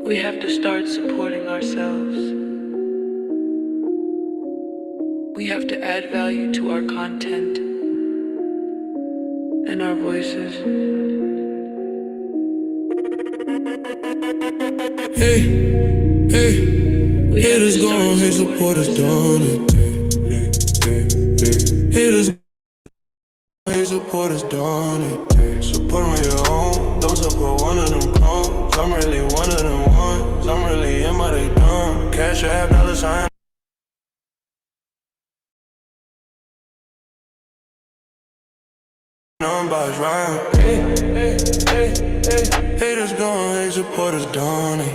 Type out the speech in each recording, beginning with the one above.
We have to start supporting ourselves. We have to add value to our content and our voices. Hey, hey, haters gone, hate supporters done it. Haters, hate supporters done it. Support me at home, don't support one of them clones. I'm really one of them ones. I'm really in my they dumb. Cash app, $sign. Numbers round. Haters gone, hate supporters done it.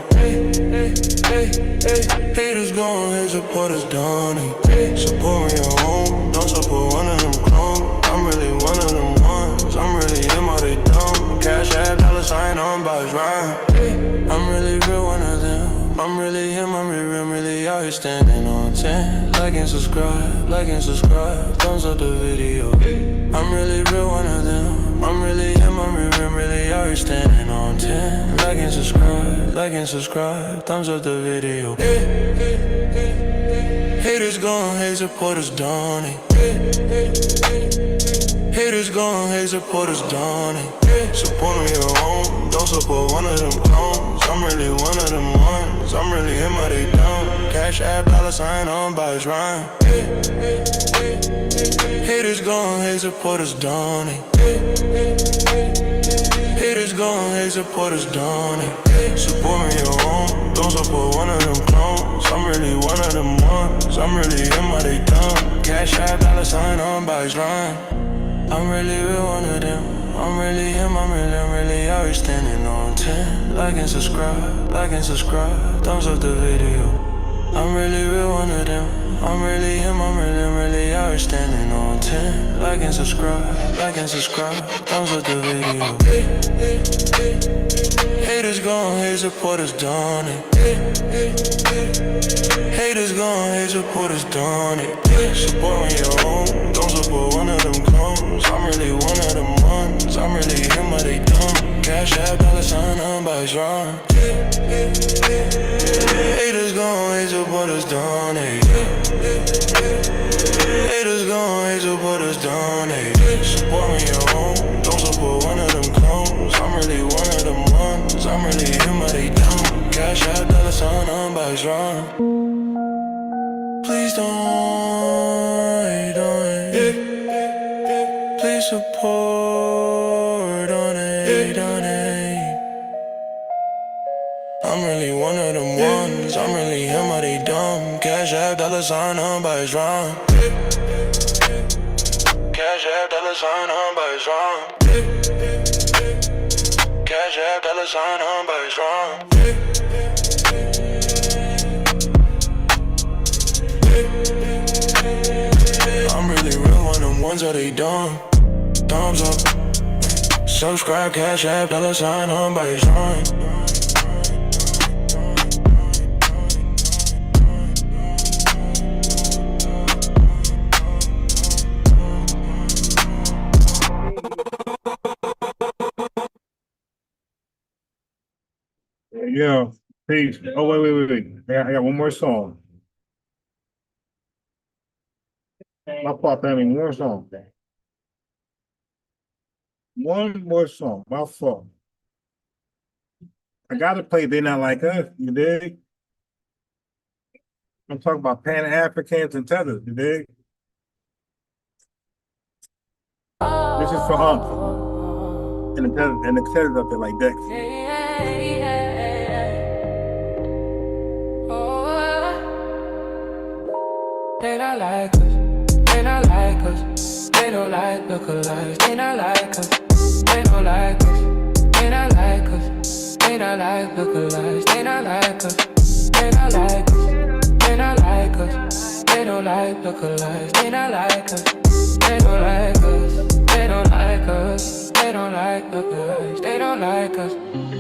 Haters gone, hate supporters done it. Support me at home, don't support one of them clones. I'm really one of them ones. I'm really in my they dumb. Cash app, $sign, numbers round. I'm really real one of them. I'm really him, I'm really out here standing on 10. Like and subscribe, thumbs up the video. I'm really real one of them. I'm really him, I'm really out here standing on 10. Like and subscribe, thumbs up the video. Haters gone, hate supporters done it. Haters gone, hate supporters done it. Support me at home, don't support one of them clones. I'm really one of them ones. I'm really in my they dumb. Cash app, $sign, on by his rhyme. Haters gone, hate supporters done it. Haters gone, hate supporters done it. Support me at home, don't support one of them clones. I'm really one of them ones. I'm really in my they dumb. Cash app, $sign, on by his rhyme. I'm really real one of them. I'm really him, I'm really out here standing on 10. Like and subscribe, thumbs up the video. I'm really real one of them. I'm really him, I'm really out here standing on 10. Like and subscribe, thumbs up the video. Haters gone, hate supporters done it. Haters gone, hate supporters done it. Support me at home, don't support one of them clones. I'm really one of them ones. I'm really him, but they dumb. Cash app, $sign, on by his rhyme. Haters gone, hate supporters done it. Haters gone, hate supporters done it. Support me at home, don't support one of them clones. I'm really one of them ones. I'm really him, but they dumb. Cash app, $sign, on by his rhyme. Please don't hate on it. Please support on it, on it. I'm really one of them ones. I'm really him, are they dumb? Cash app, $sign, on by his rhyme. Cash app, $sign, on by his rhyme. Cash app, $sign, on by his rhyme. I'm really real one of them ones, are they dumb? Thumbs up, subscribe, cash app, $sign, on by his rhyme. Yeah, peace. Oh, wait. I got one more song. My fault, family. One more song. One more song. My fault. I gotta play They Not Like Us, you dig? I'm talking about Pan-Africans and tethers, you dig? This is for and the tethers up there like Dex. They not like us, they not like us. They don't like lookalikes, they not like us. They don't like us, they not like us. They not like lookalikes, they not like us. They not like us, they not like us. They don't like lookalikes, they not like us. They don't like us, they don't like us. They don't like lookalikes, they don't like us.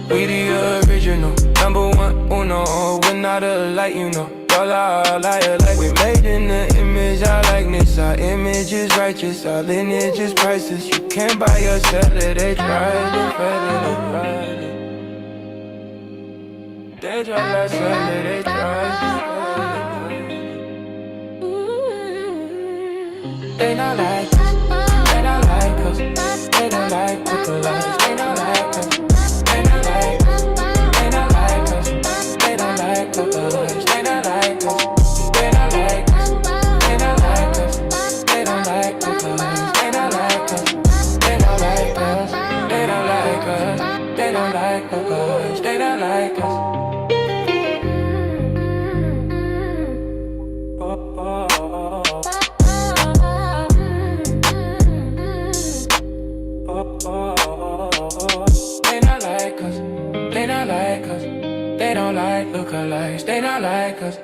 We the original, number one, uno. We're not alike, you know. Y'all are like we made in the image, our likeness. Our image is righteous, our lineage is priceless. You can't buy yourself, they tried it, They try like Sunday, they try. They not like us, they not like us. They don't like lookalikes, they not like us. They not like us, they not like us. They don't like lookalikes, they not like us. They not like us, they not like us. They don't like lookalikes, they not like us. They don't like us, they don't like us. They don't like lookalikes, they not like us. They not like us, they not like us. They don't like lookalikes, they not like us.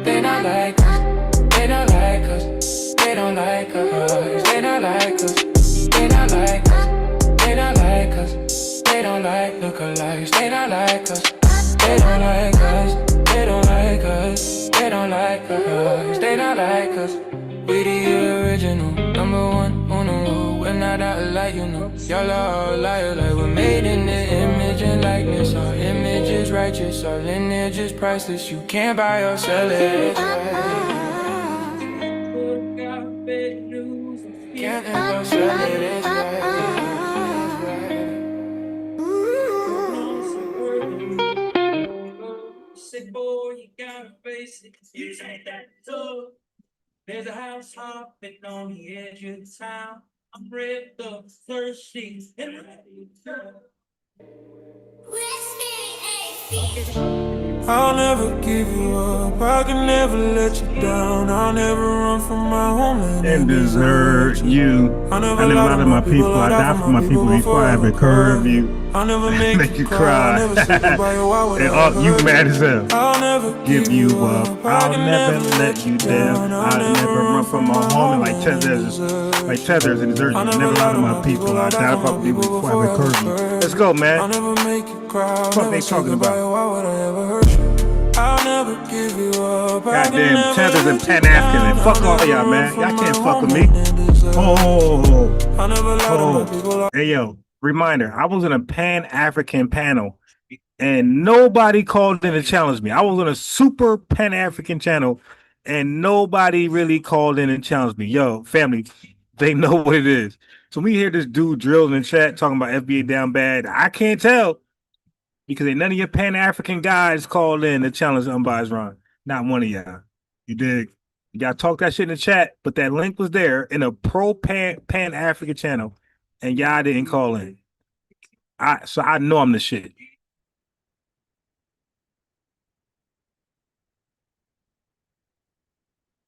They not like us, they not like us. They don't like lookalikes, they not like us. They not like us, they not like us. They don't like lookalikes, they not like us. They don't like us, they don't like us. They don't like lookalikes, they not like us. We the original, number one on the road. We're not out like you know. Y'all are all liars, like we're made in the image and likeness. Our image is righteous, our lineage is priceless. You can't buy or sell it. Can't ever sell it. It's right. Say boy, you gotta face it. You take that tough. There's a house hopping on the edge of town. I'm ripped up, thirsty, and ready to go. I'll never give you up, I can never let you down. I'll never run from my homeland And desert you. I never lie to my people. I die for my people before I ever curve you. I'll never Make you cry. And you mad as hell. I'll never Give you up. I'll never let you down. I'll never run from my home like tethers and desert you. Never lie to my people. I die for my people before I ever curve you. Let's go, man. I'll never make you cry. What they talking about? Why would I ever hurt you? I'll never give you up. Goddamn tethers and Pan-African. Fuck all y'all, man. Y'all can't fuck with me. Oh. Hey, yo. Reminder, I was in a Pan-African panel and nobody called in to challenge me. I was on a super Pan-African channel and nobody really called in and challenged me. Yo, family, they know what it is. So we hear this dude drilling in chat talking about FBA down bad. I can't tell because ain't none of your Pan-African guys called in to challenge unbiased Ron. Not one of y'all. You dig? You gotta talk that shit in the chat, but that link was there in a pro Pan-African channel. And y'all didn't call in. So I know I'm the shit.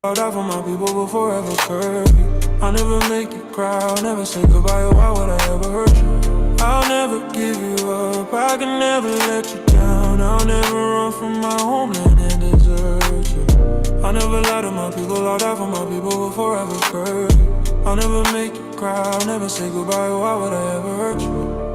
I'll die for my people before I ever curve you. I'll never make you cry, I'll never say goodbye, why would I ever hurt you? I'll never give you up, I can never let you down. I'll never run from my homeland and desert you. I'll never lie to my people, I'll die for my people before I ever curve you. I'll never make you cry, I'll never say goodbye, why would I ever hurt you?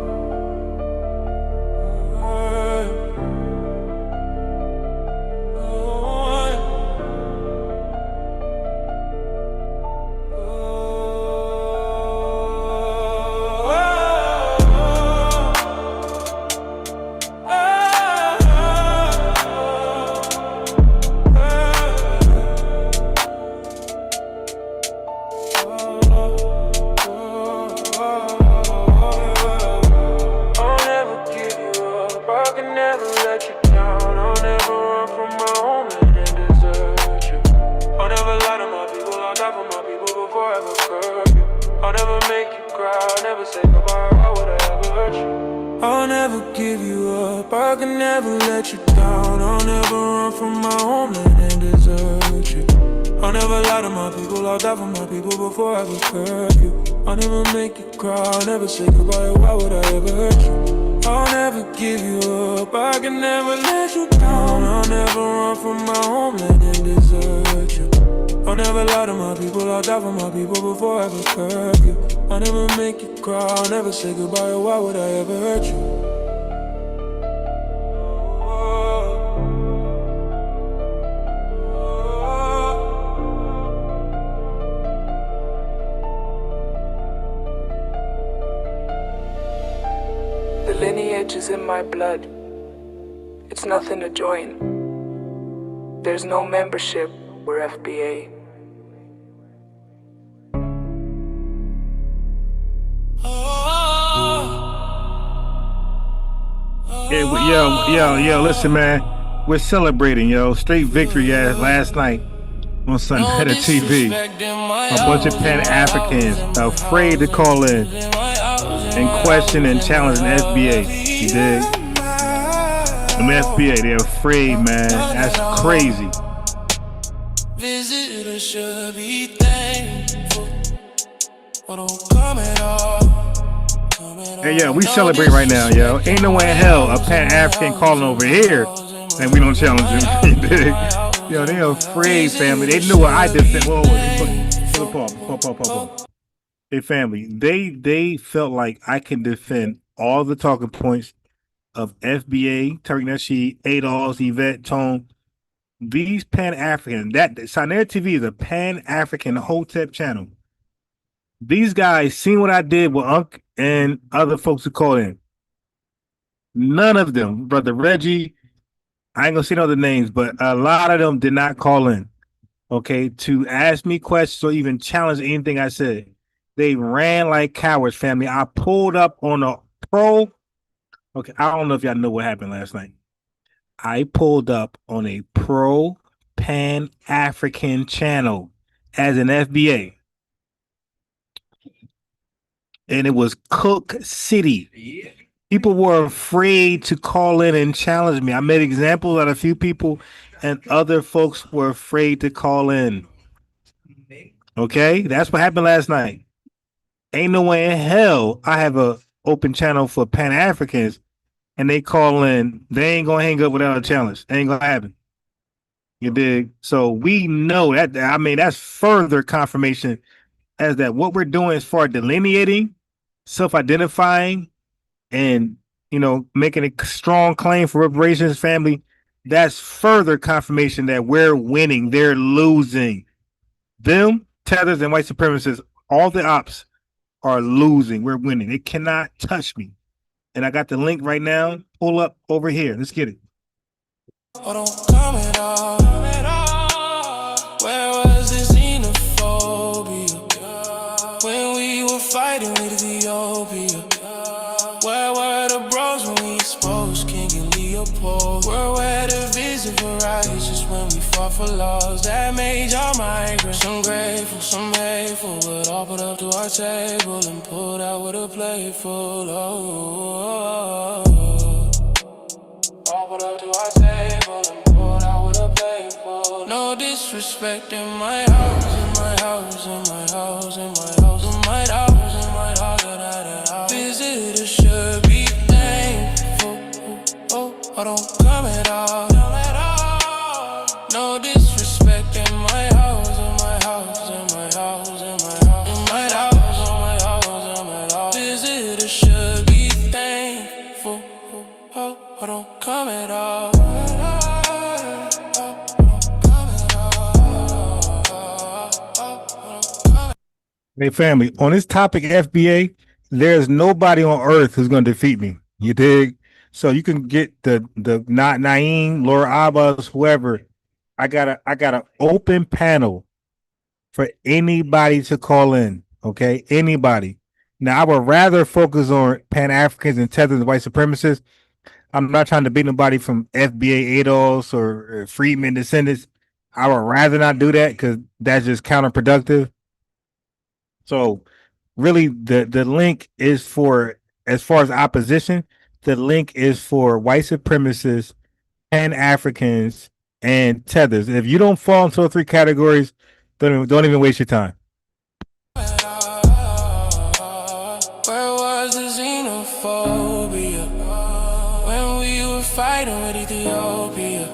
I'll never give you up, I can never let you down. I'll never run from my homeland and desert you. I'll never lie to my people, I'll die for my people before I ever curve you. I'll never make you cry, I'll never say goodbye, why would I ever hurt you? I'll never give you up, I can never let you down. I'll never run from my homeland and desert you. I'll never lie to my people, I'll die for my people before I ever curve you. I'll never make you cry, I'll never say goodbye, why would I ever hurt you? The lineage is in my blood. It's nothing to join. There's no membership, we're FBA. Yo, listen, man. We're celebrating, yo. Straight victory last night on Saneter TV. A bunch of Pan-Africans afraid to call in and question and challenge an FBA. You dig? Them FBA, they're afraid, man. That's crazy. Visitors should be thankful. Don't come at all. Hey, yo, we celebrate right now, yo. Ain't no way in hell a Pan-African calling over here and we don't challenge him. Yo, they are afraid, family. They knew what I defend. Whoa, pause. Hey, family, they felt like I can defend all the talking points of FBA, Tariq Nasheed, Adolf, Yvette, Tone. These Pan-African, that Saneter TV is a Pan-African Hotep channel. These guys seen what I did with Unc and other folks who called in. None of them, Brother Reggie, I ain't gonna say no other names, but a lot of them did not call in, okay, to ask me questions or even challenge anything I said. They ran like cowards, family. I pulled up on a pro. Okay, I don't know if y'all know what happened last night. I pulled up on a pro Pan-African channel as an FBA. And it was Cook City. People were afraid to call in and challenge me. I made examples out of a few people, and other folks were afraid to call in. Okay, that's what happened last night. Ain't no way in hell I have a open channel for Pan-Africans, and they call in. They ain't gonna hang up without a challenge. Ain't gonna happen. You dig? So we know that. I mean, that's further confirmation as that what we're doing as far as delineating, self-identifying, and, you know, making a strong claim for reparations, family, that's further confirmation that we're winning. They're losing. Them, tethers, and white supremacists, all the ops are losing. We're winning. They cannot touch me. And I got the link right now. Pull up over here. Let's get it. Oh, don't come at all. Where was the xenophobia when we were fighting with Ethiopia? Where were the bros when we exposed King and Leopold? Where were the vision for righteous when we fought for laws that made y'all migrants? Some grateful, some hateful, but all put up to our table and pulled out with a plate full. Oh, all put up to our table and pulled out with a plate full. No disrespect in my house, in my house, in my house, in my house, in my house, in my house, visitors should be thankful. Oh, I don't come at all. No disrespect in my house, in my house, in my house, in my house, in my house, in my house, in my house. Visitors should be thankful. Oh, I don't come at all. Hey, family, on this topic, FBA, there's nobody on earth who's going to defeat me. You dig? So you can get the not Naeem, Laura Abbas, whoever. I got an open panel for anybody to call in. Okay, anybody. Now I would rather focus on Pan-Africans and tethers and white supremacists. I'm not trying to beat nobody from FBA ADOS or Freedmen descendants. I would rather not do that because that's just counterproductive. So really the link is for, as far as opposition, the link is for white supremacists, Pan-Africans, and tethers. If you don't fall into those three categories, don't even waste your time. Where was the xenophobia when we were fighting with Ethiopia?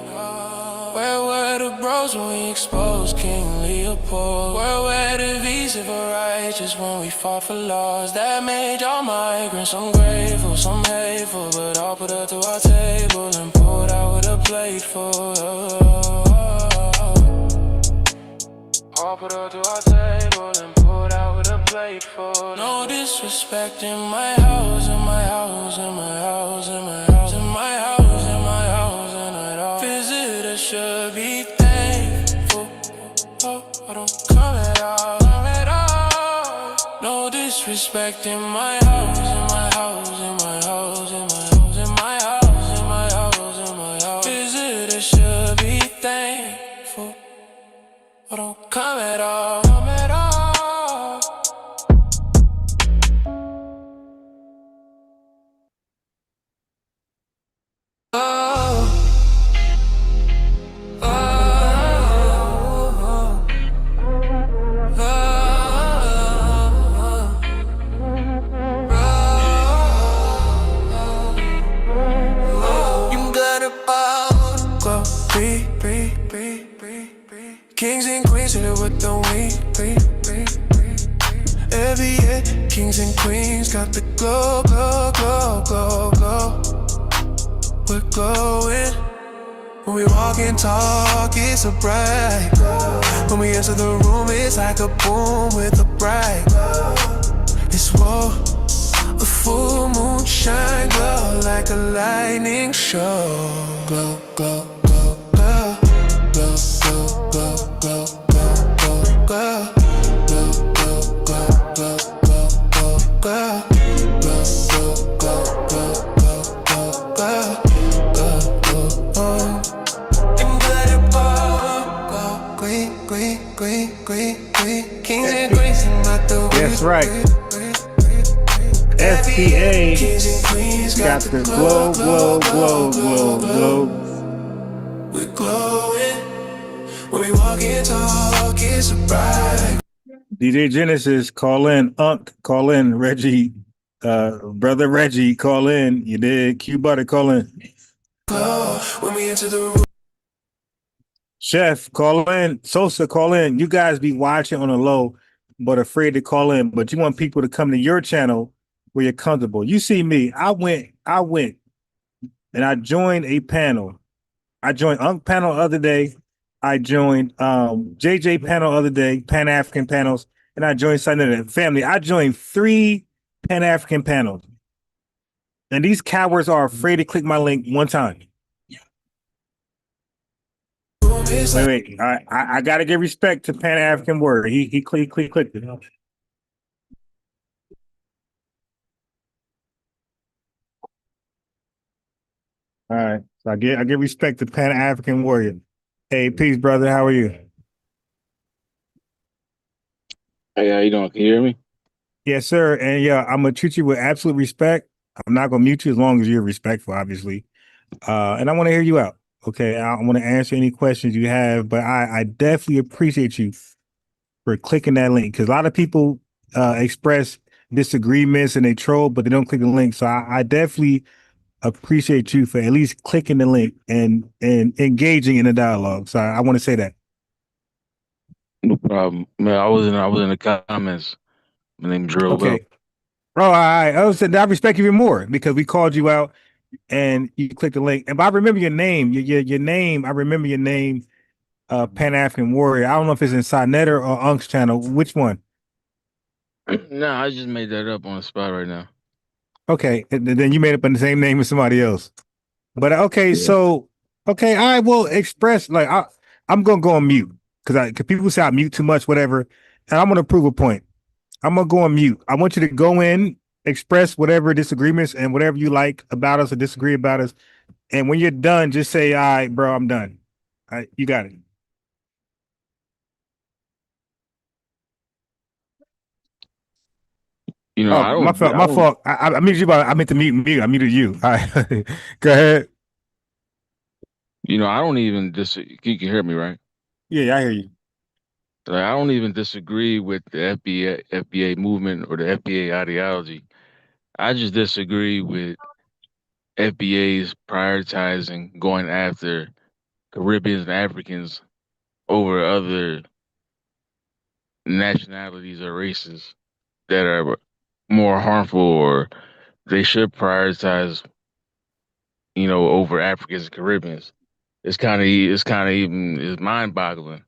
Where were the bros when we exposed King Leopold? Where were the visa for righteous when we fought for laws that made y'all migrants? Some grateful, some hateful, but all put up to our table and pulled out with a plate full. All put up to our table and pulled out with a plate full. No disrespect in my house, in my house, in my house, in my house, in my house, in my house. respect in my house, in my house, in my house, in my house, in my house, in my house, in my house. Visitors should be thankful, but don't come at all, come at all. Oh. Kings and queens in it with the wing. FBA, kings and queens got the glow, glow, glow, glow, glow. We're glowing. When we walk and talk, it's so bright. When we enter the room, it's like a boom with a bright. It's whoa, a full moon shine, glow like a lightning show. Glow, glow, glow, glow, glow, glow, glow, glow, glow, glow, glow. That's right. FBA got the glow, glow, glow, glow, glow. We're glowing when we walk and talk. It's so bright. DJ Genesis, call in. Unc, call in. Reggie, brother Reggie, call in. You did. Q Butter, call in. When we enter the room. Chef, call in. Sosa, call in. You guys be watching on the low, but afraid to call in. But you want people to come to your channel where you're comfortable. You see me. I went, and I joined a panel. I joined Unc panel the other day. I joined JJ panel the other day, Pan-African panels, and I joined Saneter. Family, I joined 3 Pan-African panels. And these cowards are afraid to click my link one time. Wait. I gotta give respect to Pan-African word. He clicked it. All right. So I give respect to Pan-African warrior. Hey, peace, brother. How are you? Hey, how you doing? Can you hear me? Yes, sir. And yeah, I'm gonna treat you with absolute respect. I'm not gonna mute you as long as you're respectful, obviously. And I want to hear you out. Okay. I want to answer any questions you have, but I definitely appreciate you for clicking that link because a lot of people express disagreements and they troll, but they don't click the link. So I definitely appreciate you for at least clicking the link and engaging in the dialogue. So I want to say that. No problem, man. I was in the comments. My name Drill. Okay. Oh, all right. I respect you even more because we called you out and you clicked the link. And but I remember your name. Your name. I remember your name. Pan-African warrior. I don't know if it's in Saneter or Unc's channel. Which one? No, I just made that up on the spot right now. Okay, and then you made up the same name as somebody else. But okay, Yeah. so okay, I will express like I'm gonna go on mute because people say I mute too much, whatever, and I'm gonna prove a point. I'm gonna go on mute. I want you to go in, express whatever disagreements and whatever you like about us or disagree about us, and when you're done, just say, "All right, bro, I'm done." All right, you got it. You know, Oh, I my don't. fault. I My don't. fault. I muted you, but I meant to mute. I muted you. All right, go ahead. You know, I don't even You can hear me, right? Yeah, I hear you. Like, I don't even disagree with the FBA movement or the FBA ideology. I just disagree with FBA's prioritizing going after Caribbeans and Africans over other nationalities or races that are more harmful, or they should prioritize, over Africans and Caribbeans. It's mind boggling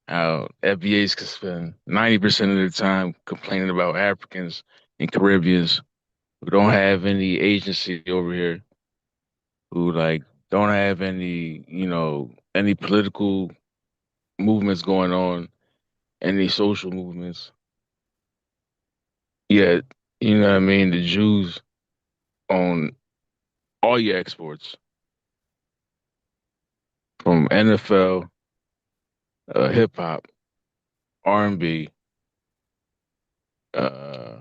how FBAs can spend 90% of their time complaining about Africans and Caribbeans who don't have any agency over here, who like don't have any political movements going on, any social movements. Yeah, you know what I mean? The Jews own all your exports from NFL, hip hop, R&B, uh,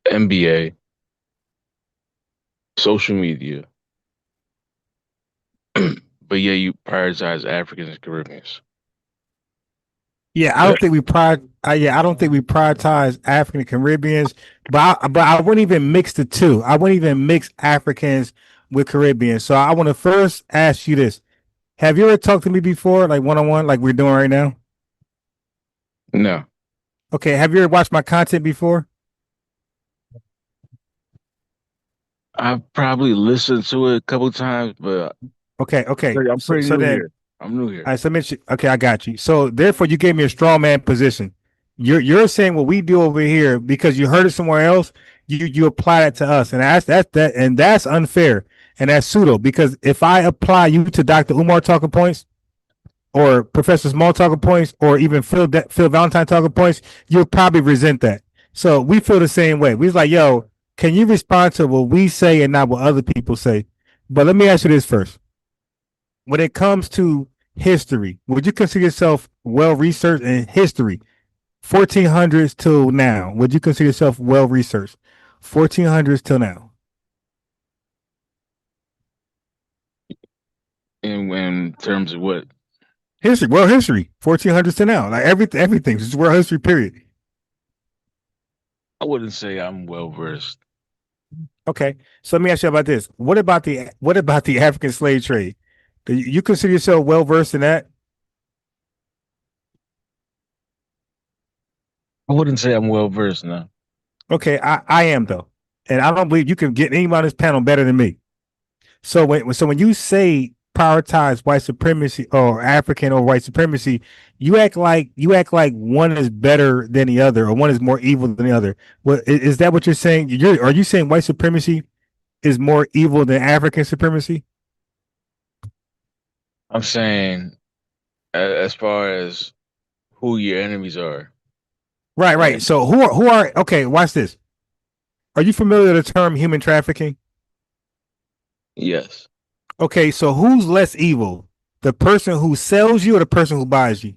NBA, social media. But yeah, you prioritize Africans and Caribbeans. Yeah, I don't think we I don't think we prioritize African Caribbeans, but I wouldn't even mix the two. I wouldn't even mix Africans with Caribbeans. So I want to first ask you this: have you ever talked to me before, like one on one, like we're doing right now? No, Okay, have you ever watched my content before? I've probably listened to it a couple times, but Okay. I'm So pretty so new then, here. I'm new all here. right, so okay, I got you. So therefore, you gave me a strong man position. You're saying what we do over here because you heard it somewhere else. You apply that to us, and that's unfair and that's pseudo. Because if I apply you to Dr. Umar talking points or Professor Small talking points or even Phil Valentine talking points, you'll probably resent that. So we feel the same way. We was like, yo, can you respond to what we say and not what other people say? But let me ask you this first: when it comes to history, would you consider yourself well researched in history, 1400s till now? Would you consider yourself well researched, 1400s till now? In terms of what? History, world history, 1400s to now, like everything, just world history. Period. I wouldn't say I'm well versed. Okay, so let me ask you about this. What about the African slave trade? Do you consider yourself well versed in that? I wouldn't say I'm well versed now. Okay, I am though, and I don't believe you can get anybody on this panel better than me. So when you say prioritize white supremacy or African or white supremacy, you act like one is better than the other or one is more evil than the other. What is that? What you're saying? Are you saying white supremacy is more evil than African supremacy? I'm saying as far as who your enemies are, Right, right. and So who are okay? Watch this. Are you familiar with the term human trafficking? yes, Okay, so who's less evil, the person who sells you or the person who buys you?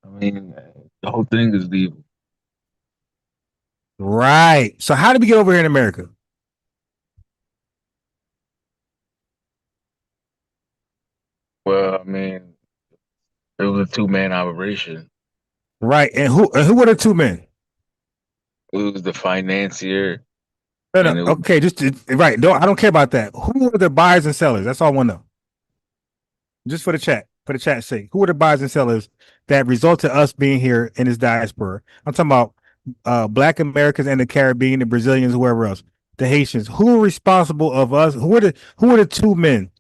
I mean the whole thing is evil. Right. So how did we get over here in America? Well, I mean it was a two-man operation. Right. And who were the two men? It was the financier, No, no. and it was Okay, just right. I don't care about that. Who are the buyers and sellers? That's all I want to know. Just for the chat's sake. Who are the buyers and sellers that result to us being here in this diaspora? I'm talking about Black Americans and the Caribbean, the Brazilians, whoever else, the Haitians. Who are responsible of us? Who are the two men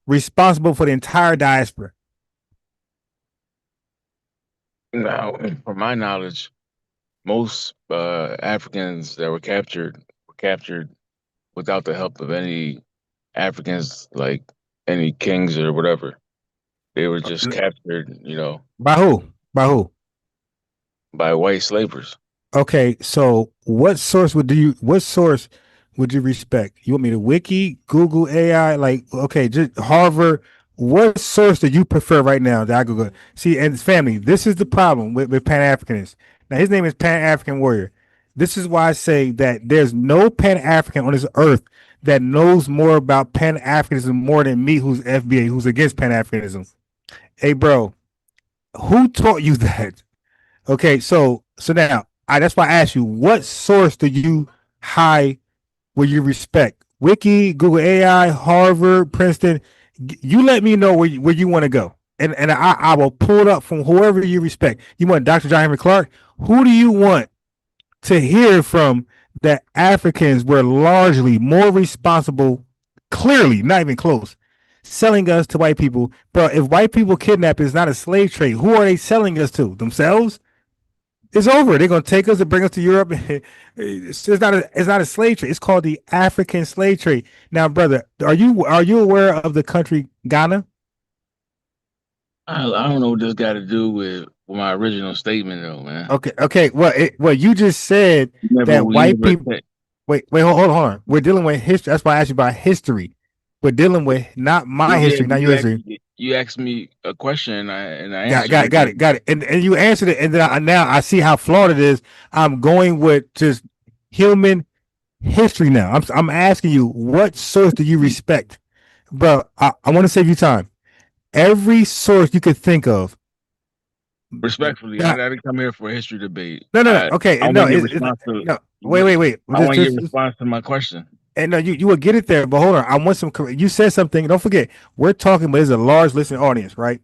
responsible for the entire diaspora? now, from my knowledge, most Africans that were captured without the help of any Africans, like any kings or whatever. They were just captured, By who? By who? by white slavers. Okay, so what source would you respect? You want me to wiki, Google AI, like okay, just Harvard. What source do you prefer right now that I could go? See, and family, this is the problem with Pan-Africanists. Now his name is Pan-African Warrior. This is why I say that there's no Pan-African on this earth that knows more about Pan-Africanism more than me, who's FBA, who's against Pan-Africanism. Hey, bro, who taught you that? Okay, so now that's why I asked you, what source do you high will you respect? Wiki, Google AI, Harvard, Princeton. You let me know where you want to go. And I will pull it up from whoever you respect. You want Dr. John Henry Clark? Who do you want to hear from that Africans were largely more responsible, clearly, not even close, selling us to white people? Bro, if white people kidnap is not a slave trade, who are they selling us to? Themselves? It's over. They're gonna take us and bring us to Europe. It's not a slave trade. It's called the African slave trade. Now, brother, are you aware of the country Ghana? I don't know what this got to do with with my original statement, though, man. Okay. Well, you just said that You white never people. Wait, hold on. We're dealing with history. That's why I asked you about history. We're dealing with not my Yeah, history, not your history. you asked me a question and I Got, answered got, got it, got it. And you answered it, and then now I see how flawed it is. I'm going with just human history now. I'm asking you, what source do you respect, bro? I want to save you time. Every source you could think of. Respectfully, I didn't come here for a history debate. No. Okay, I no, want your it's response to. no. Wait. I want your response to my question. And no, you will get it there, but hold on. I want some. You said something. Don't forget, we're talking, but there's a large listening audience, right?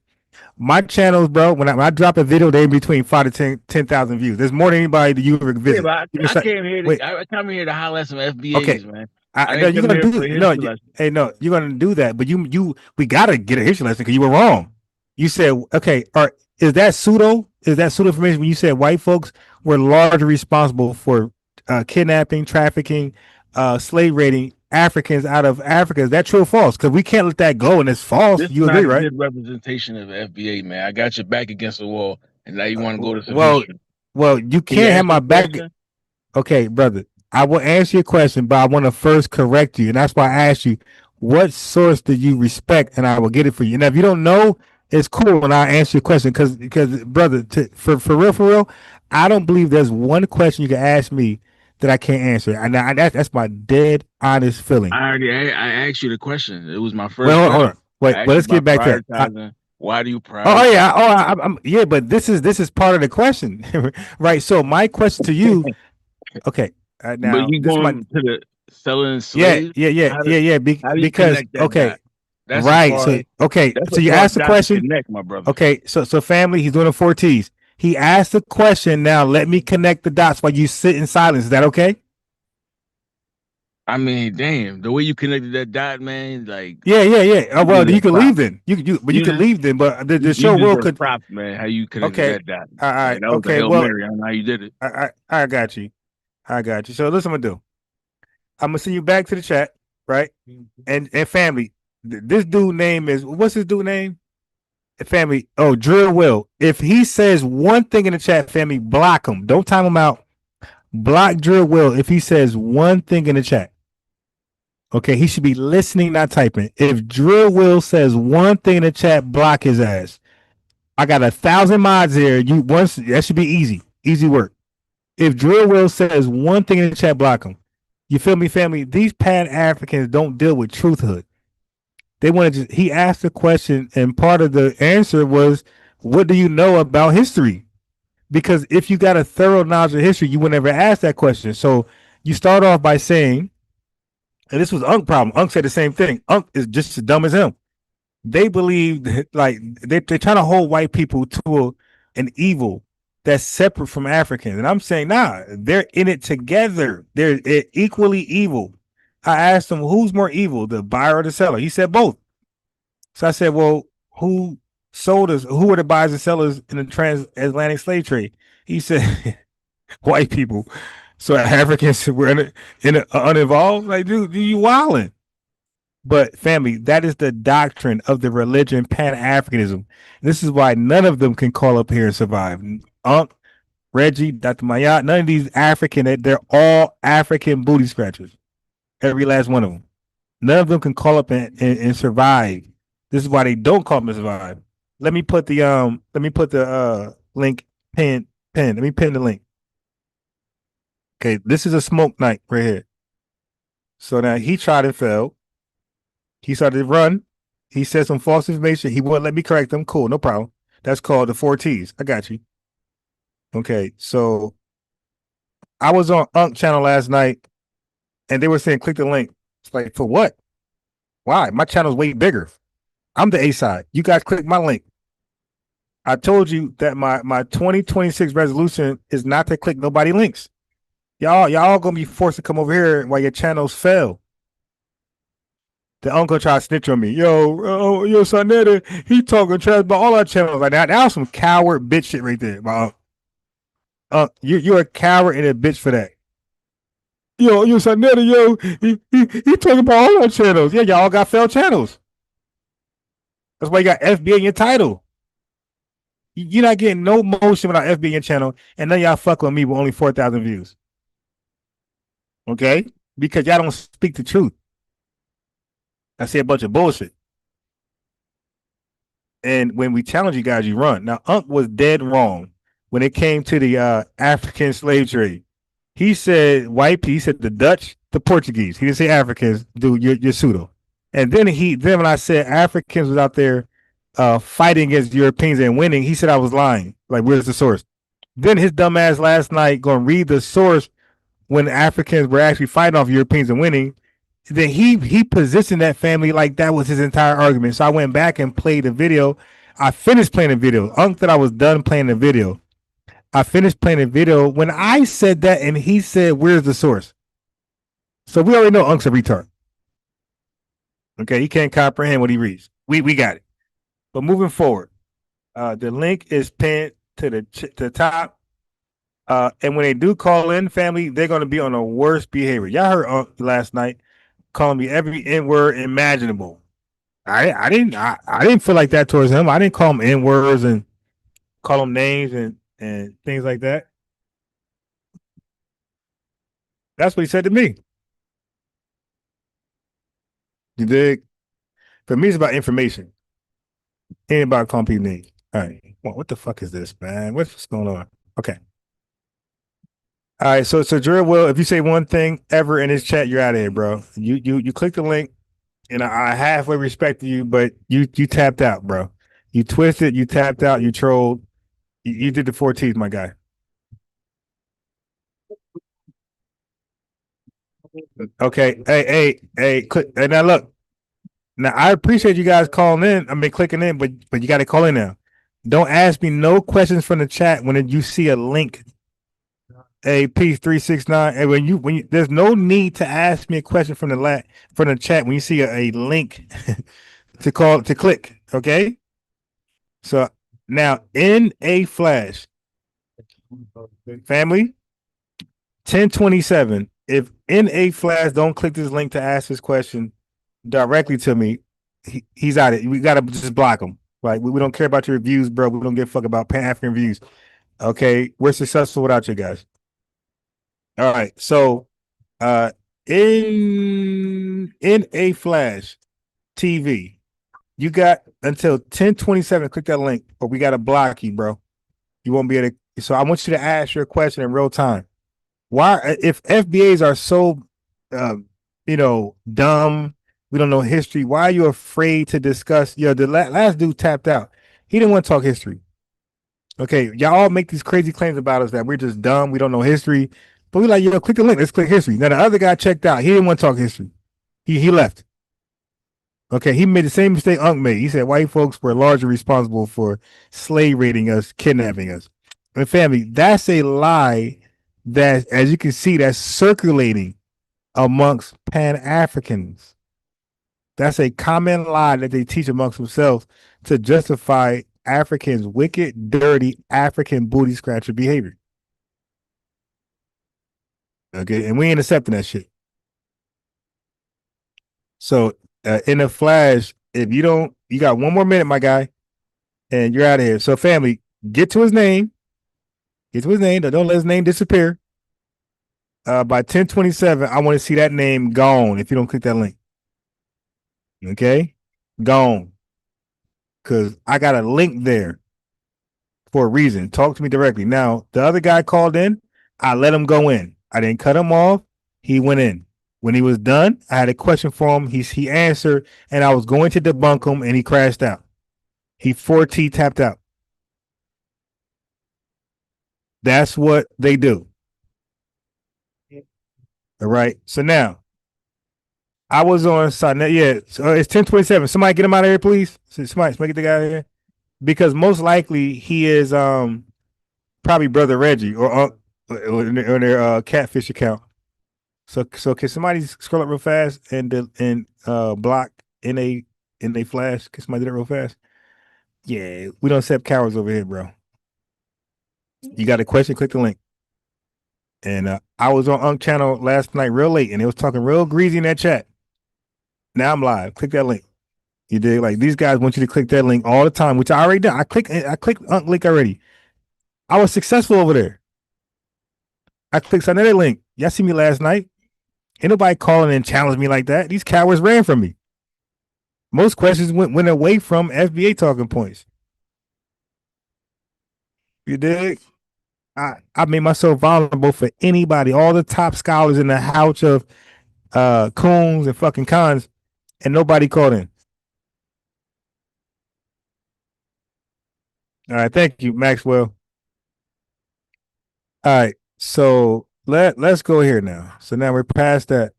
My channels, bro. When I drop a video, they're between 5 to 10,000 views. There's more than anybody that you ever visit. Yeah, but I came here. I come here to highlight some FBAs, okay, man. no, you're gonna do no. No, you're gonna do that. But we gotta get a history lesson because you were wrong. You said okay. Is that pseudo? Is that pseudo information when you said white folks were largely responsible for kidnapping, trafficking, slave raiding Africans out of Africa? Is that true or false? Because we can't let that go, and it's false. This you is agree, not a right? good representation of FBA, man. I got your back against the wall, and now you want to go to some history. Well, you can't have my back. Okay, brother. I will answer your question, but I want to first correct you, and that's why I asked you, what source do you respect, and I will get it for you. And if you don't know, it's cool when I answer your question, because brother, for real, I don't believe there's one question you can ask me that I can't answer, and that's my dead honest feeling. I asked you the question. It was my first. Well, hold on. Wait, let's get back to that. Why do you prioritize? Oh yeah, yeah, but this is part of the question, right? So my question to you, okay. Now, but you going to the selling slaves? Yeah. Because okay, that's right. So okay, so you asked the question. Connect, my brother. Okay, so family, he's doing the 4 T's. He asked the question. Now let me connect the dots while you sit in silence. Is that okay? I mean, damn, the way you connected that dot, man, like yeah. Oh, well, you can leave then. You can leave then. But the show will could prop, man. How you connected that dot? All right. Man, okay. Well, Mary. I don't know how you did it. I got you. So listen, I'm gonna send you back to the chat, right? And family, this dude name is what's his dude name? Family. Oh, Drill Will. If he says one thing in the chat, family, block him. Don't time him out. Block Drill Will if he says one thing in the chat. Okay, he should be listening, not typing. If Drill Will says one thing in the chat, block his ass. I got 1,000 mods here. That should be easy work. If Drill Will says one thing in the chat, block him. You feel me, family? These Pan-Africans don't deal with truthhood. They want to he asked a question, and part of the answer was, what do you know about history? Because if you got a thorough knowledge of history, you would never ask that question. So you start off by saying, and this was Unk's problem. Unk said the same thing. Unk is just as dumb as him. They believe that, like, they're trying to hold white people to an evil that's separate from Africans. And I'm saying, nah, they're in it together. They're equally evil. I asked him, who's more evil, the buyer or the seller? He said both. So I said, well, who sold us? Who were the buyers and sellers in the transatlantic slave trade? He said, white people. So Africans were uninvolved. Like, dude, you wilding. But family, that is the doctrine of the religion Pan-Africanism. This is why none of them can call up here and survive. Unk, Reggie, Dr. Mayat, none of these African, they're all African booty scratchers. Every last one of them. None of them can call up and survive. This is why they don't call them to survive. Let me put the link pin. Let me pin the link. Okay, this is a smoke night right here. So now he tried and failed. He started to run. He said some false information. He wouldn't let me correct them. Cool, no problem. That's called the 4 T's. I got you. Okay, so I was on Unk channel last night, and they were saying click the link. It's like, for what? Why? My channel's way bigger. I'm the A side. You guys click my link. I told you that my 2026 resolution is not to click nobody links. Y'all gonna be forced to come over here while your channels fail. The uncle tried to snitch on me. Yo, Saneter, he talking trash about all our channels. Like that was some coward bitch shit right there. My you're a coward and a bitch for that. Yo, Saneter, he talking about all our channels. Yeah, y'all got failed channels. That's why you got FBA in your title. You're not getting no motion without FBA in your channel, and then y'all fuck with me with only 4,000 views. Okay? Because y'all don't speak the truth. I say a bunch of bullshit. And when we challenge you guys, you run. Now, Unc was dead wrong when it came to the African slave trade. He said white people, he said the Dutch, the Portuguese. He didn't say Africans, dude, you're pseudo. And then when I said Africans was out there fighting against Europeans and winning, he said I was lying. Like, where's the source? Then his dumb ass last night going to read the source when Africans were actually fighting off Europeans and winning. Then he positioned that family like that was his entire argument. So I went back and played the video. I finished playing the video. Unc thought I was done playing the video. I finished playing the video when I said that, and he said, "Where's the source?" So we already know Unc's a retard. Okay, he can't comprehend what he reads. We got it. But moving forward, the link is pinned to the top. And when they do call in, family, they're going to be on the worst behavior. Y'all heard Unc last night calling me every N word imaginable. I didn't feel like that towards him. I didn't call him N words and call him names and things like that. That's what he said to me. You dig? For me, it's about information. It ain't about calling people names. All right. What the fuck is this, man? What's going on? Okay. All right. So Drill Will, if you say one thing ever in this chat, you're out of here, bro. You click the link, and I halfway respect you, but you tapped out, bro. You twisted, you tapped out, you trolled. You did the 4 T's, my guy. Okay. Hey. And now look. Now I appreciate you guys calling in. I mean, clicking in, but you got to call in now. Don't ask me no questions from the chat when you see a link. Hey, Peace 369. And when you there's no need to ask me a question from the chat when you see a link to click. Okay. So now in a flash, family, 1027. If in a flash don't click this link to ask this question directly to me, he's out of it. We gotta just block him. Like we don't care about your reviews, bro. We don't give a fuck about Pan-African reviews. Okay, we're successful without you guys. All right, so in a flash TV, you got until 1027 to click that link, or we gotta block you, bro. You won't be able to. So I want you to ask your question in real time. Why, if FBAs are so dumb, we don't know history, why are you afraid to discuss? The last dude tapped out. He didn't want to talk history. Okay, y'all all make these crazy claims about us that we're just dumb, we don't know history. But we like, click the link, let's click history. Now the other guy checked out. He didn't want to talk history. He left. Okay, he made the same mistake Unc made. He said white folks were largely responsible for slave raiding us, kidnapping us. And family, that's a lie that, as you can see, that's circulating amongst Pan-Africans. That's a common lie that they teach amongst themselves to justify Africans' wicked, dirty African booty scratcher behavior. Okay, and we ain't accepting that shit. So in a flash, if you don't, you got 1 more minute, my guy, and you're out of here. So family, get to his name. Get to his name. Don't let his name disappear. By 1027, I want to see that name gone if you don't click that link. Okay? Gone. Because I got a link there for a reason. Talk to me directly. Now, the other guy called in. I let him go in. I didn't cut him off. He went in. When he was done, I had a question for him. He answered, and I was going to debunk him, and he crashed out. He 4T tapped out. That's what they do. All right. So now, I was on Saneter. Yeah, so it's 1027. Somebody get him out of here, please. Somebody get the guy out of here. Because most likely he is probably Brother Reggie or on their catfish account. So can somebody scroll up real fast and block in a flash? Can somebody do that real fast? Yeah, we don't accept cowards over here, bro. You got a question? Click the link. And I was on Unc channel last night real late, and it was talking real greasy in that chat. Now I'm live. Click that link. You dig? Like these guys want you to click that link all the time, which I already done. I clicked link already. I was successful over there. I clicked on that link. Y'all see me last night. Ain't nobody calling and challenge me like that. These cowards ran from me. Most questions went away from FBA talking points. You dig? I made myself vulnerable for anybody, all the top scholars in the house of coons and fucking cons, and nobody called in. All right, thank you, Maxwell. All right, so let's go here now. So now we're past that.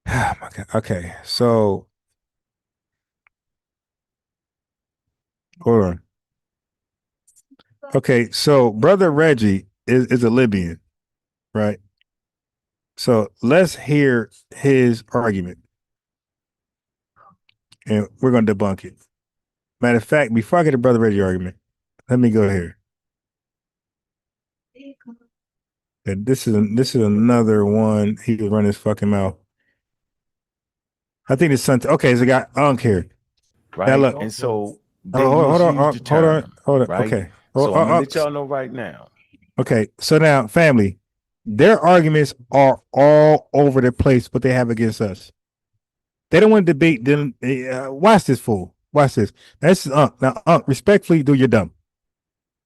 Oh my God. Okay, so hold on. Okay, so brother Reggie is a Libyan, right? So let's hear his argument, and we're gonna debunk it. Matter of fact, before I get to brother Reggie argument, let me go here. And this is another one. He was running his fucking mouth. I think it's something. Okay, so I got Unk here. Right. Now look, and so they hold on. right? Okay. So I'm gonna let y'all know right now. Okay, so now, family, their arguments are all over the place. What they have against us, they don't want to debate. Then watch this fool. Watch this. This is Unk. Now, Unk, respectfully, do your dumb.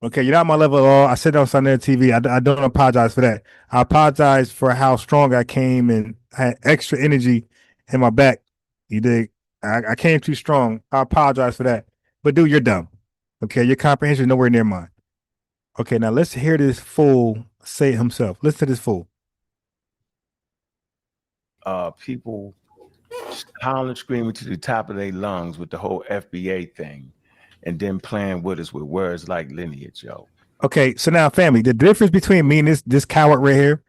Okay, you're not my level at all. I said that on Saneter TV. I don't apologize for that. I apologize for how strong I came and had extra energy in my back. You dig? I came too strong. I apologize for that. But dude, you're dumb. Okay, your comprehension is nowhere near mine. Okay, now let's hear this fool say it himself. Listen to this fool. People howling, screaming to the top of their lungs with the whole FBA thing, and then playing with us with words like lineage, yo. Okay, so now, family, the difference between me and this coward right here,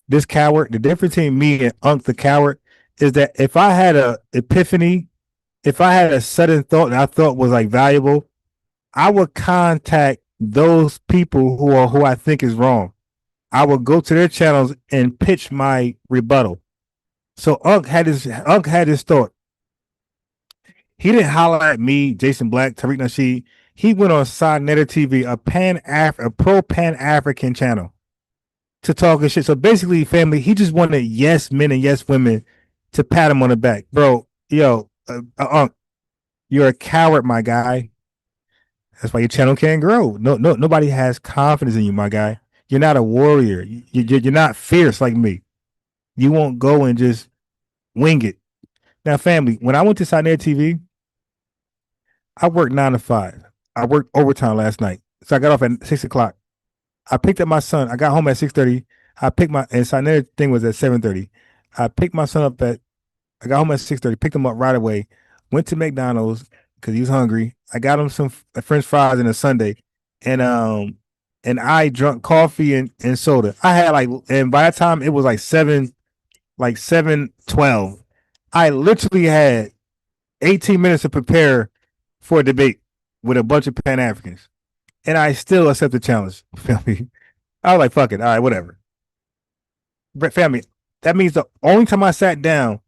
this coward, the difference between me and Unk the coward is that if I had a epiphany, if I had a sudden thought that I thought was like valuable, I would contact those people who I think is wrong. I would go to their channels and pitch my rebuttal. So Unk had his thought. He didn't holler at me, Jason Black, Tariq Nasheed. He went on Saneter TV, a pro Pan-African channel, to talk and shit. So basically, family, he just wanted yes men and yes women to pat him on the back. Bro, yo, Unk, you're a coward, my guy. That's why your channel can't grow. Nobody has confidence in you, my guy. You're not a warrior. You're not fierce like me. You won't go and just wing it. Now, family, when I went to Saneter TV, I worked 9 to 5. I worked overtime last night. So I got off at 6 o'clock. I picked up my son. I got home at 6:30. And Saneter thing was at 7:30. I got home at 6:30, picked him up right away, went to McDonald's because he was hungry. I got him some French fries and a sundae. And I drank coffee and soda. I had and by the time it was like 7:12, I literally had 18 minutes to prepare for a debate with a bunch of Pan-Africans. And I still accept the challenge. Family. I was like, fuck it. All right, whatever. But family, that means the only time I sat down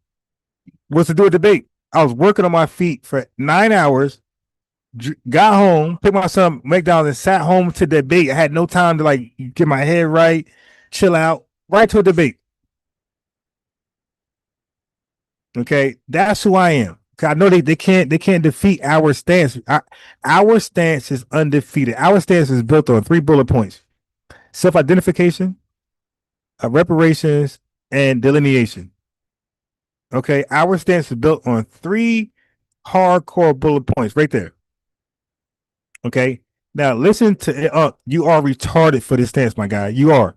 was to do a debate. I was working on my feet for 9 hours, got home, picked my son up McDonald's and sat home to debate. I had no time to get my head right, chill out, right to a debate. Okay, that's who I am. I know they can't defeat our stance. Our stance is undefeated. Our stance is built on 3 bullet points: self-identification, reparations, and delineation. Okay, our stance is built on 3 hardcore bullet points right there. Okay, now listen to you are retarded for this stance, my guy. You are.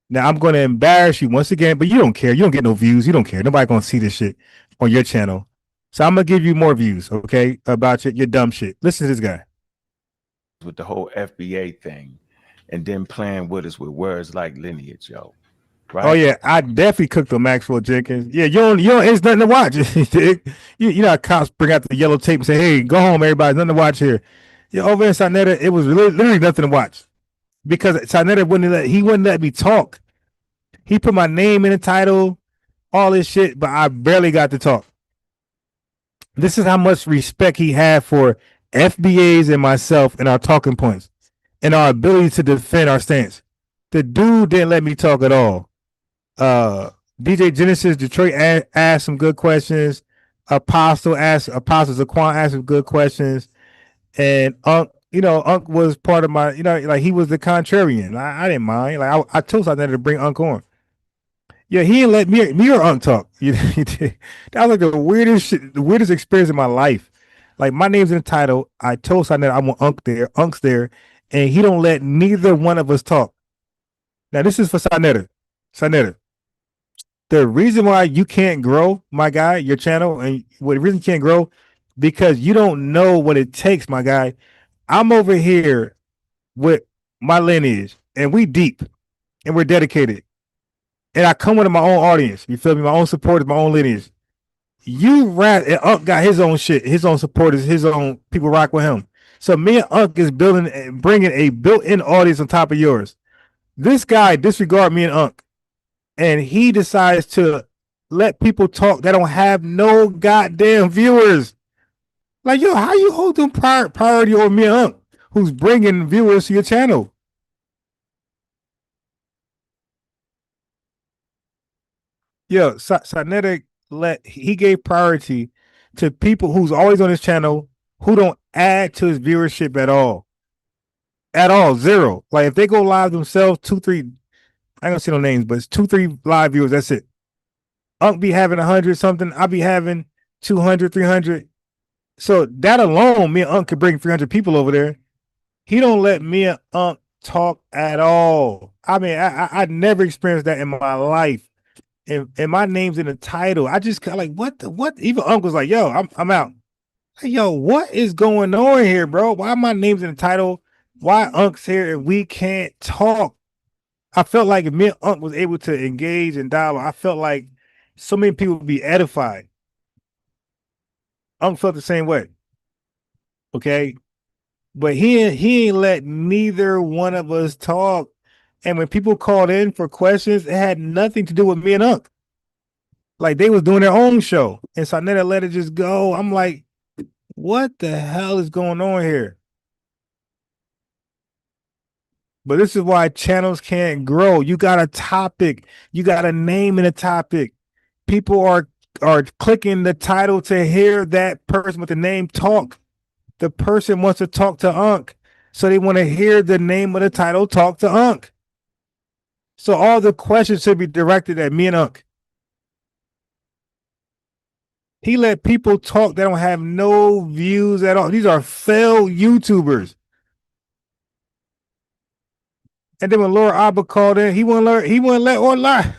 Now I'm going to embarrass you once again, but you don't care. You don't get no views. You don't care. Nobody going to see this shit on your channel. So I'm going to give you more views, okay, about your dumb shit. Listen to this guy. With the whole FBA thing, and then playing with us with words like lineage, yo. Right? Oh yeah, I definitely cooked on Maxwell Jenkins. Yeah, you don't. It's nothing to watch. you know how cops bring out the yellow tape and say, "Hey, go home, everybody. Nothing to watch here." Yeah, over in Saneter, it was literally nothing to watch because Saneter wouldn't let me talk. He put my name in the title, all this shit, but I barely got to talk. This is how much respect he had for FBAs and myself and our talking points and our ability to defend our stance. The dude didn't let me talk at all. DJ Genesis Detroit asked some good questions. Apostles Zaquan asked some good questions, and Unc was part of my, like he was the contrarian. I didn't mind. Like I told Saneter to bring Unc on. Yeah, he didn't let me or Unc talk. He did. That was like the weirdest experience in my life. Like my name's in the title. I told Saneter I want Unc there. Unc's there, and he don't let neither one of us talk. Now this is for Saneter. Saneter. The reason why you can't grow, my guy, your channel, and the reason you can't grow, because you don't know what it takes, my guy. I'm over here with my lineage, and we deep, and we're dedicated. And I come with my own audience. You feel me? My own supporters, my own lineage. You and Unc got his own shit, his own supporters, his own people rock with him. So me and Unc is building and bringing a built-in audience on top of yours. This guy disregard me and Unc. And he decides to let people talk that don't have no goddamn viewers. Like, yo, how you holding priority over me and Unc, who's bringing viewers to your channel? Yo, Saneter he gave priority to people who's always on his channel who don't add to his viewership at all. At all, zero. Like if they go live themselves, 2, 3. I ain't gonna say no names, but it's 2, 3 live viewers. That's it. Unc be having 100 something. I'll be having 200, 300. So that alone, me and Unc could bring 300 people over there. He don't let me and Unc talk at all. I mean, I never experienced that in my life. And my name's in the title. I just kind of like, what? Even Unc was like, yo, I'm out. Like, yo, what is going on here, bro? Why my name's in the title? Why Unc's here and we can't talk? I felt like if me and Unc was able to engage in dialogue, I felt like so many people would be edified. Unc felt the same way. Okay. But he ain't let neither one of us talk. And when people called in for questions, it had nothing to do with me and Unc. Like they was doing their own show. And Saneter let it just go. I'm like, what the hell is going on here? But this is why channels can't grow. You got a topic. You got a name in a topic. People are clicking the title to hear that person with the name talk. The person wants to talk to Unc. So they want to hear the name of the title, talk to Unc. So all the questions should be directed at me and Unc. He let people talk that don't have no views at all. These are failed YouTubers. And then when Laura Abba called in, he wouldn't let or lie.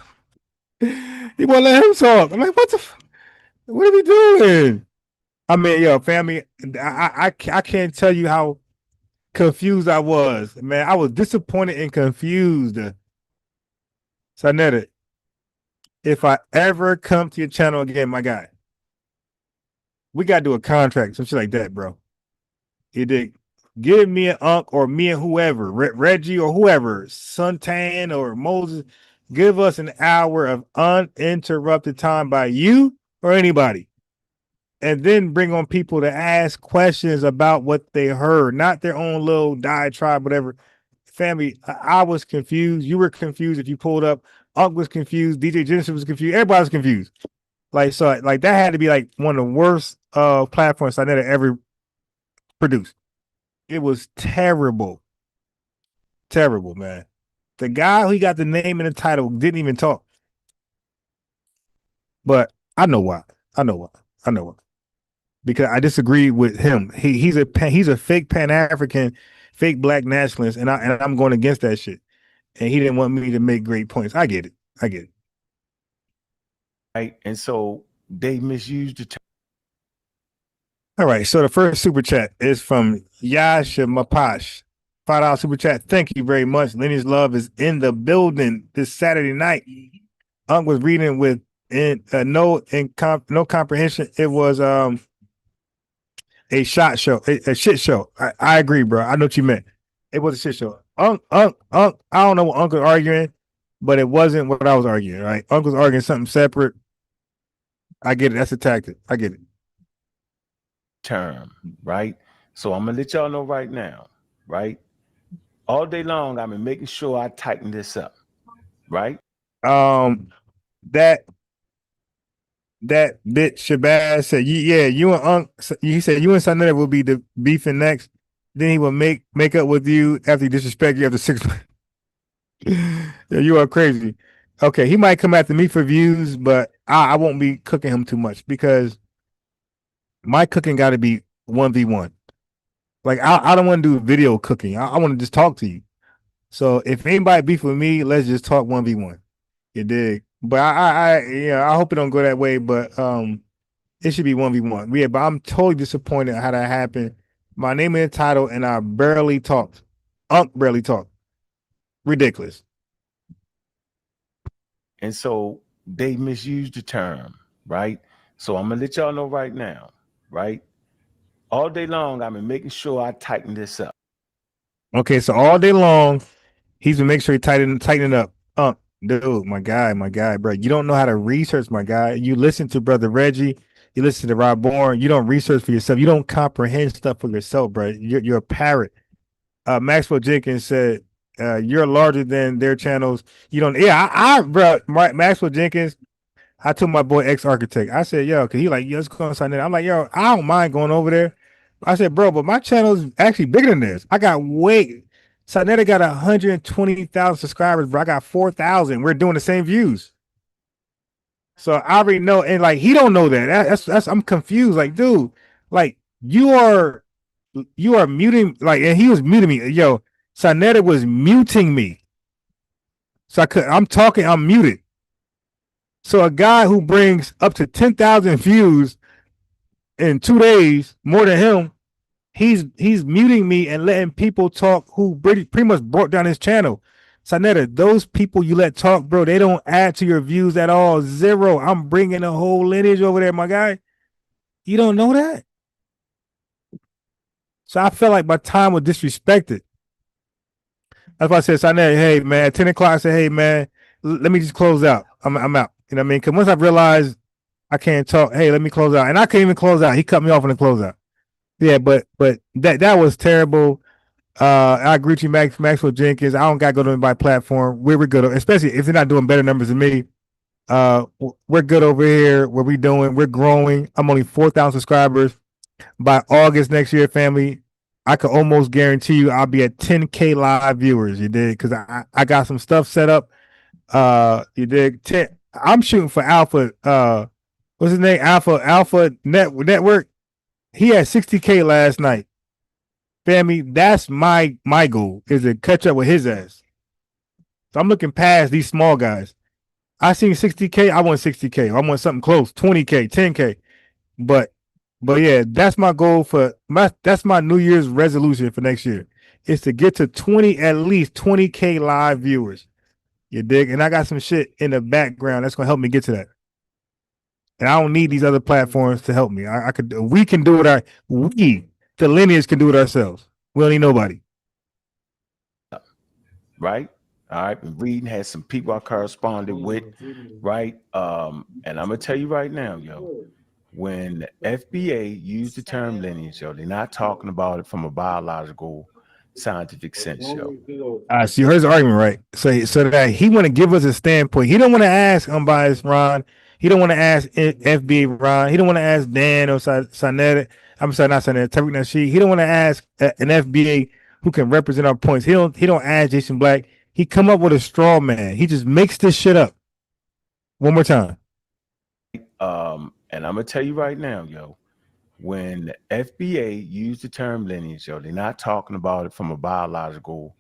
He wouldn't let him talk. I'm like, what are we doing? I mean, yo, family, I can't tell you how confused I was. Man, I was disappointed and confused. Saneter, if I ever come to your channel again, my guy, we got to do a contract, some shit like that, bro. You dig? Give me an Unc or me and whoever, Reggie or whoever, Suntan or Moses, give us an hour of uninterrupted time by you or anybody. And then bring on people to ask questions about what they heard, not their own little diatribe, whatever. Family, I was confused. You were confused if you pulled up. Unc was confused. DJ Genesis was confused. Everybody was confused. Like, so like that had to be like one of the worst platforms I never ever produced. It was terrible. Terrible, man. The guy who got the name and the title didn't even talk. But I know why. Because I disagree with him. He's a fake Pan-African, fake black nationalist, and I'm going against that shit. And he didn't want me to make great points. I get it. Right. And so they misused the term. All right, so the first super chat is from Yasha Mapash. $5 super chat. Thank you very much. Lineage Love is in the building this Saturday night. Unc was reading with no comprehension. It was a shot show, a shit show. I agree, bro. I know what you meant. It was a shit show. Unc. I don't know what Unc was arguing, but it wasn't what I was arguing. Right? Unc was arguing something separate. I get it. That's a tactic. I get it. Term, right? So I'm gonna let y'all know right now, right? All day long, I've been making sure I tighten this up, right? That bit Shabazz said, yeah, you and Unc. He said you and Saneter will be the beefing next. Then he will make up with you after he disrespect you after 6 months. Yeah, you are crazy. Okay, he might come after me for views, but I won't be cooking him too much because my cooking got to be 1v1. Like I don't want to do video cooking. I want to just talk to you. So if anybody beef with me, let's just talk 1v1. You dig? But I hope it don't go that way. But it should be 1v1. Yeah, but I'm totally disappointed how that happened. My name in the title, and I barely talked. Unc barely talked. Ridiculous. And so they misused the term, right? So I'm gonna let y'all know right now, right? All day long, I've been making sure I tighten this up. Okay, so all day long, he's been making sure he tighten it up. Dude, my guy, bro. You don't know how to research, my guy. You listen to Brother Reggie, you listen to Rob Bourne, you don't research for yourself. You don't comprehend stuff for yourself, bro. You're a parrot. Maxwell Jenkins said, you're larger than their channels. You don't, yeah, bro, Maxwell Jenkins. I told my boy ex-architect, I said, yo, cause he like, yo, let's go on Saneter. I'm like, yo, I don't mind going over there. I said, bro, but my channel is actually bigger than this. I got Saneter got 120,000 subscribers, bro. I got 4,000. We're doing the same views. So I already know, and like he don't know that. That's I'm confused. Like, dude, like you are muting, like, and he was muting me. Yo, Saneter was muting me. So I'm talking, I'm muted. So a guy who brings up to 10,000 views in 2 days, more than him, he's muting me and letting people talk who pretty much brought down his channel. Saneter, those people you let talk, bro, they don't add to your views at all. Zero. I'm bringing a whole lineage over there, my guy. You don't know that? So I felt like my time was disrespected. That's why I said, Saneter, hey, man, 10 o'clock, I said, hey, man, let me just close out. I'm out. You know what I mean? Because once I realized I can't talk, hey, let me close out. And I couldn't even close out. He cut me off in the closeout. Yeah, but that was terrible. I agree with you, Maxwell Jenkins. I don't got to go to my platform. We're good, especially if they're not doing better numbers than me. We're good over here. What we doing? We're growing. I'm only 4,000 subscribers. By August next year, family, I could almost guarantee you I'll be at 10K live viewers. You did, because I got some stuff set up. You did. I'm shooting for Alpha. What's his name? Alpha Network. He had 60K last night. Family, that's my goal, is to catch up with his ass. So I'm looking past these small guys. I seen 60K. I want 60K. I want something close, 20K, 10K. But yeah, that's my goal that's my New Year's resolution for next year, is to get to at least 20K live viewers. You dig? And I got some shit in the background that's gonna help me get to that. And I don't need these other platforms to help me. We can do it. The lineage can do it ourselves. We don't need nobody. Right? All right. Been reading, had some people I corresponded with, right? And I'm gonna tell you right now, yo, when the FBA used the term lineage, yo, they're not talking about it from a biological, scientific sense, yo. So you heard his argument, right? So that he want to give us a standpoint. He don't want to ask unbiased Ron. He don't want to ask FBA-Ron. He don't want to ask Dan or Saneter. I'm sorry, not Saneter. Tariq Nasheed. He don't want to ask an FBA who can represent our points. He don't ask Jason Black. He come up with a straw man. He just makes this shit up. One more time. And I'm gonna tell you right now, yo, when the FBA used the term lineage, yo, they're not talking about it from a biological.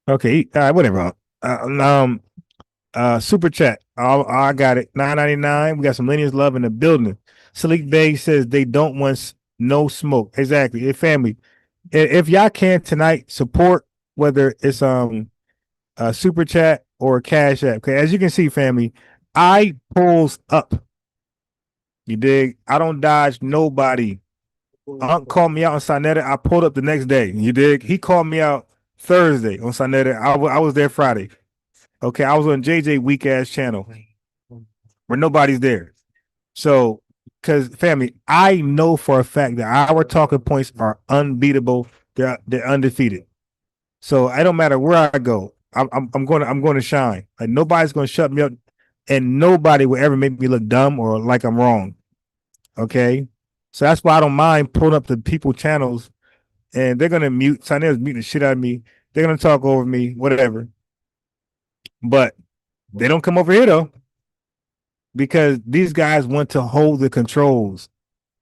Okay, all right, whatever. Super chat. I got it. $9.99. We got some lineage love in the building. Salik Bay says they don't want no smoke. Exactly. Hey, family, if y'all can tonight, support, whether it's super chat or cash app. Okay, as you can see, family, I pulls up. You dig? I don't dodge nobody. Unc called me out on Saneter. I pulled up the next day. You dig? He called me out Thursday on Saneter. I was there Friday. Okay, I was on JJ weak ass channel where nobody's there. So because family, I know for a fact that our talking points are unbeatable. They're undefeated. So it don't matter where I go. I'm going to shine. Like nobody's going to shut me up, and nobody will ever make me look dumb or like I'm wrong. Okay, so that's why I don't mind pulling up the people channels, and they're gonna mute. Saneter's muting the shit out of me. They're gonna talk over me, whatever. But they don't come over here though, because these guys want to hold the controls.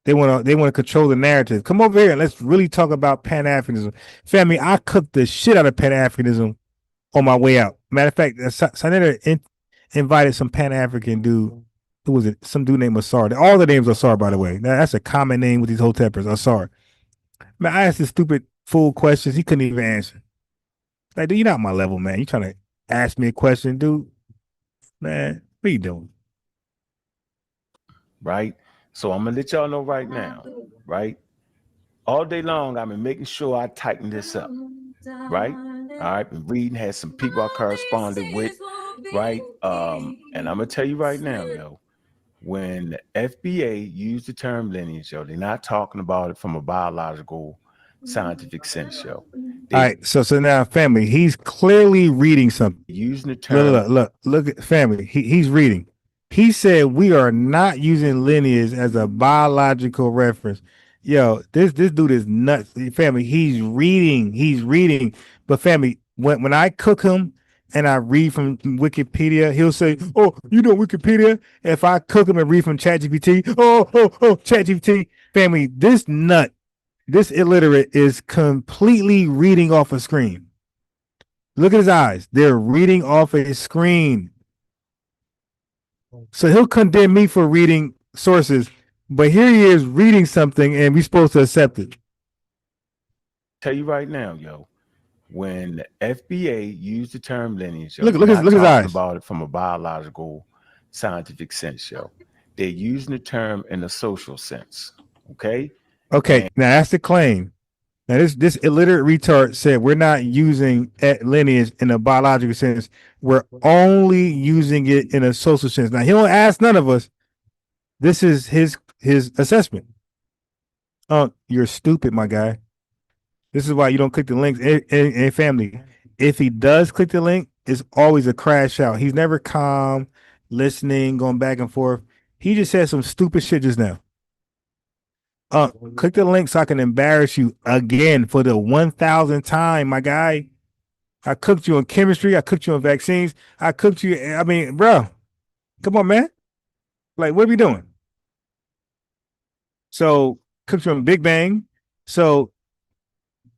They want to control the narrative. Come over here and let's really talk about Pan-Africanism. Family, I cooked the shit out of Pan-Africanism on my way out. Matter of fact, Saneter invited some Pan-African dude. Who was it? Some dude named Asar. All the names are Asar, by the way. Now, that's a common name with these Hoteppers, Asar. Man, I asked this stupid fool questions. He couldn't even answer. Like, dude, you're not my level, man. You trying to ask me a question, dude? Man, what you doing? Right? So I'm gonna let y'all know right now, right? All day long, I've been making sure I tighten this up, right? All right, been reading, had some people I corresponded with, right? And I'm gonna tell you right now, yo, when the FBA used the term lineage, yo, they're not talking about it from a biological, scientific sense, yo. All right, so now, family, he's clearly reading something. Using the term. Look at family. He's reading. He said we are not using lineage as a biological reference. Yo, this dude is nuts. Family, he's reading. But family, when I cook him and I read from Wikipedia, he'll say, "Oh, you know Wikipedia." If I cook him and read from ChatGPT, oh, ChatGPT. Family, this nut, this illiterate is completely reading off a screen. Look at his eyes. They're reading off a screen. So he'll condemn me for reading sources, but here he is reading something and we're supposed to accept it. Tell you right now, yo, when the FBA used the term lineage, yo, look at his eyes. About it from a biological, scientific sense, yo. They're using the term in a social sense. Okay. Now that's the claim. Now this illiterate retard said we're not using lineage in a biological sense. We're only using it in a social sense. Now he don't ask none of us. This is his assessment. You're stupid, my guy. This is why you don't click the links. And family, if he does click the link, it's always a crash out. He's never calm, listening, going back and forth. He just said some stupid shit just now. Click the link so I can embarrass you again for the 1,000th time, my guy. I cooked you on chemistry. I cooked you on vaccines. I cooked you. I mean, bro, come on, man. Like, what are we doing? So, cooked you on Big Bang. So,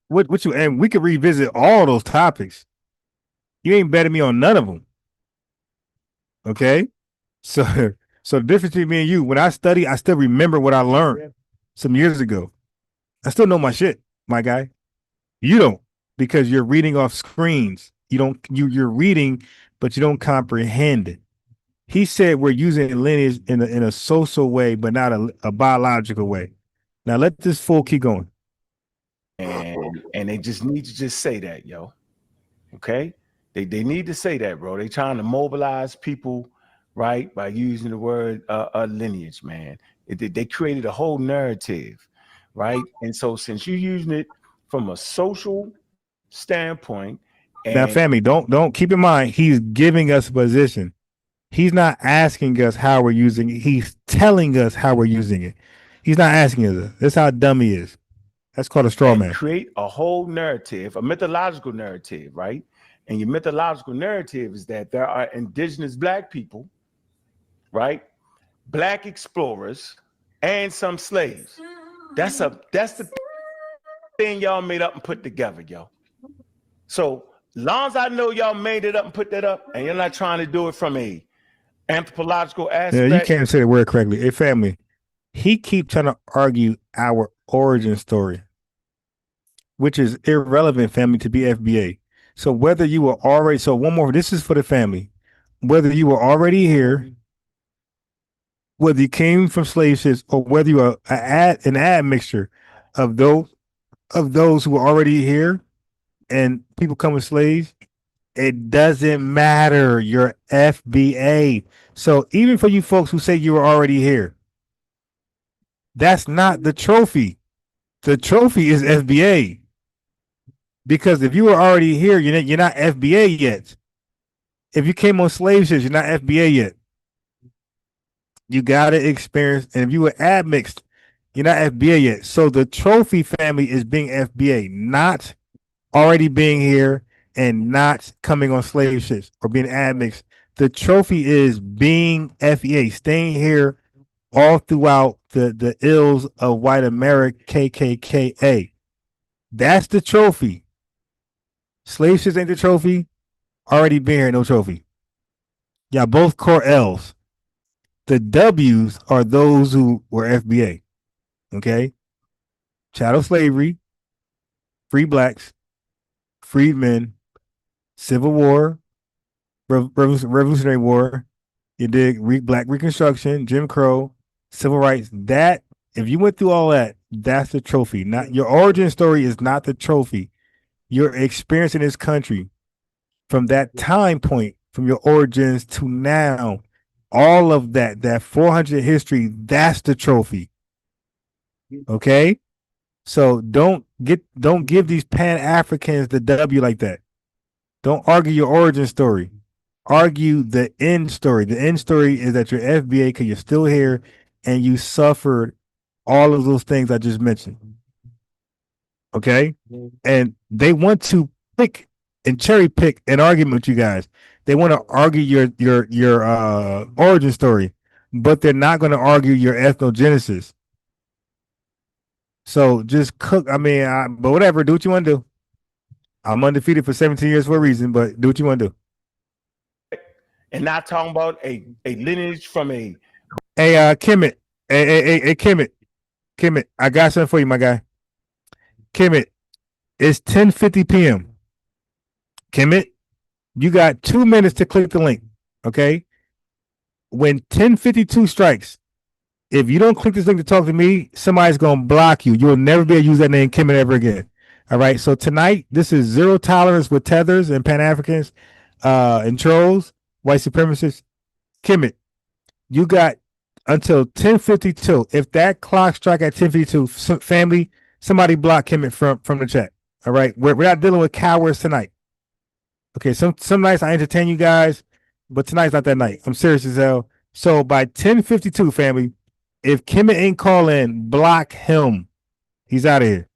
what you, and we could revisit all those topics. You ain't betting me on none of them. Okay? So the difference between me and you, when I study, I still remember what I learned some years ago. I still know my shit, my guy. You don't, because you're reading off screens. You're reading, but you don't comprehend it. He said we're using lineage in a social way, but not a biological way. Now let this fool keep going. And they just need to just say that, yo. Okay? They need to say that, bro. They trying to mobilize people, right, by using the word lineage, man. They created a whole narrative, right? And so since you're using it from a social standpoint, now family, don't keep in mind he's giving us a position. He's not asking us how we're using it. He's telling us how we're using it. He's not asking us. That's how dumb he is. That's called a straw man. Create a whole narrative, a mythological narrative, right? And your mythological narrative is that there are indigenous Black people, right? Black explorers, and some slaves. That's the thing y'all made up and put together, yo. So long as I know y'all made it up and put that up, and you're not trying to do it from a anthropological aspect. Yeah, you can't say the word correctly. Hey, family, he keep trying to argue our origin story, which is irrelevant, family, to be FBA. So whether you were already, so one more, this is for the family. Whether you were already here, whether you came from slave ships, or whether you are an admixture of those who were already here and people come with slaves, it doesn't matter. You're FBA. So even for you folks who say you were already here, That's not the trophy. The trophy is FBA. Because if you were already here, you're not FBA yet. If you came on slave ships, you're not FBA yet. You gotta experience, and if you were admixed, you're not FBA yet. So the trophy family is being FBA, not already being here and not coming on slave ships or being admixed. The trophy is being FEA, staying here all throughout the ills of white America, KKKA. That's the trophy. Slave ships ain't the trophy. Already been here, no trophy. Y'all both core L's. The W's are those who were FBA. Okay? Chattel slavery, free blacks, freedmen, Civil War, Revolutionary War, you dig, Black Reconstruction, Jim Crow, Civil Rights. That, if you went through all that, that's the trophy. Not your origin story is not the trophy. Your experience in this country from that time point, from your origins to now, all of that 400 history, that's the trophy. Okay? So don't give these Pan-Africans the W like that. Don't argue your origin story. Argue the end story. The end story is that you're FBA because you're still here and you suffered all of those things I just mentioned. Okay? And they want to pick and cherry pick an argument with you guys. They want to argue your origin story, but they're not going to argue your ethnogenesis. So just cook. But whatever. Do what you want to do. I'm undefeated for 17 years for a reason, but do what you want to do. And not talking about a lineage from a. Hey, Kemet. Hey, Kemet. Kemet, I got something for you, my guy. Kemet, it's 10:50 p.m. Kemet, you got 2 minutes to click the link. Okay. When 10:52 strikes, if you don't click this link to talk to me, somebody's gonna block you. You'll never be able to use that name Kemet ever again. All right. So tonight, this is zero tolerance with tethers and Pan-Africans and trolls, white supremacists. Kemet, you got until 10:52. If that clock strike at 10:52, family, somebody block Kemet from the chat. All right. We're not dealing with cowards tonight. Okay. Some nights I entertain you guys, but tonight's not that night. I'm serious as hell. So by 10:52, family, if Kemet ain't calling, block him. He's out of here.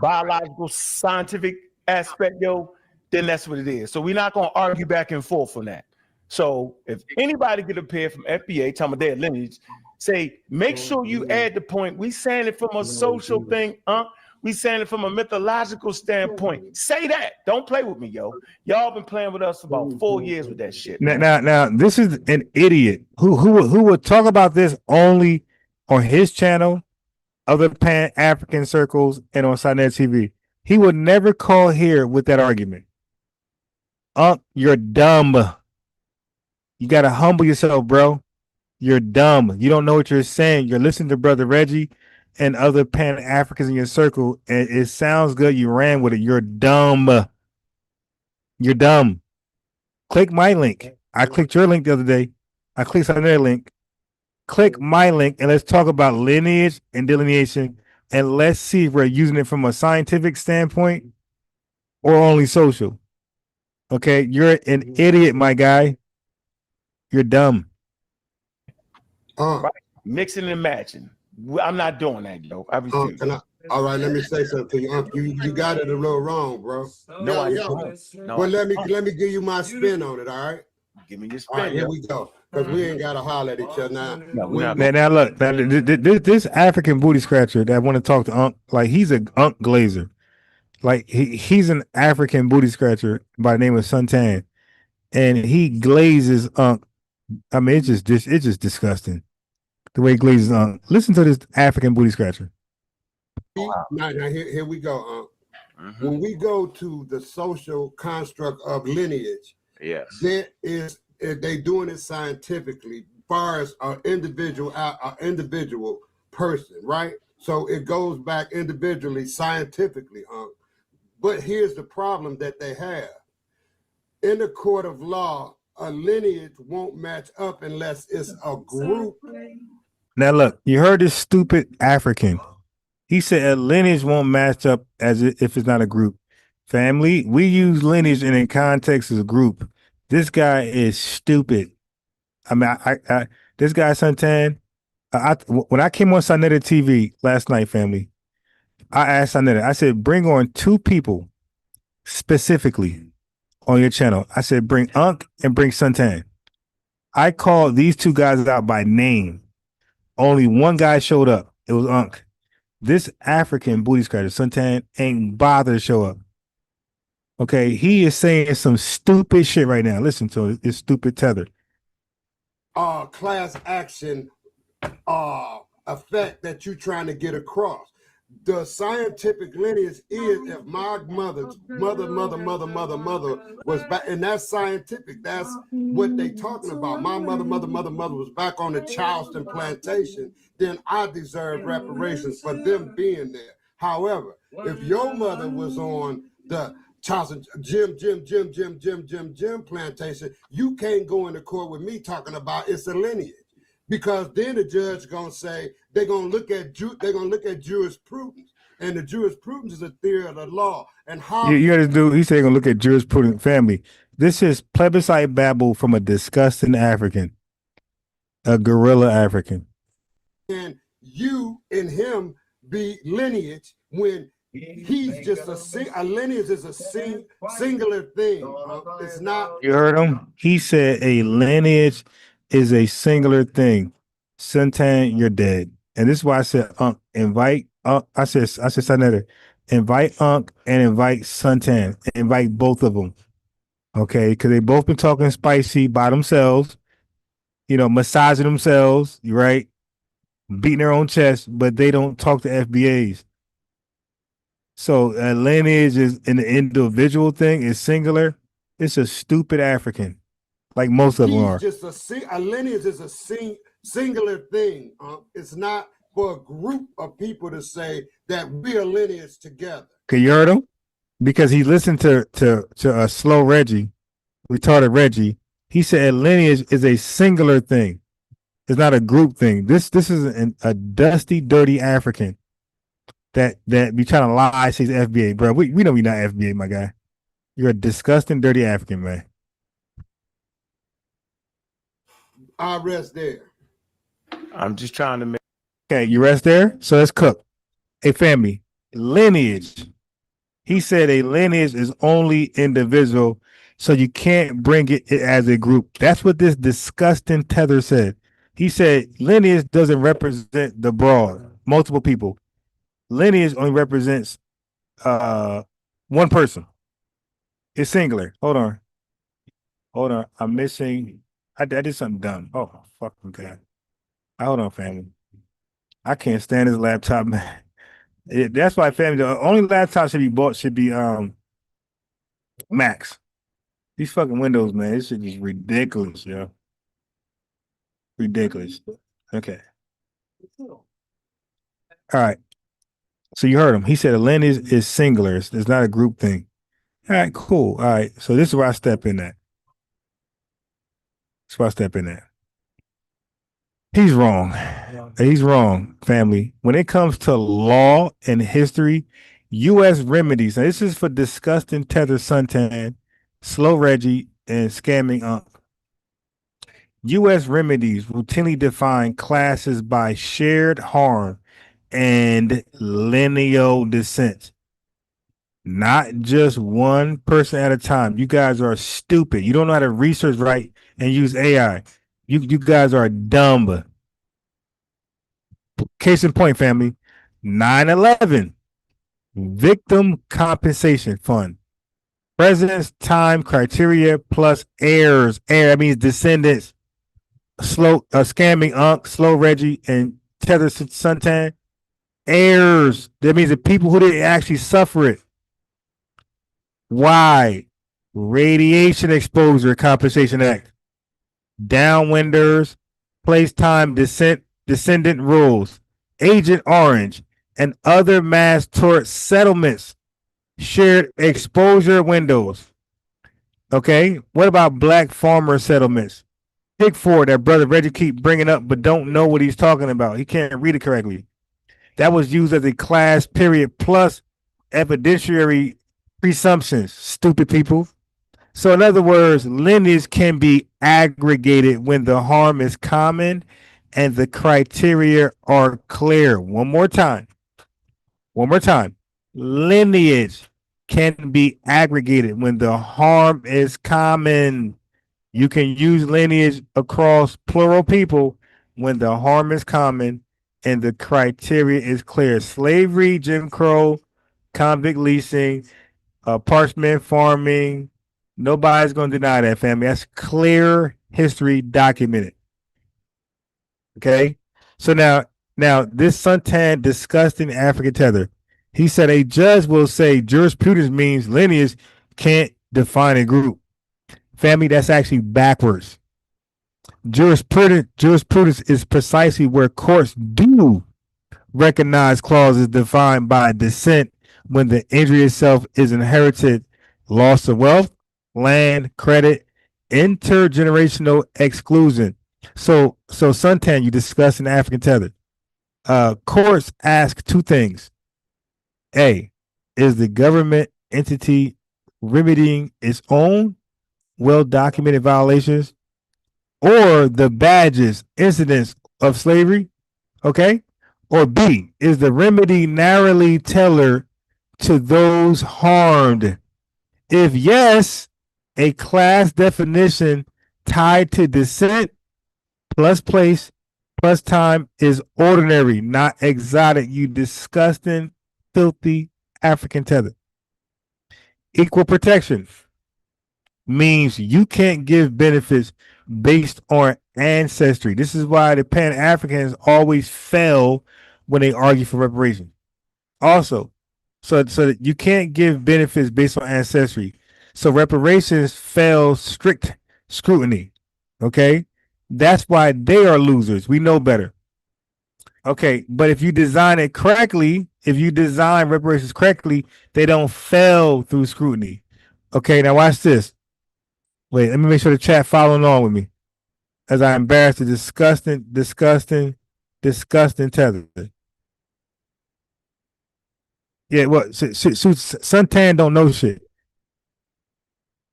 Biological, scientific aspect, yo, then that's what it is. So we're not going to argue back and forth on that. So if anybody get appeared from FBA, talking about their lineage, say, make sure you add the point. We saying it from a social thing, we saying it from a mythological standpoint. Say that. Don't play with me, yo. Y'all been playing with us for about 4 years with that shit. Now, this is an idiot who would talk about this only on his channel, other Pan-African circles, and on Saneter TV. He would never call here with that argument. You're dumb. You got to humble yourself, bro. You're dumb. You don't know what you're saying. You're listening to Brother Reggie and other Pan-Africans in your circle, and it sounds good. You ran with it. You're dumb. You're dumb. Click my link. I clicked your link the other day. I clicked on their link. Click my link, and let's talk about lineage and delineation, and let's see if we're using it from a scientific standpoint or only social. Okay, you're an idiot, my guy. You're dumb. Right? Mixing and matching. I'm not doing that, yo. I refuse. All right, let me say something to you. You got it a little wrong, bro. No, I don't. No, well, let me give you my spin on it. All right. Give me your spin. All right, here we go. Because we ain't got to holler at each other now. Now look, this African booty scratcher that want to talk to Unc, like he's a Unc Glazer. Like he's an African booty scratcher by the name of Suntan, and he glazes Unc. I mean, it's just disgusting the way he glazes Unc. Listen to this African booty scratcher. Now here we go, Unc. When we go to the social construct of lineage, yes, they doing it scientifically, far as an individual person, right? So it goes back individually, scientifically, But here's the problem that they have. In the court of law, a lineage won't match up unless it's a group. Now look, you heard this stupid African. He said a lineage won't match up if it's not a group. Family, we use lineage in context as a group. This guy is stupid. I mean, this guy Suntan. When I came on Saneter TV last night, family, I asked Saneter. I said, bring on 2 people specifically on your channel. I said, bring Unc and bring Suntan. I called these 2 guys out by name. Only one guy showed up. It was Unc. This African booty scratcher, Suntan, ain't bothered to show up. Okay, he is saying some stupid shit right now. Listen to it. It's stupid tether. Class action effect that you're trying to get across. The scientific lineage is if my mother was back, and that's scientific. That's what they talking about. My mother was back on the Charleston plantation, then I deserve reparations for them being there. However, if your mother was on the Charleston Jim plantation, you can't go into court with me talking about it's a lineage. Because then the judge gonna say they're gonna look at jurisprudence, and the jurisprudence is a theory of the law. And how you heard this dude? He said they're gonna look at jurisprudence. Family, this is plebiscite babble from a disgusting African, a gorilla African. Can you and him be lineage when he's just a lineage is a singular thing? It's not. You heard him? He said a lineage is a singular thing. Suntan, you're dead. And this is why I said invite Unc. I said Saneter, invite Unc and invite Suntan. Invite both of them. Okay, because they both been talking spicy by themselves, massaging themselves, right? Beating their own chest, but they don't talk to FBAs. So a lineage is an individual thing, is singular. It's a stupid African. Like most of them are. Just a lineage is a singular thing. It's not for a group of people to say that we're lineage together. Okay, you heard him? Because he listened to slow Reggie, retarded Reggie. He said lineage is a singular thing. It's not a group thing. This is a dusty, dirty African that be trying to lie. Says FBA, bro. We know you're not FBA, my guy. You're a disgusting, dirty African, man. I'll rest there. I'm just trying to make. Okay, you rest there? So let's cook. A family. Lineage. He said a lineage is only individual, so you can't bring it as a group. That's what this disgusting tether said. He said lineage doesn't represent the broad, multiple people. Lineage only represents one person. It's singular. Hold on. I'm missing. I did something dumb. Oh, fucking God. Hold on, family. I can't stand this laptop, man. That's why, family, the only laptop should be bought should be Macs. These fucking Windows, man, this shit is ridiculous, yo. Ridiculous. Okay. All right. So you heard him. He said a lineage is singular. It's not a group thing. All right, cool. All right. So this is where I step in at. He's wrong. He's wrong, family. When it comes to law and history, U.S. remedies. Now, this is for disgusting tether Suntan, slow Reggie, and scamming Unc. U.S. remedies routinely define classes by shared harm and lineal descent. Not just one person at a time. You guys are stupid. You don't know how to research right and use AI. You guys are dumb. Case in point, family. 9/11 Victim Compensation Fund. President's time criteria plus heirs. Heir, that means descendants. Scamming Unc, slow Reggie, and tether Suntan. Heirs. That means the people who didn't actually suffer it. Why? Radiation Exposure Compensation Act. Downwinders, place time descendant rules, Agent Orange, and other mass tort settlements, shared exposure windows. Okay, what about black farmer settlements? Pick four that brother Reggie keep bringing up, but don't know what he's talking about. He can't read it correctly. That was used as a class period plus evidentiary presumptions. Stupid people. So in other words, lineage can be aggregated when the harm is common and the criteria are clear. One more time. Lineage can be aggregated when the harm is common. You can use lineage across plural people when the harm is common and the criteria is clear. Slavery, Jim Crow, convict leasing, parchment farming. Nobody's going to deny that, family. That's clear history documented. Okay? So now this suntan disgusting African tether. He said a judge will say jurisprudence means lineage can't define a group. Family, that's actually backwards. Jurisprudence is precisely where courts do recognize clauses defined by descent when the injury itself is inherited, loss of wealth, land, credit, intergenerational exclusion. So Suntan, you discussed in African Tether. Courts ask two things. A, is the government entity remedying its own well-documented violations or the badges, incidents of slavery? Okay. Or B, is the remedy narrowly tailored to those harmed? If yes, a class definition tied to descent plus place plus time is ordinary, not exotic. You disgusting, filthy African tether. Equal protection means you can't give benefits based on ancestry. This is why the Pan-Africans always fail when they argue for reparations. Also, so that you can't give benefits based on ancestry. So reparations fail strict scrutiny. Okay? That's why they are losers. We know better. Okay, but if you design it correctly, if you design reparations correctly, they don't fail through scrutiny. Okay, now watch this. Wait, let me make sure the chat following on with me as I embarrass the disgusting tether. Yeah, well, Suntan don't know shit.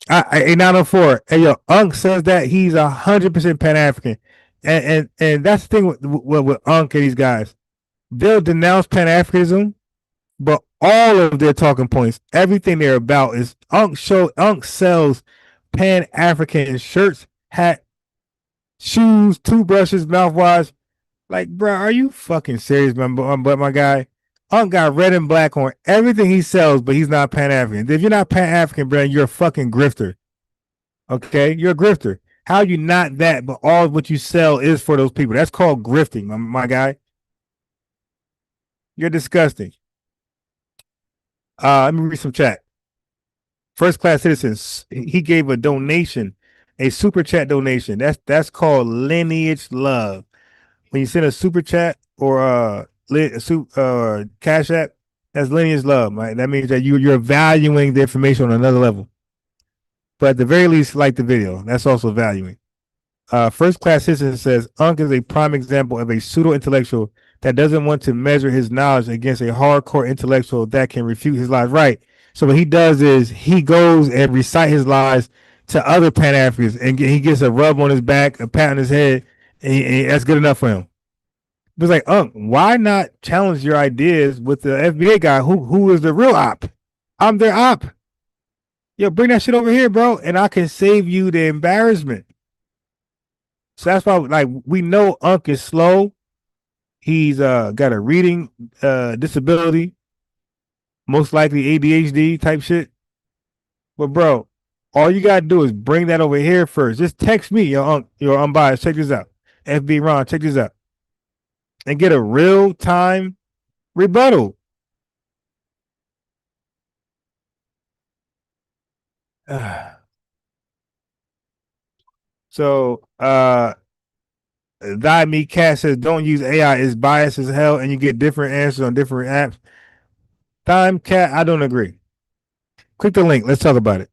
804. Hey, yo, Unc says that he's 100% Pan-African. And that's the thing with Unc and these guys. They'll denounce Pan-Africanism, but all of their talking points, everything they're about is Unc sells Pan-African shirts, hat, shoes, toothbrushes, mouthwash. Like, bro, are you fucking serious, my guy? Unc got red and black on everything he sells, but he's not Pan-African. If you're not Pan-African, bro, you're a fucking grifter. Okay? You're a grifter. How are you not that, but all of what you sell is for those people? That's called grifting, my guy. You're disgusting. Let me read some chat. First class citizens, he gave a donation, a super chat donation. That's called lineage love. When you send a super chat or cash app, that's lineage love, right? That means that you're valuing the information on another level. But at the very least, like the video. That's also valuing. First class citizen says Unc is a prime example of a pseudo intellectual that doesn't want to measure his knowledge against a hardcore intellectual that can refute his lies. Right. So what he does is he goes and recite his lies to other Pan-Africans, and he gets a rub on his back, a pat on his head, and that's good enough for him. It was like, Unc, why not challenge your ideas with the FBA guy who is the real op? I'm their op. Yo, bring that shit over here, bro, and I can save you the embarrassment. So that's why, like, we know Unc is slow. He's got a reading disability, most likely ADHD type shit. But bro, all you gotta do is bring that over here first. Just text me, your unbiased. Check this out. FBA-Ron, check this out. And get a real-time rebuttal. So Thy Me Cat says don't use AI, it's biased as hell and you get different answers on different apps. Time Cat, I don't agree. Click the link, let's talk about it.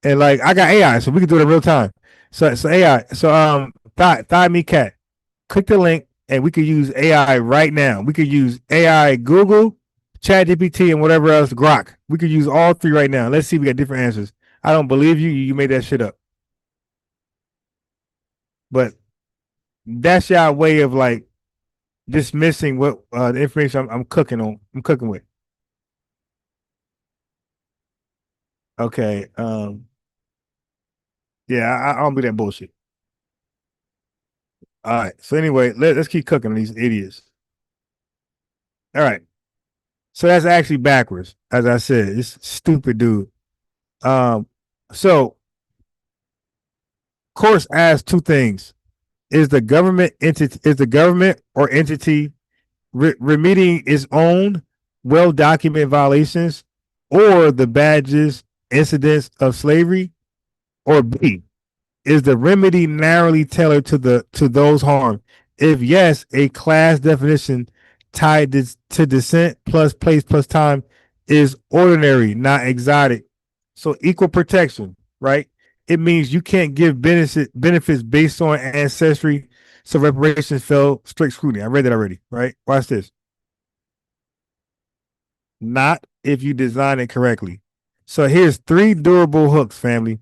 And like I got AI, so we can do it in real time. So AI. So thigh me cat. Click the link and we could use AI right now. We could use AI, Google, ChatGPT, and whatever else, Grok. We could use all three right now. Let's see if we got different answers. I don't believe you. You made that shit up. But that's y'all way of like dismissing what the information I'm cooking on. I'm cooking with. Okay. Yeah, I don't do that bullshit. All right. So anyway, let's keep cooking on these idiots. All right. So that's actually backwards, as I said. It's stupid, dude. So course asks two things: Is the government or entity remedying its own well-documented violations, or the badges incidents of slavery, or B, is the remedy narrowly tailored to those harmed? If yes, a class definition tied to descent plus place plus time is ordinary, not exotic. So equal protection, right? It means you can't give benefits based on ancestry. So reparations fail strict scrutiny. I read that already, right? Watch this. Not if you design it correctly. So here's three durable hooks, family.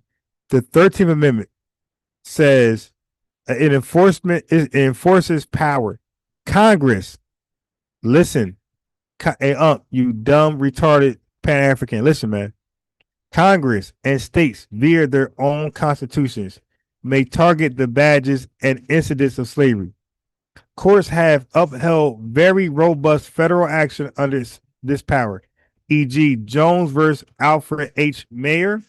The 13th Amendment says it enforces power. Congress, listen, hey, you dumb, retarded Pan-African, listen, man. Congress and states, via their own constitutions, may target the badges and incidents of slavery. Courts have upheld very robust federal action under this power, e.g., Jones versus Alfred H. Mayer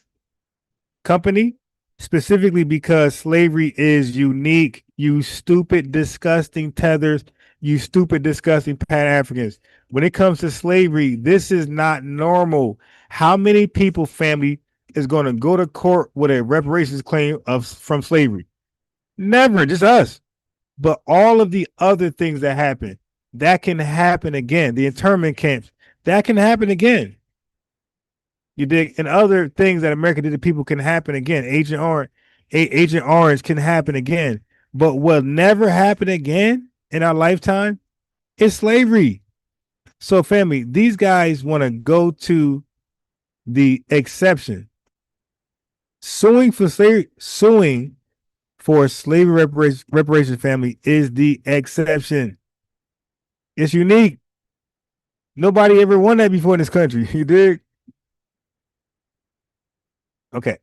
Company, specifically because slavery is unique. You stupid, disgusting tethers, you stupid, disgusting Pan-Africans. When it comes to slavery, this is not normal. How many people, family, is going to go to court with a reparations claim from slavery? Never, just us. But all of the other things that can happen again. The internment camps, that can happen again. You dig? And other things that America did to people can happen again. Agent Orange can happen again. But will never happen again in our lifetime is slavery. So, family, these guys want to go to the exception. Suing for slavery reparation, family, is the exception. It's unique. Nobody ever won that before in this country. You dig? Okay.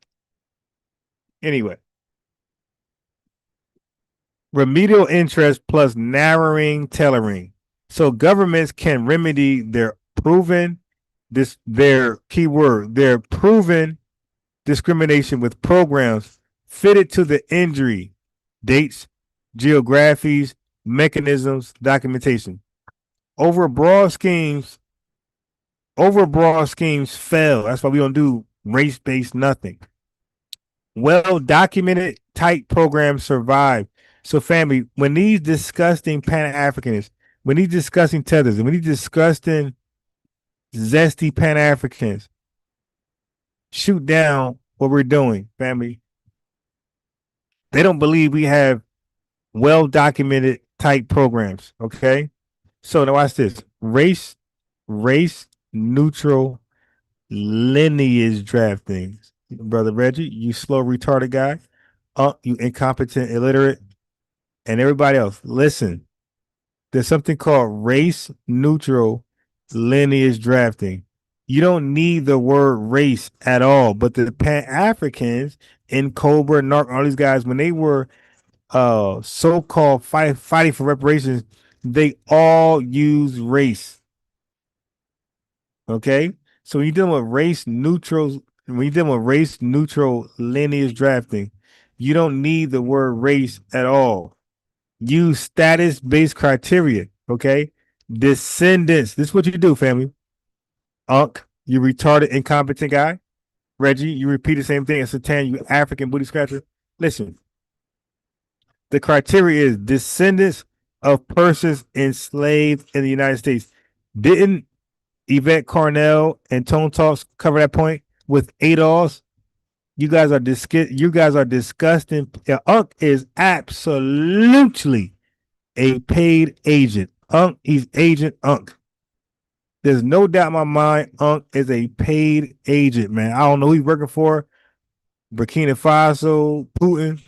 Anyway. Remedial interest plus narrowing tailoring. So governments can remedy their proven discrimination with programs fitted to the injury, dates, geographies, mechanisms, documentation. Over broad schemes fail. That's why we don't do race-based nothing. Well-documented tight programs survive. So, family, when these disgusting Pan-Africanists, when these disgusting tethers, and when these disgusting zesty Pan-Africans shoot down what we're doing, family, they don't believe we have well-documented tight programs. Okay, so now watch this: race neutral lineage drafting. Brother Reggie, you slow retarded guy, you incompetent, illiterate, and everybody else. Listen, there's something called race neutral lineage drafting. You don't need the word race at all. But the Pan-Africans in Cobra, Narc, all these guys, when they were so-called fighting for reparations, they all use race. Okay? So when you're dealing with race neutral lineage drafting, you don't need the word race at all. Use status-based criteria. Okay? Descendants. This is what you do, family. Unc, you retarded, incompetent guy. Reggie, you repeat the same thing. And Satan, you African booty scratcher. Listen. The criteria is descendants of persons enslaved in the United States. Didn't Yvette Carnell and Tone Talks cover that point with ADOS? You guys are disgusting. Unc is absolutely a paid agent. Unc, he's Agent Unc. There's no doubt in my mind, Unc is a paid agent, man. I don't know who he's working for, Burkina Faso, Putin,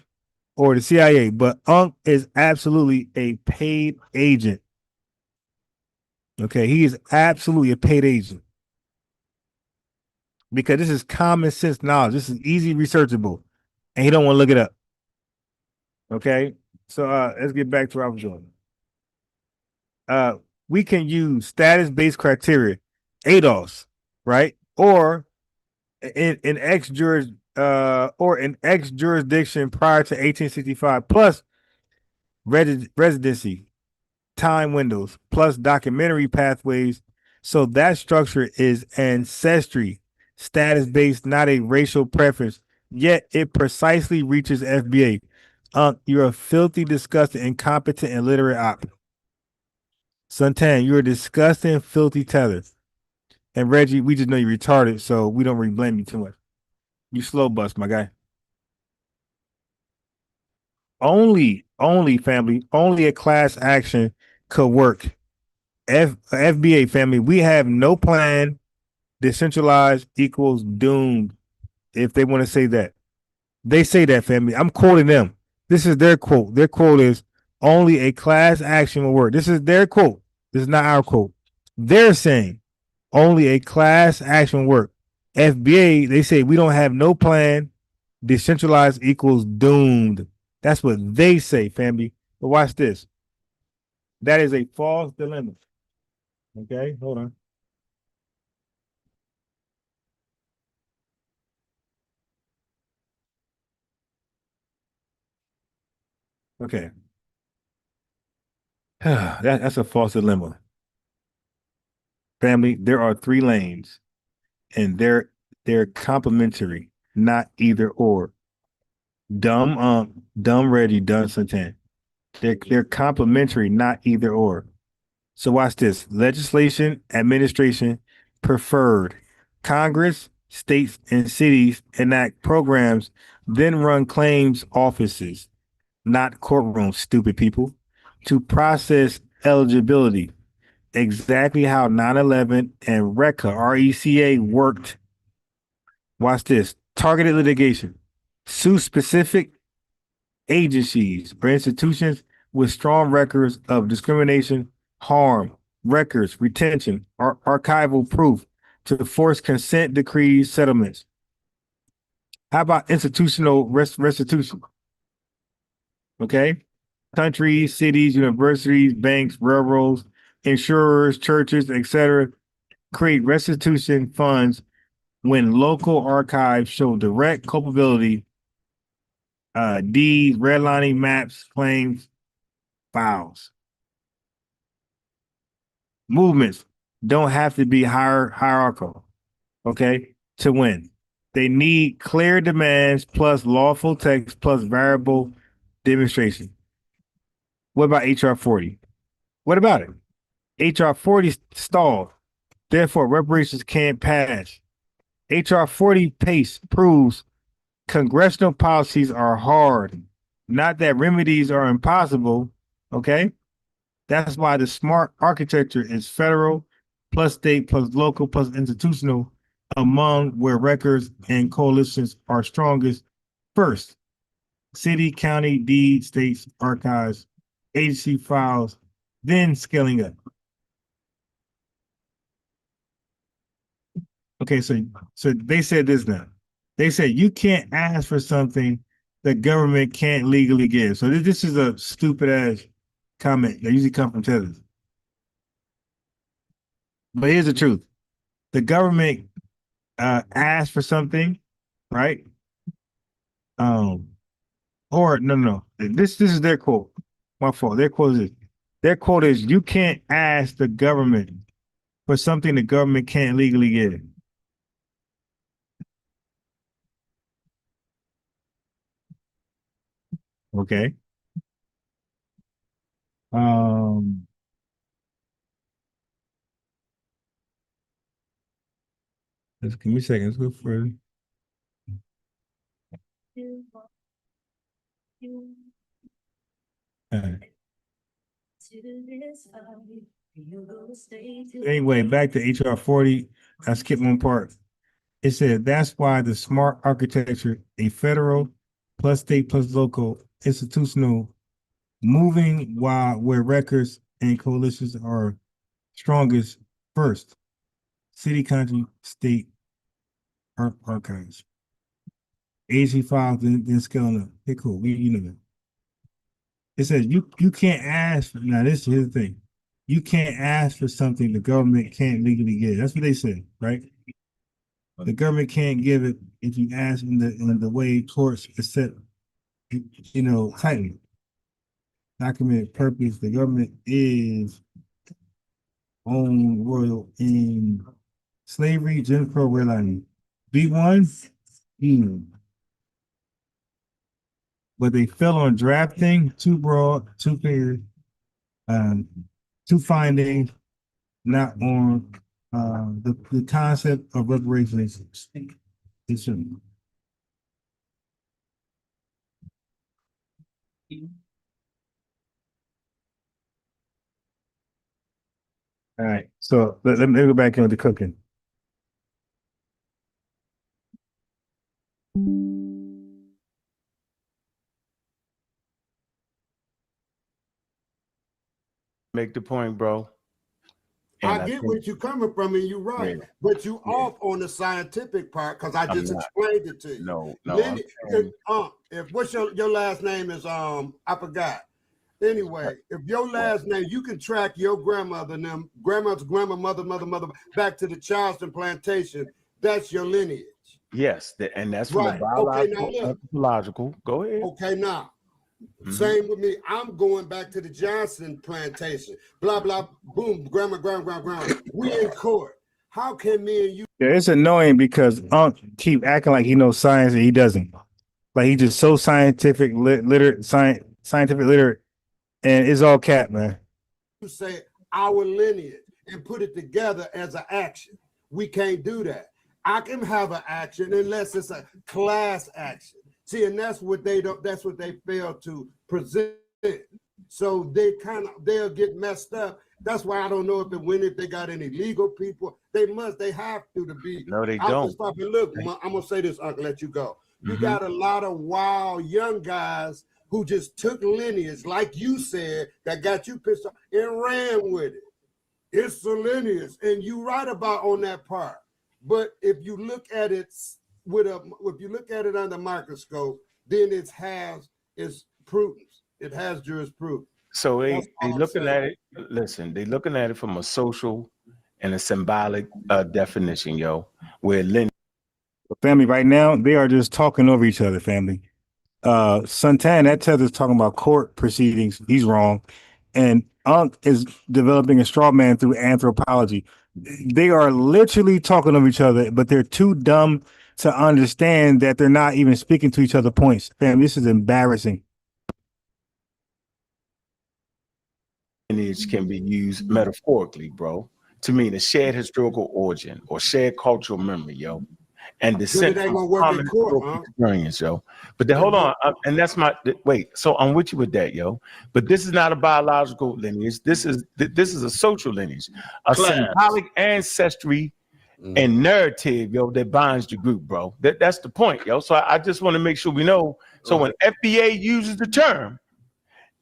or the CIA, but Unc is absolutely a paid agent. Okay, he is absolutely a paid agent because this is common sense knowledge. This is easy researchable, and he don't want to look it up. Okay, so let's get back to what I was doing. We can use status-based criteria, ADOS, right? Or in X jurisdiction prior to 1865, plus residency, time windows, plus documentary pathways. So that structure is ancestry, status-based, not a racial preference. Yet it precisely reaches FBA. You're a filthy, disgusting, incompetent, and illiterate op. Suntan, you're a disgusting, filthy tether. And Reggie, we just know you're retarded, so we don't really blame you too much. You slow bust, my guy. Only family, only a class action could work. FBA family, we have no plan. Decentralized equals doomed. If they want to say that, they say that family. I'm quoting them. This is their quote. Their quote is only a class action will work. This is their quote. This is not our quote. They're saying only a class action work. FBA, they say we don't have no plan. Decentralized equals doomed. That's what they say, family. But watch this. That is a false dilemma. Okay, hold on. Okay. That's a false dilemma. Family, there are three lanes and they're complementary, not either or. Dumb Reggie, dumb Santan. They're complementary, not either or. So watch this. Legislation, administration, preferred. Congress, states, and cities enact programs, then run claims offices, not courtrooms, stupid people, to process eligibility. Exactly how 9/11 and RECA worked. Watch this. Targeted litigation. Sue specific agencies or institutions with strong records of discrimination, harm, records, retention, or archival proof to force consent decrees, settlements. How about institutional restitution? Okay. Countries, cities, universities, banks, railroads, insurers, churches, etc. create restitution funds when local archives show direct culpability, deeds, redlining maps, claims, files. Movements don't have to be hierarchical, okay, to win. They need clear demands plus lawful text plus variable demonstration. What about HR 40? What about it? HR 40 stalled. Therefore, reparations can't pass. HR 40 pace proves congressional policies are hard, not that remedies are impossible. Okay. That's why the smart architecture is federal plus state plus local plus institutional among where records and coalitions are strongest. First, city, county, deed, states, archives, agency files, then scaling up. Okay, so they said this now. They said you can't ask for something the government can't legally give. So this is a stupid ass comment that usually come from tethers. But here's the truth: the government asked for something, right? Or no. This is their quote. My fault. Their quote is you can't ask the government for something the government can't legally give. Okay. Um, give me a second. Let's go for it. Anyway, back to HR 40. I skipped one part. It said that's why the smart architecture, a federal plus state plus local institutional moving where records and coalitions are strongest first. City, country, state archives. Agency files, then scaling up. Okay, cool. You know that. It says you can't ask. Now here's the thing. You can't ask for something the government can't legally give. That's what they said, right? The government can't give it if you ask in the way courts is set, tightly. Documented purpose. The government is own royal in slavery, Jim Crow redlining. B1, but they fell on drafting, too broad, too fair, too finding, not on the concept of reparations. It shouldn't. All right, so let me go back into the cooking. Make the point, bro. I get what you're coming from, and you're right. Yeah. But you off on the scientific part because I just explained it to you. No. If what's your last name is I forgot. Anyway, if your last name, you can track your grandmother and them grandmother's mother back to the Charleston plantation. That's your lineage. Yes, and that's from the biological. Go ahead. Okay, now. Same with me. I'm going back to the Johnson plantation. Blah, blah, boom, grandma. We in court. How can me and you? Yeah, it's annoying because Unc keep acting like he knows science and he doesn't. Like he just so scientific literate, and it's all cat, man. You say our lineage and put it together as an action. We can't do that. I can have an action unless it's a class action. See, and that's what they don't. That's what they fail to present. So they'll get messed up. That's why I don't know if they got any legal people. They have to be. No, they don't. Stop and look. I'm gonna say this. I'm gonna let you go. You got a lot of wild young guys who just took lineage, like you said, that got you pissed off and ran with it. It's the lineage, and you right about on that part. But if you look at it under microscope, then it has its prudence. It has jurisprudence. So they looking at it. Listen, they looking at it from a social and a symbolic definition, yo. Where family right now they are just talking over each other. Family, Santan, that Tether's talking about court proceedings. He's wrong, and Unc is developing a straw man through anthropology. They are literally talking over each other, but they're too dumb to understand that they're not even speaking to each other points. Fam, this is embarrassing. Lineage can be used metaphorically, bro, to mean a shared historical origin or shared cultural memory, yo, and descent from common experience, yo. But then, hold on, and that's so I'm with you with that, yo. But this is not a biological lineage. This is a social lineage, a symbolic ancestry and narrative, yo, that binds the group, bro. That's the point, yo. So I just want to make sure we know. So when FBA uses the term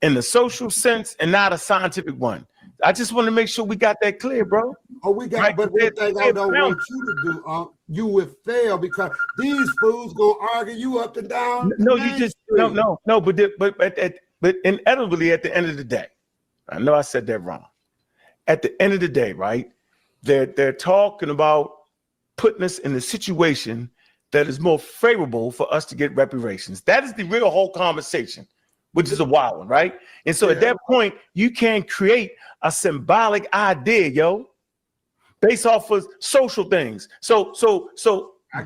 in the social sense and not a scientific one, I just want to make sure we got that clear, bro. Oh, we got, right? But one thing I don't want you to do, you would fail because these fools gonna argue you up and down. No, you just no. But inevitably at the end of the day, I know I said that wrong. At the end of the day, right? They're talking about putting us in a situation that is more favorable for us to get reparations. That is the real whole conversation, which is a wild one, right? And so at that point, you can create a symbolic idea, yo, based off of social things. So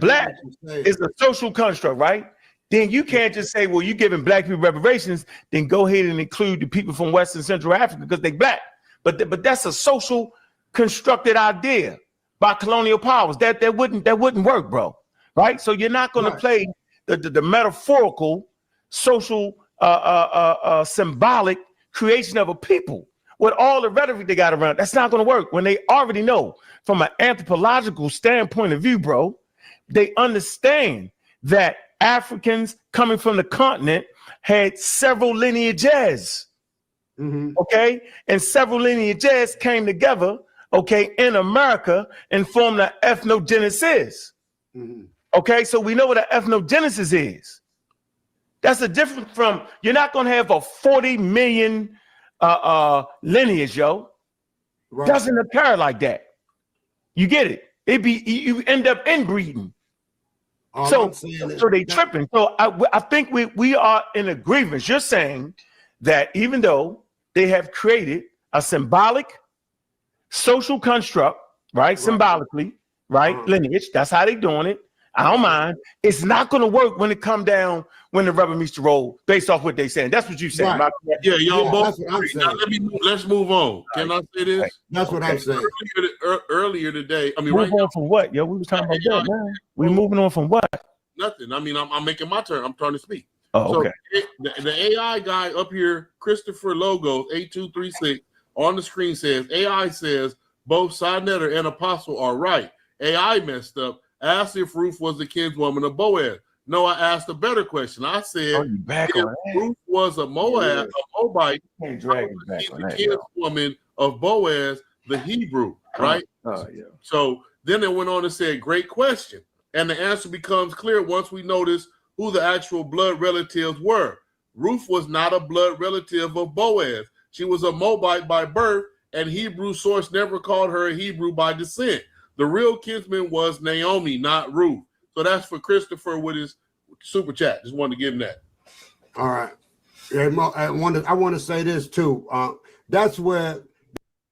black is a social construct, right? Then you can't just say, well, you're giving black people reparations, then go ahead and include the people from West and Central Africa because they black. But that's a social constructed idea by colonial powers. That wouldn't work, bro. Right? So you're not going to play the metaphorical, social, symbolic creation of a people with all the rhetoric they got around. That's not going to work when they already know from an anthropological standpoint of view, bro. They understand that Africans coming from the continent had several lineages. Okay, and several lineages came together, okay, in America and formed the ethnogenesis. Okay, so we know what an ethnogenesis is. That's a different from, you're not going to have a 40 million lineage, yo. Right. Doesn't occur like that. You get it? You end up inbreeding. So they tripping. So I think we are in agreement. You're saying that even though they have created a symbolic social construct, right? Symbolically, right? Lineage. That's how they doing it. I don't mind. It's not going to work when it come down when the rubber meets the road, based off what they saying. That's what you saying. Right. Yeah, y'all both. Now, let's move on. Can I say this? That's what I'm saying. Earlier today, I mean, move on from what? Yo, we was talking about that, man. We moving on from what? Nothing. I mean, I'm making my turn. I'm trying to speak. Oh, okay. So the AI guy up here, Christopher Logos 8236 on the screen says AI says both Saneter and Apostle are right. AI messed up. Asked if Ruth was the kinswoman of Boaz. No, I asked a better question. I said if Ruth was a Moabite, she's the kinswoman of Boaz, the Hebrew, right? So then it went on and said, great question. And the answer becomes clear once we notice who the actual blood relatives were. Ruth was not a blood relative of Boaz. She was a Moabite by birth, and Hebrew source never called her a Hebrew by descent. The real kinsman was Naomi, not Ruth. So that's for Christopher with his super chat. Just wanted to give him that. All right. I want to say this too. That's where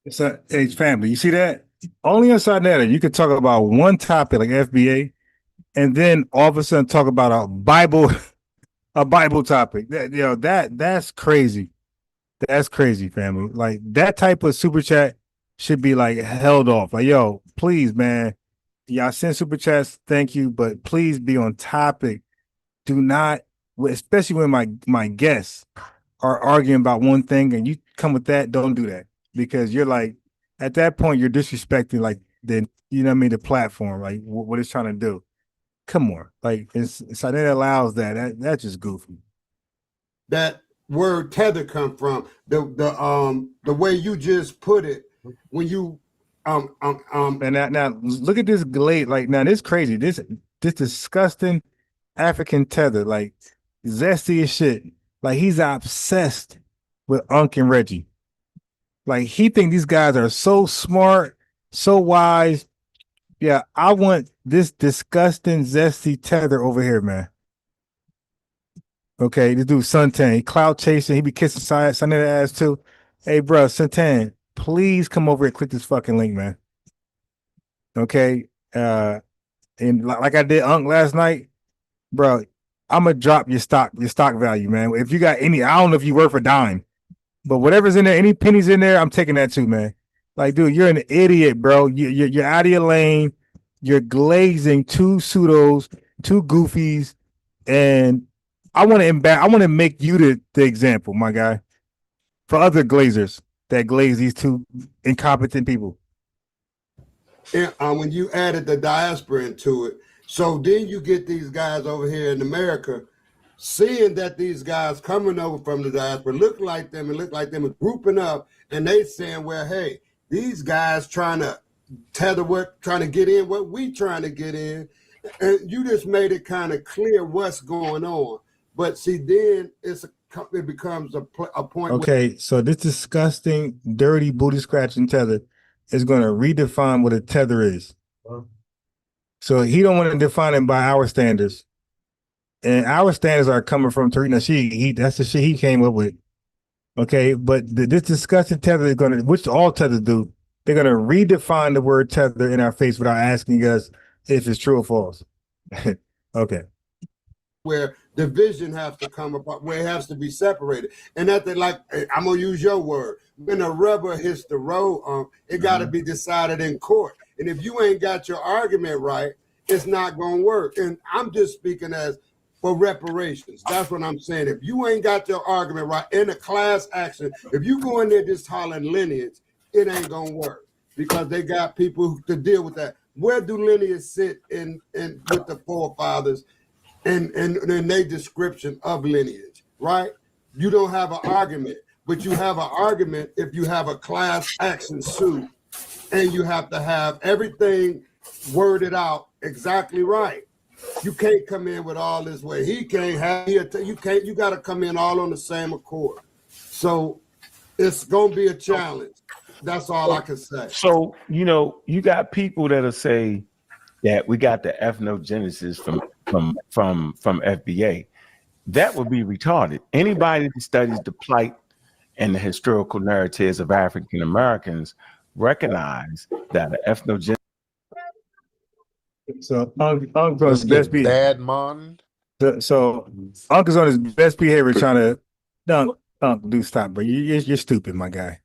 it's a family. You see that? Only inside that you could talk about one topic like FBA, and then all of a sudden talk about a Bible topic. That's crazy. That's crazy, family. Like that type of super chat should be like held off. Like, yo, please, man. Y'all send super chats, thank you, but please be on topic. Do not, especially when my guests are arguing about one thing and you come with that, don't do that. Because you're like, at that point, you're disrespecting like the the platform, like what it's trying to do. Come on. Like so that allows that's just goofy. That word tether come from the way you just put it when you and now look at this glade, like now this crazy, this disgusting African tether, like zesty as shit. Like he's obsessed with Unc and Reggie. Like he think these guys are so smart, so wise. Yeah, I want this disgusting zesty tether over here, man. Okay, this dude Suntan, he clout chasing, he be kissing Saneter ass too. Hey, bro, Suntan, please come over and click this fucking link, man. Okay, and like I did Unc last night, bro, I'm gonna drop your stock value, man. If you got any, I don't know if you worth a dime, but whatever's in there, any pennies in there, I'm taking that too, man. Like, dude, you're an idiot, bro. You're out of your lane. You're glazing two pseudos, two goofies, and I want to make you the example, my guy, for other glazers that glaze these two incompetent people. And when you added the diaspora into it, so then you get these guys over here in America seeing that these guys coming over from the diaspora look like them and grouping up, and they saying, well, hey, these guys trying to trying to get in what we trying to get in. And you just made it kind of clear what's going on. But see, then it becomes a point. Okay, so this disgusting, dirty, booty scratching tether is going to redefine what a tether is. So he don't want to define it by our standards, and our standards are coming from Tariq Nasheed. That's the shit he came up with. Okay, but this disgusting tether is going to, which all tethers do, they're going to redefine the word tether in our face without asking us if it's true or false. Okay. Where division has to come apart, where it has to be separated. And that they like, I'm gonna use your word. When the rubber hits the road, it gotta be decided in court. And if you ain't got your argument right, it's not gonna work. And I'm just speaking as for reparations. That's what I'm saying. If you ain't got your argument right in a class action, if you go in there just hollering lineage, it ain't gonna work because they got people to deal with that. Where do lineage sit in with the forefathers and their description of lineage, right? You don't have an argument, but you have an argument if you have a class action suit and you have to have everything worded out exactly right. You can't come in with all this way. He can't have you can't, you gotta come in all on the same accord. So it's gonna be a challenge. That's all I can say. So, you know, you got people that'll say that we got the ethnogenesis from FBA. That would be retarded. Anybody that studies the plight and the historical narratives of African Americans recognize that the ethnogenesis. So Uncle on his best behavior. Bad man. So Uncle's on his best behavior trying to Unc, do stop, bro. You're stupid, my guy.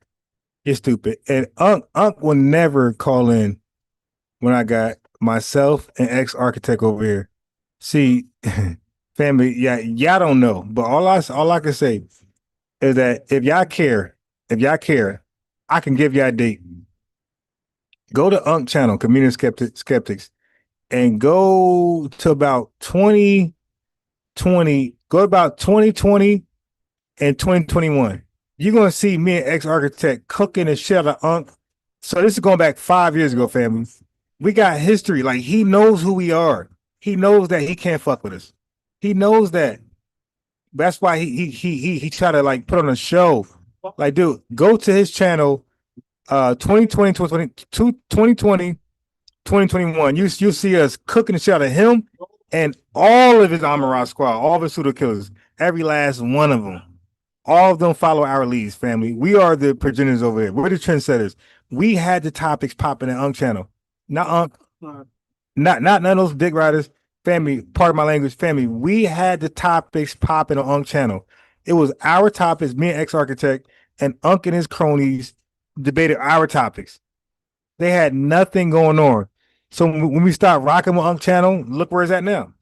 You're stupid. And Unc will never call in when I got myself and ex-architect over here. See, family, y'all don't know, but all I can say is that if y'all care, I can give y'all a date. Go to Unc channel, Community Skeptics, and go to about 2020, and 2021. You're gonna see me and ex-architect cooking the shit out of Unc. So this is going back 5 years ago, family. We got history. Like, he knows who we are. He knows that he can't fuck with us. He knows that. That's why he tried to like put on a show. Like, dude, go to his channel, 2020, 2021. You'll see us cooking the shit out of him and all of his Amara squad, all of his pseudo killers, every last one of them. All of them follow our leads, family. We are the progenitors over here. We're the trendsetters. We had the topics popping at Unc channel. Not Unc, not none of those dick riders. Family, part of my language, family. We had the topics popping on Unc channel. It was our topics, me and ex-architect, and Unc and his cronies debated our topics. They had nothing going on. So when we start rocking with Unc channel, look where it's at now.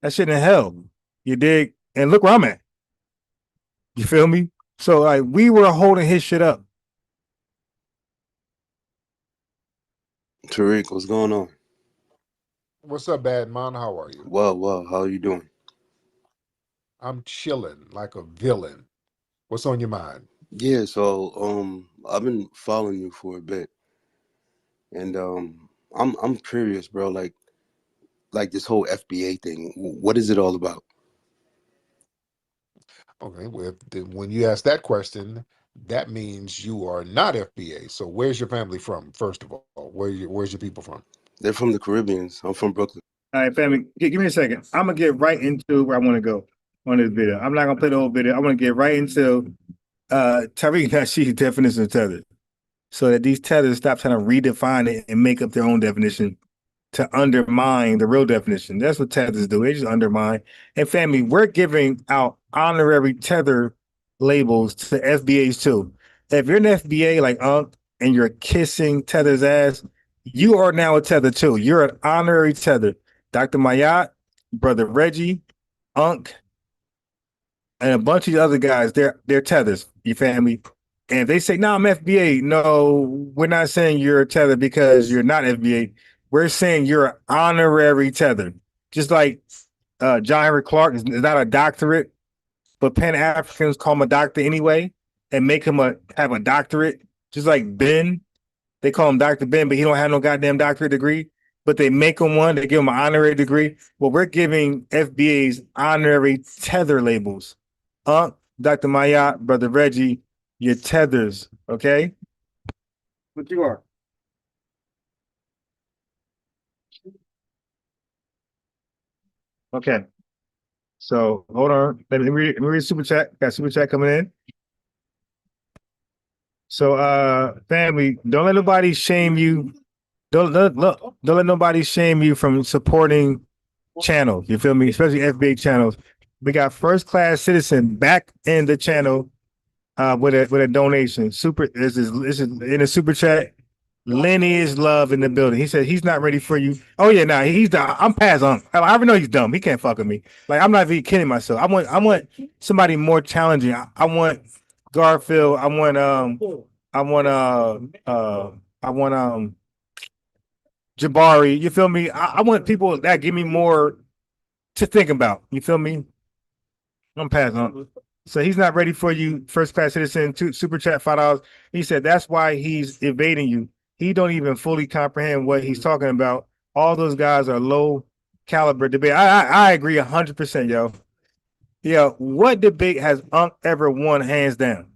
That shit in hell. You dig? And look where I'm at. You feel me? So like we were holding his shit up. Tariq, what's going on? What's up, bad man? How are you? Well, how are you doing? I'm chilling like a villain. What's on your mind? Yeah, so I've been following you for a bit. And I'm curious, bro, like this whole FBA thing. What is it all about? Okay, well, when you ask that question, that means you are not FBA. So where's your family from, first of all? Where's your people from? They're from the Caribbean. I'm from Brooklyn. All right, family, give me a second. I'm gonna get right into where I want to go on this video. I'm not gonna play the whole video. I want to get right into Tariq Nasheed's definition of tether, so that these tethers stop trying to redefine it and make up their own definition to undermine the real definition. That's what tethers do. They just undermine. And family, we're giving out honorary tether labels to FBAs too. If you're an FBA like Unc and you're kissing tether's ass, you are now a tether too. You're an honorary tether. Dr. Mayat, Brother Reggie, Unc, and a bunch of these other guys, they're tethers, you family. And if they say, no, I'm FBA, no, we're not saying you're a tether because you're not FBA. We're saying you're an honorary tether. Just like John Henry Clark is not a doctorate, but Pan-Africans call him a doctor anyway and make him have a doctorate. Just like Ben, they call him Dr. Ben, but he don't have no goddamn doctorate degree. But they make him one, they give him an honorary degree. Well, we're giving FBA's honorary tether labels. Dr. Mayat, Brother Reggie, your tethers, okay? What you are. Okay. So hold on. Let me read super chat. Got super chat coming in. So family, don't let nobody shame you. Don't let nobody shame you from supporting channels. You feel me? Especially FBA channels. We got First Class Citizen back in the channel with a donation. This is in a super chat. lineage love in the building. He said he's not ready for you. Oh yeah, nah, he's the. I'm past on. I already know he's dumb. He can't fuck with me. Like I'm not even kidding myself. I want somebody more challenging. I want Garfield. I want I want Jabari. You feel me? I want people that give me more to think about. You feel me? I'm passing on. So he's not ready for you. First class citizen, super chat $5. He said that's why he's evading you. He don't even fully comprehend what he's talking about. All those guys are low caliber debate. I agree 100%, yo. Yeah, what debate has Unc ever won hands down?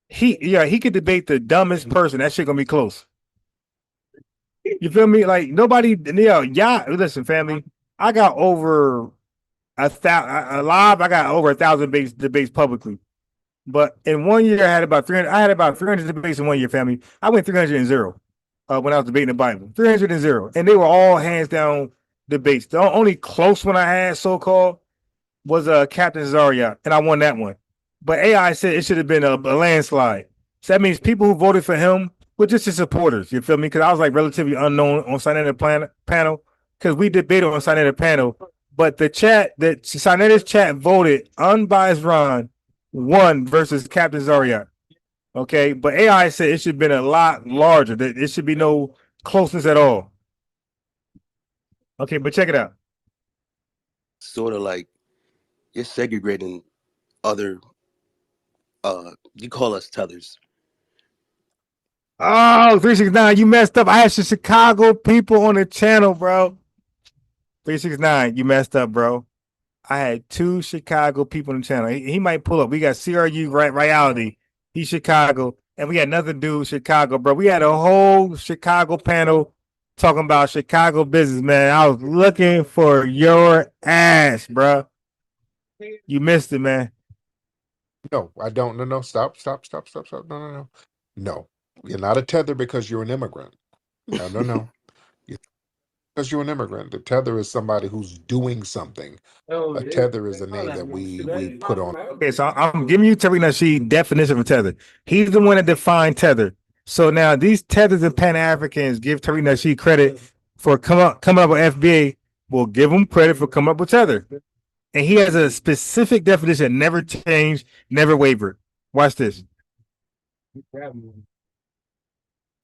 He could debate the dumbest person. That shit gonna be close. You feel me? Like nobody, yeah. Listen, family. I got over I got over 1,000 debates publicly. But in 1 year, I had about 300. I had about 300 debates in 1 year, family. I went 300 when I was debating the Bible. 300, and they were all hands down debates. The only close one I had, so called, was Captain Zaria, and I won that one. But AI said it should have been a landslide. So that means people who voted for him were just his supporters. You feel me? Because I was like relatively unknown on Saneter panel because we debated on Saneter panel. But the Saneter's chat voted unbiased Ron won versus Captain Zaria. Okay, but AI said it should have been a lot larger. That it should be no closeness at all. Okay, but check it out. Sort of like you're segregating other. You call us tethers. Oh, 369, you messed up. I had some Chicago people on the channel, bro. 369, you messed up, bro. I had 2 Chicago people on the channel. He might pull up. We got CRU Reality. He's Chicago. And we got another dude, Chicago, bro. We had a whole Chicago panel talking about Chicago business, man. I was looking for your ass, bro. You missed it, man. No, I don't. No. Stop. No. No, you're not a tether because you're an immigrant. No. Because you're an immigrant. The tether is somebody who's doing something. A tether is a name that we put on. Okay, so I'm giving you Tariq Nasheed's definition of tether. He's the one that defined tether. So now these tethers and Pan-Africans give Tariq Nasheed credit for coming up with FBA. We'll give him credit for coming up with tether. And he has a specific definition, never changed, never wavered. Watch this.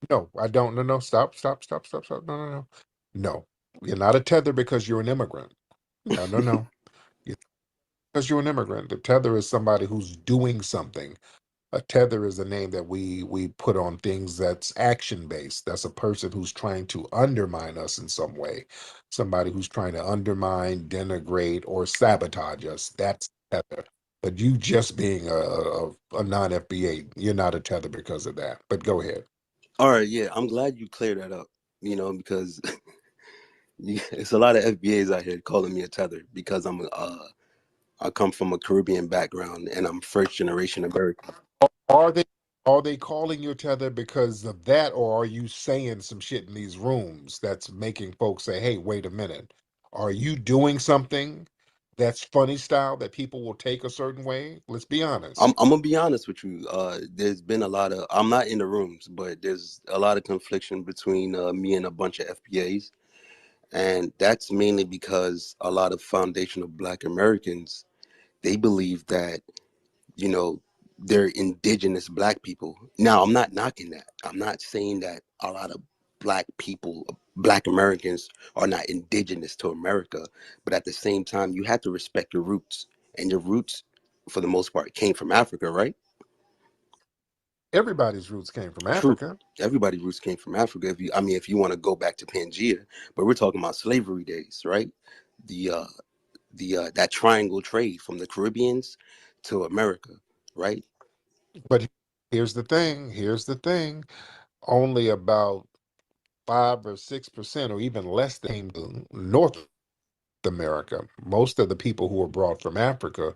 No, I don't. No. Stop. No. No, you're not a tether because you're an immigrant. No. Because you're an immigrant. The tether is somebody who's doing something. A tether is a name that we put on things that's action based. That's a person who's trying to undermine us in some way. Somebody who's trying to undermine, denigrate, or sabotage us. That's tether. But you just being a non-FBA, you're not a tether because of that. But go ahead. All right, yeah, I'm glad you cleared that up. Because it's a lot of FBAs out here calling me a tether because I come from a Caribbean background and I'm first generation American. Are they calling you a tether because of that, or are you saying some shit in these rooms that's making folks say, "Hey, wait a minute"? Are you doing something that's funny style that people will take a certain way? Let's be honest. I'm gonna be honest with you. There's been a lot of I'm not in the rooms, but there's a lot of confliction between me and a bunch of FBAs, and that's mainly because a lot of foundational Black Americans, they believe that they're indigenous Black people. Now, I'm not knocking that. I'm not saying that a lot of Black people, Black Americans, are not indigenous to America, but at the same time, you have to respect your roots, and your roots, for the most part, came from Africa, right? Everybody's roots came from True. Africa. Everybody's roots came from Africa. If you want to go back to Pangea, but we're talking about slavery days, right? The that triangle trade from the Caribbeans to America, right? But here's the thing. Only about 5 or 6%, or even less, came to North America. Most of the people who were brought from Africa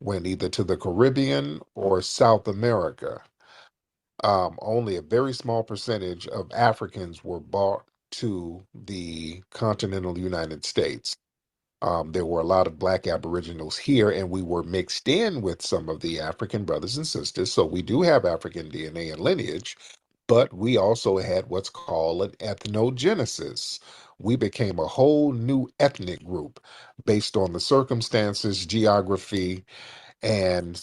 went either to the Caribbean or South America. Only a very small percentage of Africans were brought to the continental United States. There were a lot of Black Aboriginals here, and we were mixed in with some of the African brothers and sisters. So we do have African DNA and lineage, but we also had what's called an ethnogenesis. We became a whole new ethnic group based on the circumstances, geography, and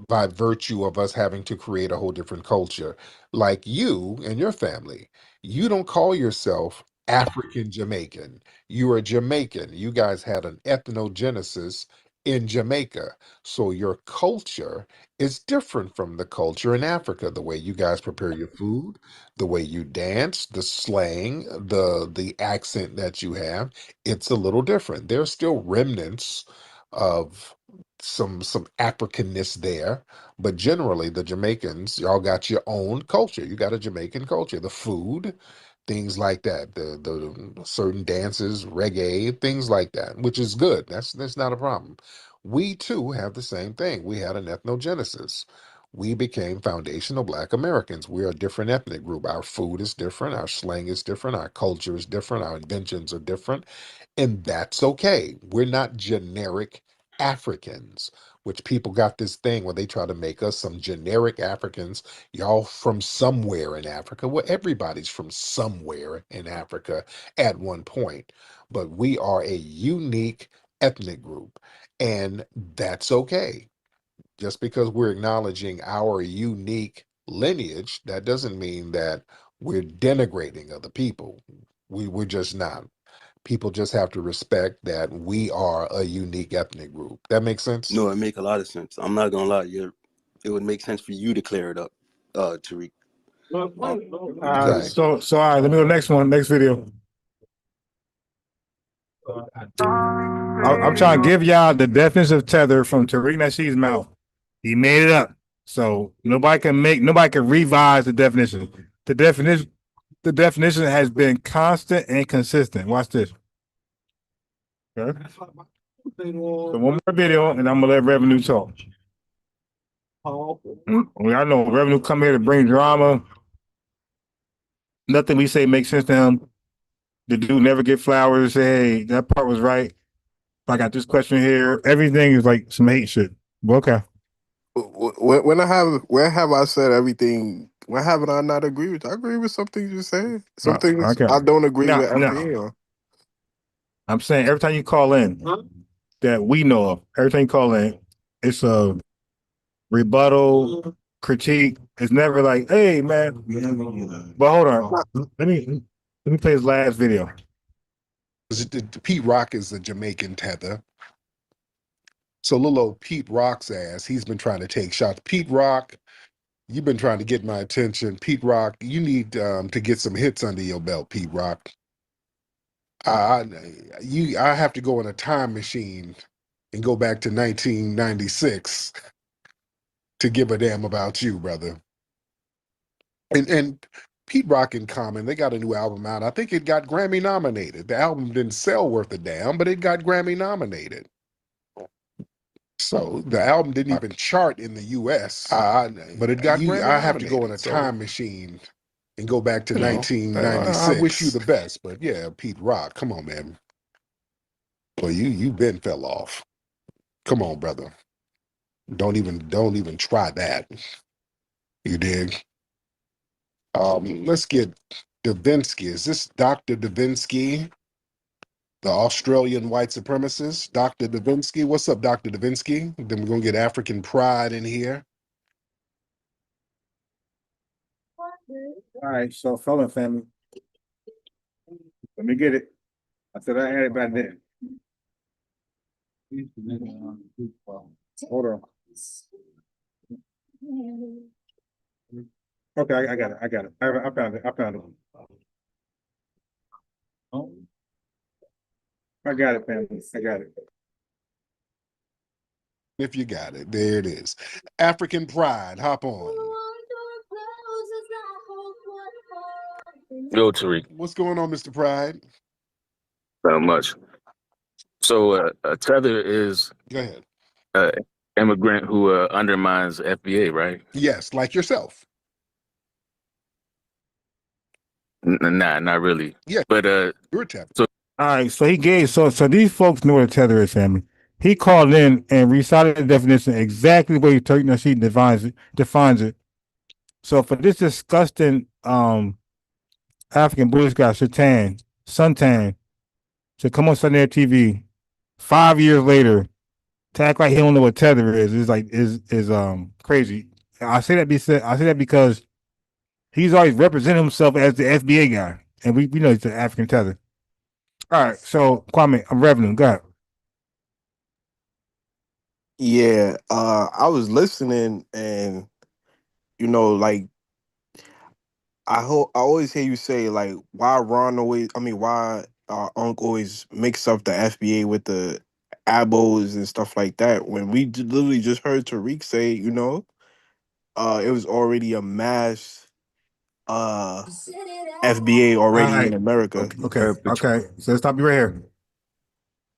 by virtue of us having to create a whole different culture. Like you and your family, you don't call yourself African Jamaican. You are Jamaican. You guys had an ethnogenesis in Jamaica. So your culture is different from the culture in Africa. The way you guys prepare your food, the way you dance, the slang, the accent that you have, it's a little different. There's still remnants of some Africanness there, but generally the Jamaicans, y'all got your own culture. You got a Jamaican culture, the food, things like that, the certain dances, reggae, things like that, which is good. That's not a problem. We too have the same thing. We had an ethnogenesis. We became foundational Black Americans. We're a different ethnic group. Our food is different. Our slang is different. Our culture is different. Our inventions are different. And that's okay. We're not generic Africans, which people got this thing where they try to make us some generic Africans. Y'all from somewhere in Africa. Well, everybody's from somewhere in Africa at one point, but we are a unique ethnic group, and that's okay. Just because we're acknowledging our unique lineage, that doesn't mean that we're denigrating other people. We're just not. People just have to respect that we are a unique ethnic group. That makes sense? No, it make a lot of sense. I'm not gonna lie, it would make sense for you to clear it up, Tariq. Exactly. So all right, let me go next one, next video. I'm trying to give y'all the definition of tether from Tariq Nasheed's mouth. He made it up. So nobody can revise the definition. The definition has been constant and consistent. Watch this. Okay. So one more video, and I'm gonna let Revenue talk. I know Revenue come here to bring drama. Nothing we say makes sense to him. The dude never get flowers. Say, hey, that part was right. I got this question here. Everything is like some hate shit. But okay. When have I said everything? When haven't I not agreed with you? I agree with some things you say. Some things Okay. I don't agree with No. FBA on. I'm saying every time you call in, that we know of, every time you call in, it's a rebuttal, critique. It's never like, hey man. But hold on. Let me play his last video. Pete Rock is the Jamaican tether. So little old Pete Rock's ass, he's been trying to take shots. Pete Rock, you've been trying to get my attention. Pete Rock, you need to get some hits under your belt, Pete Rock. I have to go in a time machine and go back to 1996 to give a damn about you, brother. And Pete Rock and Common, they got a new album out. I think it got Grammy nominated. The album didn't sell worth a damn, but it got Grammy nominated. So the album didn't even chart in the US, but it got Grammy nominated. I have to go in a time machine and go back to 1996. I wish you the best, but yeah, Pete Rock, come on, man. Well, you been fell off. Come on, brother. Don't even try that. You dig? Let's get Davinsky. Is this Dr. Davinsky, the Australian white supremacist? Dr. Davinsky. What's up, Dr. Davinsky? Then we're gonna get African Pride in here. All right, so felon family. Let me get it. I said I had it back then. Hold on. Okay, I got it. I found it. I got it, family. I got it. If you got it, there it is. African Pride, hop on. Yo, Tariq. What's going on, Mr. Pride? Not much. So a tether is Go ahead. Immigrant who undermines FBA, right? Yes, like yourself. Nah, not really. Yeah, but you're a tether. So all right, so he gave so these folks know what a tether is, family. He called in and recited the definition exactly the way Tariq Nasheed defines it. So for this disgusting African British guy, Suntan, to come on Sunday TV 5 years later to act like he don't know what tether is like is crazy. I say that because he's always represented himself as the FBA guy, and we know he's the African tether. All right, so Kwame, I'm revenue. Go ahead. Yeah, I was listening, and like I always hear you say like why Unc always mix up the FBA with the abos and stuff like that when we literally just heard Tariq say, it was already a mass FBA All already in right. America. Okay. So let's stop you right here.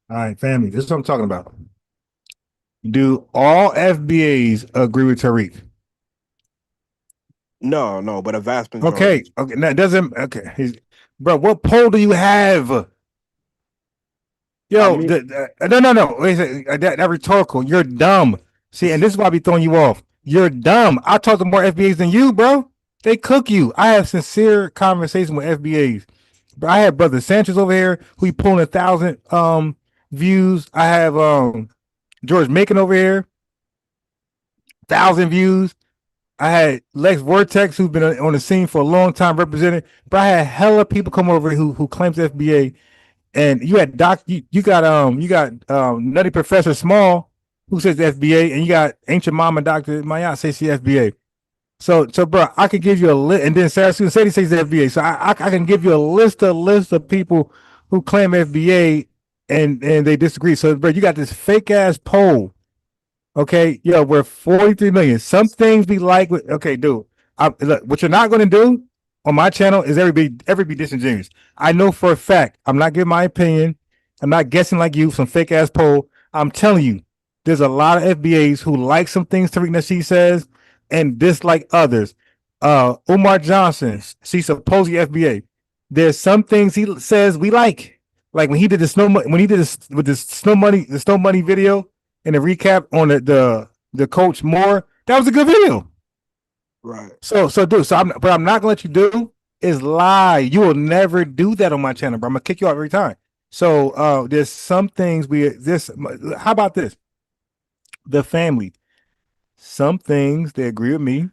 All right, family. This is what I'm talking about. Do all FBAs agree with Tariq? No, but a vast majority. Okay. That doesn't. Okay. Bro, what poll do you have? Yo, no. Wait a second. That rhetorical. You're dumb. See, and this is why I be throwing you off. You're dumb. I talk to more FBAs than you, bro. They cook you. I have sincere conversation with FBAs. But I have brother Sanchez over here who he pulling 1,000 views. I have George Macon over here, 1,000 views. I had Lex Vortex who's been on the scene for a long time representing. But I had hella people come over who claims FBA. And you had you got Nutty Professor Small who says FBA, and you got Ancient Mama Dr. Mayat says she FBA. So bro, I could give you a list, and then Sarah Susan says FBA. So I can give you a list of people who claim FBA and they disagree. So bro, you got this fake ass poll. Okay, yo, we're 43 million. Some things we like. Okay, dude. Look, what you're not going to do on my channel is ever be disingenuous. I know for a fact. I'm not giving my opinion. I'm not guessing like you. Some fake ass poll. I'm telling you, there's a lot of FBAs who like some things Tariq Nasheed says and dislike others. Umar Johnson, she's supposedly FBA. There's some things he says we like when he did the snow money video and the recap on the Coach Moore. That was a good video. Right. So dude. I'm not gonna let you do is lie. You will never do that on my channel, bro. I'm gonna kick you out every time. So there's some things how about this? The family. Some things they agree with me.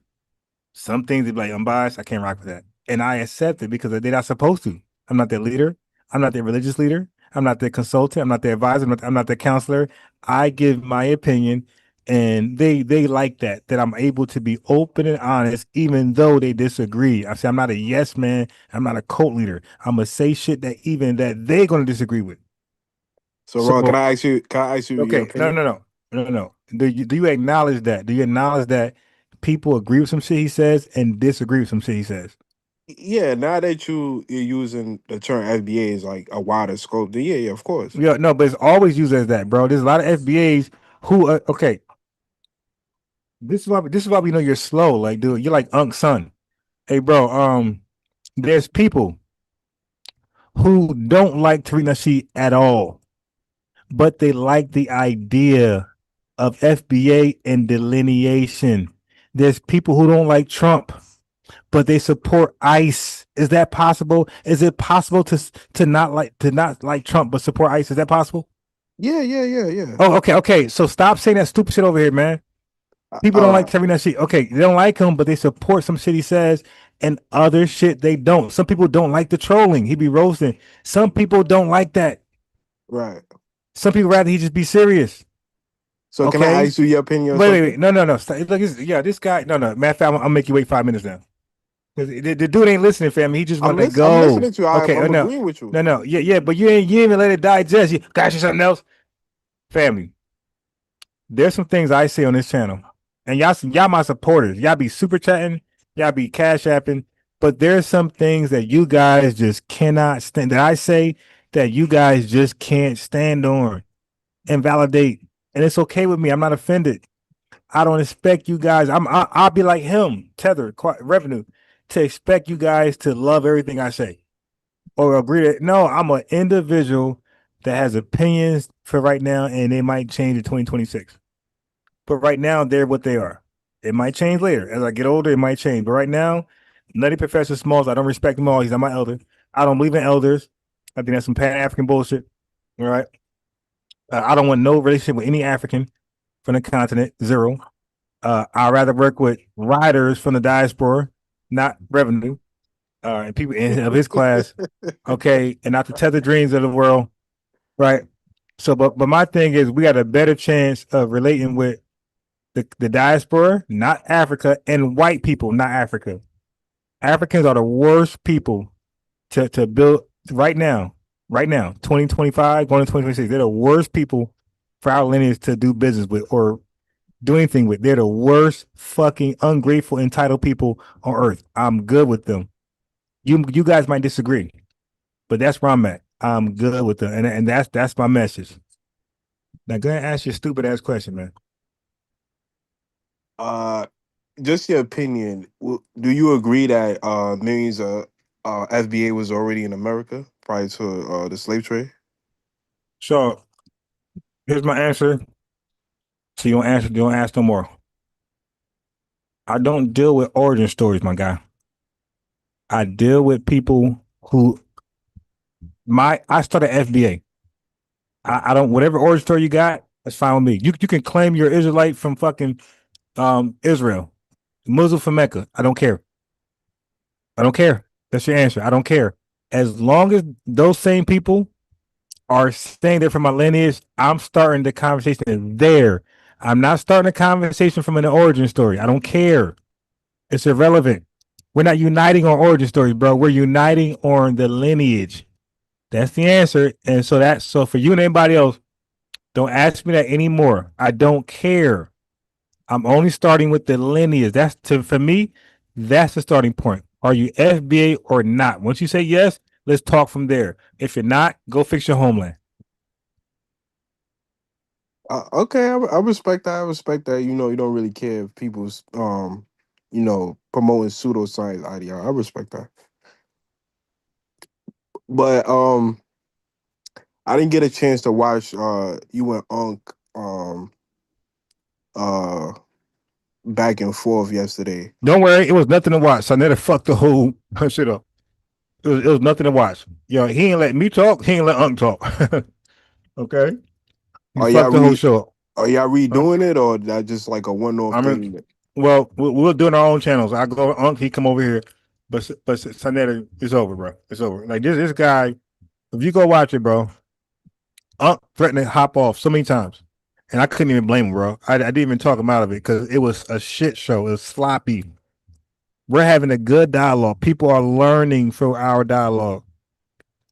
Some things they be like, I'm biased. I can't rock with that. And I accept it because they're not supposed to. I'm not their leader. I'm not their religious leader. I'm not their consultant. I'm not their advisor. I'm not their counselor. I give my opinion, and they like that I'm able to be open and honest, even though they disagree. I say I'm not a yes man. I'm not a cult leader. I'm gonna say shit that they're gonna disagree with. So Ron, can I ask you? Okay, your opinion? No. Do you acknowledge that? Do you acknowledge that people agree with some shit he says and disagree with some shit he says? Yeah, now that you're using the term FBA is like a wider scope, then yeah, of course. Yeah, no, but it's always used as that, bro. There's a lot of FBAs who okay. This is why we know you're slow. Like, dude, you're like Unc's son. Hey, bro, there's people who don't like Tariq Nasheed at all, but they like the idea of FBA and delineation. There's people who don't like Trump, but they support ICE. Is that possible? Is it possible to not like Trump but support ICE? Is that possible? Yeah. Oh, okay. So stop saying that stupid shit over here, man. People don't like Tariq Nasheed. Okay, they don't like him, but they support some shit he says, and other shit they don't. Some people don't like the trolling. He be roasting. Some people don't like that. Right. Some people rather he just be serious. So can I ask you your opinion? Wait. No. Look, this guy. No. Matter of fact, I'll make you wait 5 minutes now. Because the dude ain't listening, family. He just want to go. I'm listening to you. Okay, I'm agreeing with you. No. Yeah, but you ain't even let it digest. You got you something else, family. There's some things I say on this channel, and y'all my supporters. Y'all be super chatting, y'all be cash apping, but there's some things that you guys just cannot stand. That I say that you guys just can't stand on and validate, and it's okay with me. I'm not offended. I don't expect you guys. I'll be like him, Tether, revenue, to expect you guys to love everything I say or agree that no, I'm an individual that has opinions for right now, and they might change in 2026. But right now, they're what they are. It might change later. As I get older, it might change. But right now, Nutty Professor Smalls, I don't respect him all. He's not my elder. I don't believe in elders. I think that's some Pan-African bullshit. All right. I don't want no relationship with any African from the continent. Zero. I'd rather work with writers from the diaspora, not revenue, and people of his class. Okay, and not the tether dreams of the world. Right. So, but my thing is, we got a better chance of relating with the diaspora, not Africa, and white people, not Africa. Africans are the worst people to build right now, 2025, going to 2026. They're the worst people for our lineage to do business with or do anything with. They're the worst fucking ungrateful, entitled people on earth. I'm good with them. You guys might disagree, but that's where I'm at. I'm good with them, and that's my message. Now go ahead and ask your stupid ass question, man. Just your opinion. Do you agree that millions of FBA was already in America prior to the slave trade? So here's my answer. So you don't ask no more. I don't deal with origin stories, my guy. I deal with people who I started FBA. I don't whatever origin story you got, that's fine with me. You can claim you're Israelite from fucking Israel, Muslim from Mecca. I don't care. I don't care. That's your answer. I don't care. As long as those same people are staying there for my lineage, I'm starting the conversation there. I'm not starting a conversation from an origin story. I don't care. It's irrelevant. We're not uniting on origin stories, bro. We're uniting on the lineage. That's the answer. And so for you and anybody else, don't ask me that anymore. I don't care. I'm only starting with the lineage. For me, that's the starting point. Are you FBA or not? Once you say yes, let's talk from there. If you're not, go fix your homeland. Okay, I respect that. I respect that. You know, you don't really care if people's promoting pseudoscience ideology. I respect that. But I didn't get a chance to watch you and Unc back and forth yesterday. Don't worry, it was nothing to watch. Saneter fucked the whole shit up. It was nothing to watch. Yo, he ain't let me talk. He ain't let Unc talk. Okay. Are fucked the whole show up. Are y'all redoing it, or that just like a one-off thing? Well, we're doing our own channels. I go Unc, he come over here, but Saneter, it's over, bro. It's over. Like this guy. If you go watch it, bro, Unc threatened to hop off so many times, and I couldn't even blame him, bro. I didn't even talk him out of it because it was a shit show. It was sloppy. We're having a good dialogue. People are learning from our dialogue.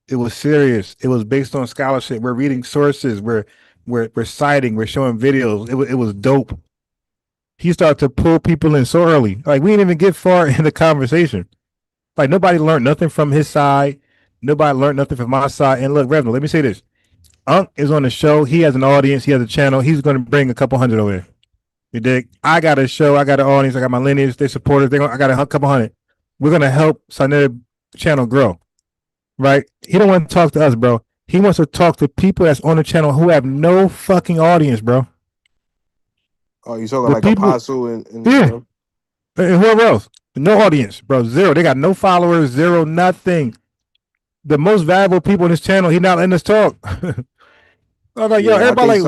It was serious. It was based on scholarship. We're reading sources. We're citing. We're showing videos. It was dope. He started to pull people in so early. Like we didn't even get far in the conversation. Like nobody learned nothing from his side. Nobody learned nothing from my side. And look, Reverend, let me say this. Unc is on the show. He has an audience. He has a channel. He's going to bring a couple hundred over there. You dig? I got a show. I got an audience. I got my lineage. They supporters. I got a couple hundred. We're going to help Saneter channel grow. Right? He don't want to talk to us, bro. He wants to talk to people that's on the channel who have no fucking audience, bro. Oh, you talking like Apostle and yeah. And whoever else. No audience, bro. Zero. They got no followers. Zero. Nothing. The most valuable people on this channel, he not letting us talk. I was like, yo, everybody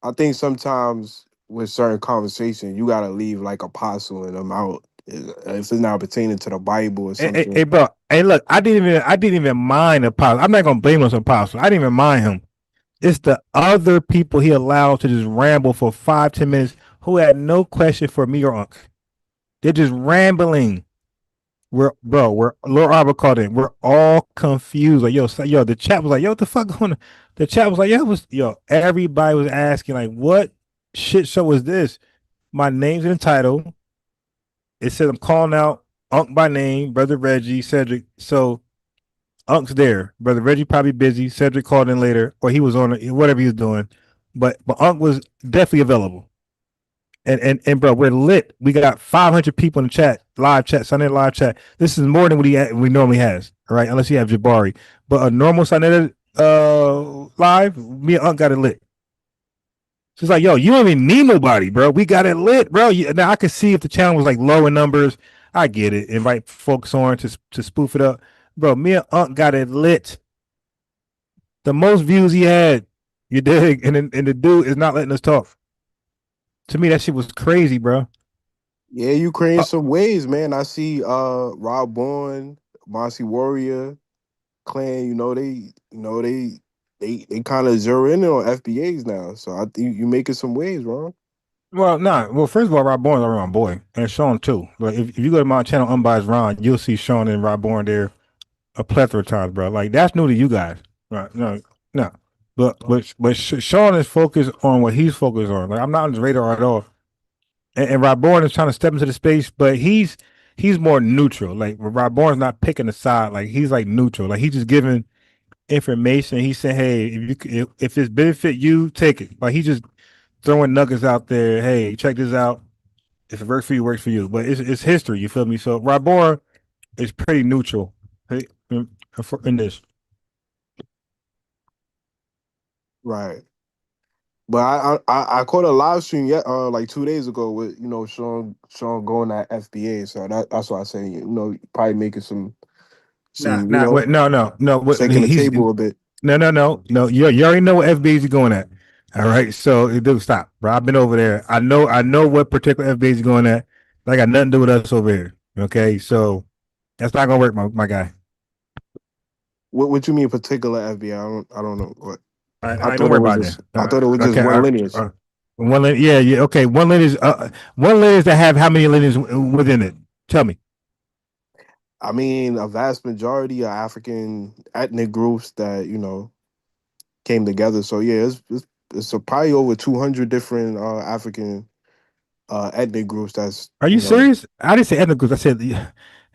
I think sometimes with certain conversations, you gotta leave like Apostle and them out if it's not pertaining to the Bible or something. Hey, bro. Hey, look, I didn't even mind Apostle. I'm not gonna blame him on Apostle. I didn't even mind him. It's the other people he allowed to just ramble for 5-10 minutes who had no question for me or Unc. They're just rambling. Lord Arbor called in. We're all confused. Like, yo, the chat was like, yo, what the fuck going on? The chat was like, everybody was asking, like, what shit show is this? My name's in the title. It says I'm calling out Unc by name, Brother Reggie, Cedric. So Unc's there. Brother Reggie probably busy. Cedric called in later, or he was on it, whatever he was doing. But Unc was definitely available. And bro, we're lit. We got 500 people in the chat, live chat, Sunday live chat. This is more than what we normally has, all right? Unless you have Jabari. But a normal Sunday live, me and Unc got it lit. She's like, yo, you don't even need nobody, bro. We got it lit, bro. Now I could see if the channel was like low in numbers. I get it. Invite folks on to spoof it up, bro. Me and Unc got it lit. The most views he had, you dig, and the dude is not letting us talk. To me, that shit was crazy, bro. Yeah, you creating some waves, man. I see Rob Bourne, Marcy Warrior, Clan, they kind of zero in on FBAs now. So I think you making some waves, bro. Well, nah. Well, first of all, Rob Bourne's our own boy, and Sean too. But if you go to my channel, Unbiased Ron, you'll see Sean and Rob Bourne there a plethora of times, bro. Like that's new to you guys, right? No. But Sean is focused on what he's focused on. Like I'm not on his radar at all. And Rob Bourne is trying to step into the space, but he's more neutral. Like Rob Bourne's not picking a side. Like he's like neutral. Like he's just giving information. He said, "Hey, if it's benefit you, take it." Like he's just throwing nuggets out there. Hey, check this out. If it works for you, works for you. But it's history. You feel me? So Rob Bourne is pretty neutral in this. Right. But I caught a live stream like 2 days ago with Sean going at FBA. So that's why I say probably making some no. shaking the table a bit. No. You already know what FBA is going at. All right, so dude, stop, bro. I've been over there. I know what particular FBA is going at. That got nothing to do with us over here. Okay, so that's not gonna work, my guy. What you mean particular FBA? I don't know what. I don't worry about that. I thought it was just one lineage. One lineage, yeah. Okay, one lineage. One lineage that have how many lineages within it? Tell me. I mean, a vast majority of African ethnic groups that came together. So yeah, it's probably over 200 different African ethnic groups. Are you serious? I didn't say ethnic groups. I said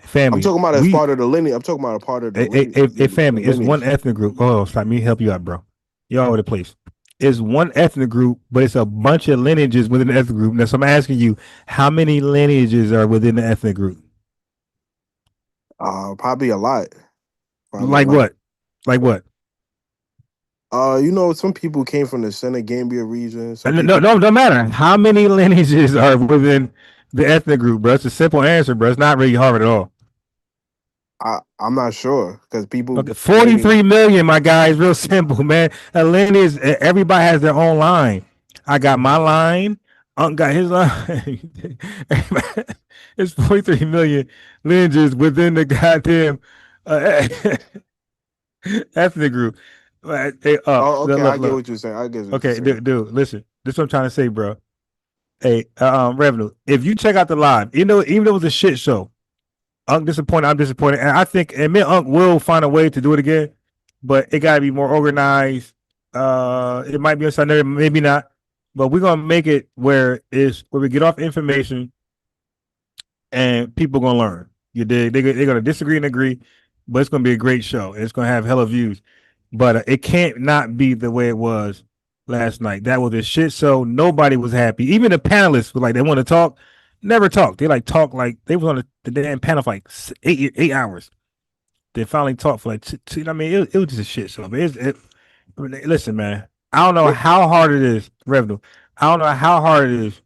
family. I'm talking about as part of the lineage. I'm talking about a part of the family. It's one ethnic group. Oh, let me help you out, bro. You're all over the place. It's one ethnic group, but it's a bunch of lineages within the ethnic group. Now, so I'm asking you, how many lineages are within the ethnic group? Probably a lot. Like what? Like what? Some people came from the Senegambia region. No, don't matter. How many lineages are within the ethnic group, bro? It's a simple answer, bro. It's not really hard at all. I'm not sure because people. 43 million, my guy. Is real simple, man. A lineage. Everybody has their own line. I got my line. Unc got his line. It's 43 million lineages within the goddamn ethnic group. Okay, I get what you're saying. I get. Okay, dude, listen. This is what I'm trying to say, bro. Hey, Revenue. If you check out the live, even though it was a shit show, Unc disappointed. I'm disappointed, and I think, and me and Unc will find a way to do it again, but it got to be more organized. It might be on Saneter, maybe not, but we're gonna make it where we get off information, and people gonna learn. You dig? They're gonna disagree and agree, but it's gonna be a great show. And it's gonna have hella views, but it can't not be the way it was last night. That was a shit show. Nobody was happy. Even the panelists were like, they want to talk. Never talked. They talk like they was on the damn panel for like 8 hours. They finally talked for like two. I mean, it was just a shit show. Listen, man. I don't know how hard it is, Revenue. I don't know how hard it is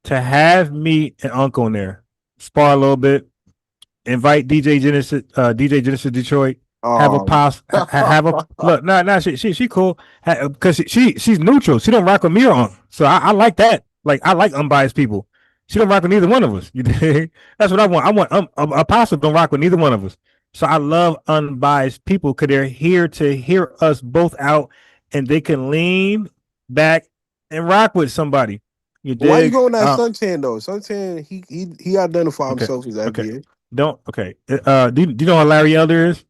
to have me and Unc on there, spar a little bit, invite DJ Genesis Detroit. Have a look. No, she cool because she's neutral. She don't rock with me or Unc. So I like that. Like I like unbiased people. She don't rock with neither one of us. You dig? That's what I want. I want Apostle don't rock with neither one of us. So I love unbiased people because they're here to hear us both out, and they can lean back and rock with somebody. You dig? Why you going at Suntan though? Suntan, he identified himself as FBA. Do you know how Larry Elder is?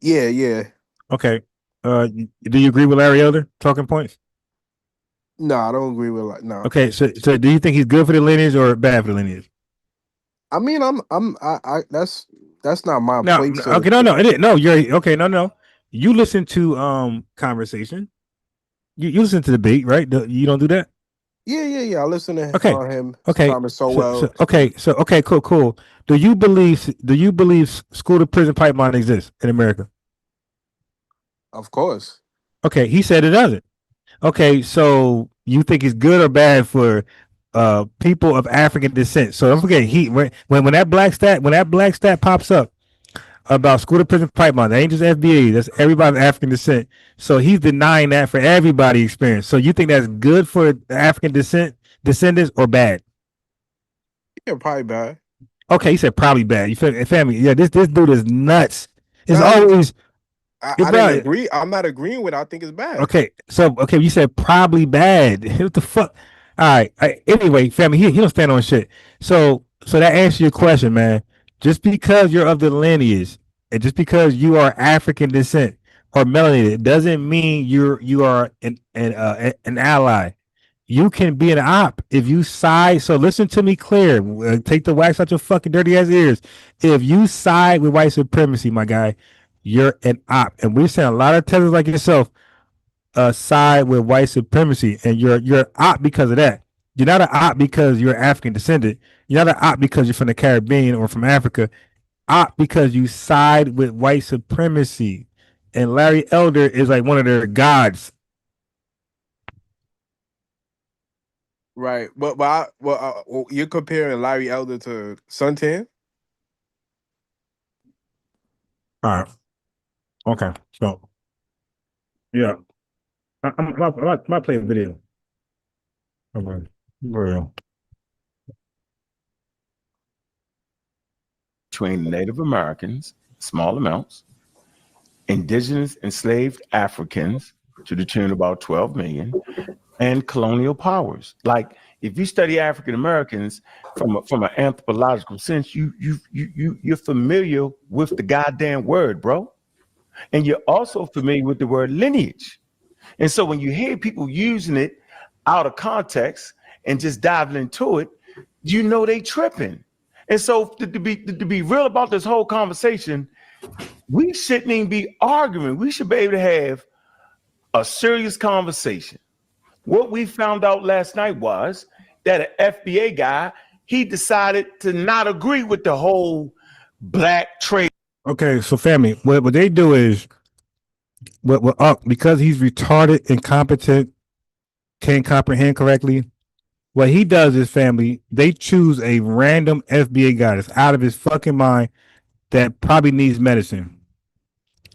Yeah. Okay. Do you agree with Larry Elder? Talking points. No, I don't agree with no. Okay, so do you think he's good for the lineage or bad for the lineage? I mean, that's not my place. Okay, no, you're okay. No. You listen to conversation. You listen to debate, right? You don't do that. Yeah. I listen to him. Okay. Okay, cool. Do you believe school to prison pipeline exists in America? Of course. Okay, he said it doesn't. Okay, so you think it's good or bad for people of African descent? So don't forget, when that black stat pops up about school to prison pipeline, that ain't just FBA, that's everybody of African descent. So he's denying that for everybody experience. So you think that's good for the African descendants or bad? Yeah, probably bad. Okay, he said probably bad. You feel family? Yeah, this dude is nuts. It's Nah, always I your didn't brother. agree. I'm not agreeing with it. I think it's bad. Okay, so you said probably bad. What the fuck? All right. Anyway, family, he don't stand on shit. So that answers your question, man. Just because you're of the lineage, and just because you are African descent or melanated, doesn't mean you are an ally. You can be an op if you side. So listen to me clear. Take the wax out your fucking dirty ass ears. If you side with white supremacy, my guy, you're an op. And we're seeing a lot of tethers like yourself side with white supremacy, and you're an op because of that. You're not an op because you're African descendant. You're not an op because you're from the Caribbean or from Africa. Op because you side with white supremacy. And Larry Elder is like one of their gods. Right. Well, you're comparing Larry Elder to Suntan? All right. Okay. So, yeah. I'm about play a video. Okay. Real. Between Native Americans, small amounts, indigenous enslaved Africans to the tune of about 12 million, and colonial powers. Like if you study African Americans from an anthropological sense, you're familiar with the goddamn word, bro. And you're also familiar with the word lineage. And so when you hear people using it out of context and just diving into it, you know they tripping. And so to be real about this whole conversation, we shouldn't even be arguing. We should be able to have a serious conversation. What we found out last night was that an FBA guy, he decided to not agree with the whole black trade. Okay, so family, what they do is because he's retarded, incompetent, can't comprehend correctly. What he does is, family, they choose a random FBA guy that's out of his fucking mind that probably needs medicine.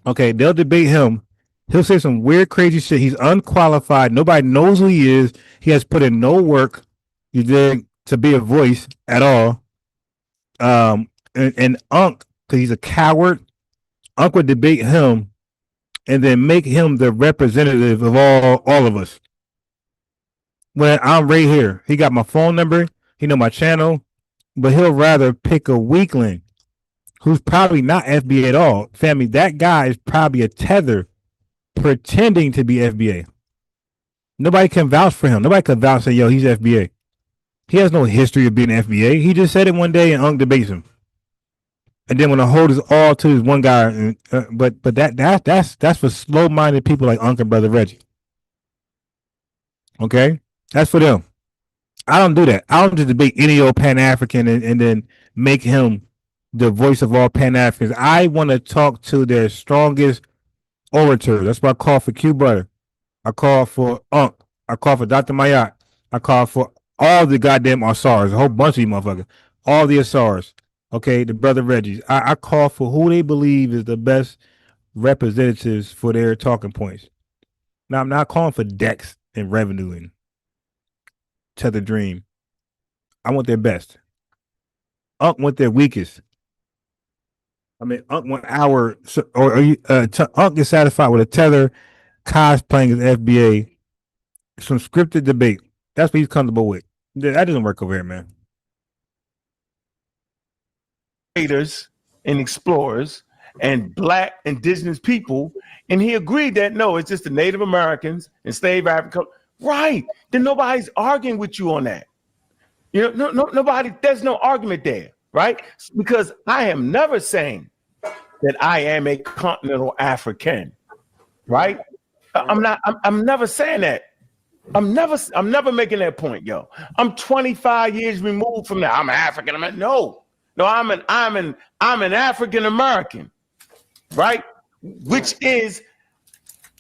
Okay, they'll debate him. He'll say some weird, crazy shit. He's unqualified. Nobody knows who he is. He has put in no work. You did to be a voice at all. And Unc, because he's a coward, Unc would debate him and then make him the representative of all of us. When I'm right here, he got my phone number, he know my channel, but he'll rather pick a weakling who's probably not FBA at all. Family, that guy is probably a tether pretending to be FBA. Nobody can vouch for him. Nobody can vouch and say, yo, he's FBA. He has no history of being FBA. He just said it one day and Unc debates him. And then when the hold is all to this one guy, but that's for slow-minded people like Unc and Brother Reggie. Okay? That's for them. I don't do that. I don't just debate any old Pan-African and then make him the voice of all Pan-Africans. I want to talk to their strongest orator. That's what I call for Q Brother. I call for Unc. I call for Dr. Mayat. I call for all the goddamn Asars, a whole bunch of you motherfuckers. All the Asars. Okay, the Brother Reggies. I call for who they believe is the best representatives for their talking points. Now, I'm not calling for Dex and Revenue and Tether Dream. I want their best. Unc want their weakest. I mean, Unc want our, Unc is satisfied with a Tether cosplaying as FBA, some scripted debate. That's what he's comfortable with. That doesn't work over here, man. Traders and explorers and black indigenous people, and he agreed that no, it's just the Native Americans, enslaved Africa. Right? Then nobody's arguing with you on that. You know, nobody. There's no argument there, right? Because I am never saying that I am a continental African, right? I'm not. I'm never saying that. I'm never making that point, yo. I'm 25 years removed from that. I'm African American. No, I'm an African American, right? Which is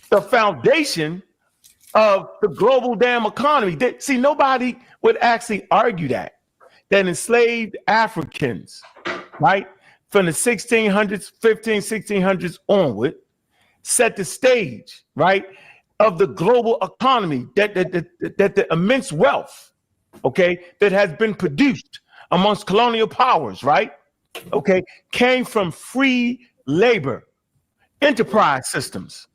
the foundation of the global damn economy. See, nobody would actually argue that enslaved Africans, right, from the 1600s, 1600s onward, set the stage, right, of the global economy, that the immense wealth, okay, that has been produced amongst colonial powers, right, okay, came from free labor, enterprise systems.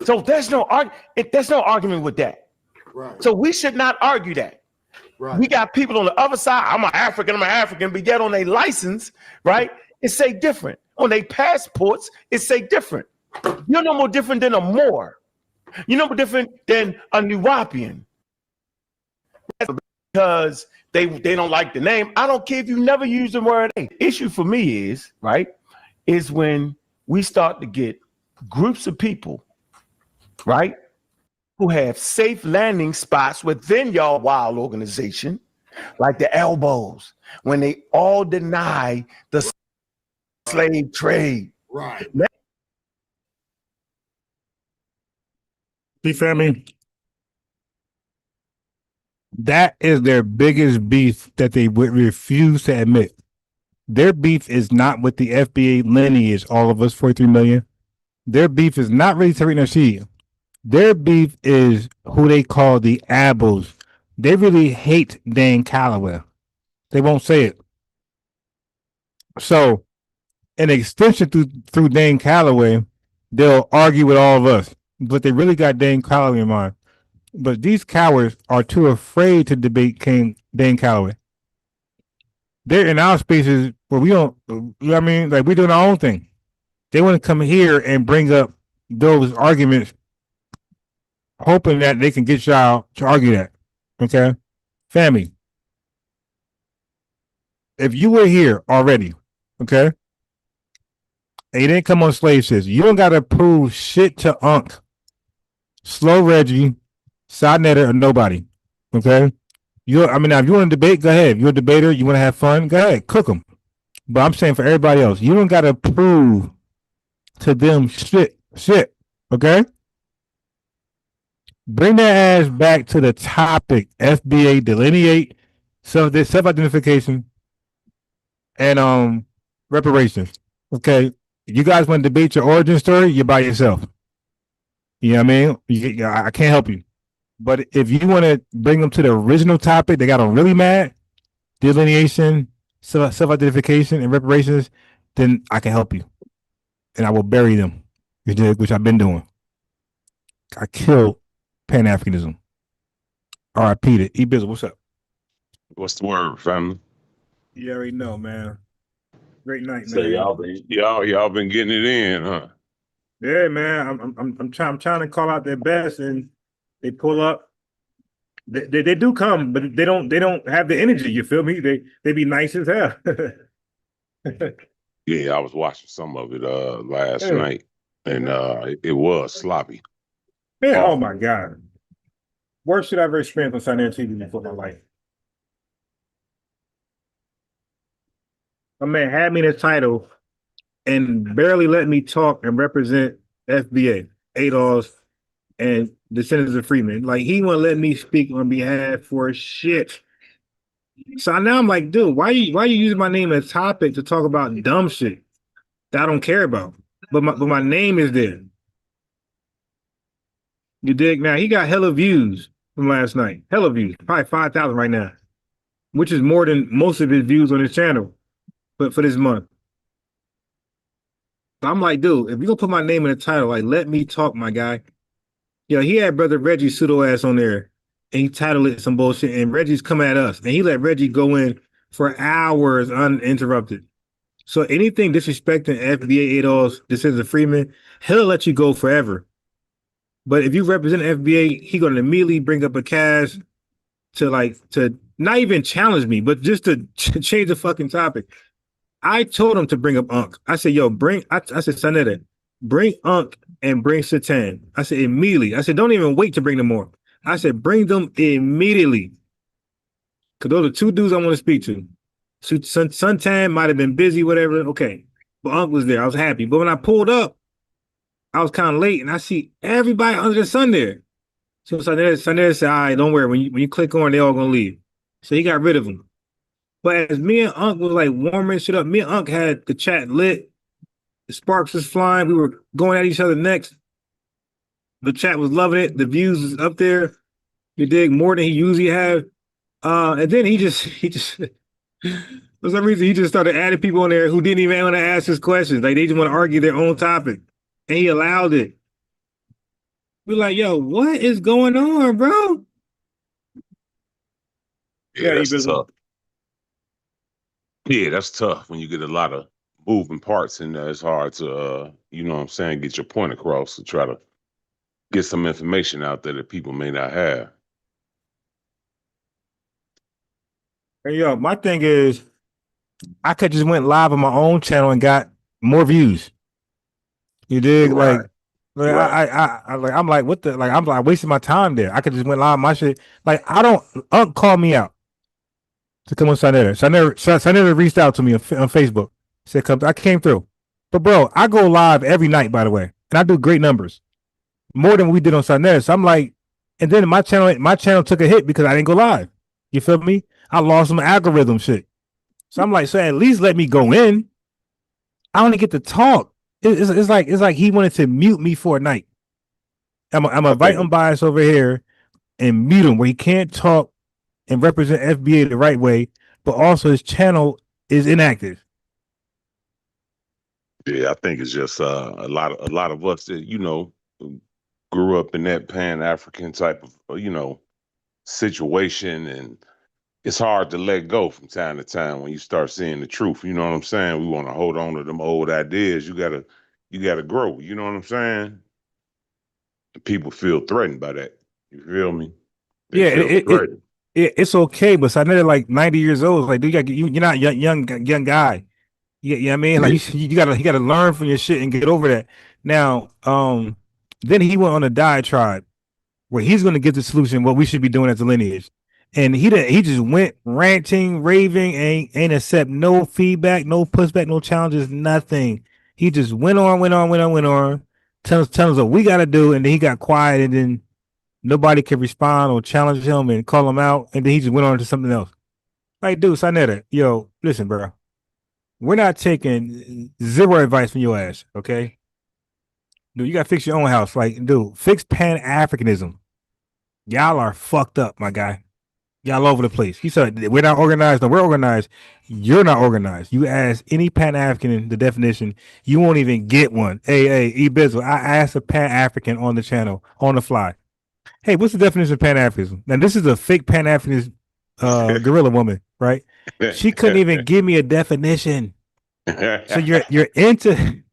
So there's no argument with that. Right. So we should not argue that. Right. We got people on the other side. I'm an African, but yet on their license, right, it say different. On their passports, it say different. You're no more different than a Moor. You're no more different than a Nuwapian. Because they don't like the name. I don't care if you never use the word. The issue for me is, right, is when we start to get groups of people, right, who have safe landing spots within y'all wild organization, like the Elbows, when they all deny the slave trade. Right. You feel me? That is their biggest beef that they would refuse to admit. Their beef is not with the FBA lineage, all of us, 43 million. Their beef is not really Tariq Nasheed. Their beef is who they call the Abels. They really hate Dan Calloway. They won't say it. So, an extension through Dan Calloway, they'll argue with all of us. But they really got Dan Calloway in mind. But these cowards are too afraid to debate Dan Calloway. They're in our spaces where we don't, you know what I mean? Like, we're doing our own thing. They want to come here and bring up those arguments, hoping that they can get y'all to argue that. Okay? Family. If you were here already, okay, and you didn't come on slave ships, you don't got to prove shit to Unc, Slow Reggie, Saneter, or nobody. Okay? Now, if you want to debate, go ahead. If you're a debater, you want to have fun, go ahead, cook them. But I'm saying for everybody else, you don't got to prove to them shit. Okay? Bring that ass back to the topic. FBA delineate self-identification and reparations. Okay? You guys want to debate your origin story, you're by yourself. You know what I mean? I can't help you. But if you want to bring them to the original topic, they got them really mad, delineation, self-identification, and reparations, then I can help you. And I will bury them, which I've been doing. I killed Pan-Africanism. R.I.P. to E-Bizzle. What's up? What's the word, family? You already know, man. Great night, So man. y'all been getting it in, huh? Yeah, man. I'm trying to call out their best, and they pull up. They do come, but they don't have the energy. You feel me? They be nice as hell. Yeah, I was watching some of it last night, and it was sloppy. Yeah, oh my God. Worst shit I've ever experienced on Saneter TV before in my life. My man had me in his title and barely let me talk and represent FBA, ADOS, and descendants of freemen. Like, he won't let me speak on behalf for shit. So now I'm like, dude, why you using my name as topic to talk about dumb shit that I don't care about? But my name is there. You dig? Now, he got hella views from last night. Hella views. Probably 5,000 right now, which is more than most of his views on his channel, but for this month. So I'm like, dude, if you're going to put my name in the title, like, let me talk, my guy. Yo, he had brother Reggie pseudo ass on there, and he titled it some bullshit, and Reggie's come at us, and he let Reggie go in for hours uninterrupted. So anything disrespecting FBA ADOS, descendants of freemen, he'll let you go forever. But if you represent FBA, he gonna immediately bring up a cast to not even challenge me, but just to change the fucking topic. I told him to bring up Unc. I said, yo, I said, Saneter, bring Unc and bring Satan. I said, immediately. I said, don't even wait to bring them more. I said, bring them immediately. Because those are two dudes I want to speak to. Suntan might have been busy, whatever. Okay. But Unc was there. I was happy. But when I pulled up, I was kind of late, and I see everybody under the sun there. So Saneter said, all right, don't worry. When you click on, they all gonna leave. So he got rid of them. But as me and Unc was like warming shit up, me and Unc had the chat lit. The sparks was flying. We were going at each other next. The chat was loving it. The views was up there. You dig more than he usually have. And then he just for some reason he just started adding people on there who didn't even want to ask his questions. Like they just want to argue their own topic. And he allowed it. We're like, yo, what is going on, bro? Yeah, that's tough. Yeah, that's tough when you get a lot of moving parts in there. It's hard to, you know what I'm saying, get your point across to try to get some information out there that people may not have. Hey, yo, my thing is, I could just went live on my own channel and got more views. You dig? Right. I'm like, what the? Like, I'm like wasting my time there. I could just went live on my shit. Like, I don't. Unc called me out to come on Saneter. Saneter reached out to me on Facebook. Said, "Come." I came through. But bro, I go live every night, by the way, and I do great numbers, more than we did on Saneter. So I'm like, and then my channel took a hit because I didn't go live. You feel me? I lost some algorithm shit. So I'm like, so at least let me go in. I only get to talk. It's like he wanted to mute me for a night. I'm invite unbiased over here and mute him where he can't talk and represent FBA the right way, but also his channel is inactive. Yeah, I think it's just a lot of us that, you know, grew up in that Pan-African type of, you know, situation, and it's hard to let go from time to time when you start seeing the truth. You know what I'm saying? We want to hold on to them old ideas. You gotta grow. You know what I'm saying? People feel threatened by that. You feel me? It's okay, but I know like 90 years old. Like, dude, you're not a young guy. You know what I mean? Like you gotta learn from your shit and get over that. Now, then he went on a diatribe where he's gonna get the solution what we should be doing as a lineage. And he just went ranting, raving, ain't accept no feedback, no pushback, no challenges, nothing. He just went on, telling us what we gotta do, and then he got quiet, and then nobody could respond or challenge him and call him out, and then he just went on to something else. Like, dude, Saneter, yo, listen, bro. We're not taking zero advice from your ass, okay? Dude, you gotta fix your own house. Like, dude, fix Pan-Africanism. Y'all are fucked up, my guy. Y'all over the place. He said, we're not organized. No, we're organized. You're not organized. You ask any Pan-African the definition, you won't even get one. Hey, Ibizzle, I asked a Pan-African on the channel, on the fly. Hey, what's the definition of Pan-Africanism? Now, this is a fake Pan-Africanist gorilla woman, right? She couldn't even give me a definition. So you're into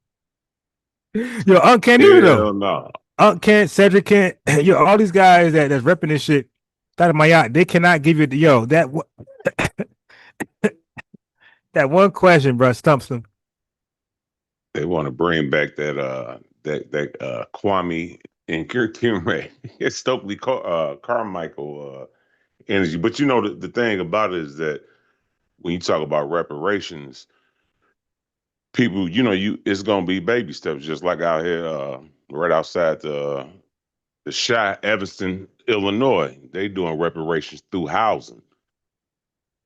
yo, Unc can't do it though. No. Unc can't, Cedric can't. Yo, all these guys that's repping this shit, that of my yacht, they cannot give you that that one question, bro, stumps them. They want to bring back that Kwame and Kimray, Stokely Carmichael energy. But you know the thing about it is that when you talk about reparations, people, you know, it's gonna be baby steps, just like out here, right outside the Shy, Evanston, Illinois. They doing reparations through housing.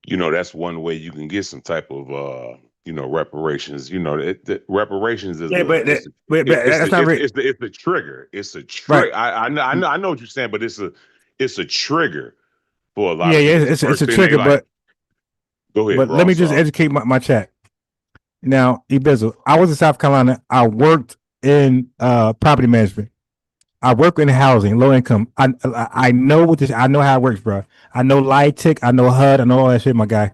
You know, that's one way you can get some type of you know, reparations. You know, the reparations is that's it's the trigger. It's a trigger. Right. I know what you're saying, but it's a trigger for a lot of people. It's a trigger, but go ahead. But Ron, let me just educate my chat. Now, Ibizzle, I was in South Carolina. I worked in property management. I work in housing, low income. I know what this. I know how it works, bro. I know LIHTC. I know HUD. I know all that shit, my guy.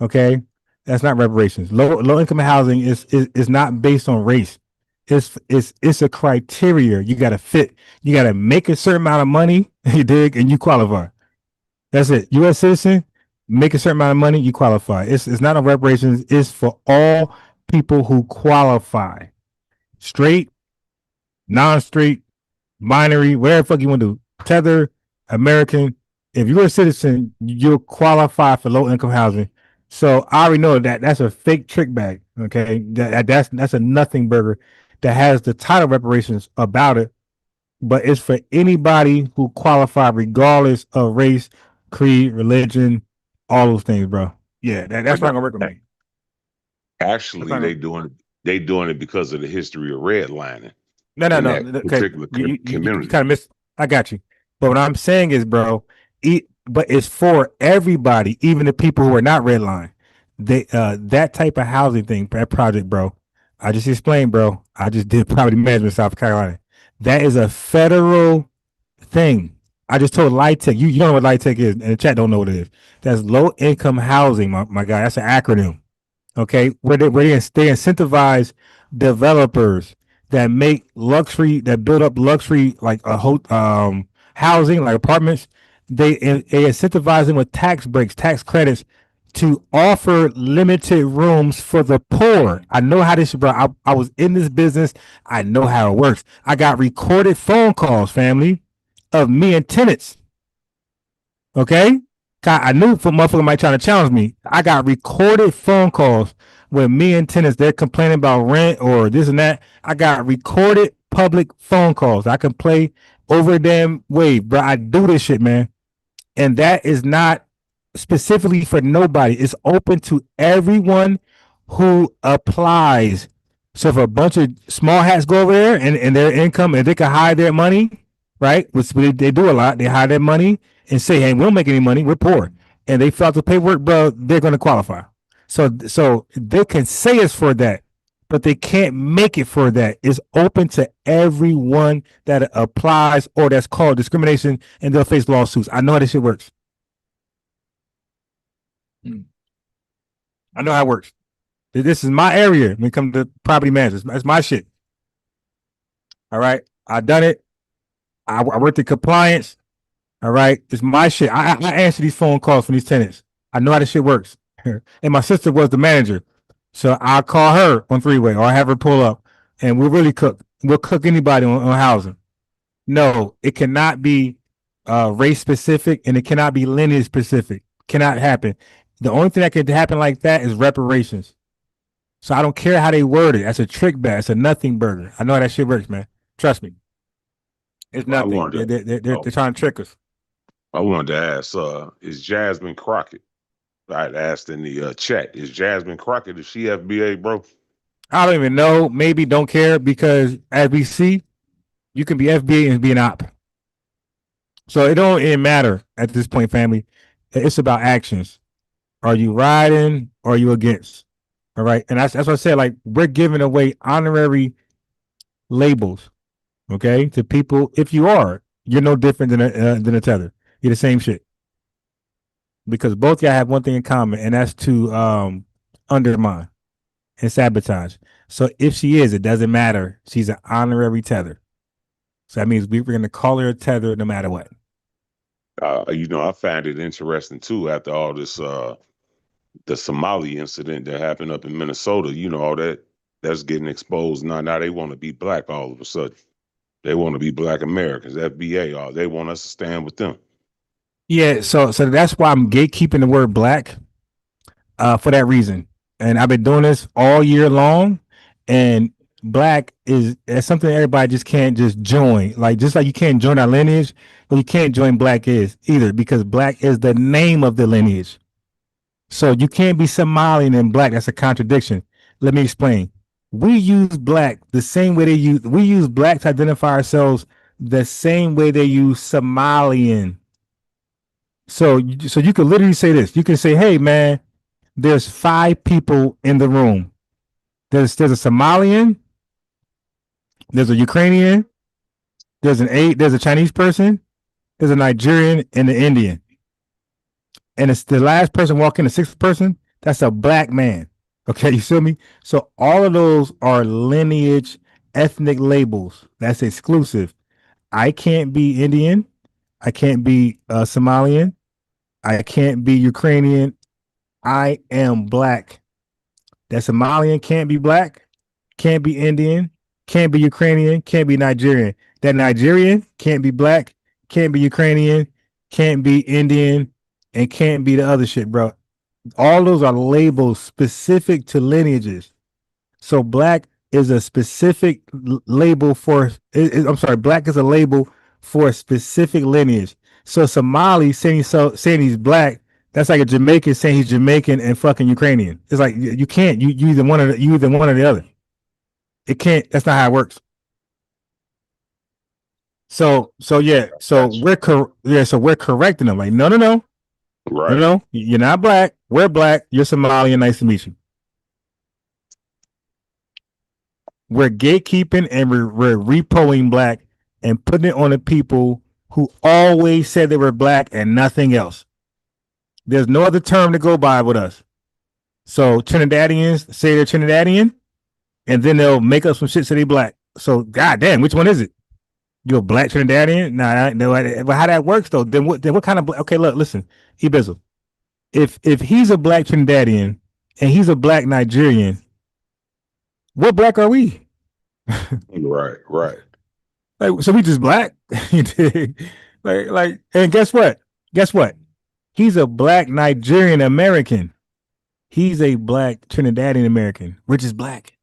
Okay, that's not reparations. Low income housing is not based on race. It's a criteria. You got to fit. You got to make a certain amount of money. You dig, and you qualify. That's it. U.S. citizen, make a certain amount of money, you qualify. It's not on reparations. It's for all people who qualify. Straight, non-straight, binary, whatever the fuck you want to do. Tether, American. If you're a citizen, you'll qualify for low income housing. So I already know that that's a fake trick bag. Okay, that's a nothing burger that has the title reparations about it, but it's for anybody who qualify regardless of race, creed, religion, all those things, bro. Yeah, that's not gonna work with me. Actually, they doing it because of the history of redlining. No. That Okay, particular you community. kind of missed. I got you. But what I'm saying is, bro, but it's for everybody, even the people who are not redline. They that type of housing thing, that project, bro. I just explained, bro. I just did property management in South Carolina. That is a federal thing. I just told Tech. You don't know what Tech is, and the chat don't know what it is. That's low income housing, my guy. That's an acronym. Okay, where they incentivize developers that make luxury, that build up luxury like housing, like apartments. They incentivize them with tax breaks, tax credits to offer limited rooms for the poor. I know how this, bro. I was in this business. I know how it works. I got recorded phone calls, family, of me and tenants. Okay, I knew for motherfucker might try to challenge me. I got recorded phone calls with me and tenants. They're complaining about rent or this and that. I got recorded public phone calls. I can play over the damn wave, bro. I do this shit, man. And that is not specifically for nobody. It's open to everyone who applies. So if a bunch of small hats go over there and their income and they can hide their money, right? Which they do a lot. They hide their money and say, hey, we don't make any money. We're poor. And they fill out the paperwork, bro, they're going to qualify. So they can say it's for that, but they can't make it for that. It's open to everyone that applies or that's called discrimination, and they'll face lawsuits. I know how this shit works. I know how it works. This is my area when it comes to property management. That's my shit. All right. I done it. I worked in compliance. All right. It's my shit. I answer these phone calls from these tenants. I know how this shit works. And my sister was the manager. So I'll call her on three-way or I have her pull up and we'll really cook. We'll cook anybody on housing. No, it cannot be race specific and it cannot be lineage specific. Cannot happen. The only thing that could happen like that is reparations. So I don't care how they word it. That's a trick bag. It's a nothing burger. I know how that shit works, man. Trust me. It's nothing. They're trying to trick us. I wanted to ask, is Jasmine Crockett? I'd asked in the chat, is Jasmine Crockett, is she FBA, bro? I don't even know. Maybe don't care because as we see, you can be FBA and be an op. So it don't even matter at this point, family. It's about actions. Are you riding or are you against? All right. And that's what I said. Like, we're giving away honorary labels, okay, to people. If you are, you're no different than a tether. You're the same shit. Because both y'all have one thing in common, and that's to undermine and sabotage. So if she is, it doesn't matter. She's an honorary tether. So that means we're going to call her a tether no matter what. I find it interesting too after all this the Somali incident that happened up in Minnesota. All that's getting exposed now. Now they want to be black all of a sudden. They want to be black Americans, FBA. They want us to stand with them. Yeah, so that's why I'm gatekeeping the word black for that reason. And I've been doing this all year long. And black is something everybody just can't just join. Like, just like you can't join our lineage, but you can't join black is either, because black is the name of the lineage. So you can't be Somalian and black. That's a contradiction. Let me explain. We use black the same way we use black to identify ourselves the same way they use Somalian. So you could literally say this. You can say, hey, man, there's 5 people in the room. There's a Somalian, there's a Ukrainian, there's a Chinese person, there's a Nigerian, and an Indian. And it's the last person walking, the 6th person, that's a black man. Okay, you feel me? So all of those are lineage, ethnic labels. That's exclusive. I can't be Indian. I can't be Somalian. I can't be Ukrainian. I am black. That Somalian can't be black, can't be Indian, can't be Ukrainian, can't be Nigerian. That Nigerian can't be black, can't be Ukrainian, can't be Indian, and can't be the other shit, bro. All those are labels specific to lineages. So black is a specific label for. I'm sorry, black is a label for a specific lineage. So Somali saying he's black, that's like a Jamaican saying he's Jamaican and fucking Ukrainian. It's like you can't. You either one or the other. It can't. That's not how it works. So yeah. So we're correcting them. Like no. Right. No, you're not black. We're black. You're Somalian. Nice to meet you. We're gatekeeping and we're repoing black and putting it on the people who always said they were black and nothing else. There's no other term to go by with us. So Trinidadians say they're Trinidadian, and then they'll make up some shit so they black. So goddamn, which one is it? You're a black Trinidadian? Nah, no. But how that works though? Then what kind of okay? Look, listen, Ibizzle. If he's a black Trinidadian and he's a black Nigerian, what black are we? Right. Like, so we just black? like, and guess what? He's a black Nigerian American. He's a black Trinidadian American, which is black.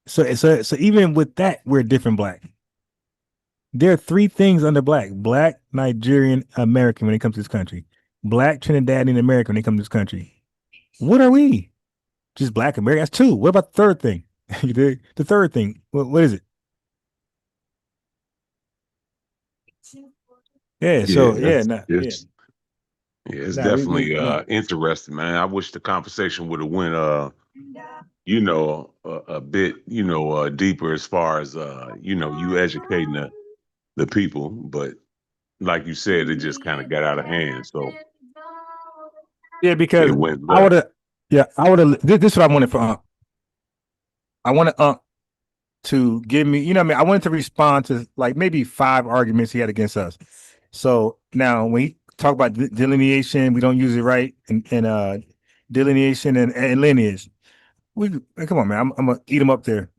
So even with that, we're different black. There are three things under black: black Nigerian American when it comes to this country, black Trinidadian American when it comes to this country. What are we? Just black American. That's two. What about the third thing? You dig? The third thing. What is it? Yeah. So it's definitely interesting, man. I wish the conversation would have went a bit deeper as far as you educating the people, but like you said, it just kind of got out of hand. So yeah, because it went I would have. This is what I wanted for I wanted to give me, I wanted to respond to like maybe 5 arguments he had against us. So now when he talk about delineation, we don't use it right, and delineation and lineage. Come on, man. I'm gonna eat him up there.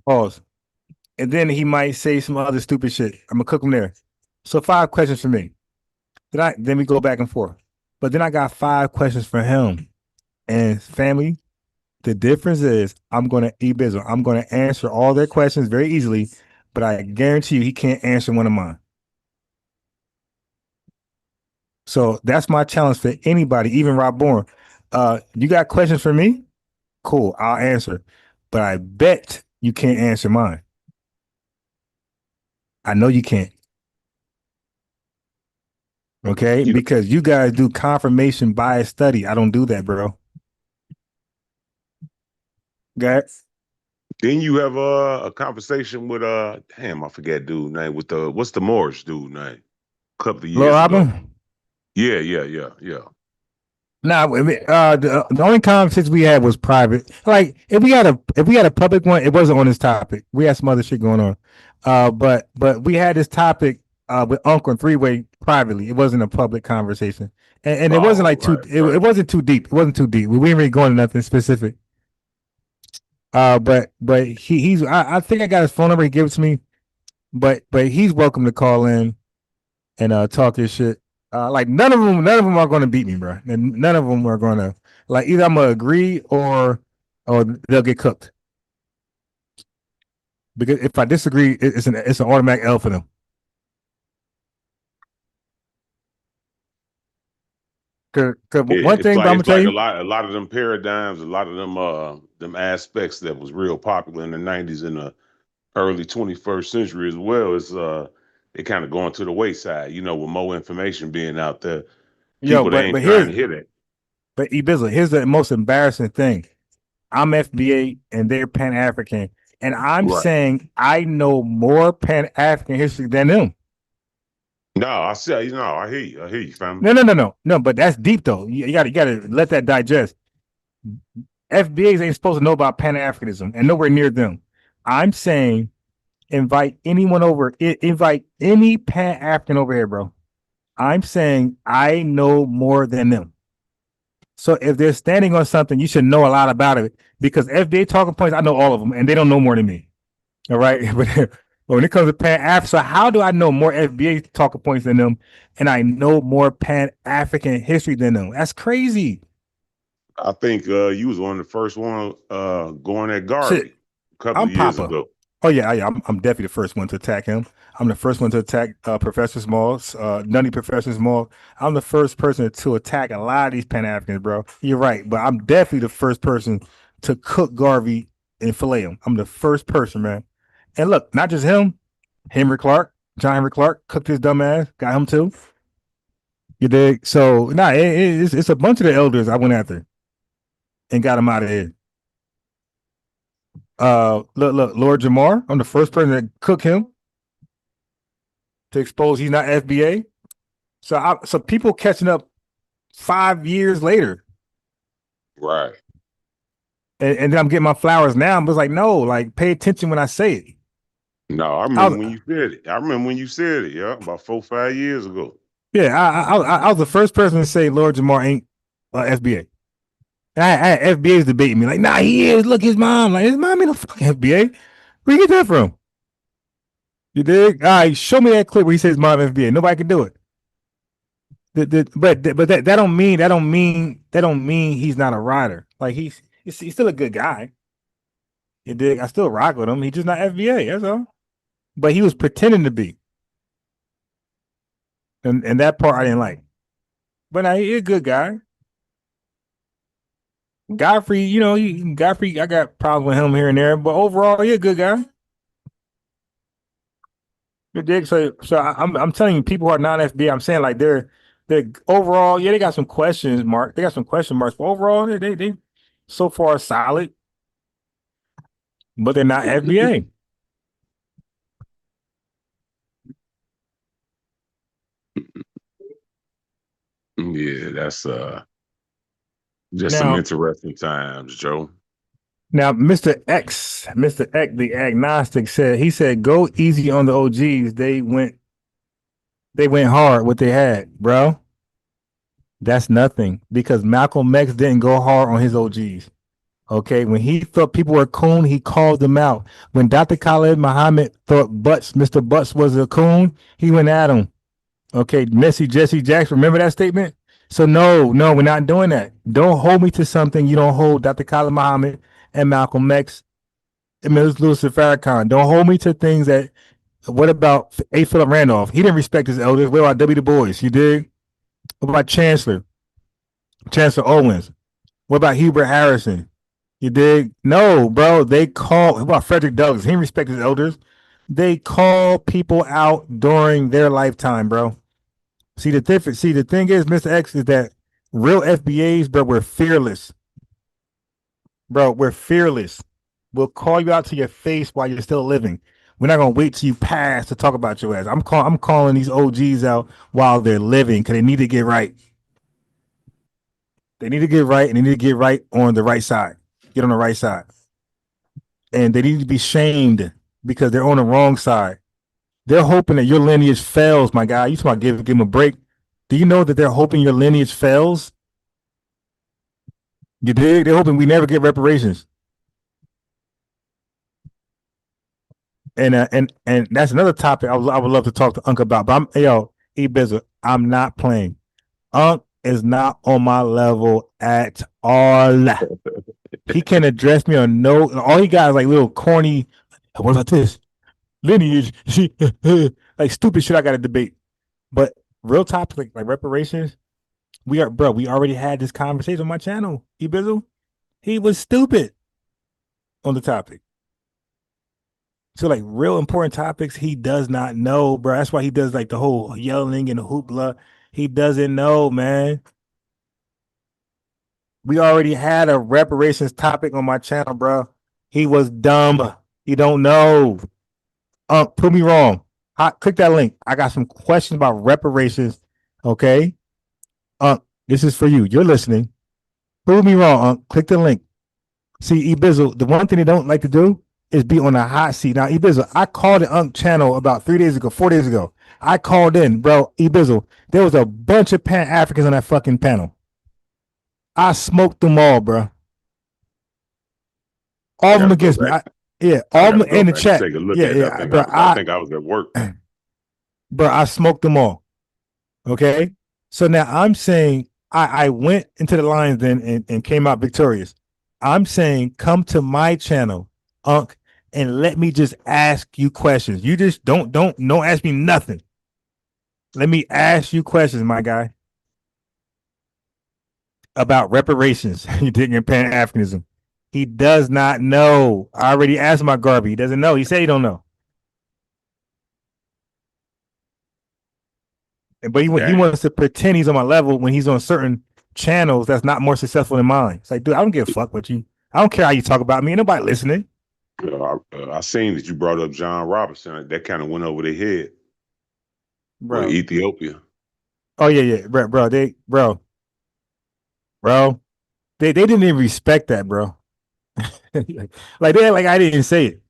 Pause. And then he might say some other stupid shit. I'm gonna cook him there. So 5 questions for me. Then we go back and forth. But then I got 5 questions for him. And family, the difference is I'm gonna answer all their questions very easily, but I guarantee you he can't answer one of mine. So that's my challenge for anybody, even Rob Bourne. You got questions for me? Cool, I'll answer. But I bet you can't answer mine. I know you can't. Okay? Because you guys do confirmation bias study. I don't do that, bro. Guys? Then you have a conversation with damn, I forget dude name, with what's the Morris dude name? A couple of years ago. Yeah. Nah, the only conversation we had was private. Like if we had a public one, it wasn't on this topic. We had some other shit going on. But we had this topic with Uncle and 3-way privately. It wasn't a public conversation, and it wasn't like it wasn't too deep. It wasn't too deep. We weren't really going to nothing specific. But he's I think I got his phone number. He gave it to me, but he's welcome to call in and talk his shit. Like none of them are going to beat me, bro. And none of them are going to like either I'm gonna agree or they'll get cooked. Because if I disagree, it's an automatic L for them. One thing I'm gonna tell you, a lot of them paradigms, a lot of them aspects that was real popular in the 90s and the early 21st century as well is it kind of going to the wayside, with more information being out there. People ain't trying to hear that. But Ibiza, here's the most embarrassing thing. I'm FBA and they're Pan-African, and I'm saying I know more Pan-African history than them. No, I hear you, fam. No, but that's deep though. You gotta let that digest. FBAs ain't supposed to know about Pan-Africanism and nowhere near them. I'm saying invite anyone over, invite any Pan-African over here, bro. I'm saying I know more than them. So if they're standing on something, you should know a lot about it, because FBA talking points, I know all of them and they don't know more than me. All right. But when it comes to Pan-African, so how do I know more FBA talking points than them and I know more Pan-African history than them? That's crazy. I think you was one of the first one going at Garvey Shit, a couple I'm of years Papa. ago. Oh yeah, I'm definitely the first one to attack him. I'm the first one to attack Professor Smalls, Nutty Professor Smalls. I'm the first person to attack a lot of these Pan Africans, bro. You're right, but I'm definitely the first person to cook Garvey and fillet him. I'm the first person, man. And look, not just him, Henry Clark, John Henry Clark cooked his dumb ass, got him too. You dig? So nah, it's a bunch of the elders I went after and got him out of here. Look, Lord Jamar, I'm the first person to cook him to expose he's not FBA. So people catching up 5 years later, Right. and then I'm getting my flowers now. I'm just like, no, like pay attention when I say it. No, I remember when you said it. I remember when you said it. Yeah, about 4-5 years ago. Yeah, I was the first person to say Lord Jamar ain't FBA. And I had FBA's debating me like, nah, he is. Look, his mom, like his mom ain't no fucking FBA. Where you get that from? You dig? All right, show me that clip where he says mom FBA. Nobody can do it. But that don't mean he's not a rider. Like he's still a good guy. You dig? I still rock with him. He's just not FBA. That's all. But he was pretending to be, and that part I didn't like. But now he's a good guy. Godfrey, you know, Godfrey, I got problems with him here and there, but overall, he's a good guy. You dig? So I'm telling you, people who are non FBA, I'm saying like they're overall, yeah, they got some questions mark. They got some question marks, but overall, they so far solid, but they're not FBA. Yeah, that's just some Now, interesting times, Joe. now, Mr. X, the agnostic said, go easy on the OGs. They went hard what they had, bro. That's nothing because Malcolm X didn't go hard on his OGs. Okay, when he thought people were coon, he called them out. When Dr. Khalid Muhammad thought Mr. Butts was a coon, he went at him. Okay, Messy Jesse Jackson, remember that statement? So no, we're not doing that. Don't hold me to something you don't hold Dr. Khalid Muhammad and Malcolm X and Ms. Lucifer Farrakhan. Don't hold me to things that. What about A. Philip Randolph? He didn't respect his elders. What about W. Du Bois? You did. What about Chancellor Owens? What about Hubert Harrison? You dig? No, bro. They call. What about Frederick Douglass? He didn't respect his elders. They call people out during their lifetime, bro. See the difference. See the thing is, Mr. X, is that real FBAs, bro, we're fearless. Bro, we're fearless. We'll call you out to your face while you're still living. We're not gonna wait till you pass to talk about your ass. I'm calling these OGs out while they're living because they need to get right. They need to get right, and they need to get right on the right side. Get on the right side. And they need to be shamed because they're on the wrong side. They're hoping that your lineage fails, my guy. You talking about give them a break. Do you know that they're hoping your lineage fails? You dig? They're hoping we never get reparations. And that's another topic I would love to talk to Unc about. But E-Bizzle, I'm not playing. Unc is not on my level at all. He can address me on no. All he got is like little corny. What about this lineage? Like stupid shit. I got to debate. But real topic like reparations. We already had this conversation on my channel. E-Bizzle, he was stupid on the topic. So like real important topics, he does not know, bro. That's why he does like the whole yelling and the hoopla. He doesn't know, man. We already had a reparations topic on my channel, bro. He was dumb. He don't know. Prove me wrong. Click that link. I got some questions about reparations. Okay. This is for you. You're listening. Prove me wrong. Click the link. See, E-Bizzle, the one thing they don't like to do is be on a hot seat. Now, E-Bizzle, I called the channel about 4 days ago. I called in, bro. E-Bizzle, there was a bunch of Pan-Africans on that fucking panel. I smoked them all, bro. All of them against me. All of them in the chat. Take a look at it. I think I was at work. Bro, I smoked them all. Okay? So now I'm saying I went into the Lions then and came out victorious. I'm saying come to my channel, Unc, and let me just ask you questions. You just don't ask me nothing. Let me ask you questions, my guy, about reparations. You dig in Pan-Africanism. He does not know. I already asked my Garby. He doesn't know. He said he don't know. But he wants to pretend he's on my level when he's on certain channels that's not more successful than mine. It's like, dude, I don't give a fuck with you. I don't care how you talk about me. Ain't nobody listening. I seen that you brought up John Robertson. That kind of went over their head. Bro. With Ethiopia. Oh yeah, bro. They didn't even respect that, bro. like I didn't say it.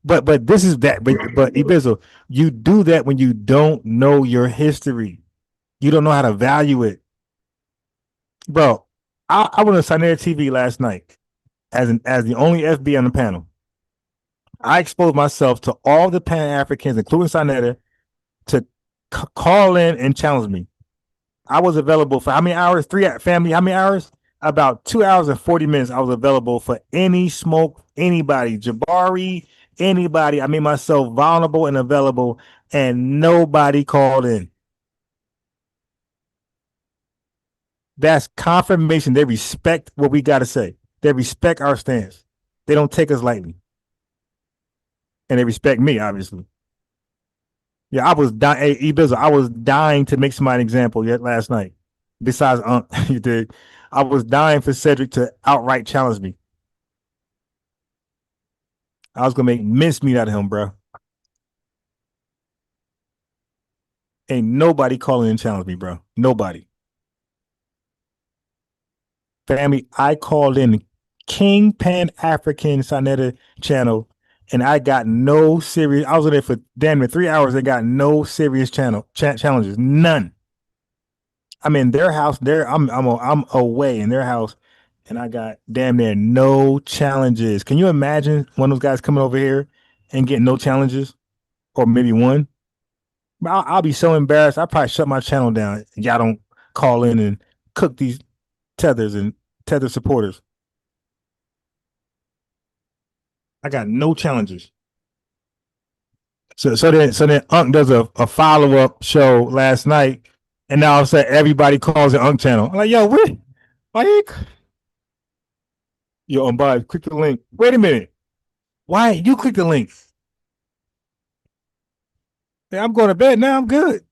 But this is that. But Ibizo, you do that when you don't know your history. You don't know how to value it, bro. I went on Saneter TV last night as the only FB on the panel. I exposed myself to all the Pan-Africans, including Saneter, to call in and challenge me. I was available for how many hours? How many hours? About 2 hours and 40 minutes. I was available for any smoke, anybody, Jabari, anybody. I made myself vulnerable and available, and nobody called in. That's confirmation. They respect what we got to say. They respect our stance. They don't take us lightly. And they respect me, obviously. Yeah, I was dying. Hey, Ibiza, I was dying to make somebody an example yet last night. Besides, you did. I was dying for Cedric to outright challenge me. I was gonna make mincemeat out of him, bro. Ain't nobody calling and challenge me, bro. Nobody. Family, I called in King Pan-African Saneter channel, and I got no serious. I was in there for damn near 3 hours. They got no serious challenges. None. I'm in their house. I'm away in their house, and I got damn near no challenges. Can you imagine one of those guys coming over here and getting no challenges, or maybe one? I'll be so embarrassed. I probably shut my channel down. Y'all don't call in and cook these tethers and tether supporters. I got no challenges. So then Unc does a follow-up show last night, and now all of a sudden everybody calls the Unc channel. I'm like, yo, what? Why you? Yo, Unbiased, click the link. Wait a minute. Why you click the link? Hey, I'm going to bed now. I'm good.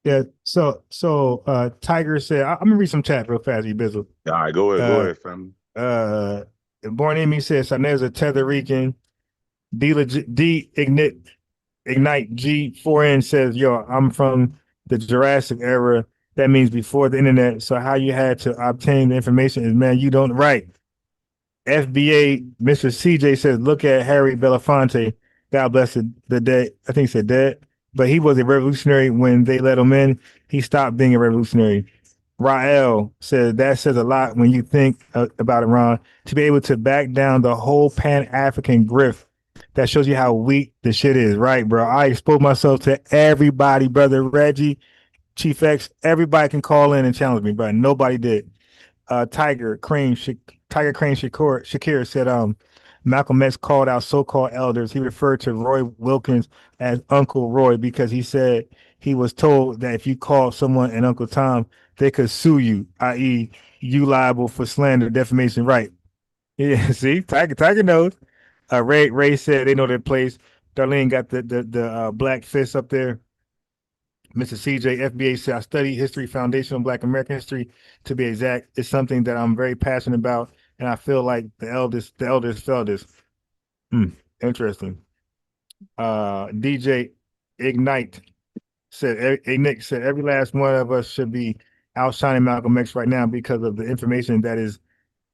Yeah. So Tiger said, I'm gonna read some chat real fast, you Bizzle. All right, go ahead, fam. Born Amy says Saneter's a Tether Rican. Ignite G4N says, yo, I'm from the Jurassic era. That means before the internet. So how you had to obtain the information is, man, you don't right. FBA Mr. CJ says, look at Harry Belafonte. God bless the dead. I think he said dead, but he was a revolutionary when they let him in. He stopped being a revolutionary. Rael says that says a lot when you think about it, Ron. To be able to back down the whole Pan-African grift, that shows you how weak the shit is, right, bro? I exposed myself to everybody, brother Reggie, Chief X. Everybody can call in and challenge me, but nobody did. Tiger Crane Shakir said, Malcolm X called out so-called elders. He referred to Roy Wilkins as Uncle Roy because he said he was told that if you called someone an Uncle Tom, they could sue you, i.e., you liable for slander, defamation, right? Yeah, see, Tiger knows. Ray said they know their place. Darlene got the black fist up there. Mr. CJ, FBA said, I study history, foundational Black American history, to be exact. It's something that I'm very passionate about, and I feel like the elders felt this. Interesting. DJ Ignite said, Nick said, every last one of us should be outshining Malcolm X right now because of the information that is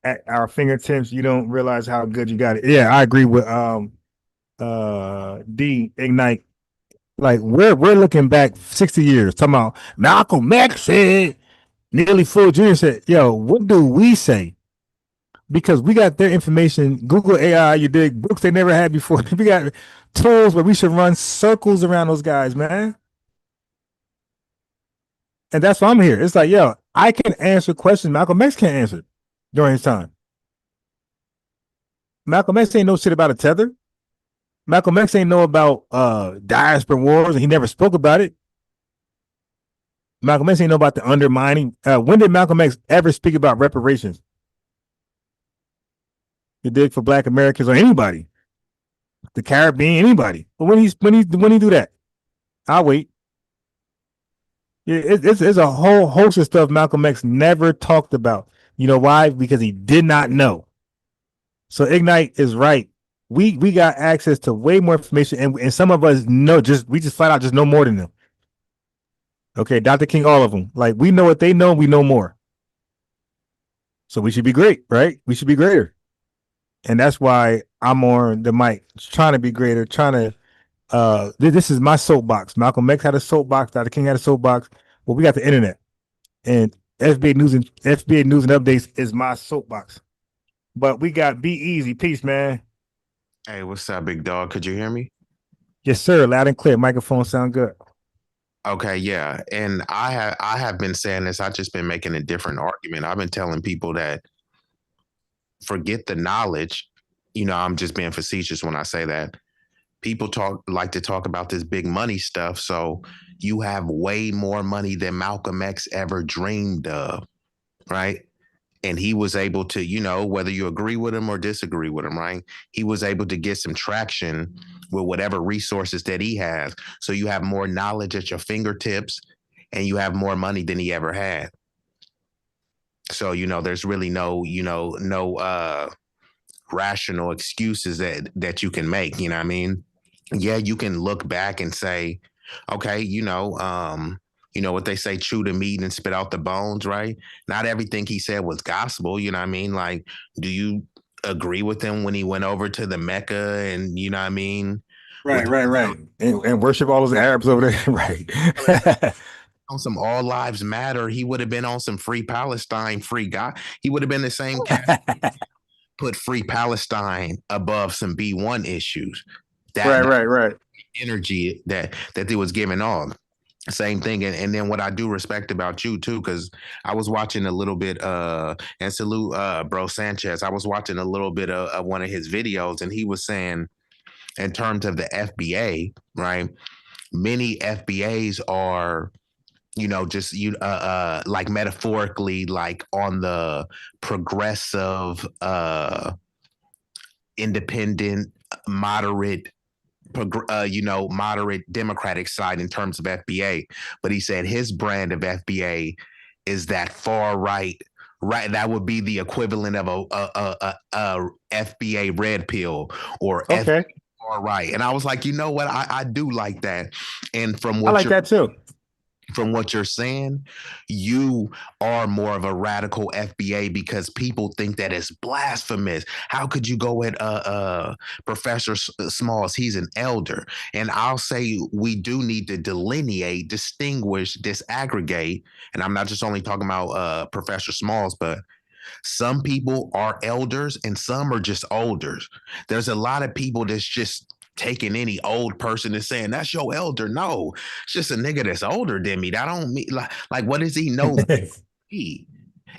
at our fingertips. You don't realize how good you got it. Yeah, I agree with D Ignite. Like we're looking back 60 years, talking about Malcolm X said, Nearly Full Jr. said, yo, what do we say? because we got their information. Google AI, you dig, books they never had before. We got tools where we should run circles around those guys, man. And that's why I'm here. It's like, yo, I can answer questions Malcolm X can't answer during his time. Malcolm X ain't know shit about a tether. Malcolm X ain't know about diaspora wars, and he never spoke about it. Malcolm X ain't know about the undermining. When did Malcolm X ever speak about reparations? You dig, for Black Americans or anybody, the Caribbean, anybody. But when he do that, I'll wait. Yeah, it's a whole host of stuff Malcolm X never talked about. You know why? Because he did not know. So Ignite is right. We got access to way more information, and some of us know, we just flat out just know more than them. Okay, Dr. King, all of them. Like, we know what they know, we know more. So we should be great, right? We should be greater. And that's why I'm on the mic, trying to be greater, trying to this is my soapbox. Malcolm X had a soapbox, Dr. King had a soapbox. Well, we got the internet. And FBA News and Updates is my soapbox. But we got Be Easy. Peace, man. Hey, what's up, big dog? Could you hear me? Yes, sir. Loud and clear. Microphone sound good. Okay, yeah. And I have been saying this. I've just been making a different argument. I've been telling people that forget the knowledge. You know, I'm just being facetious when I say that. People like to talk about this big money stuff. So you have way more money than Malcolm X ever dreamed of, right? And he was able to, you know, whether you agree with him or disagree with him, right? He was able to get some traction with whatever resources that he has. So you have more knowledge at your fingertips and you have more money than he ever had. So, you know, there's really no rational excuses that you can make, you know what I mean? Yeah, you can look back and say, okay, you know what they say, chew the meat and spit out the bones, right? Not everything he said was gospel, you know what I mean? Like, do you agree with him when he went over to the Mecca and, you know what I mean? Right. And worship all those Arabs over there, right? On some all lives matter, he would have been on some free Palestine, free God. He would have been the same cat. Put free Palestine above some B1 issues. Right. Energy that they was giving off. Same thing. And then what I do respect about you too, because I was watching a little bit and salute bro Sanchez. I was watching a little bit of one of his videos, and he was saying, in terms of the FBA, right? Many FBAs are, you know, just like metaphorically, like on the progressive, independent, moderate, moderate Democratic side in terms of FBA. But he said his brand of FBA is that far right. Right, that would be the equivalent of a FBA red pill or FBA far right. And I was like, you know what, I do like that. And from what I like that too. From what you're saying, you are more of a radical FBA because people think that it's blasphemous. How could you go at Professor Smalls? He's an elder. And I'll say we do need to delineate, distinguish, disaggregate. And I'm not just only talking about Professor Smalls, but some people are elders and some are just olders. There's a lot of people that's just taking any old person and saying that's your elder. No, it's just a nigga that's older than me. That don't mean like what does he know?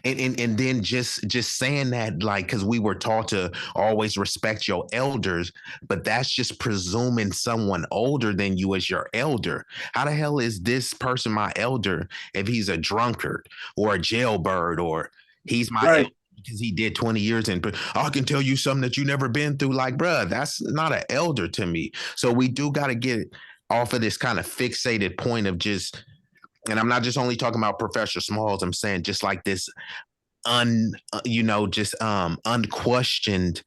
And then just saying that, like, because we were taught to always respect your elders, but that's just presuming someone older than you as your elder. How the hell is this person my elder if he's a drunkard or a jailbird or he's my elder because he did 20 years and I can tell you something that you never been through? Like, bruh, that's not an elder to me. So we do got to get off of this kind of fixated point of just, and I'm not just only talking about Professor Smalls, I'm saying just like this unquestioned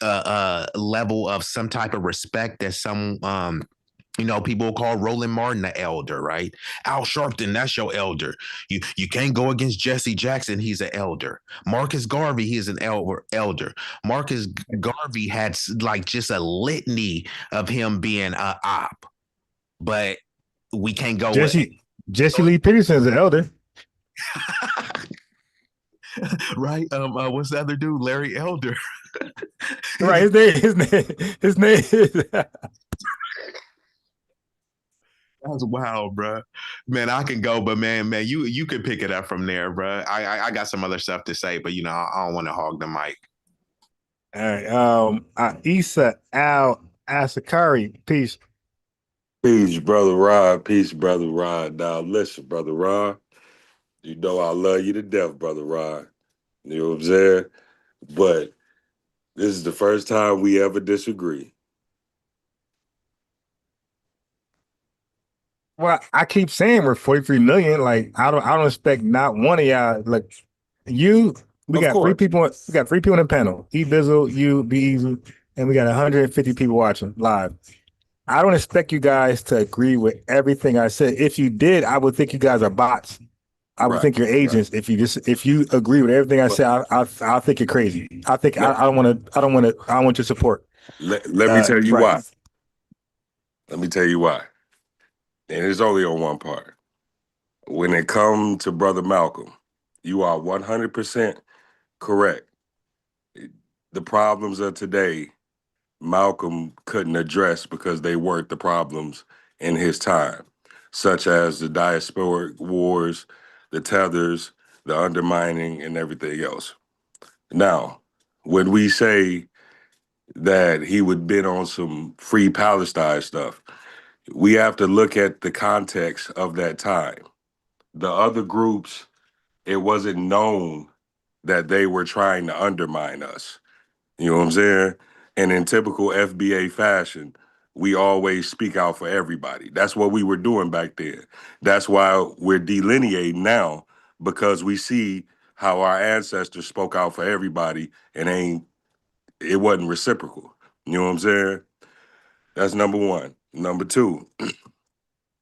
level of some type of respect that some people call Roland Martin the elder, right? Al Sharpton, that's your elder. You can't go against Jesse Jackson, he's an elder. Marcus Garvey, he is an elder. Marcus Garvey had like just a litany of him being a op, but we can't go Jesse Lee Peterson is an elder. right? What's the other dude? Larry Elder. Right, his name is That's wild, bro. Man, I can go, but man, you could pick it up from there, bro. I got some other stuff to say, but I don't want to hog the mic. all right. Issa Al Asakari, peace. Peace, brother Rod. Peace, brother Rod. Now listen, brother Rod. You know I love you to death, brother Rod. You know what I'm saying? But this is the first time we ever disagree. Well, I keep saying we're 43 million. Like, I don't expect not one of y'all. Like, we Of got three course. people. We got 3 people in the panel. E Bizzle, you, Be Easy, and we got 150 people watching live. I don't expect you guys to agree with everything I said. If you did, I would think you guys are bots. I would Right, think you're agents. right. If you agree with everything I But said, I'll think you're crazy. I think let, I don't want your support. let me tell you Right. why. Let me tell you why. And it's only on one part. When it comes to Brother Malcolm, you are 100% correct. The problems of today, Malcolm couldn't address because they weren't the problems in his time, such as the diasporic wars, the tethers, the undermining, and everything else. Now, when we say that he would been on some free Palestine stuff, we have to look at the context of that time. The other groups, it wasn't known that they were trying to undermine us. You know what I'm saying? And in typical FBA fashion, we always speak out for everybody. That's what we were doing back then. That's why we're delineating now, because we see how our ancestors spoke out for everybody and it wasn't reciprocal. You know what I'm saying? That's number one. Number two,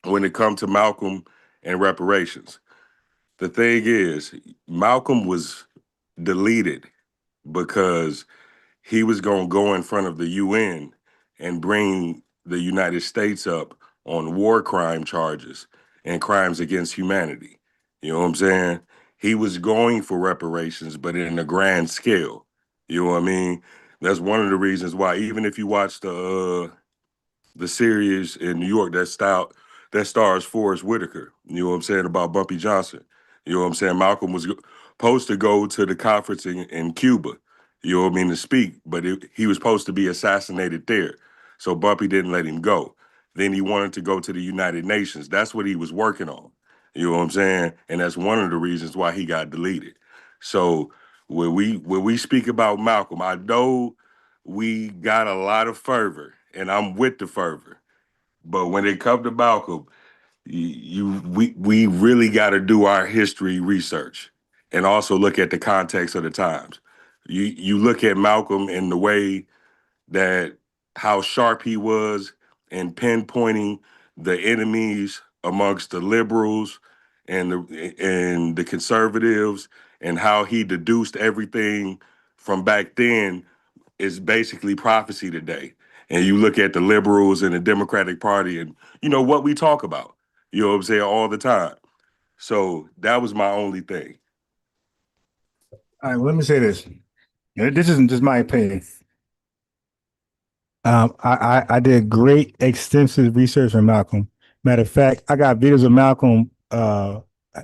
when it comes to Malcolm and reparations, the thing is, Malcolm was deleted because he was going to go in front of the UN and bring the United States up on war crime charges and crimes against humanity. You know what I'm saying? He was going for reparations, but in a grand scale. You know what I mean? That's one of the reasons why, even if you watch the series in New York that stars Forrest Whitaker, you know what I'm saying, about Bumpy Johnson. You know what I'm saying? Malcolm was supposed to go to the conference in Cuba, you know what I mean, to speak, but he was supposed to be assassinated there. So Bumpy didn't let him go. Then he wanted to go to the United Nations. That's what he was working on. You know what I'm saying? And that's one of the reasons why he got deleted. So when we speak about Malcolm, I know we got a lot of fervor, and I'm with the fervor. But when it comes to Malcolm, we really got to do our history research and also look at the context of the times. You look at Malcolm in the way that how sharp he was in pinpointing the enemies amongst the liberals and the conservatives, and how he deduced everything from back then is basically prophecy today. And you look at the liberals and the Democratic Party and what we talk about, you know what I'm saying, all the time. So that was my only thing. All right, well, let me say this. This isn't just my opinion. I did great extensive research on Malcolm. Matter of fact, I got videos of Malcolm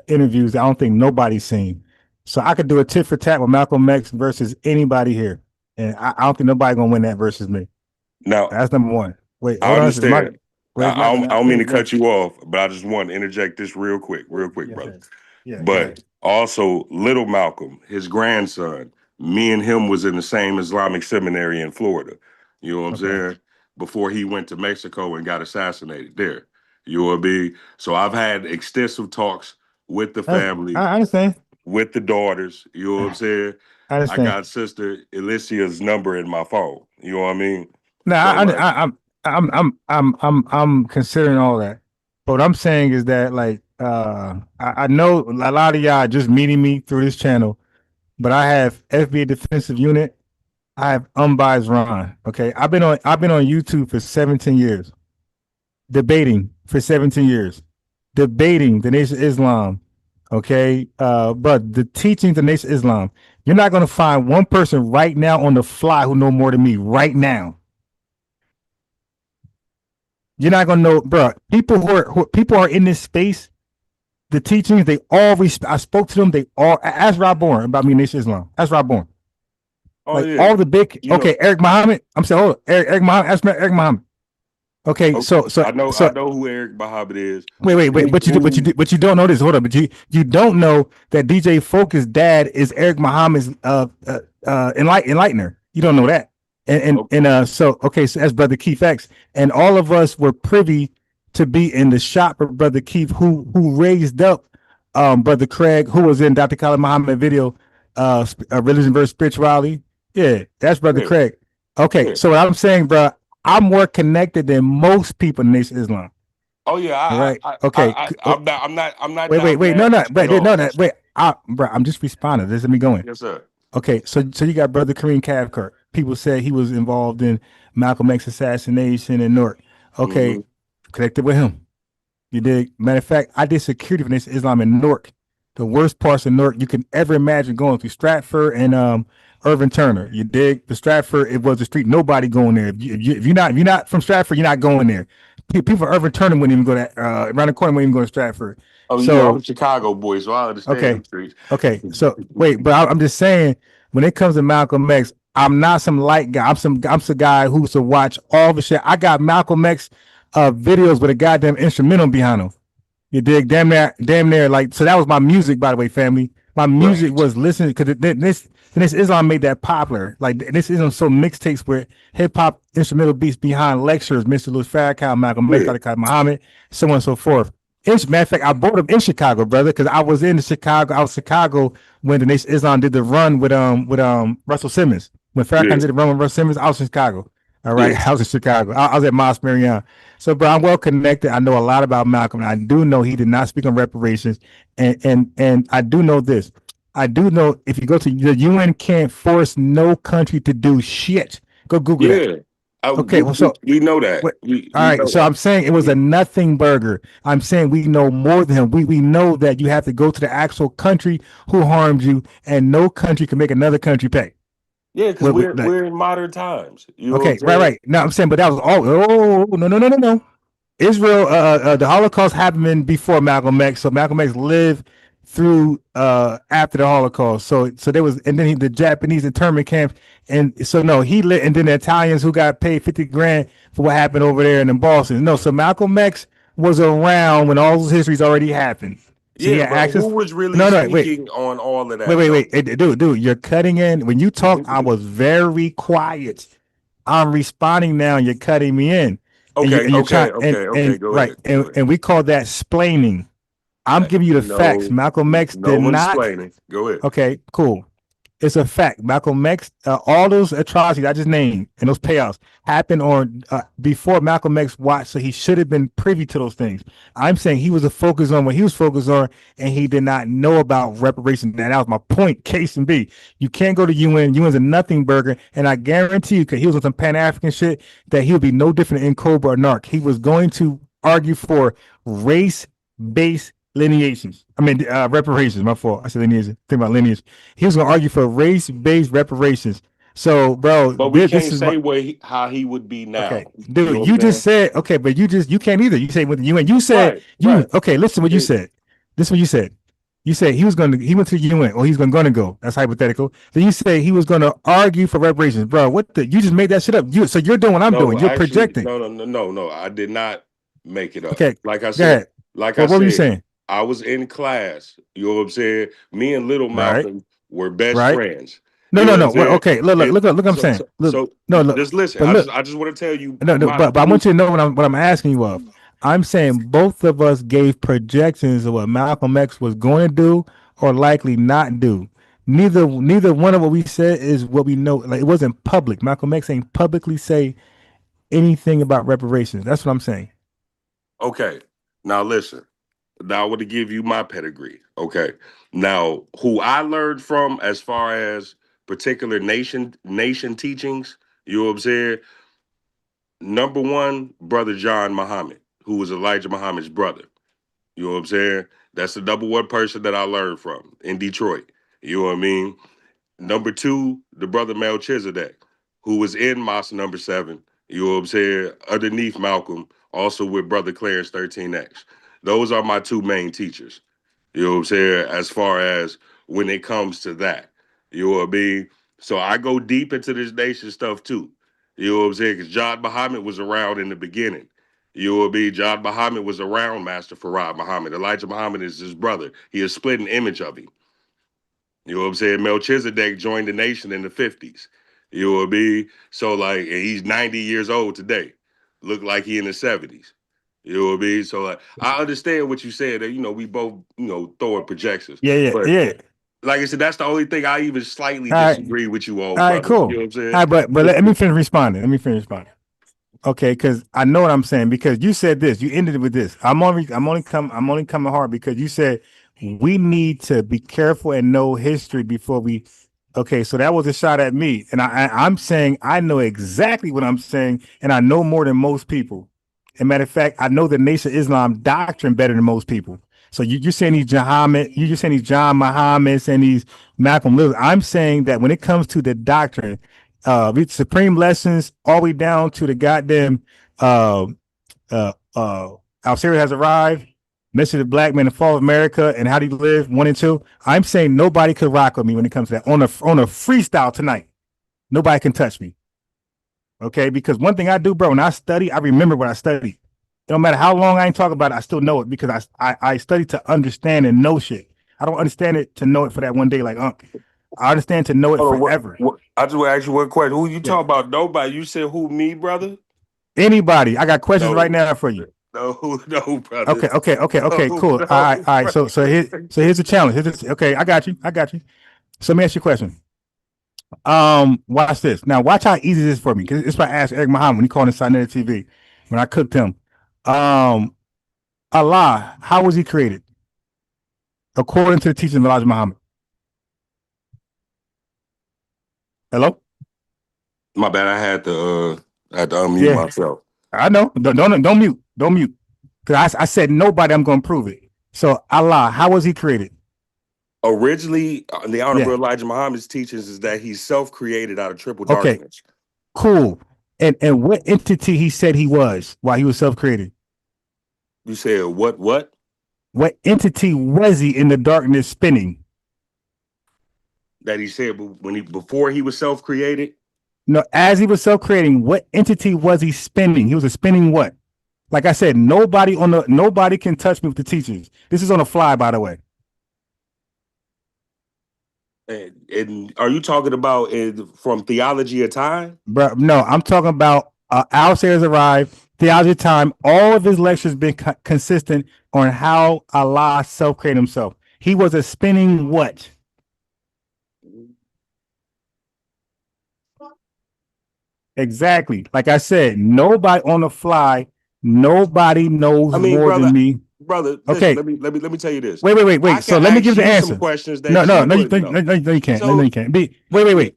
interviews that I don't think nobody's seen. So I could do a tit for tat with Malcolm X versus anybody here, and I don't think nobody's gonna win that versus me. Now, That's number one. Wait, I hold on. understand. Where's I Michael? don't mean to cut you off, but I just want to interject this real quick, brother. Yeah, go But ahead. also, little Malcolm, his grandson, me and him was in the same Islamic seminary in Florida. You know what I'm Okay. saying? Before he went to Mexico and got assassinated there. You know what I mean? So I've had extensive talks with the family, I understand. with the daughters. You know what I'm saying? I I understand. got Sister Alicia's number in my phone. You know what I mean? No, So like, I'm considering all that. But what I'm saying is that I know a lot of y'all are just meeting me through this channel, but I have FBA Defensive Unit. I have unbiased Ron. Okay. I've been on YouTube for 17 years, debating for 17 years, debating the Nation of Islam. Okay. But the teachings of the Nation of Islam, You're not gonna find one person right now on the fly who know more than me right now. You're not gonna know, bro. People who are in this space, the teachings, they all I spoke to them. They all ask Rob Bourne about me, Nation Islam. Ask Rob Bourne. Oh Like yeah, all the big. you Okay, know, Eric Muhammad. I'm saying, hold on, Eric Muhammad. Ask me Eric Muhammad. Okay, so I know who Eric Muhammad is. wait. But you don't know this. Hold on, but you don't know that DJ Focus' dad is Eric Muhammad's enlightener. You don't know that. So that's Brother Keith X, and all of us were privy to be in the shop of Brother Keith, who raised up Brother Craig, who was in Dr. Khalid Muhammad video, Religion versus Spirituality. Yeah, that's Brother Yeah. Craig. Okay, Yeah. so what I'm saying, bro, I'm more connected than most people in the Nation of Islam. Oh yeah, All right. I'm not. Wait, no, bro, I'm just responding. This is me going. Yes, sir. Okay, so you got Brother Kareem Cathcart. People said he was involved in Malcolm X assassination and Newark. Okay, connected with him. You did. Matter of fact, I did security for this Islam in Newark, the worst parts of Newark you can ever imagine, going through Stratford and Irvin Turner. You dig? The Stratford, it was a street, nobody going there. If you're not from Stratford, you're not going there. People from Irvin Turner wouldn't even go to around the corner, wouldn't even go to Stratford. Oh, So, you know, I'm a Chicago boy, so I understand Okay. them streets. Okay, so wait, but I'm just saying, when it comes to Malcolm X, I'm not some light guy. I'm some guy who used to watch all the shit. I got Malcolm X videos with a goddamn instrumental behind him. You dig? Damn near like, so that was my music, by the way, family. My music was listening because this Islam made that popular. Like this Islam so mixtapes with hip hop instrumental beats behind lectures, Mr. Louis Farrakhan, Malcolm X, Dr. Muhammad, so on and so forth. Matter of fact, I bought them in Chicago, brother, because I was in Chicago. I was Chicago when the Nation of Islam did the run with Russell Simmons. When Farrakhan did the run with Russell Simmons, I was in Chicago. All right, I was in Chicago. I was at Mosque Marion. So, bro, I'm well connected. I know a lot about Malcolm. And I do know he did not speak on reparations, and I do know this. I do know if you go to the UN, can't force no country to do shit. Go Google that. Okay, well, so we know that. all right, so I'm saying it was a nothing burger. I'm saying we know more than him. We know that you have to go to the actual country who harmed you, and no country can make another country pay. Yeah, because we're in modern times. You know Okay, right. No, I'm saying, but that was all. Oh, no. Israel, the Holocaust happened before Malcolm X, so Malcolm X lived through after the Holocaust. So there was, and then the Japanese internment camps, and so no, he lived, and then the Italians who got paid 50 grand for what happened over there in Boston. No, so Malcolm X was around when all those histories already happened. So yeah, but who was really speaking on all of that? Wait, dude, you're cutting in. When you talk, I was very quiet. I'm responding now, and you're cutting me in. Okay, Go ahead. And we call that splaining. I'm giving you the facts. Malcolm X did not. Go ahead. Okay, cool. It's a fact. Malcolm X, all those atrocities I just named and those payouts happened on before Malcolm X watched, so he should have been privy to those things. I'm saying he was focused on what he was focused on, and he did not know about reparations. And that was my point. Case and B. You can't go to UN. UN's a nothing burger, and I guarantee you, because he was on some Pan-African shit, that he would be no different in Cobra or Narc. He was going to argue for race-based lineations. I mean, reparations. My fault. I said lineage. Think about lineage. He was going to argue for race-based reparations. So, bro, but we can't say how he would be now. Okay, dude, you just said okay, but you can't either. You say with the UN. You said okay. Listen, what you said. This is what you said. You said he went to the UN, or he's going to go. That's hypothetical. Then you say he was going to argue for reparations, bro. What the? You just made that shit up. So you're doing what I'm doing. You're projecting. No. I did not make it up. Okay, like I said. What were you saying? I was in class. You know what I'm saying? Me and Little Malcolm were best friends. No. Well, okay, look. I'm saying. Look, just listen. I just want to tell you. No. But I want you to know what I'm asking you of. I'm saying both of us gave projections of what Malcolm X was going to do or likely not do. Neither one of what we said is what we know. Like, it wasn't public. Malcolm X ain't publicly say anything about reparations. That's what I'm saying. Okay. Now listen. Now I want to give you my pedigree. Okay. Now, who I learned from as far as particular nation teachings, you know what I'm saying? Number one, Brother John Muhammad, who was Elijah Muhammad's brother. You know what I'm saying? That's the number one person that I learned from in Detroit. You know what I mean? Number 2, the brother Melchizedek, who was in Mosque number 7. You know what I'm saying? Underneath Malcolm, also with brother Clarence 13X. Those are my 2 main teachers. You know what I'm saying? As far as when it comes to that, you know what I mean? So I go deep into this nation stuff too. You know what I'm saying? Because John Muhammad was around in the beginning. You know what I mean? John Muhammad was around Master Farad Muhammad. Elijah Muhammad is his brother. He is split an image of him. You know what I'm saying? Melchizedek joined the nation in the 50s. You know what I mean? So like, and he's 90 years old today. Look like he in the 70s. You know what I mean? So like, I understand what you said that, we both, throwing projections. Yeah. Like I said, that's the only thing I even slightly All right. disagree with you on, All brother. right, cool. You know what I'm saying? All right, but let me finish responding. Okay, because I know what I'm saying, because you said this, you ended it with this. I'm only coming hard because you said we need to be careful and know history before we. Okay, so that was a shot at me, and I'm saying I know exactly what I'm saying, and I know more than most people. As a matter of fact, I know the Nation of Islam doctrine better than most people. So you're saying these John Muhammads and these Malcolm Lewis. I'm saying that when it comes to the doctrine, with supreme lessons all the way down to the goddamn Al Has Arrived, Message of the Black Man, the Fall of America, and How Do You Live 1 and 2. I'm saying nobody could rock with me when it comes to that. On a freestyle tonight, nobody can touch me. Okay, because one thing I do, bro, when I study, I remember what I studied. It don't matter how long I ain't talking about it, I still know it because I study to understand and know shit. I don't understand it to know it for that one day, like I understand to know it forever. I just want to ask you one question. Who you talking about? Nobody. You said who, me, brother? Anybody. I got questions right now for you. No, brother. Okay, cool. No, all right. So here's the challenge. Okay, I got you. So let me ask you a question. Watch this. Now watch how easy this is for me. Because it's what I asked Eric Muhammad when he called in Saneter TV when I cooked him. Allah, how was he created? According to the teachings of Elijah Muhammad. Hello? My bad. I had to unmute myself. I know. Don't mute. Because I said nobody, I'm gonna prove it. So Allah, how was he created? Originally, the Honorable Elijah Muhammad's teachings is that he's self-created out of triple darkness. Cool. And what entity he said he was while he was self-created? You said what? What entity was he in the darkness spinning? That he said before he was self-created? No, as he was self-creating, what entity was he spinning? He was a spinning what? Like I said, nobody can touch me with the teachings. This is on the fly, by the way. And are you talking about from Theology of Time? Bro, no, I'm talking about Al Has Arrived, Theology of Time. All of his lectures been consistent on how Allah self-created himself. He was a spinning what? Exactly. Like I said, nobody on the fly, nobody knows more than me. Brother, okay. Listen, let me tell you this. Wait. So let me give the answer. Some questions that no, you can't. So, you can't. Wait.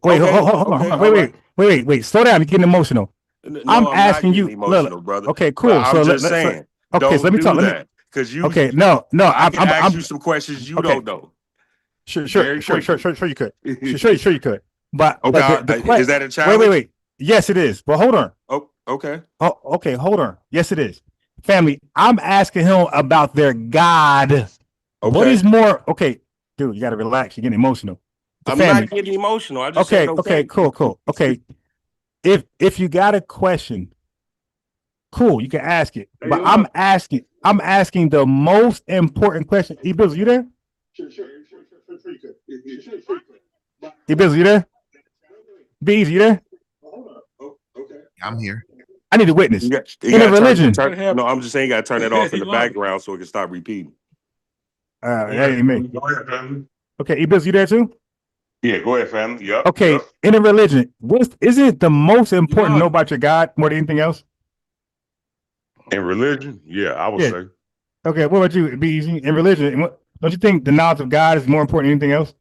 Hold on. Wait. Slow down. You're getting emotional. I'm asking you. Emotional, brother. Okay, cool. But I'm just saying. Okay, so let me talk. Because you. Okay, no. I can ask you some questions you don't know. Sure, you could. Sure, you could. But is that a challenge? Wait. Yes, it is. But hold on. Oh, okay. Oh, okay. Hold on. Yes, it is. Family, I'm asking him about their God. Okay. What is more? Okay, dude, you got to relax. You're getting emotional. I'm not getting emotional. I just said okay, cool. Okay, if you got a question, cool, you can ask it. But I'm asking the most important question. E-Bills, you there? Sure, you could. E-Bills, you there? Bees, you there? I'm here. I need a witness. You in a religion. No, I'm just saying you got to turn it off in the background so it can stop repeating. That ain't me. Okay, E-Bills, you there too? Yeah, go ahead, family. Yep. Okay, yep. In a religion, isn't it the most important to know about your God more than anything else? In religion, yeah, I would say. Okay, what about you, Be Easy? In religion, don't you think the knowledge of God is more important than anything else?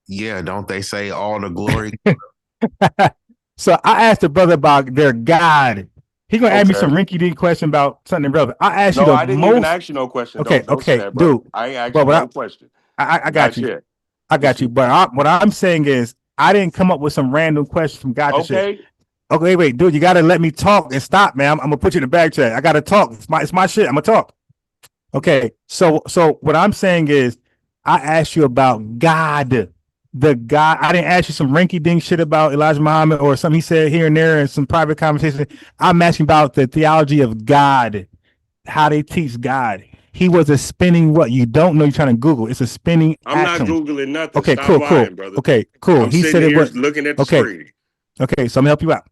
Yeah, don't they say all the glory? So I asked the brother about their God. He gonna ask me some rinky-dink question about something relevant. I asked you the I didn't even ask you no question. Okay, don't say that, bro. Dude. I ain't asked you no question. I got you. I got you. But what I'm saying is, I didn't come up with some random questions from gotcha shit. Okay, wait, dude, you gotta let me talk and stop, man. I'm gonna put you in the back chat. I gotta talk. It's my shit. I'm gonna talk. Okay, so what I'm saying is, I asked you about God, the God. I didn't ask you some rinky-dink shit about Elijah Muhammad or something he said here and there in some private conversation. I'm asking about the theology of God, how they teach God. He was a spinning what? You don't know, you're trying to Google. It's a spinning I'm atom. not Googling nothing. Okay, Stop cool, lying, brother. Okay, cool. I'm He said sitting it here was looking at the okay. screen. Okay, so I'm gonna help you out.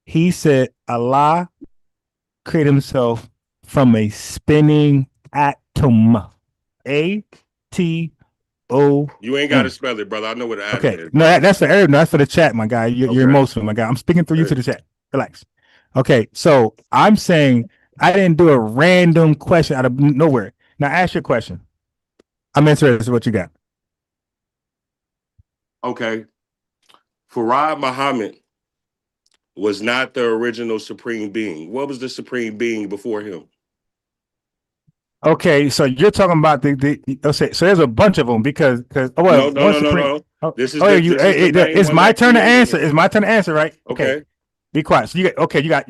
He said Allah created himself from a spinning atom. A-T-O. You ain't got to spell it, brother. I know what an atom Okay, is. no, that's for Arab. No, that's for the chat, my guy. You're emotional, my guy. I'm speaking through you to the chat. Relax. Okay, so I'm saying I didn't do a random question out of nowhere. Now ask your question. I'm interested in what you got. Okay. Farad Muhammad was not the original supreme being. What was the supreme being before him? Okay, so you're talking about okay, so there's a bunch of them because No. This is it's my turn to answer. It's my turn to answer, right? Okay. Be quiet. So you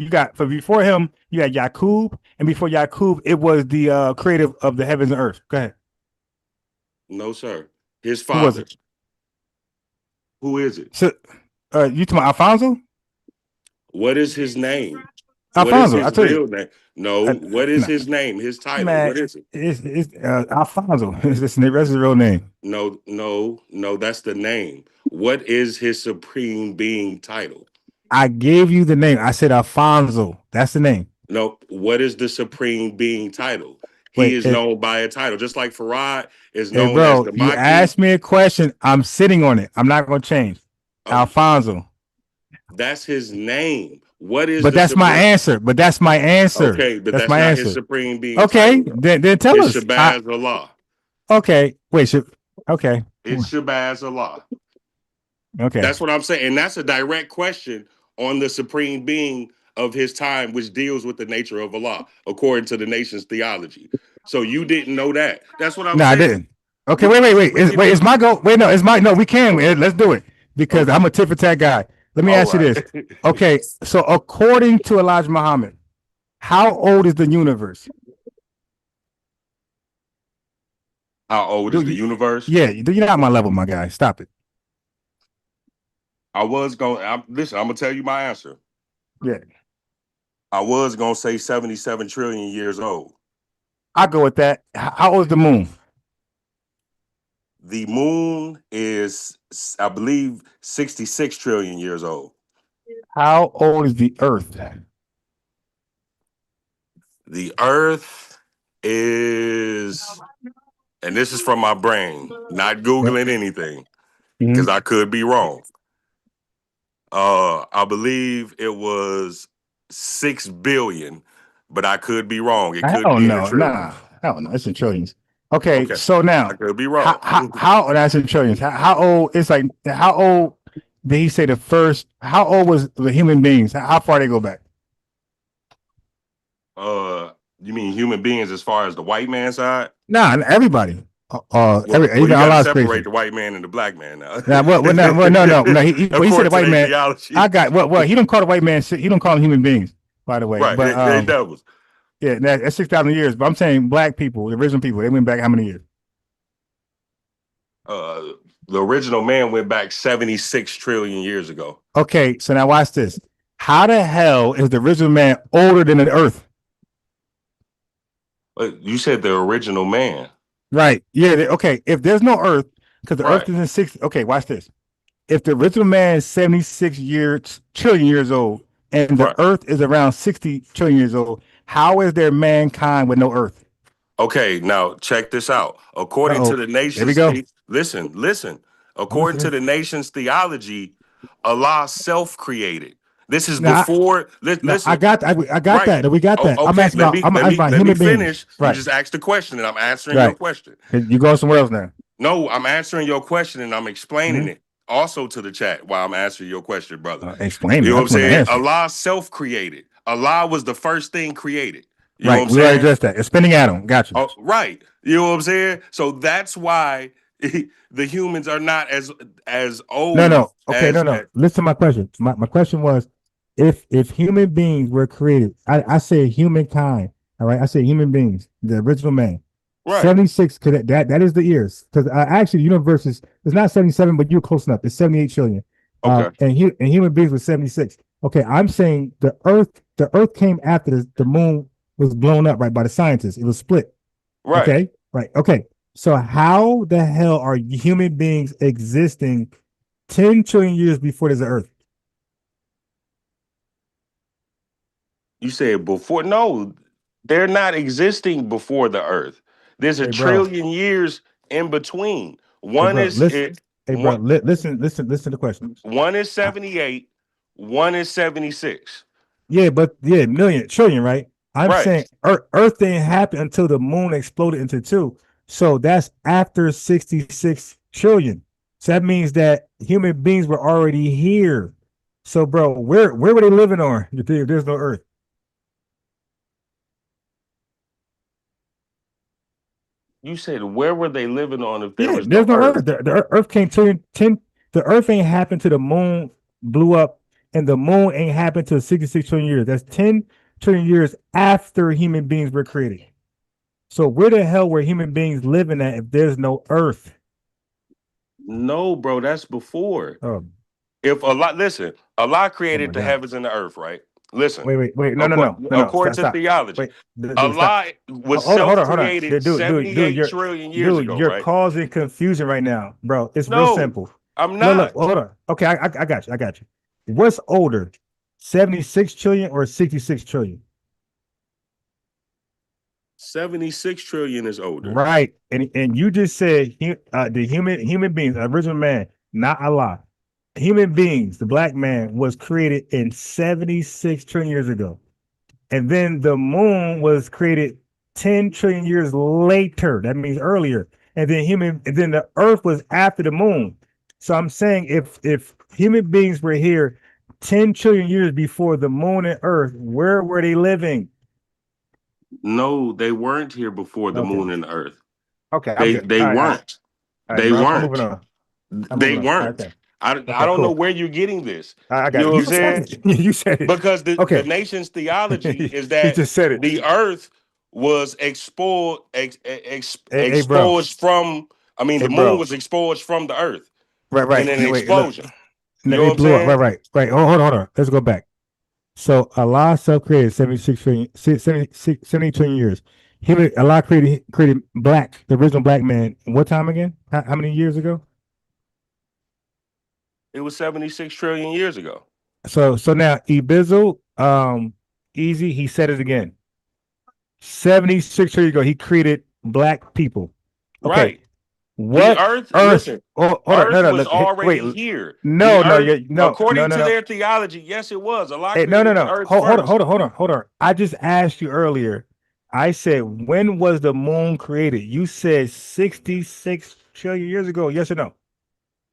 got for before him, you got Yaqub, and before Yaqub, it was the creator of the heavens and earth. Go ahead. No, sir. His father. Who was it? Who is it? So, you talking about Alfonso? What is his name? Alfonso. What is his real name? No. What is his name? His title. Man, what is it? It's Alfonso. That's his real name. No. That's the name. What is his supreme being title? I gave you the name. I said Alfonso. That's the name. No. What is the supreme being title? He is known by a title, just like Farad is known as the you Maki. asked me a question. I'm sitting on it. I'm not going to change. Alfonso. That's his name. What is? But that's my answer. Okay, but that's not his supreme being. Okay, title, then tell us. Shabazz Allah. Okay, wait. Okay, it's Shabazz Allah. Okay, that's what I'm saying, and that's a direct question on the supreme being of his time, which deals with the nature of Allah, according to the nation's theology. So you didn't know that. That's what I'm saying. No, I didn't. Okay, wait. It's my go. Wait, no, it's my no. We can. Let's do it because I'm a tit for tat guy. Let me ask you this. Okay, so according to Elijah Muhammad, how old is the universe? How old is the universe? Yeah, you're not my level, my guy. Stop it. Listen, I'm gonna tell you my answer. Yeah. I was gonna say 77 trillion years old. I go with that. How old is the moon? The moon is, I believe, 66 trillion years old. How old is the Earth? The Earth is, and this is from my brain, not Googling anything, because I could be wrong. I believe it was 6 billion, but I could be wrong. It could be in the trillions. I don't know. It's in trillions. Okay, so now I could be wrong. How that's in trillions. How old? It's like how old did he say the first? How old was the human beings? How far they go back? You mean human beings as far as the white man side? Nah, everybody. You gotta separate the white man and the black man now. No. He said the white man. Theology. I got well. He don't call the white man shit. He don't call them human beings. By the way, right? But, they devils. Yeah, that's 6,000 years. But I'm saying black people, the original people, they went back how many years? The original man went back 76 trillion years ago. Okay, so now watch this. How the hell is the original man older than the Earth? You said the original man. Right. Yeah. Okay. If there's no Earth, because the Earth is in 60. Okay, watch this. If the original man is 76 trillion years old, and the Earth is around 60 trillion years old, how is there mankind with no Earth? Okay, now check this out. According to the nation's listen. According to the nation's theology, Allah self-created. This is before. Listen, I got that. We got that. Okay, I'm asking about let me human finish. beings. Right. You just asked the question, and I'm answering your question. You going somewhere else now? No, I'm answering your question, and I'm explaining it also to the chat while I'm answering your question, brother. Explain You know what I'm saying? Answer. Allah self-created. Allah was the first thing created. You right. know what I'm we saying? already addressed that. A spinning atom. Gotcha. Oh, right. You know what I'm saying? So that's why the humans are not as old. No. Okay, as, no. Listen to my question. My question was, if human beings were created, I said humankind. All right, I said human beings, the original man. Right. 76, because that is the years. Because actually, the universe is it's not 77, but you're close enough. It's 78 trillion. Okay. And human beings was 76. Okay, I'm saying the Earth came after the moon was blown up, right, by the scientists. It was split. Right. Okay, right. Okay. So how the hell are human beings existing 10 trillion years before there's an Earth? You said before? No, they're not existing before the Earth. There's a Hey, bro. trillion years in between. One bro, is listen. Hey, bro, one, listen to the question. one is 78, one is 76. Yeah, but yeah, trillion, right? I'm Right. saying Earth didn't happen until the moon exploded into two. So that's after 66 trillion. So that means that human beings were already here. So, bro, where were they living on if there's no Earth? You said where were they living on if there Yeah, was there's no no Earth? Earth. The Earth came 10. The Earth ain't happened to the moon blew up, and the moon ain't happened to 66 trillion years. That's 10 trillion years after human beings were created. So where the hell were human beings living at if there's no Earth? No, bro, that's before. Oh, If listen, Allah created the God. heavens and the earth, right? Listen. Wait. No. According to Stop. theology, Wait, dude, Allah was hold on. self-created Dude, 78 trillion years ago, you're right? causing confusion right now, bro. It's real No, simple. I'm Look, not. hold on. Okay, I got you. What's older, 76 trillion or 66 trillion? 76 trillion is older. Right. And you just said the human beings, original man, not Allah. Human beings, the black man was created in 76 trillion years ago. And then the moon was created 10 trillion years later. That means earlier. And then the earth was after the moon. So I'm saying if human beings were here 10 trillion years before the moon and earth, where were they living? No, they weren't here before the moon and the earth. Okay, They weren't. They weren't. I'm moving on. They weren't. Okay. I don't know where you're getting this. I got You know it. what I'm saying? You said it. Because the nation's theology is that just said it. the earth was exposed from. I mean, the moon was exposed from the earth. Right. In an explosion. No, You know it blew what I'm up. Right. Oh, hold on. Let's go back. So Allah self-created 70 trillion years. Allah created black, the original black man. What time again? How many years ago? It was 76 trillion years ago. So now Ibizu, easy. He said it again. 76 trillion ago, he created black people. Okay. Right. What the Earth? Listen. Earth was already here. According to their theology, yes, it was. Hey, no. Hold on. I just asked you earlier. I said, when was the moon created? You said 66 trillion years ago. Yes or no?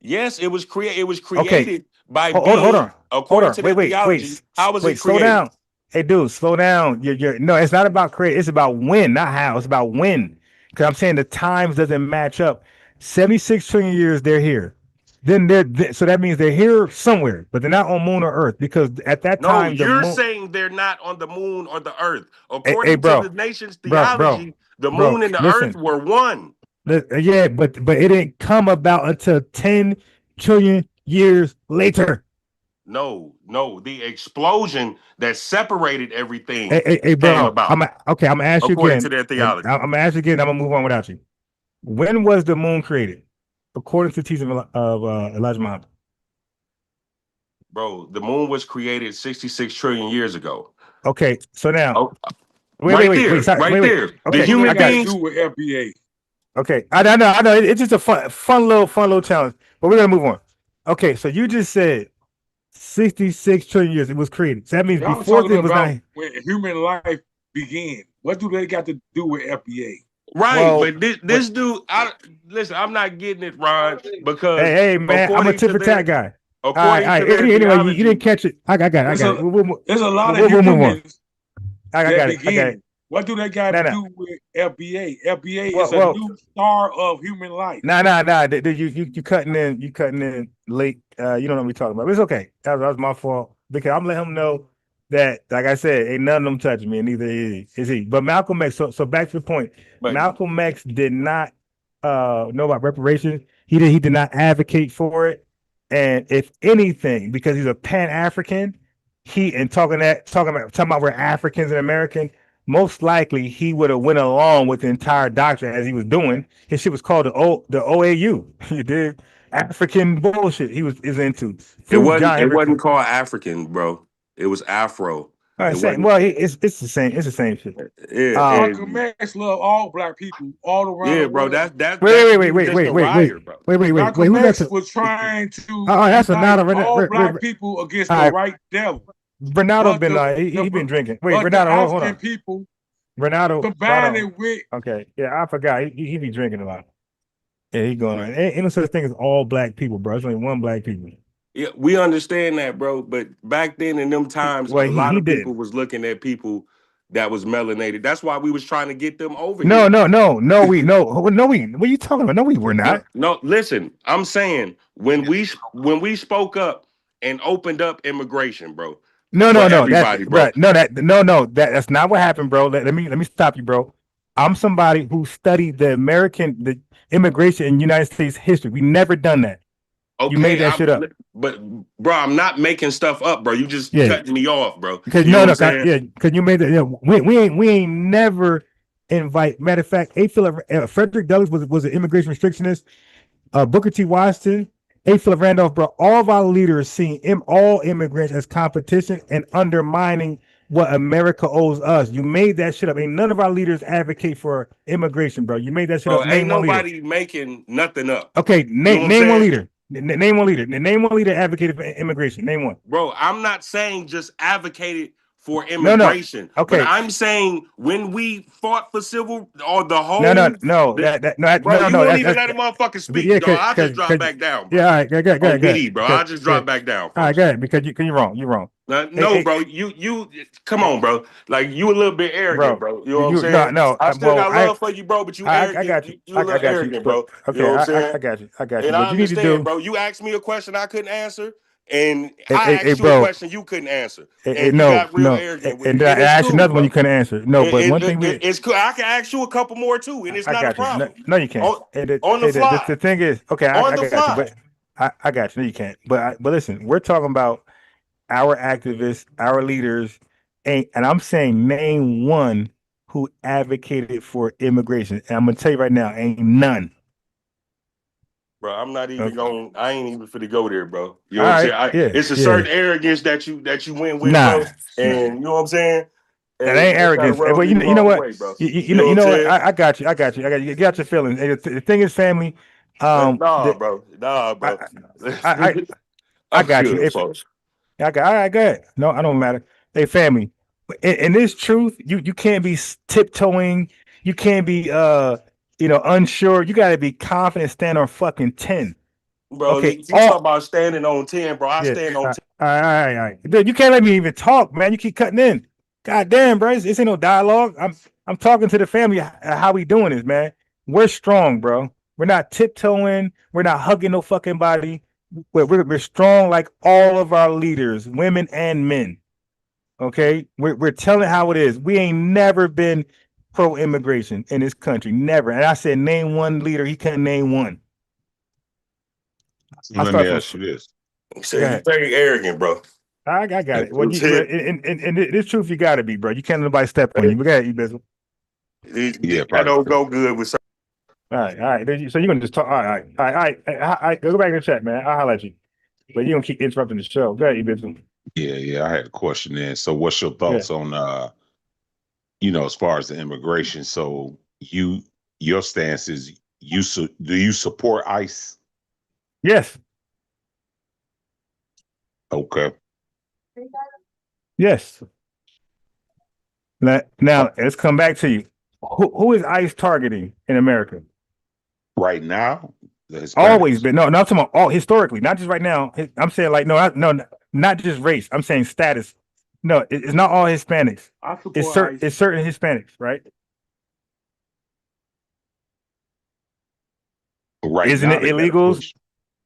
Yes, it was created. It was created by hold on. According to their theology, how was it created? Slow down. Hey, dude, slow down. No, it's not about create. It's about when, not how. It's about when. Because I'm saying the times doesn't match up. 76 trillion years, they're here. So that means they're here somewhere, but they're not on moon or earth because at that time, you're saying they're not on the moon or the earth. According to the nation's theology, the moon and the earth were one. Yeah, but it didn't come about until 10 trillion years later. No, the explosion that separated everything came about. I'm gonna ask you again. According to their theology. I'm gonna ask you again. I'm gonna move on without you. When was the moon created? According to the teaching of Elijah Muhammad. Bro, the moon was created 66 trillion years ago. Okay, so now wait. Okay, the human beings do with FBA. Okay, I know. It's just a fun little challenge, but we're gonna move on. Okay, so you just said 66 trillion years it was created. So that means before it was not when human life began. What do they got to do with FBA? Right, but this dude, listen, I'm not getting it, Ron, because hey, man, I'm a tip for tat guy. Anyway, you didn't catch it. I got it. There's a lot of humans. I got it. What do they got to do with FBA? FBA is a new star of human life. Nah. You cutting in late. You don't know what we're talking about. But it's okay. That was my fault because I'm letting him know that, like I said, ain't none of them touching me, and neither is he. But Malcolm X. So back to the point. Malcolm X did not know about reparations. He did not advocate for it. And if anything, because he's a Pan-African, talking about we're Africans and American. Most likely he would have went along with the entire doctrine as he was doing. His shit was called the OAU. You did African bullshit he is into. It wasn't called African, bro. It was Afro. It's the same. It's the same shit. Yeah. Malcolm X love all black people all around. Yeah, the bro. world. Wait. Malcolm X was trying to that's unite all black people against the white devil. Ronaldo he been drinking. Wait, Ronaldo, hold on. People Ronaldo combined it with. Okay, yeah, I forgot. He be drinking a lot. Yeah, he going on. Ain't no such thing as all black people, bro. There's only one black people. Yeah, we understand that, bro. But back then in them times, a lot of people was looking at people that was melanated. That's why we was trying to get them over here. No. What are you talking about? No, we were not. No, listen. I'm saying when we spoke up and opened up immigration, bro. No. That's not what happened, bro. Let me stop you, bro. I'm somebody who studied the immigration in United States history. We never done that. Okay, you made that shit up. But bro, I'm not making stuff up, bro. You just cutting me off, bro. Because because you made that. Yeah, we ain't never invite. Matter of fact, Frederick Douglass was an immigration restrictionist. Booker T. Washington, A. Philip Randolph, bro. All of our leaders seen all immigrants as competition and undermining what America owes us. You made that shit up. Ain't none of our leaders advocate for immigration, bro. You made that shit up. Ain't nobody making nothing up. Okay, name one leader. Name one leader. Name one leader advocated for immigration. Name one. Bro, I'm not saying just advocated for immigration. No. Okay. But I'm saying when we fought for civil or the whole No. Bro, you won't even let a motherfucker speak, dog. I'll just drop back down, bro. Yeah, all right, go ahead. Bro. I'll just drop back down. All right, go ahead, because you're wrong. You're wrong. No, bro. You come on, bro. Like you a little bit arrogant, bro. You know what I'm saying? No. I still got love for you, bro, but you arrogant. I got you. You a little arrogant, bro. Okay, you know what I'm saying? I got you. And I understand, bro. You asked me a question I couldn't answer. And I asked you a question you couldn't answer. And you got real arrogant with and it. I asked you another one you couldn't answer. No, but one thing it's cool. I can ask you a couple more too, and it's not a problem. No, you can't. On the fly. The thing is, okay, I got you, but I got you. No, you can't. But listen, we're talking about our activists, our leaders, and I'm saying name one who advocated for immigration. And I'm gonna tell you right now, ain't none. Bro, I'm not even going. I ain't even finna go there, bro. You know what I'm saying? It's a certain arrogance that you went with, bro. And you know what I'm saying? That ain't arrogance. Well, you know what? Way, you know what? I got you. You got your feelings. The thing is, family. Nah, bro. I got you. All right, go ahead. No, I don't matter. Hey, family. In this truth, you can't be tiptoeing. You can't be unsure. You got to be confident. Stand on fucking 10. Bro, you talk about standing on 10, bro. I stand on 10. All right. Dude, you can't let me even talk, man. You keep cutting in. God damn, bro. This ain't no dialogue. I'm talking to the family how we doing this, man. We're strong, bro. We're not tiptoeing. We're not hugging no fucking body. We're strong like all of our leaders, women and men. Okay? We're telling how it is. We ain't never been pro-immigration in this country. Never. And I said name one leader. He couldn't name one. Let me ask you this. You're very arrogant, bro. I got it. Well, and this truth you got to be, bro. You can't let nobody step on you. We got you, Bizzle. I don't go good with. All right. So you're gonna just talk. All right. Go back in the chat, man. I'll holler at you. But you don't keep interrupting the show. Go ahead, Bizzle. Yeah. I had a question then. So, what's your thoughts on as far as the immigration? So, your stance is do you support ICE? Yes. Okay. Yes. Now let's come back to you. Who is ICE targeting in America? Right now? Always been. No, I'm talking about historically, not just right now. I'm saying not just race. I'm saying status. No, it's not all Hispanics. I support ICE. It's certain Hispanics, right? Right Isn't now it they got to illegals? push.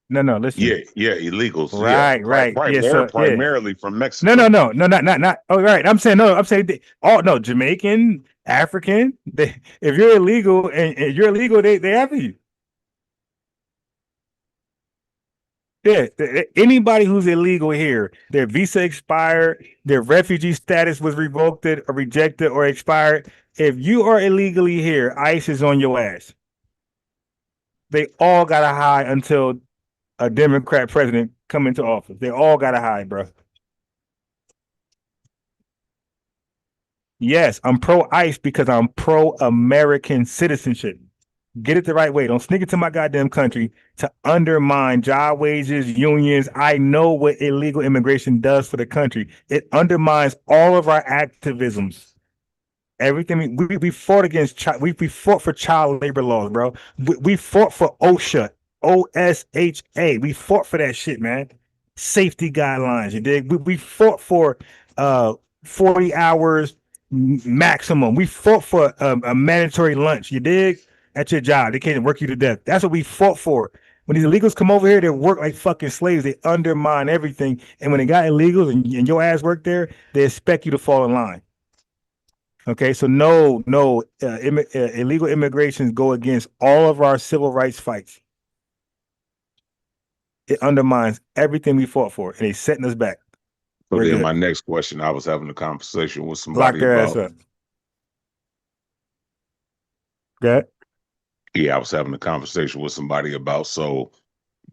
No, listen. Yeah, illegals. Right, right. Yeah, They're so yeah. primarily from No, Mexico. no, not. Oh, right. I'm saying no, Jamaican, African. If you're illegal and you're illegal, they after you. Yeah, anybody who's illegal here, their visa expired, their refugee status was revoked or rejected or expired. If you are illegally here, ICE is on your ass. They all gotta hide until a Democrat president come into office. They all gotta hide, bro. Yes, I'm pro ICE because I'm pro American citizenship. Get it the right way. Don't sneak into my goddamn country to undermine job wages, unions. I know what illegal immigration does for the country. It undermines all of our activisms. Everything we fought against, we fought for child labor laws, bro. We fought for OSHA, OSHA. We fought for that shit, man. Safety guidelines, you dig? We fought for 40 hours maximum. We fought for a mandatory lunch, you dig? At your job. They can't work you to death. That's what we fought for. When these illegals come over here, they work like fucking slaves. They undermine everything. And when they got illegals and your ass work there, they expect you to fall in line. Okay, so illegal immigrations go against all of our civil rights fights. It undermines everything we fought for, and they setting us back. So then my next question, I was having a conversation with Lock somebody their ass about. up. Good. Yeah, I was having a conversation with somebody about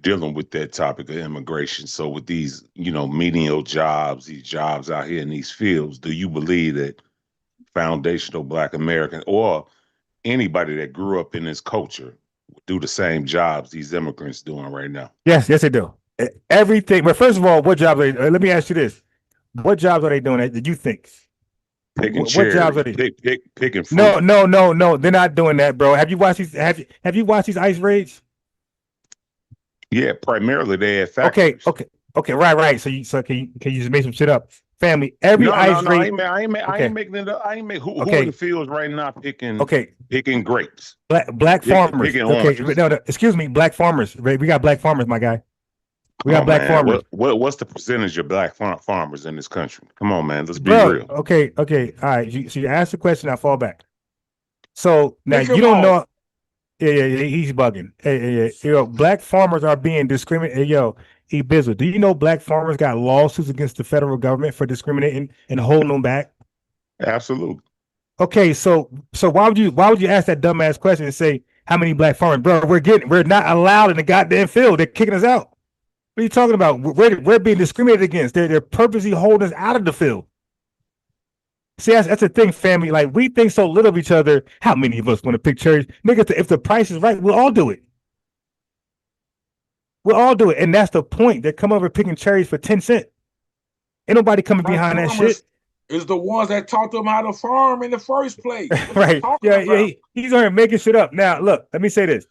dealing with that topic of immigration. So with these, menial jobs, these jobs out here in these fields, do you believe that foundational Black American or anybody that grew up in this culture would do the same jobs these immigrants doing right now? Yes, they do. Everything. But first of all, what jobs are they? Let me ask you this: what jobs are they doing that you think? Picking cherries, jobs are they? Picking fruit. No. They're not doing that, bro. Have you watched these? Have you watched these ICE raids? Yeah, primarily they had factories. Okay. Right. So can you just make some shit up, family? Every ICE raid. I ain't making it up. I ain't making who in the fields right now picking grapes. Black farmers. Picking okay, oranges. no, excuse me, black farmers. We got black farmers, my guy. We got black farmers. What's the percentage of black farmers in this country? Come on, man. Let's be real. Okay. All right. So you ask the question, I fall back. So now you don't know. Yeah, he's bugging. Hey, black farmers are being discriminated. Hey, yo, Ibiza, do you know black farmers got lawsuits against the federal government for discriminating and holding them back? Absolutely. Okay, so why would you ask that dumbass question and say how many black farmers, bro? We're not allowed in the goddamn field. They're kicking us out. What are you talking about? We're being discriminated against. They're purposely holding us out of the field. See, that's the thing, family. Like, we think so little of each other. How many of us want to pick cherries? Nigga, if the price is right, we'll all do it. We'll all do it. And that's the point. They come over picking cherries for 10 cents. Ain't nobody coming behind that shit. Is the ones that taught them how to farm in the first place. Right. Yeah. He's on here making shit up. Now, look, let me say this.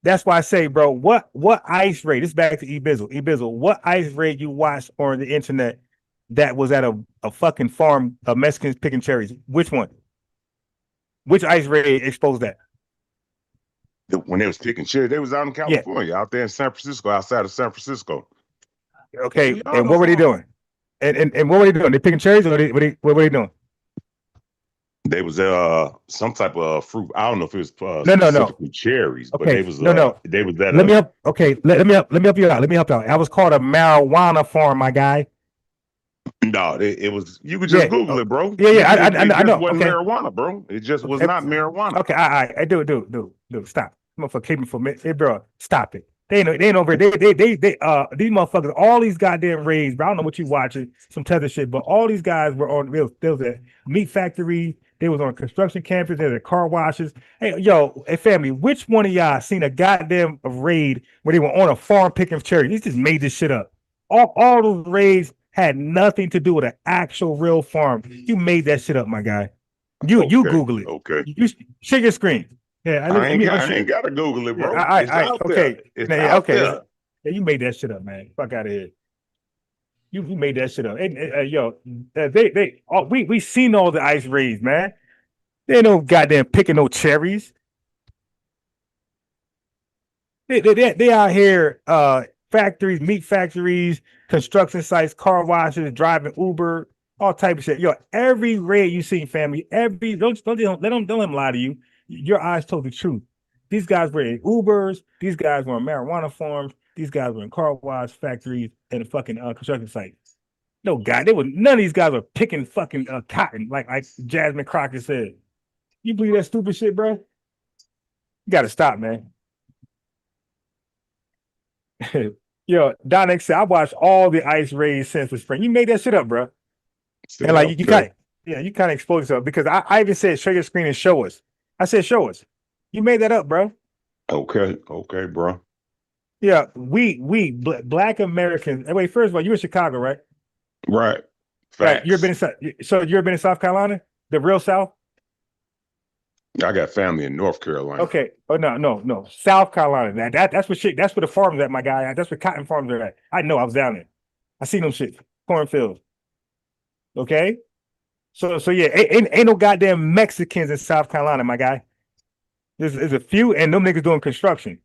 That's why I say, bro, what ICE raid? This is back to Ibiza. What ICE raid you watched on the internet that was at a fucking farm of Mexicans picking cherries? Which one? Which ICE raid exposed that? When they was picking cherries, they was out in California, out there in San Francisco, outside of San Francisco. Okay, and what were they doing? And what were they doing? They picking cherries, or what were they doing? They was some type of fruit. I don't know if it was specifically cherries, okay. But they was they was that. Let me help. Okay, let me help you out. Let me help you out. I was called a marijuana farm, my guy. No, it was. You could just Google it, bro. Yeah. I know. It wasn't marijuana, bro. It just was not marijuana. Okay, I do. Stop, motherfucker. Keep me for me, hey, bro. Stop it. They ain't over. They these motherfuckers. All these goddamn raids, bro. I don't know what you watching, some tether shit, but all these guys were on. There was a meat factory. They was on construction campus. There were car washes. Hey, family, which one of y'all seen a goddamn raid where they were on a farm picking cherries? They just made this shit up. All those raids had nothing to do with an actual real farm. You made that shit up, my guy. You Google it. Okay. You share your screen. Yeah, I ain't gotta Google it, bro. Yeah, It's out there. It's out there. Yeah, you made that shit up, man. Fuck out of here. You made that shit up. We seen all the ice raids, man. They ain't no goddamn picking no cherries. They out here, factories, meat factories, construction sites, car washes, driving Uber, all type of shit. Yo, every raid you see, family, don't let them lie to you. Your eyes told the truth. These guys were in Ubers. These guys were on marijuana farms. These guys were in car wash factories and fucking construction sites. No, God, none of these guys were picking fucking cotton like Jasmine Crockett said. You believe that stupid shit, bro? You got to stop, man. Yo, Don said, I watched all the ice raids since the spring. You made that shit up, bro. And like you kind of exposed yourself because I even said show your screen and show us. I said show us. You made that up, bro. Okay, bro. Yeah, Black Americans. Wait, first of all, you in Chicago, right? Right. Right. You've been in South Carolina, the real South. I got family in North Carolina. Okay. Oh no. South Carolina. That's what shit. That's where the farms at, my guy. That's where cotton farms are at. I know. I was down there. I seen them shit. Cornfields. Okay. So yeah, ain't no goddamn Mexicans in South Carolina, my guy. There's a few, and them niggas doing construction.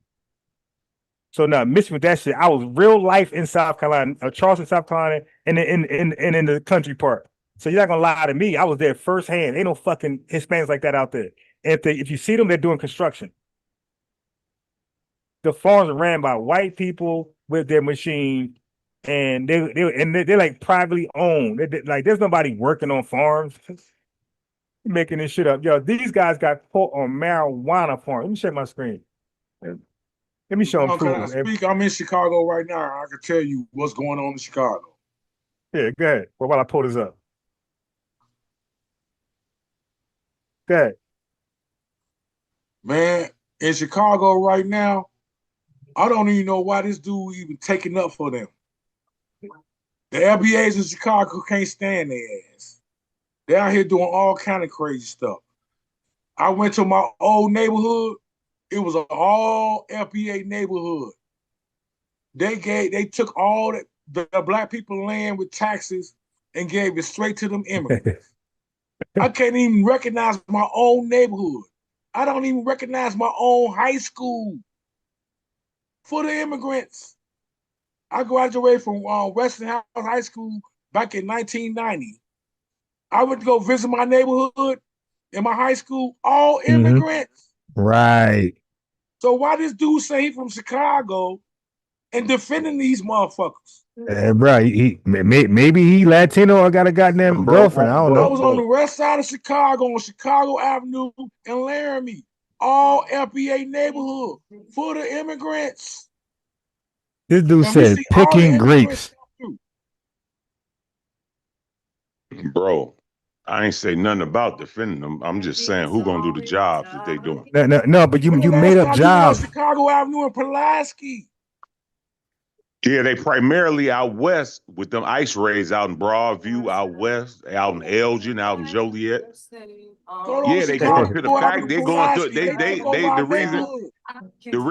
So now, missing with that shit, I was real life in South Carolina, Charleston, South Carolina, and in the country part. So you're not gonna lie to me. I was there firsthand. Ain't no fucking Hispanics like that out there. If you see them, they're doing construction. The farms are ran by white people with their machine, and they're like privately owned. Like there's nobody working on farms. Making this shit up. Yo, these guys got caught on marijuana farms. Let me share my screen. Let me show them Can I proof. speak? I'm in Chicago right now. I can tell you what's going on in Chicago. Yeah, go ahead. Well, while I pull this up. Go ahead. Man, in Chicago right now, I don't even know why this dude even taking up for them. The FBAs in Chicago can't stand their ass. They're out here doing all kind of crazy stuff. I went to my old neighborhood. It was an all FBA neighborhood. They took all the black people land with taxes and gave it straight to them immigrants. I can't even recognize my own neighborhood. I don't even recognize my own high school for the immigrants. I graduated from Westinghouse High School back in 1990. I went to go visit my neighborhood in my high school, all immigrants. Right. So why this dude say he from Chicago and defending these motherfuckers? Bro, maybe he Latino or got a goddamn girlfriend. I don't know. I was on the west side of Chicago, on Chicago Avenue in Laramie, all FBA neighborhood for the immigrants. This dude said picking grapes. Bro, I ain't say nothing about defending them. I'm just saying who gonna do the jobs that they doing. No, but you made up jobs. Chicago Avenue and Pulaski. Yeah, they primarily out west with them ice raids out in Broadview, out west, out in Elgin, out in Joliet. Yeah, they going to the fact they're going to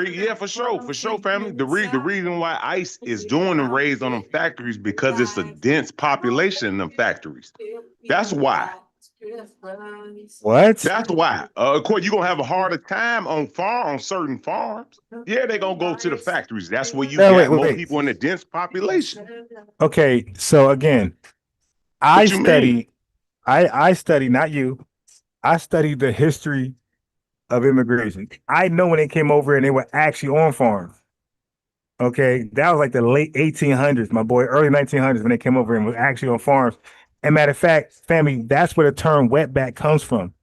yeah, for sure, family. The reason why ICE is doing the raids on them factories because it's a dense population in them factories. That's why. What? That's why. Of course, you're gonna have a harder time on certain farms. Yeah, they're gonna go to the factories. That's where you get more people in a dense population. Okay, so again, I study, not you. I studied the history of immigration. I know when they came over and they were actually on farms. Okay, that was like the late 1800s, my boy, early 1900s when they came over and was actually on farms. And matter of fact, family, that's where the term wetback comes from.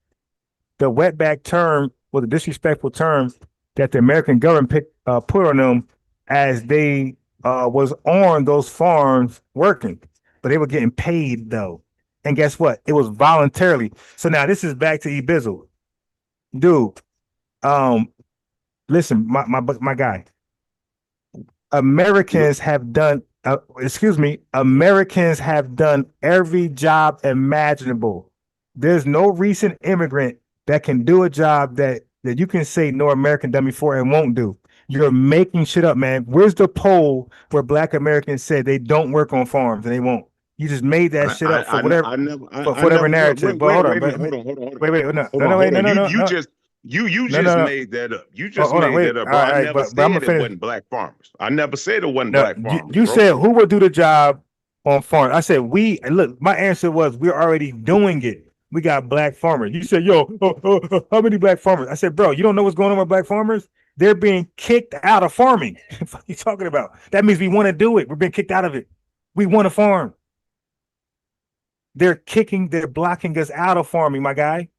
The wetback term was a disrespectful term that the American government put on them as they was on those farms working, but they were getting paid though. And guess what? It was voluntarily. So now this is back to Ibizzle. Dude, listen, my guy. Americans have done Americans have done every job imaginable. There's no recent immigrant that can do a job that you can say no American done before and won't do. You're making shit up, man. Where's the poll where Black Americans said they don't work on farms and they won't? You just made that shit up for whatever for I whatever never look. narrative. Wait, But hold wait, on, wait a minute. Hold on, hold on, hold on. wait, no, Hold no, on, no, wait, hold no, on. no, no, You no, just you no, just no, no. made that up. You Oh, just hold on, made wait. that up, All bro. right, I all right, never but I'm said gonna it finish. wasn't black farmers. I never said it wasn't No, black farmers, you bro. said who would do the job on farm? I said we. Look, my answer was we're already doing it. We got black farmers. You said, yo, how many black farmers? I said, bro, you don't know what's going on with black farmers? They're being kicked out of farming. What are you talking about? That means we want to do it. We're being kicked out of it. We want to farm. They're blocking us out of farming, my guy.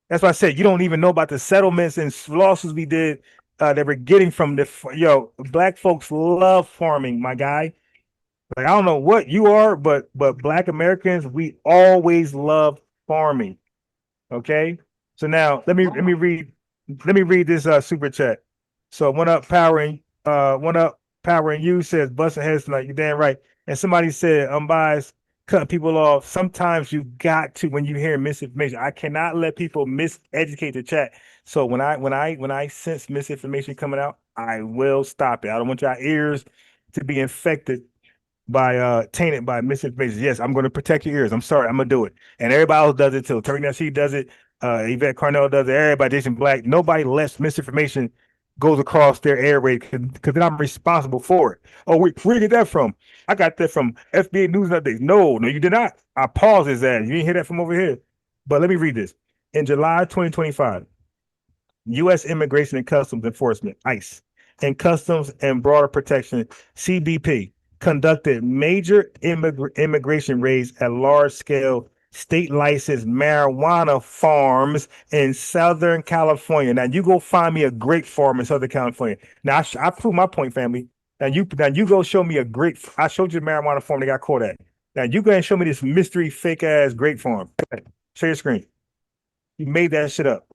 That's why I said you don't even know about the settlements and lawsuits we did that we're getting from black folks love farming, my guy. Like I don't know what you are, but black Americans, we always love farming. Okay. So now let me read this super chat. So one up powering you says busting heads tonight. You're damn right. And somebody said unbiased cutting people off. Sometimes you got to when you hear misinformation. I cannot let people miseducate the chat. So when I sense misinformation coming out, I will stop it. I don't want your ears to be infected by tainted by misinformation. Yes, I'm going to protect your ears. I'm sorry, I'm gonna do it, and everybody else does it too. Terry Nasheed does it. Yvette Carnell does it. Everybody, Jason Black. Nobody lets misinformation goes across their airway because then I'm responsible for it. Oh, where you get that from? I got that from FBA News Updates. No, you did not. I paused his ass. You didn't hear that from over here. But let me read this. In July 2025, U.S. Immigration and Customs Enforcement (ICE) and Customs and Border Protection (CBP) conducted major immigration raids at large-scale state licensed marijuana farms in Southern California. Now you go find me a grape farm in Southern California. Now I proved my point, family. Now you go show me a grape. I showed you the marijuana farm they got caught at. Now you go and show me this mystery fake ass grape farm. Show your screen. You made that shit up.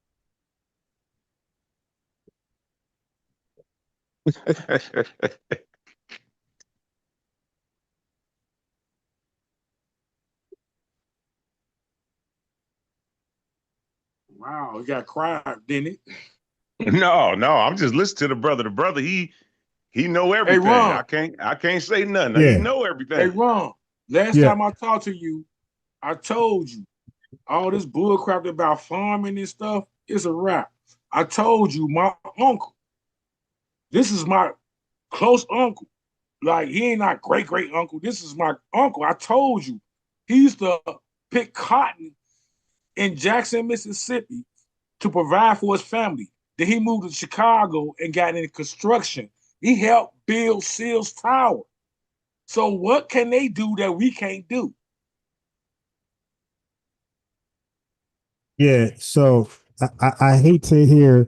Wow, he got crime, didn't it? No, I'm just listening to the brother. The brother, he know Hey, everything. Ron. I can't say nothing. He Yeah. know Hey, everything. Ron. Last Yeah. time I talked to you, I told you all this bullcrap about farming and stuff is a wrap. I told you my uncle. This is my close uncle. Like he ain't not great uncle. This is my uncle. I told you he used to pick cotton in Jackson, Mississippi, to provide for his family. Then he moved to Chicago and got into construction. He helped build Sears Tower. So what can they do that we can't do? Yeah, so I hate to hear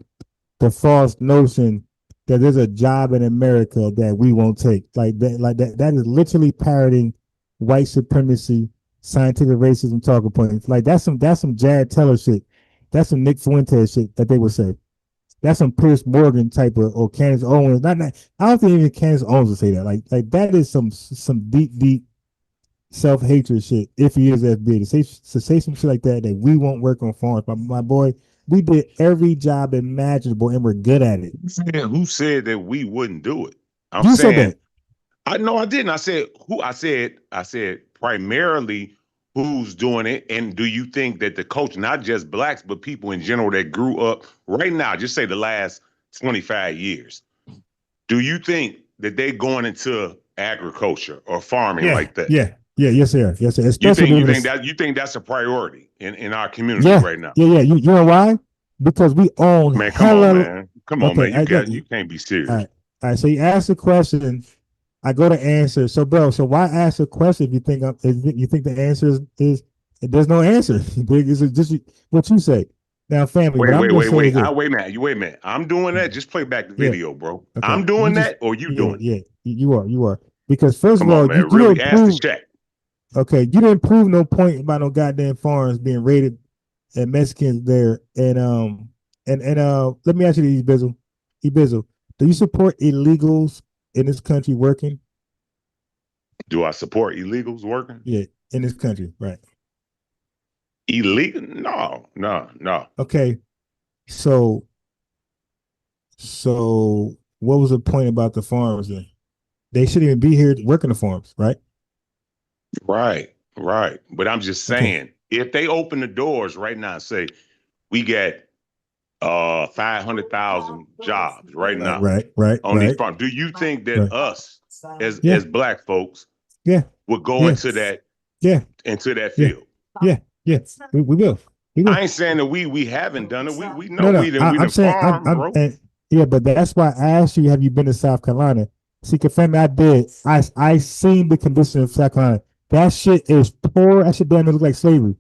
the false notion that there's a job in America that we won't take. That is literally parroting white supremacy, scientific racism talking points. Like that's some Jad Teller shit. That's some Nick Fuentes shit that they would say. That's some Pierce Morgan type of or Candace Owens. Not I don't think even Candace Owens would say that. Like that is some deep self-hatred shit if he is FBA to say some shit like that we won't work on farms. My boy, we did every job imaginable and we're good at it. Who said that we wouldn't do it? I'm You saying said that. I didn't. I said who I said primarily who's doing it. And do you think that the culture, not just blacks, but people in general that grew up right now, just say the last 25 years, do you think that they going into agriculture or farming like that? Yes, sir. You Especially you think that's a priority in our communities yeah, right now? yeah. You know why? Because we own Man, come on, man. Come on, Okay, man. You can't be serious. All right. So you ask the question, I go to answer. So, bro, why ask a question if you think the answer is there's no answer? It's just what you say. Now, family. Wait, What I'm wait, gonna wait, say wait. is this. Wait a minute. I'm doing that. Just play back the Yeah. video, bro. Okay. I'm doing that or you doing it? Yeah. You are. Because first Come of on, all, man. you Really didn't ask the prove. check. Okay, you didn't prove no point about no goddamn farms being raided and Mexicans there. And let me ask you these, Bizzle. Bizzle, do you support illegals in this country working? Do I support illegals working? Yeah, in this country, right? Illegal? No. Okay, so So what was the point about the farms then? They shouldn't even be here working the farms, right? Right, right. But I'm just Okay. saying, if they open the doors right now and say, we get 500,000 jobs right now on these Right. farms, do you think that Right. us Yeah. as black folks Yeah. would go Yeah. into that Yeah. Yeah. field? Yeah. Yeah. We will. We I will. ain't saying that we haven't done it. We know No, no. we I'm done saying farm, I'm bro. and yeah, but that's why I asked you, have you been to South Carolina? See, family, I did. I seen the condition of South Carolina. That shit is poor. That shit damn near look like slavery.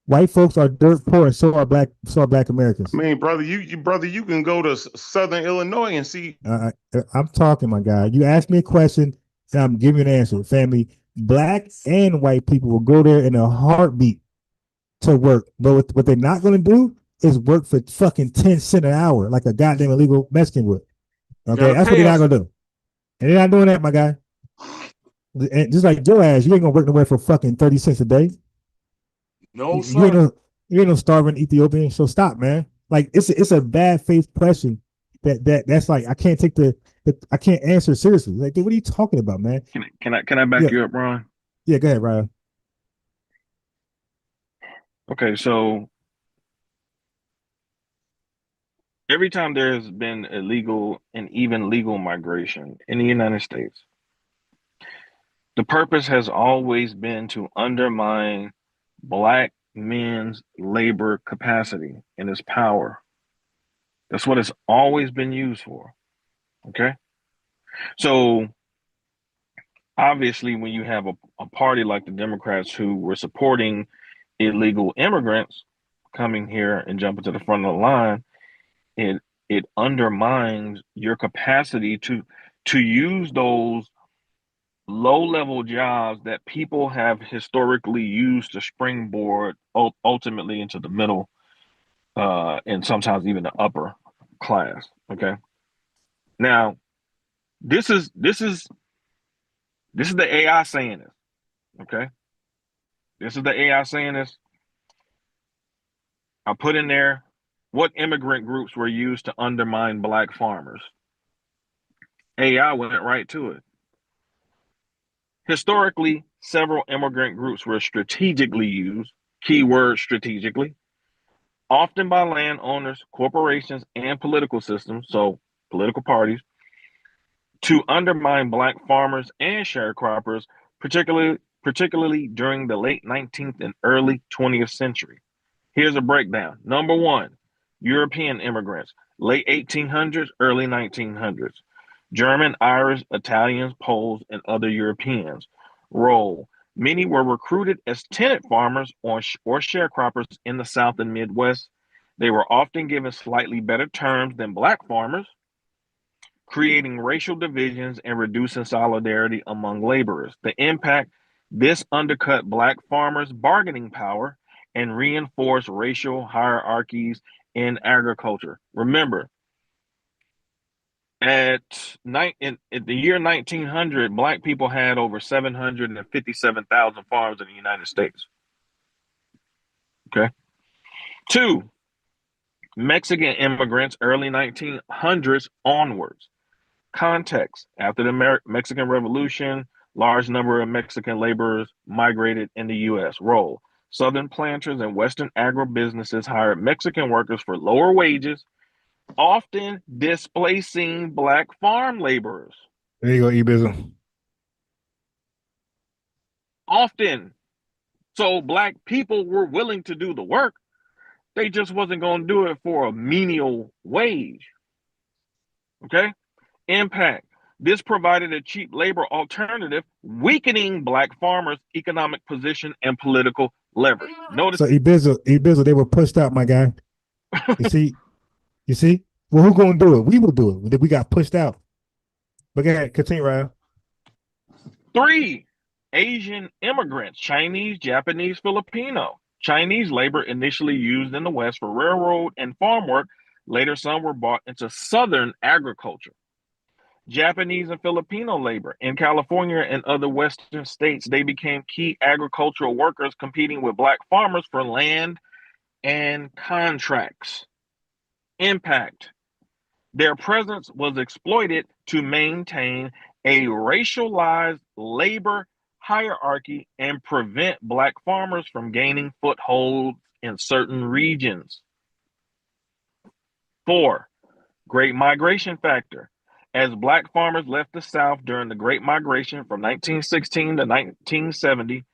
White folks are dirt poor, and so are black I Americans. mean, brother, you can go to Southern Illinois and see. I'm talking, my guy. You asked me a question, and I'm giving you an answer. Family, black and white people will go there in a heartbeat to work. But what they're not going to do is work for fucking 10 cents an hour like a goddamn illegal Mexican would. Okay, Gotta that's what they're pay not us. going to do. And they're not doing that, my guy. And just like your ass, you ain't going to work nowhere for fucking 30 cents a day. No, You sir. ain't no starving Ethiopian. So stop, man. Like it's a bad faith question that's like I can't take I can't answer seriously. Like, dude, what are you talking about, man? Can I back Yeah, you up, Ron? yeah. Go ahead, Ryan. Okay, so every time there's been illegal and even legal migration in the United States, the purpose has always been to undermine black men's labor capacity and its power. That's what it's always been used for. Okay. So obviously, when you have a party like the Democrats who were supporting illegal immigrants coming here and jumping to the front of the line, it it undermines your capacity to use those low-level jobs that people have historically used to springboard ultimately into the middle and sometimes even the upper class. Okay. Now, this is the AI saying this. Okay. This is the AI saying this. I put in there what immigrant groups were used to undermine black farmers. AI went right to it. Historically, several immigrant groups were strategically used, keyword strategically, often by landowners, corporations, and political systems, so political parties, to undermine black farmers and sharecroppers, particularly during the late 19th and early 20th century. Here's a breakdown. Number one, European immigrants, late 1800s, early 1900s. German, Irish, Italians, Poles, and other Europeans. Role. Many were recruited as tenant farmers or sharecroppers in the South and Midwest. They were often given slightly better terms than black farmers, creating racial divisions and reducing solidarity among laborers. The impact, this undercut black farmers' bargaining power and reinforced racial hierarchies in agriculture. Remember, at the year 1900, black people had over 757,000 farms in the United States. Okay. Two, Mexican immigrants, early 1900s onwards. Context: after the Mexican Revolution, large number of Mexican laborers migrated in the U.S. Role: Southern planters and Western agribusinesses hired Mexican workers for lower wages, often displacing black farm laborers. There you go, E-Bizzle. Often. So black people were willing to do the work. They just wasn't going to do it for a menial wage. Okay? Impact: this provided a cheap labor alternative, weakening black farmers' economic position and political leverage. Notice So E-Bizzle, they were pushed out, my guy. You see? Well, who gonna do it? We will do it. We got pushed out. But go ahead, continue, Ryan. 3, Asian immigrants, Chinese, Japanese, Filipino. Chinese labor initially used in the West for railroad and farm work. Later, some were brought into Southern agriculture. Japanese and Filipino labor in California and other Western states, they became key agricultural workers competing with black farmers for land and contracts. Impact: Their presence was exploited to maintain a racialized labor hierarchy and prevent Black farmers from gaining footholds in certain regions. 4. Great Migration Factor. As Black farmers left the South during the Great Migration from 1916 to 1970,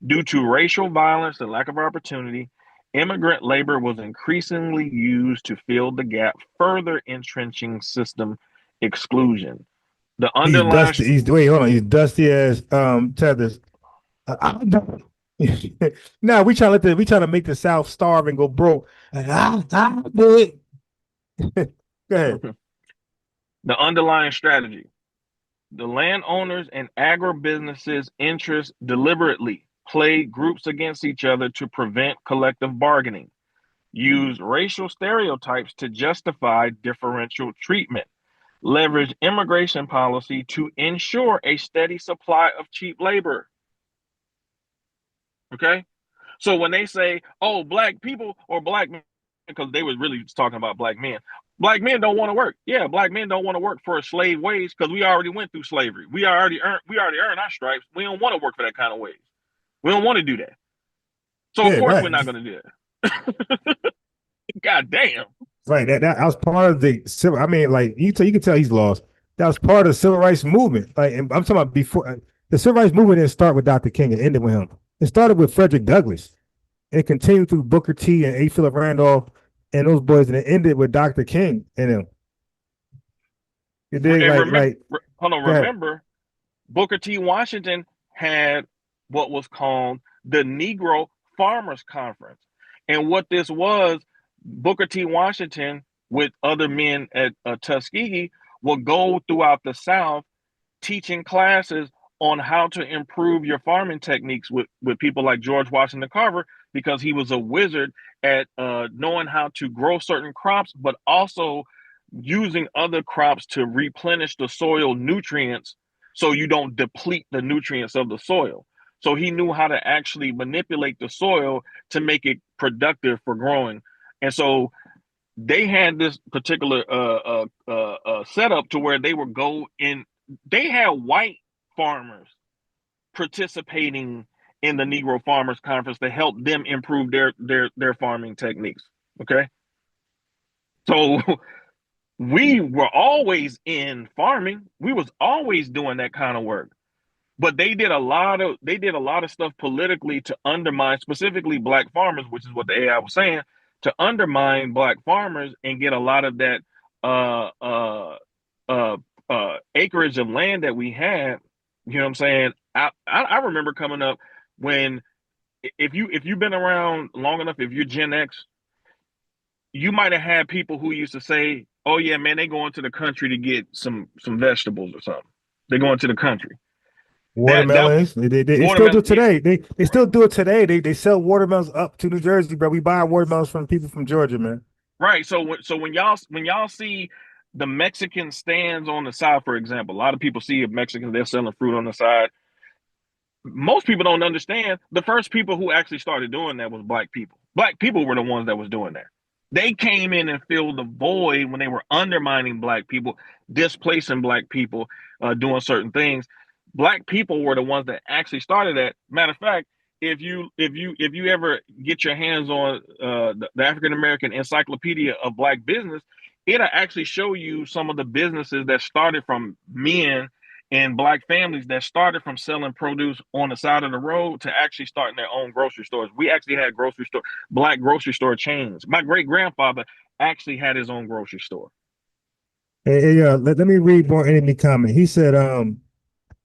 due to racial violence and lack of opportunity, immigrant labor was increasingly used to fill the gap, further entrenching system exclusion. The He's underlying dusty. Wait, hold on. He's dusty as Tethers. Nah, we trying to make the South starve and go broke. I'll do it. Go ahead. The underlying strategy. The landowners and agribusinesses' interests deliberately play groups against each other to prevent collective bargaining, use racial stereotypes to justify differential treatment, leverage immigration policy to ensure a steady supply of cheap labor. Okay? So when they say, oh, Black people or Black men, because they was really talking about Black men. Black men don't want to work. Yeah, Black men don't want to work for a slave wage because we already went through slavery. We already earned our stripes. We don't want to work for that kind of wage. We don't want to do that. So of course we're not going to do it. God damn. Right. That was part of the civil. I mean, like you can tell he's lost. That was part of the civil rights movement. Like, and I'm talking about before the civil rights movement didn't start with Dr. King and ended with him. It started with Frederick Douglass. It continued through Booker T and A. Philip Randolph and those boys, and it ended with Dr. King and them. You did remember, Booker T. Washington had what was called the Negro Farmers Conference. And what this was, Booker T. Washington with other men at Tuskegee would go throughout the South teaching classes on how to improve your farming techniques with people like George Washington Carver, because he was a wizard at knowing how to grow certain crops, but also using other crops to replenish the soil nutrients so you don't deplete the nutrients of the soil. So he knew how to actually manipulate the soil to make it productive for growing. And so they had this particular setup to where they would go in. They had white farmers participating in the Negro Farmers Conference to help them improve their farming techniques. Okay, so we were always in farming. We was always doing that kind of work. But they did a lot of stuff politically to undermine specifically Black farmers, which is what the AI was saying, to undermine Black farmers and get a lot of that acreage of land that we had. You know what I'm saying? I remember coming up when, if you've been around long enough, if you're Gen X, you might have had people who used to say, "Oh yeah, man, they going to the country to get some vegetables or something. They going to the country." Watermelons. They still do it today. They still do it today. They sell watermelons up to New Jersey, bro. We buy watermelons from people from Georgia, man. Right. So when y'all see the Mexican stands on the side, for example, a lot of people see Mexicans, they're selling fruit on the side. Most people don't understand the first people who actually started doing that was Black people. Black people were the ones that was doing that. They came in and filled the void when they were undermining Black people, displacing Black people, doing certain things. Black people were the ones that actually started that. Matter of fact, if you ever get your hands on the African American Encyclopedia of Black Business, it'll actually show you some of the businesses that started from men and Black families that started from selling produce on the side of the road to actually starting their own grocery stores. We actually had Black grocery store chains. My great grandfather actually had his own grocery store. Hey, let me read more enemy comment. He said,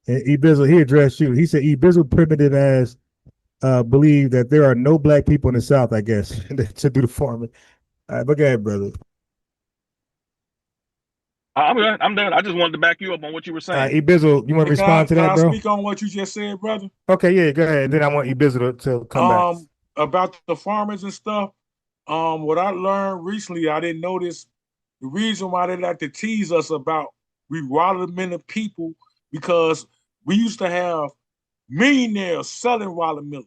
E-Bizzle, he addressed you. He said, E-Bizzle primitive as believe that there are no Black people in the South, I guess, to do the farming. All right, but go ahead, brother. I'm done. I just wanted to back you up on what you were saying. E-Bizzle, you want to respond to that, bro? Can I speak on what you just said, brother? Okay, yeah, go ahead. And then I want E-Bizzle to come back. About the farmers and stuff. What I learned recently, I didn't notice the reason why they like to tease us about we watermelon people, because we used to have millionaires selling watermelons.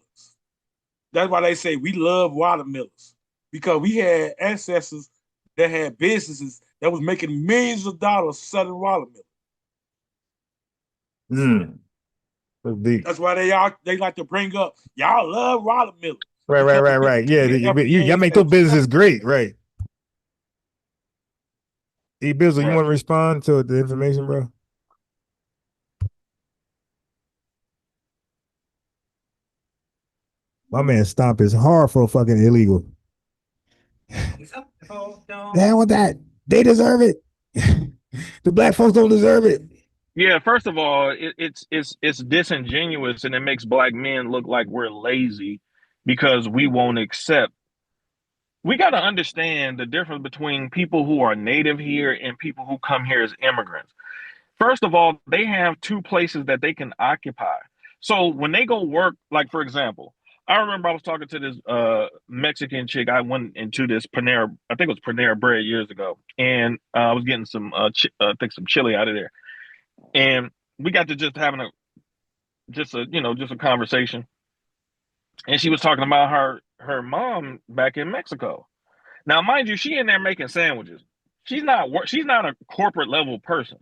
That's why they say we love watermelons, because we had ancestors that had businesses that was making millions of dollars selling watermelon. That's why they like to bring up, y'all love watermelon. Right. Yeah, y'all make those businesses great, right? Bizzle, you want to respond to the information, bro? My man Stomp is hard for fucking illegal. Down with that. They deserve it. The black folks don't deserve it. Yeah, first of all, it's disingenuous, and it makes black men look like we're lazy because we won't accept. We got to understand the difference between people who are native here and people who come here as immigrants. First of all, they have two places that they can occupy. So when they go work, like for example, I remember I was talking to this Mexican chick. I went into this Panera, I think it was Panera Bread years ago, and I was getting some, I think some chili out of there, and we got to just having just a conversation, and she was talking about her mom back in Mexico. Now, mind you, she in there making sandwiches. She's not a corporate level person.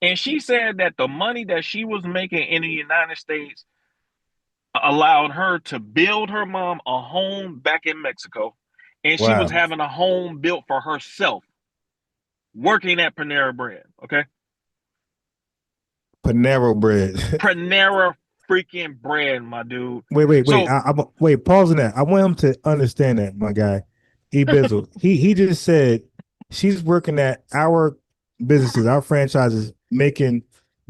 And she said that the money that she was making in the United States allowed her to build her mom a home back in Mexico. And she was having a home built for herself working at Panera Bread. Okay. Panera Bread. Panera freaking bread, my dude. Wait. Wait, pause on that. I want him to understand that, my guy. Bizzle. he just said she's working at our businesses, our franchises, making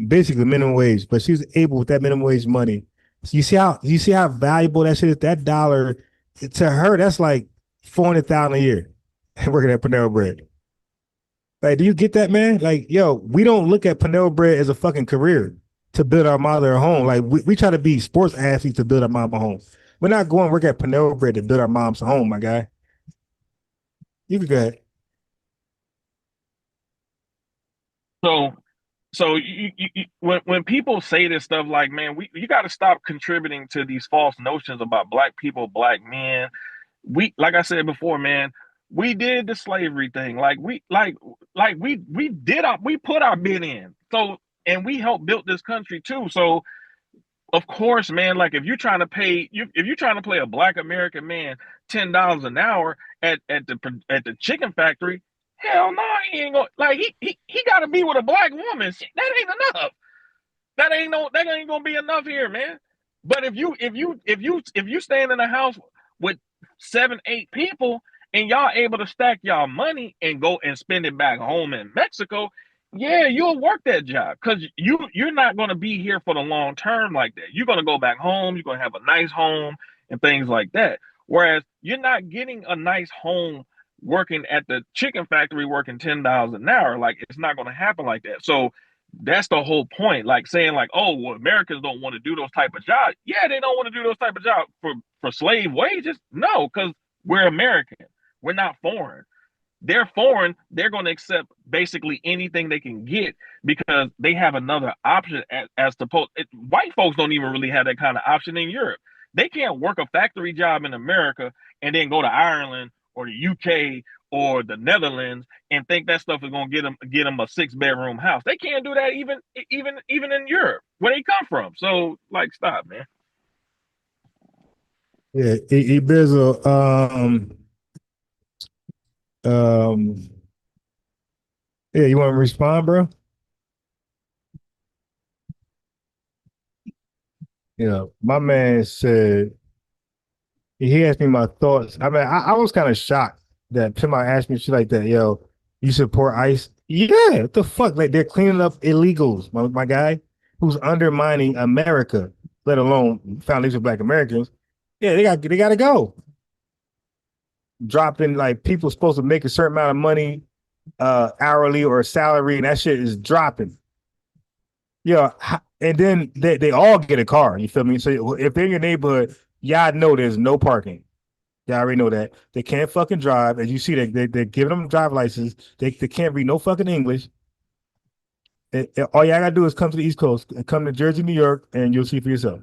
basically minimum wage, but she was able with that minimum wage money. So you see how valuable that shit is. That dollar to her, that's like $400,000 a year working at Panera Bread. Like, do you get that, man? Like, yo, we don't look at Panera Bread as a fucking career to build our mother a home. Like, we try to be sports athletes to build our mom a home. We're not going to work at Panera Bread to build our mom's home, my guy. You can go ahead. So when people say this stuff, like, man, you got to stop contributing to these false notions about black people, black men. Like I said before, man, we did the slavery thing. We put our bid in. So, and we helped build this country too. So, of course, man, like if you're trying to play a black American man $10 an hour at the chicken factory, hell no, he ain't gonna, like, he gotta be with a black woman. That ain't enough. That ain't gonna be enough here, man. But if you stand in a house with 7-8 people and y'all able to stack y'all money and go and spend it back home in Mexico, yeah, you'll work that job because you're not going to be here for the long term like that. You're going to go back home. You're going to have a nice home and things like that. Whereas you're not getting a nice home working at the chicken factory working $10 an hour. Like, it's not going to happen like that. So that's the whole point. Like saying like, oh, well, Americans don't want to do those type of jobs. Yeah, they don't want to do those type of jobs for slave wages. No, because we're American. We're not foreign. They're foreign. They're going to accept basically anything they can get because they have another option as opposed. White folks don't even really have that kind of option in Europe. They can't work a factory job in America and then go to Ireland or the UK or the Netherlands and think that stuff is going to get them a 6-bedroom house. They can't do that even in Europe where they come from. So, like, stop, man. Yeah, Bizzle, yeah, you want to respond, bro? Yeah, my man said he asked me my thoughts. I mean, I was kind of shocked that somebody asked me shit like that. Yo, you support ICE? Yeah, what the fuck? Like, they're cleaning up illegals, my guy, who's undermining America, let alone foundation of Black Americans. Yeah, they got to go. Dropping, like, people supposed to make a certain amount of money hourly or salary, and that shit is dropping. Yeah, and then they all get a car. You feel me? So if they're in your neighborhood, y'all know there's no parking. Y'all already know that. They can't fucking drive. As you see, they're giving them drive license. They can't read no fucking English. All y'all gotta do is come to the East Coast and come to Jersey, New York, and you'll see for yourself.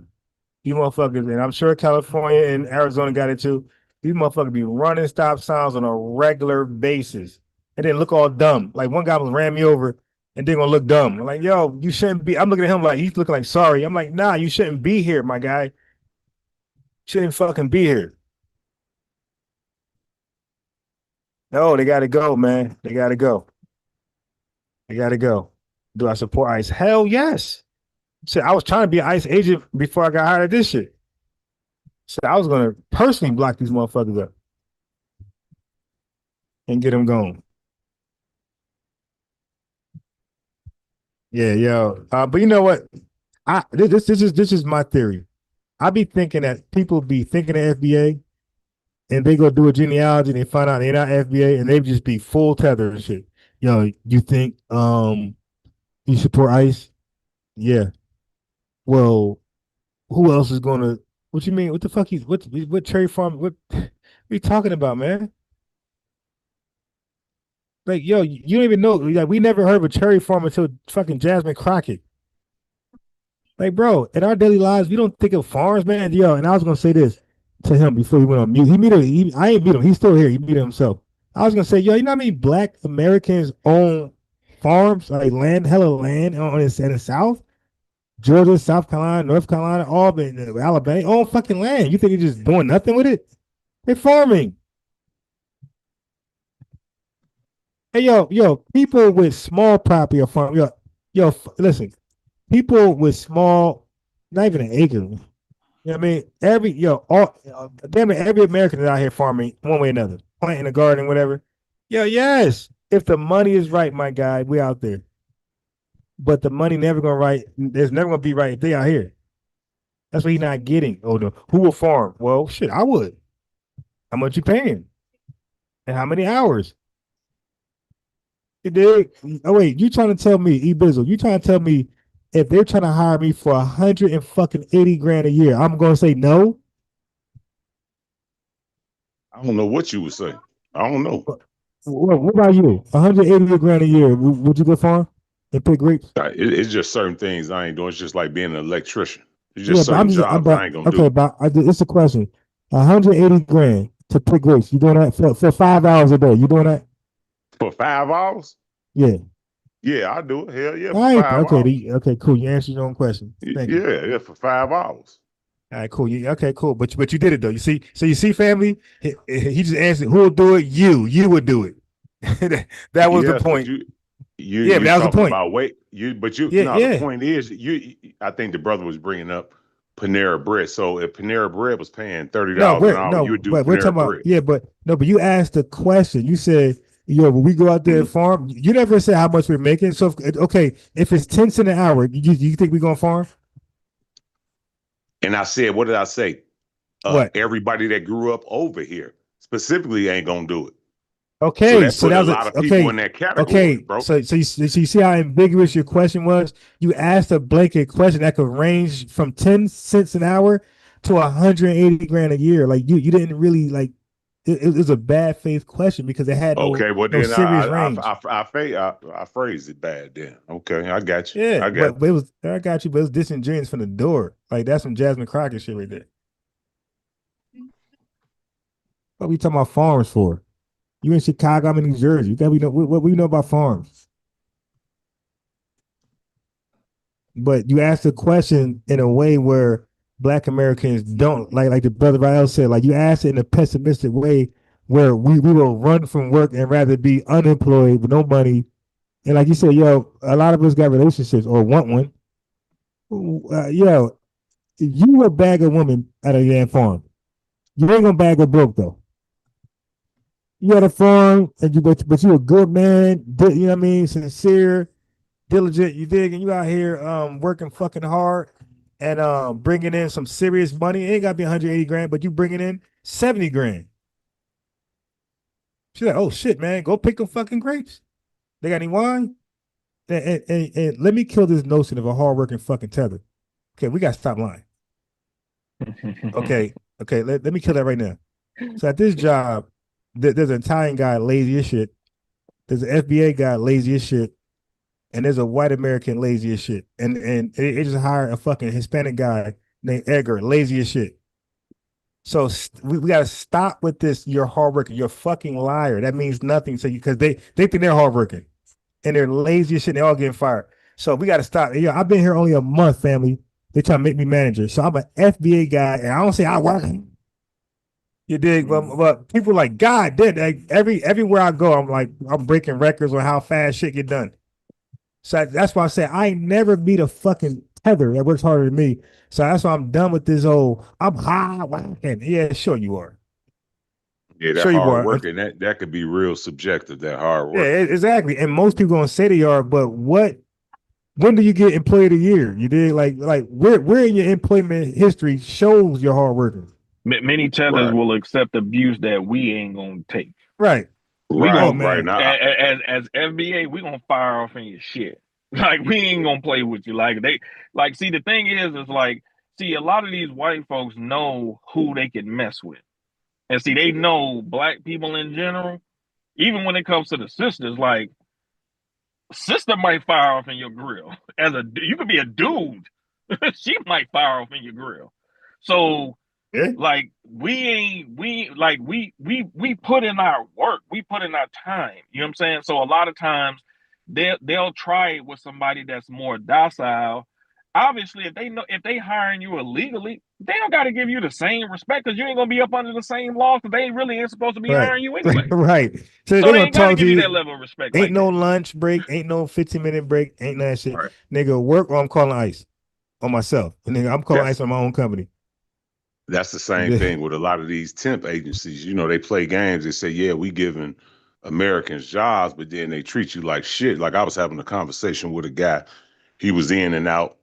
You motherfuckers, and I'm sure California and Arizona got it too. These motherfuckers be running stop signs on a regular basis. and then look all dumb. Like one guy was ran me over and then gonna look dumb. I'm like, yo, you shouldn't be. I'm looking at him like he's looking like sorry. I'm like, nah, you shouldn't be here, my guy. Shouldn't fucking be here. No, they gotta go, man. They gotta go. They gotta go. Do I support ICE? Hell yes. So I was trying to be an ICE agent before I got hired at this shit. So I was gonna personally block these motherfuckers up and get them going. Yeah, yo. But you know what? This is my theory. I be thinking that people be thinking of FBA and they go do a genealogy and they find out they're not FBA and they just be full tether and shit. Yo, you think you support ICE? Yeah. Well, who else is gonna what you mean? What the fuck what cherry farm what are you talking about, man? Like, yo, you don't even know. Like, we never heard of a cherry farm until fucking Jasmine Crockett. Like, bro, in our daily lives, we don't think of farms, man. Yo, and I was gonna say this to him before he went on mute. I ain't meet him. He's still here. He meet him himself. I was gonna say, yo, you know how many Black Americans own farms, like land, hella land in the South, Georgia, South Carolina, North Carolina, Auburn, Alabama, all fucking land. You think they're just doing nothing with it? They're farming. Hey, yo, people with small property are farming. Listen, people with small, not even an acre. You know what I mean? Damn it, every American is out here farming one way or another, planting a garden, whatever. Yes. If the money is right, my guy, we out there. But the money never gonna right. There's never gonna be right if they out here. That's what he's not getting. Oh no, who will farm? Well, shit, I would. How much you paying? And how many hours? You dig? Oh wait, you trying to tell me, E-Bizzle, you trying to tell me if they're trying to hire me for 180 grand a year, I'm gonna say no? I don't know what you would say. I don't know. What about you? 180 grand a year, would you go farm and pick grapes? It's just certain things I ain't doing. It's just like being an electrician. It's just certain jobs I ain't gonna do. Okay, but it's a question. 180 grand to pick grapes. You doing that for 5 hours a day? You doing that? For 5 hours? Yeah. Yeah, I do it. Hell yeah, All for right. 5 hours. Okay, cool. You answered your own question. Thank you. Yeah, for 5 hours. All right, cool. Okay, cool. But you did it though. You see, family. He just answered. Who will do it? You would do it. that was the point. But that was the point. About weight. The point is, I think the brother was bringing up Panera Bread. So if Panera Bread was paying $30 an hour, you would do Panera Bread. But you asked the question. You said, when we go out there and farm, you never said how much we're making. So if it's 10 cents an hour, you think we're gonna farm? And I said, what did I say? What? Everybody that grew up over here specifically ain't gonna do it. Okay, so that was a lot of people in that category, bro. So you see how ambiguous your question was? You asked a blanket question that could range from 10 cents an hour to 180 grand a year. Like you didn't really like. It was a bad faith question because it had no serious range. I phrased it bad then. Okay, I got you. Yeah, but I got you. But it was disingenuous from the door. Like that's some Jasmine Crockett shit right there. What we talking about farms for? You in Chicago? I'm in New Jersey. You got what we know about farms. But you asked the question in a way where Black Americans don't like the brother Rael said. Like you asked it in a pessimistic way where we will run from work and rather be unemployed with no money. And like you said, a lot of us got relationships or want one. You would bag a woman at a damn farm. You ain't gonna bag a broke though. You at a farm, but you a good man. You know what I mean? Sincere, diligent. You dig? And you out here working fucking hard and bringing in some serious money. It ain't got to be 180 grand, but you bringing in 70 grand. She's like, oh shit, man, go pick them fucking grapes. They got any wine? And let me kill this notion of a hardworking fucking tether. Okay, we got to stop lying. Okay, let me kill that right now. So at this job, there's an Italian guy lazy as shit. There's an FBA guy lazy as shit. And there's a white American lazy as shit. And it just hired a fucking Hispanic guy named Edgar, lazy as shit. So we got to stop with this. You're hardworking. You're a fucking liar. That means nothing to you because they think they're hardworking and they're lazy as shit. And they all getting fired. So we got to stop. I've been here only a month, family. They try to make me manager. So I'm an FBA guy, and I don't say I work. You dig? But people like, God did like everywhere I go, I'm breaking records on how fast shit get done. So that's why I say I ain't never meet a fucking tether that works harder than me. So that's why I'm done with this old I'm high working. Yeah, sure you are. Yeah, that Sure you hard are. work, and that could be real subjective. That hard Yeah, work. exactly. And most people gonna say they are, but when do you get employee of the year? You did like where in your employment history shows you're hard working. Many tethers Right. will accept abuse that we ain't gonna take. Right. We Right, gonna right. Now, as FBA, we gonna fire off in your shit. Like we ain't gonna play with you. See the thing is like see a lot of these white folks know who they can mess with. And see, they know black people in general, even when it comes to the sisters, like sister might fire off in your grill. You could be a dude. She might fire off in your grill. So like we put in our work, we put in our time. You know what I'm saying? So a lot of times they'll try it with somebody that's more docile. Obviously, if they hiring you illegally, they don't got to give you the same respect because you ain't gonna be up under the same laws because they really ain't supposed to be Right. hiring you anyway. Right. So So they're they gonna ain't got to talk to give you you. that level of respect. Ain't Like no that. lunch break, ain't no 15-minute break, ain't none of that shit. Right. Nigga, work or I'm calling ICE on myself. And nigga, I'm calling ICE on my own company. that's the same thing with a lot of these temp agencies. You know, they play games. They say, yeah, we giving Americans jobs, but then they treat you like shit. Like I was having a conversation with a guy. He was in and out,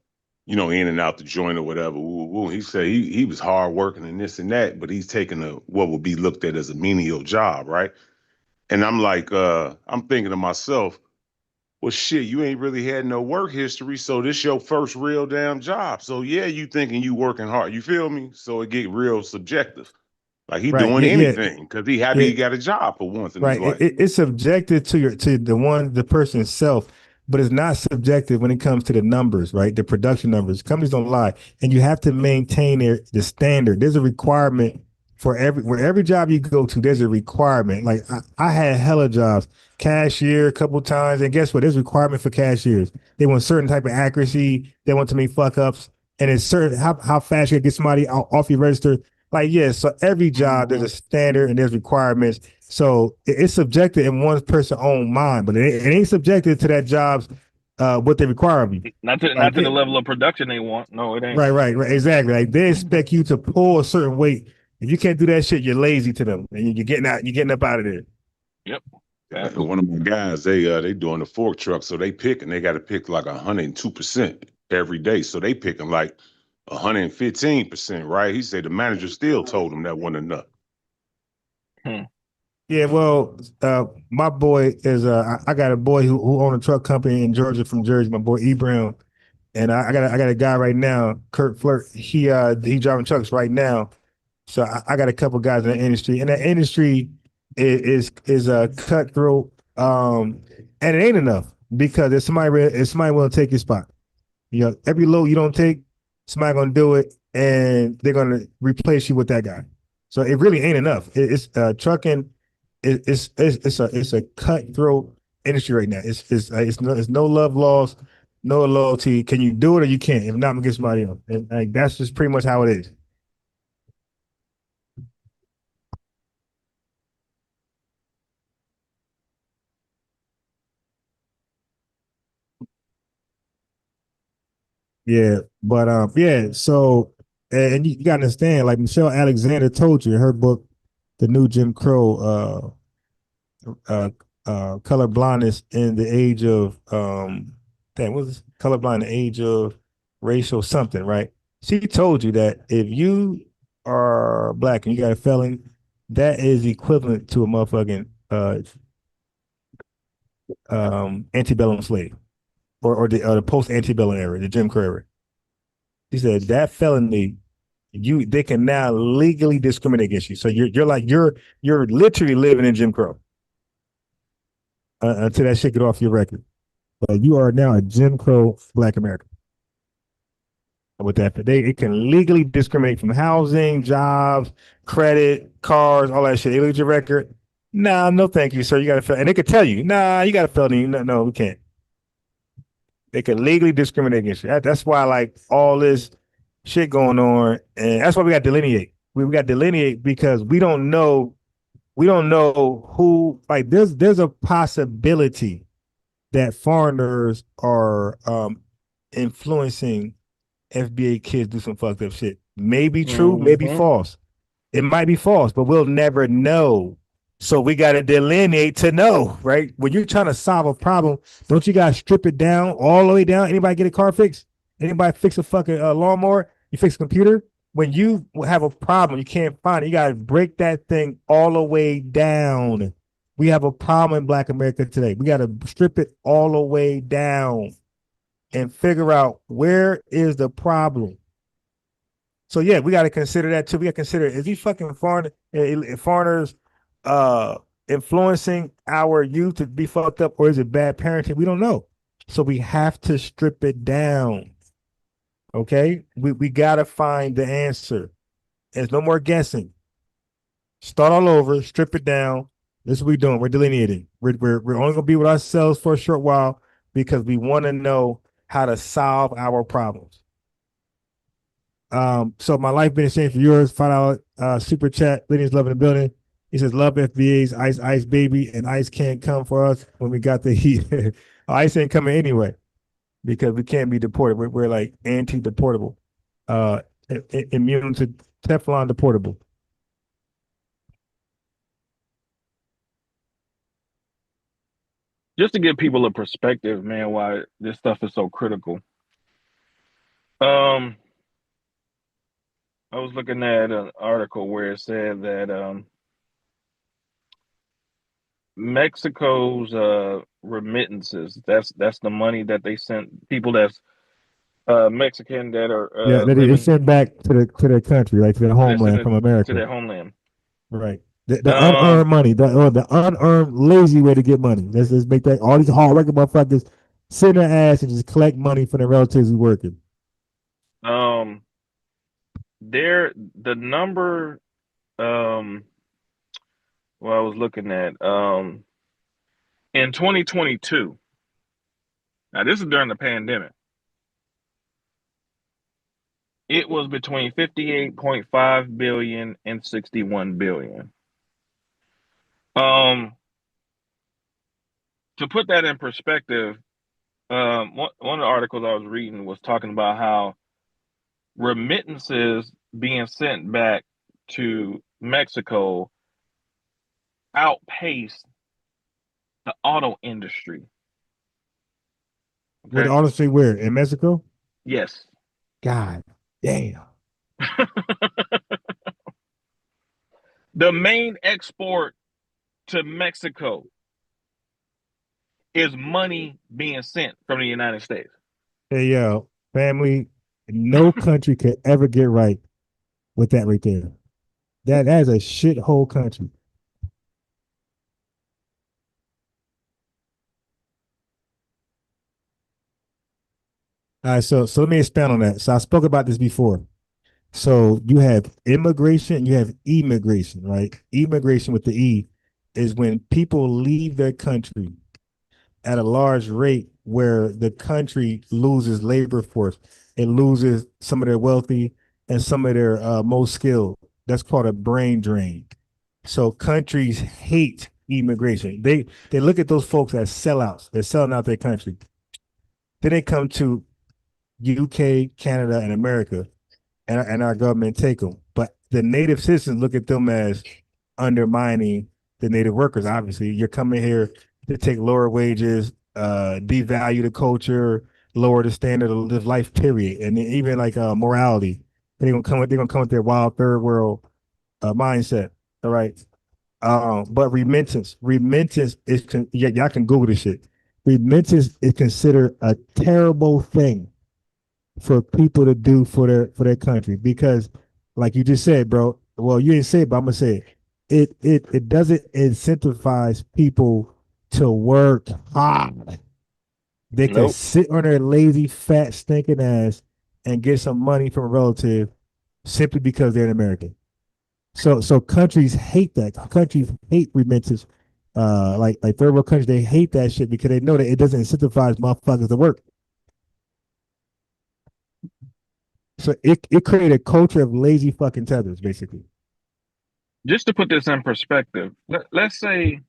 in and out the joint or whatever. Woo, woo. He said he was hard working and this and that, but he's taking what would be looked at as a menial job, right? And I'm like, I'm thinking to myself, well, shit, you ain't really had no work history, so this your first real damn job. So yeah, you thinking you working hard. You feel me? So it get real subjective. Like he Right. doing Yeah. anything because he happy Yeah. he got a job for once in his Right. life. It's subjective to the person's self, but it's not subjective when it comes to the numbers, right? The production numbers. Companies don't lie. And you have to maintain the standard. There's a requirement for every job you go to, there's a requirement. Like I had hella jobs, cashier a couple times, and guess what? There's a requirement for cashiers. They want certain type of accuracy, they want to make fuck ups, and it's certain how fast you get somebody off your register. Like, yeah, so every job there's a standard and there's requirements. So it's subjective in one person's own mind, but it ain't subjective to that job's what they require of you. Not to the level of production they want. No, it ain't. Right, exactly. Like they expect you to pull a certain weight. If you can't do that shit, you're lazy to them, and you're getting up out of there. Yep. One of my guys, they doing the fork truck, so they pick and they got to pick like 102% every day. So they picking like 115%, right? He said the manager still told him that wasn't enough. Yeah, well, my boy is I got a boy who owned a truck company in Georgia from Jersey. My boy E Brown, and I got a guy right now, Kurt Flirt. He driving trucks right now. So I got a couple guys in the industry, and the industry is a cutthroat, and it ain't enough because if somebody willing to take your spot, every load you don't take, somebody gonna do it, and they're gonna replace you with that guy. So it really ain't enough. It's trucking. It's a cutthroat industry right now. It's no love lost, no loyalty. Can you do it or you can't? If not, I'm gonna get somebody else. And like that's just pretty much how it is. Yeah, but yeah. So and you gotta understand, like Michelle Alexander told you in her book, The New Jim Crow, color blindness in the age of what was colorblind in the age of racial something, right? She told you that if you are black and you got a felon, that is equivalent to a motherfucking antebellum slave or the post antebellum era, the Jim Crow era. She said that felony, they can now legally discriminate against you. So you're literally living in Jim Crow until that shit get off your record. But you are now a Jim Crow Black American. with that. But it can legally discriminate from housing, jobs, credit, cars, all that shit. They look at your record. Nah, no, thank you, sir. You got a felony. And they could tell you, nah, you got a felony. No, we can't. They can legally discriminate against you. That's why like all this shit going on, and that's why we got to delineate. We got to delineate because we don't know who. Like there's a possibility that foreigners are influencing FBA kids do some fucked up shit. Maybe true, maybe false. It might be false, but we'll never know. So we got to delineate to know, right? When you're trying to solve a problem, don't you got to strip it down all the way down? Anybody get a car fixed? Anybody fix a fucking lawnmower? You fix a computer? When you have a problem, you can't find it. You got to break that thing all the way down. We have a problem in Black America today. We got to strip it all the way down and figure out where is the problem. So yeah, we got to consider that too. We got to consider, is these fucking foreigners influencing our youth to be fucked up, or is it bad parenting? We don't know. So we have to strip it down. Okay, we got to find the answer. There's no more guessing. Start all over, strip it down. This is what we're doing. We're delineating. We're only gonna be with ourselves for a short while because we want to know how to solve our problems. So my life been the same for yours. $5 super chat. Lydia's loving the building. He says, love FBA's ice baby, and ice can't come for us when we got the heat. Ice ain't coming anyway because we can't be deported. We're like anti-deportable, immune to Teflon deportable. Just to give people a perspective, man, why this stuff is so critical. I was looking at an article where it said that Mexico's remittances, that's the money that they sent people that's Mexican that are they sent back to their country, like to their homeland from America. To their homeland. Right. The unearned money, the unearned lazy way to get money. Let's make that all these hard working motherfuckers sit their ass and just collect money from their relatives who working. The number I was looking at in 2022. Now this is during the pandemic. It was between 58.5 billion and 61 billion. To put that in perspective, one of the articles I was reading was talking about how remittances being sent back to Mexico outpaced the auto industry. Okay. With the auto industry where? In Mexico? Yes. God damn. The main export to Mexico is money being sent from the United States. Hey, yo, family, no country could ever get right with that right there. That is a shithole country. All right, so let me expand on that. So I spoke about this before. So you have immigration, you have immigration, right? Immigration with the E is when people leave their country at a large rate where the country loses labor force. It loses some of their wealthy and some of their most skilled. That's called a brain drain. So countries hate immigration. They look at those folks as sellouts. They're selling out their country. Then they come to UK, Canada, and America, and our government take them. But the native citizens look at them as undermining the native workers. Obviously, you're coming here to take lower wages, devalue the culture, lower the standard of life, period. And even like morality. They're gonna come with their wild third world mindset. All right. But remittance is y'all can Google this shit. Remittance is considered a terrible thing for people to do for their country because, like you just said, bro. Well, you didn't say it, but I'm gonna say it. It doesn't incentivize people to work hard. They can sit on their lazy, fat, stinking ass and get some money from a relative simply because they're an American. So countries hate that. Countries hate remittances. Like third world countries, they hate that shit because they know that it doesn't incentivize motherfuckers to work. So it created a culture of lazy fucking tethers, basically. Just to put this in perspective, let's say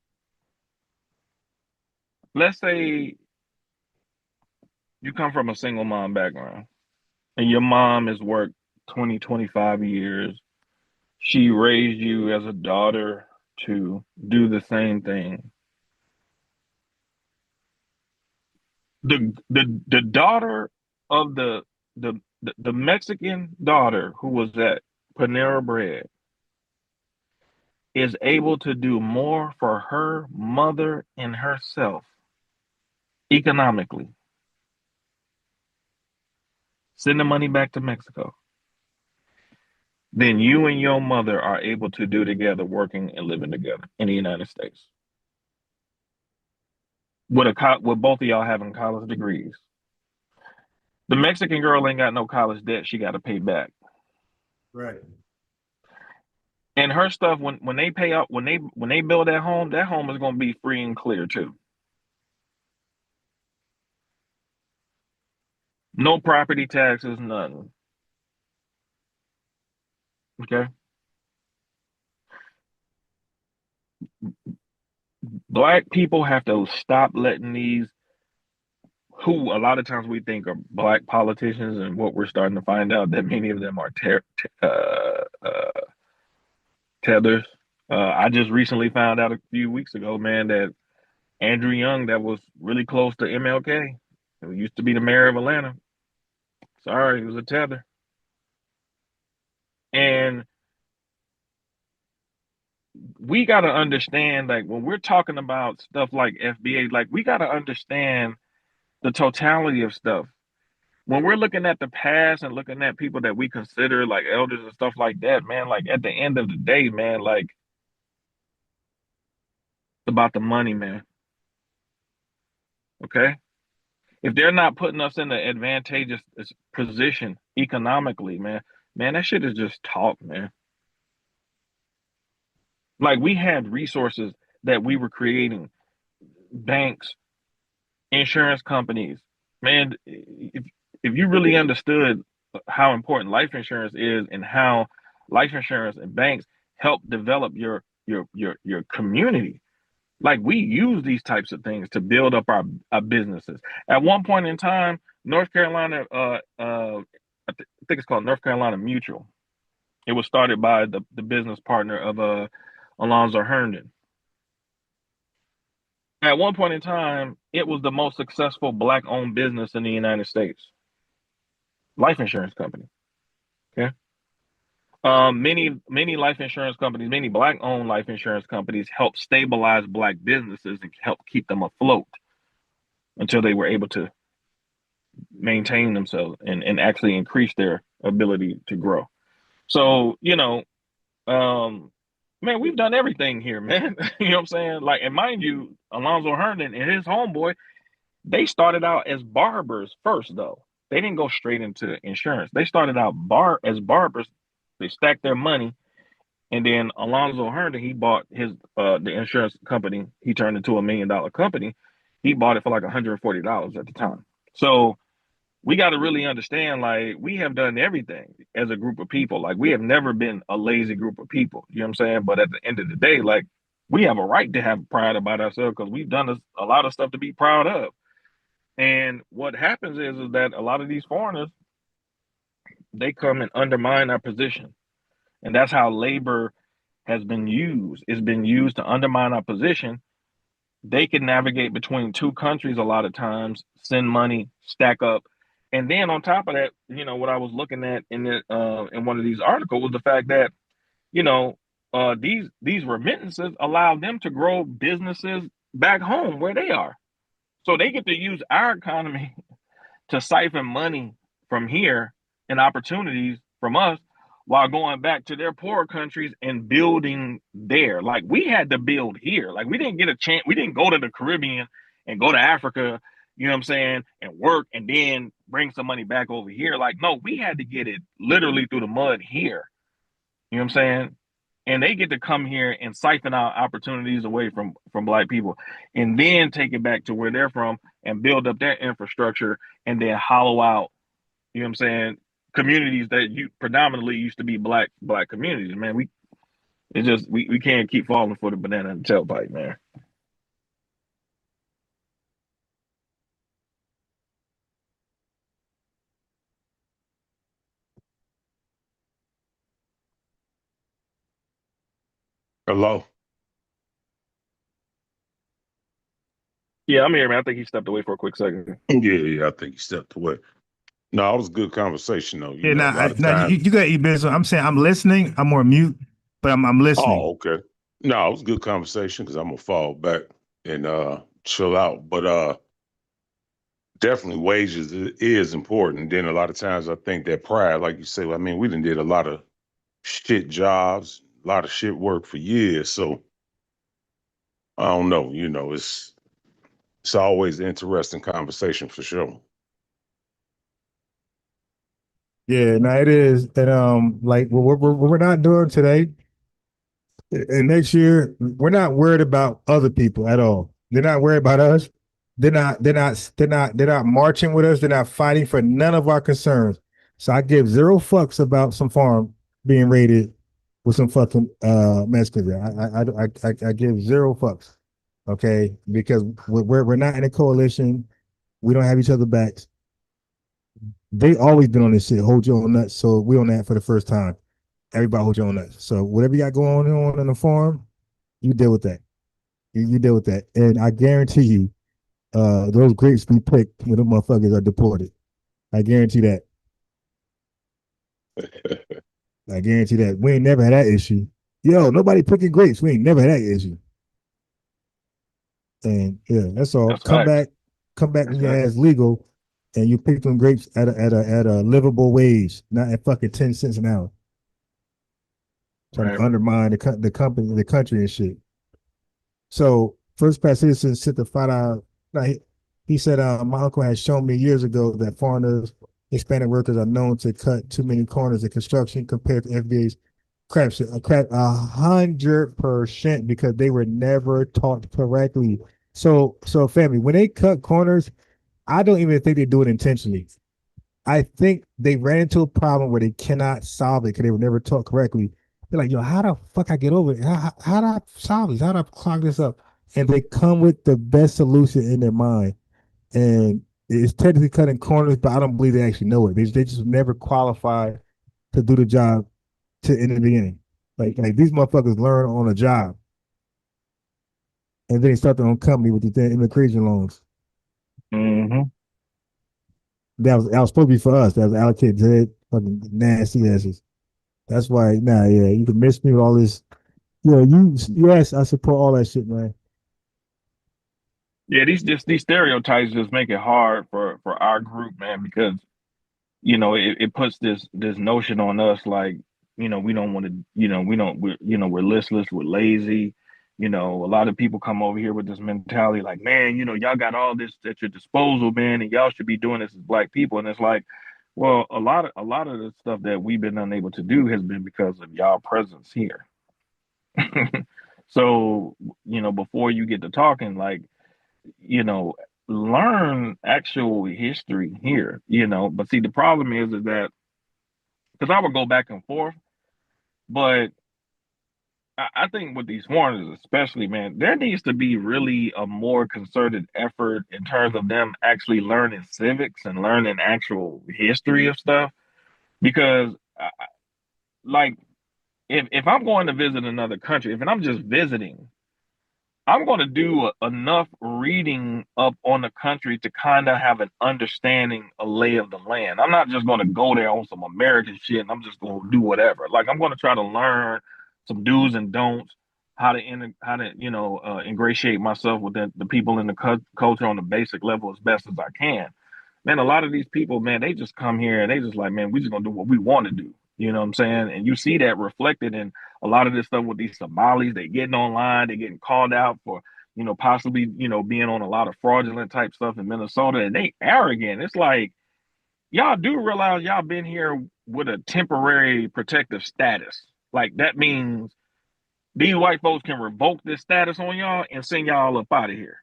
you come from a single mom background and your mom has worked 20, 25 years. She raised you as a daughter to do the same thing. The daughter of the Mexican daughter who was at Panera Bread is able to do more for her mother and herself economically. Send the money back to Mexico. Then you and your mother are able to do together, working and living together in the United States. With both of y'all having college degrees. The Mexican girl ain't got no college debt she got to pay back. Right. And her stuff, when they pay up, when they build that home is gonna be free and clear too. No property taxes, nothing. Okay. Black people have to stop letting these, who a lot of times we think are black politicians, and what we're starting to find out that many of them are tethers. I just recently found out a few weeks ago, man, that Andrew Young, that was really close to MLK, who used to be the mayor of Atlanta. Sorry, he was a tether. And we got to understand, like, when we're talking about stuff like FBA, like, we got to understand the totality of stuff. When we're looking at the past and looking at people that we consider like elders and stuff like that, man, like, at the end of the day, man, like, it's about the money, man. Okay? If they're not putting us in an advantageous position economically, man, that shit is just talk, man. Like, we had resources that we were creating, banks, insurance companies. Man, if you really understood how important life insurance is and how life insurance and banks help develop your community, like, we use these types of things to build up our businesses. At one point in time, North Carolina, I think it's called North Carolina Mutual. It was started by the business partner of Alonzo Herndon. At one point in time, it was the most successful Black-owned business in the United States. Life insurance company. Okay. Many life insurance companies, many Black-owned life insurance companies help stabilize Black businesses and help keep them afloat until they were able to maintain themselves and actually increase their ability to grow. So, man, we've done everything here, man. You know what I'm saying? Like, and mind you, Alonzo Herndon and his homeboy, they started out as barbers first, though. They didn't go straight into insurance. They started out as barbers. They stacked their money, and then Alonzo Herndon, he bought his the insurance company. He turned into $1 million company. He bought it for like $140 at the time. So we got to really understand, like, we have done everything as a group of people. Like, we have never been a lazy group of people. You know what I'm saying? But at the end of the day, like, we have a right to have pride about ourselves because we've done a lot of stuff to be proud of. And what happens is that a lot of these foreigners, they come and undermine our position. And that's how labor has been used. It's been used to undermine our position. They can navigate between two countries a lot of times, send money, stack up. And then on top of that, what I was looking at in one of these articles was the fact that, these remittances allow them to grow businesses back home where they are. So they get to use our economy to siphon money from here and opportunities from us while going back to their poorer countries and building there. Like, we had to build here. Like, we didn't get a chance. We didn't go to the Caribbean and go to Africa, you know what I'm saying, and work and then bring some money back over here. Like, no, we had to get it literally through the mud here. You know what I'm saying? And they get to come here and siphon out opportunities away from black people, and then take it back to where they're from and build up their infrastructure, and then hollow out, you know what I'm saying, communities that you predominantly used to be black communities. Man, we can't keep falling for the banana and tailpipe, man. Hello. Yeah, I'm here, man. I think he stepped away for a quick second. Yeah, I think he stepped away. No, it was a good conversation though. You Yeah, know, a lot of times. you got e-business. I'm saying I'm listening. I'm more mute, but I'm listening. Oh, okay. No, it was a good conversation because I'm gonna fall back and chill out. But definitely wages is important. Then a lot of times I think that pride, like you say, I mean, we done did a lot of shit jobs, a lot of shit work for years. So I don't know, you know, it's always an interesting conversation for sure. Yeah, no, it is. And like what we're not doing today and next year, we're not worried about other people at all. They're not worried about us. They're not marching with us. They're not fighting for none of our concerns. So I give zero fucks about some farm being raided with some fucking Mexicans. I give zero fucks. Okay, because we're not in a coalition. We don't have each other backs. They always been on this shit. Hold your own nuts. So we on that for the first time. Everybody hold your own nuts. So whatever you got going on the farm, you deal with that. You deal with that. And I guarantee you, those grapes be picked when the motherfuckers are deported. I guarantee that. I guarantee that. We ain't never had that issue. Yo, nobody picking grapes. We ain't never had that issue. And yeah, that's all. That's facts. Come back when your ass legal, and you pick them grapes at a livable wage, not at fucking 10 cents an hour. Trying to undermine the company, the country and shit. So first class citizens sit to fight out. He said, my uncle had shown me years ago that foreigners, Hispanic workers are known to cut too many corners in construction compared to FBA's crap shit. 100% because they were never taught correctly. So family, when they cut corners, I don't even think they do it intentionally. I think they ran into a problem where they cannot solve it because they were never taught correctly. They're like, yo, how the fuck I get over it? How do I solve this? How do I clog this up? And they come with the best solution in their mind. And it's technically cutting corners, but I don't believe they actually know it. They just never qualified to do the job in the beginning. Like these motherfuckers learn on a job. And then they start their own company with the immigration loans. Mm-hmm. That was supposed to be for us. That was allocated to their fucking nasty asses. That's why, yeah, you can miss me with all this. Yes, I support all that shit, man. Yeah, these stereotypes just make it hard for our group, man, because it puts this notion on us like, we don't want to, we're listless, we're lazy. A lot of people come over here with this mentality like, man, y'all got all this at your disposal, man, and y'all should be doing this as black people. And it's like, well, a lot of the stuff that we've been unable to do has been because of y'all presence here. So, before you get to talking, like, learn actual history here, but see, the problem is that because I would go back and forth, but I think with these foreigners, especially, man, there needs to be really a more concerted effort in terms of them actually learning civics and learning actual history of stuff. Because, like, if I'm going to visit another country, if I'm just visiting, I'm going to do enough reading up on the country to kind of have an understanding, a lay of the land. I'm not just going to go there on some American shit and I'm just going to do whatever. Like, I'm going to try to learn some do's and don'ts, how to ingratiate myself with the people in the culture on the basic level as best as I can. Man, a lot of these people, man, they just come here and they just like, man, we just going to do what we want to do. You know what I'm saying? And you see that reflected in a lot of this stuff with these Somalis. They getting online, they getting called out for, possibly, being on a lot of fraudulent type stuff in Minnesota, and they arrogant. It's like, y'all do realize y'all been here with a temporary protective status. Like that means these white folks can revoke this status on y'all and send y'all up out of here.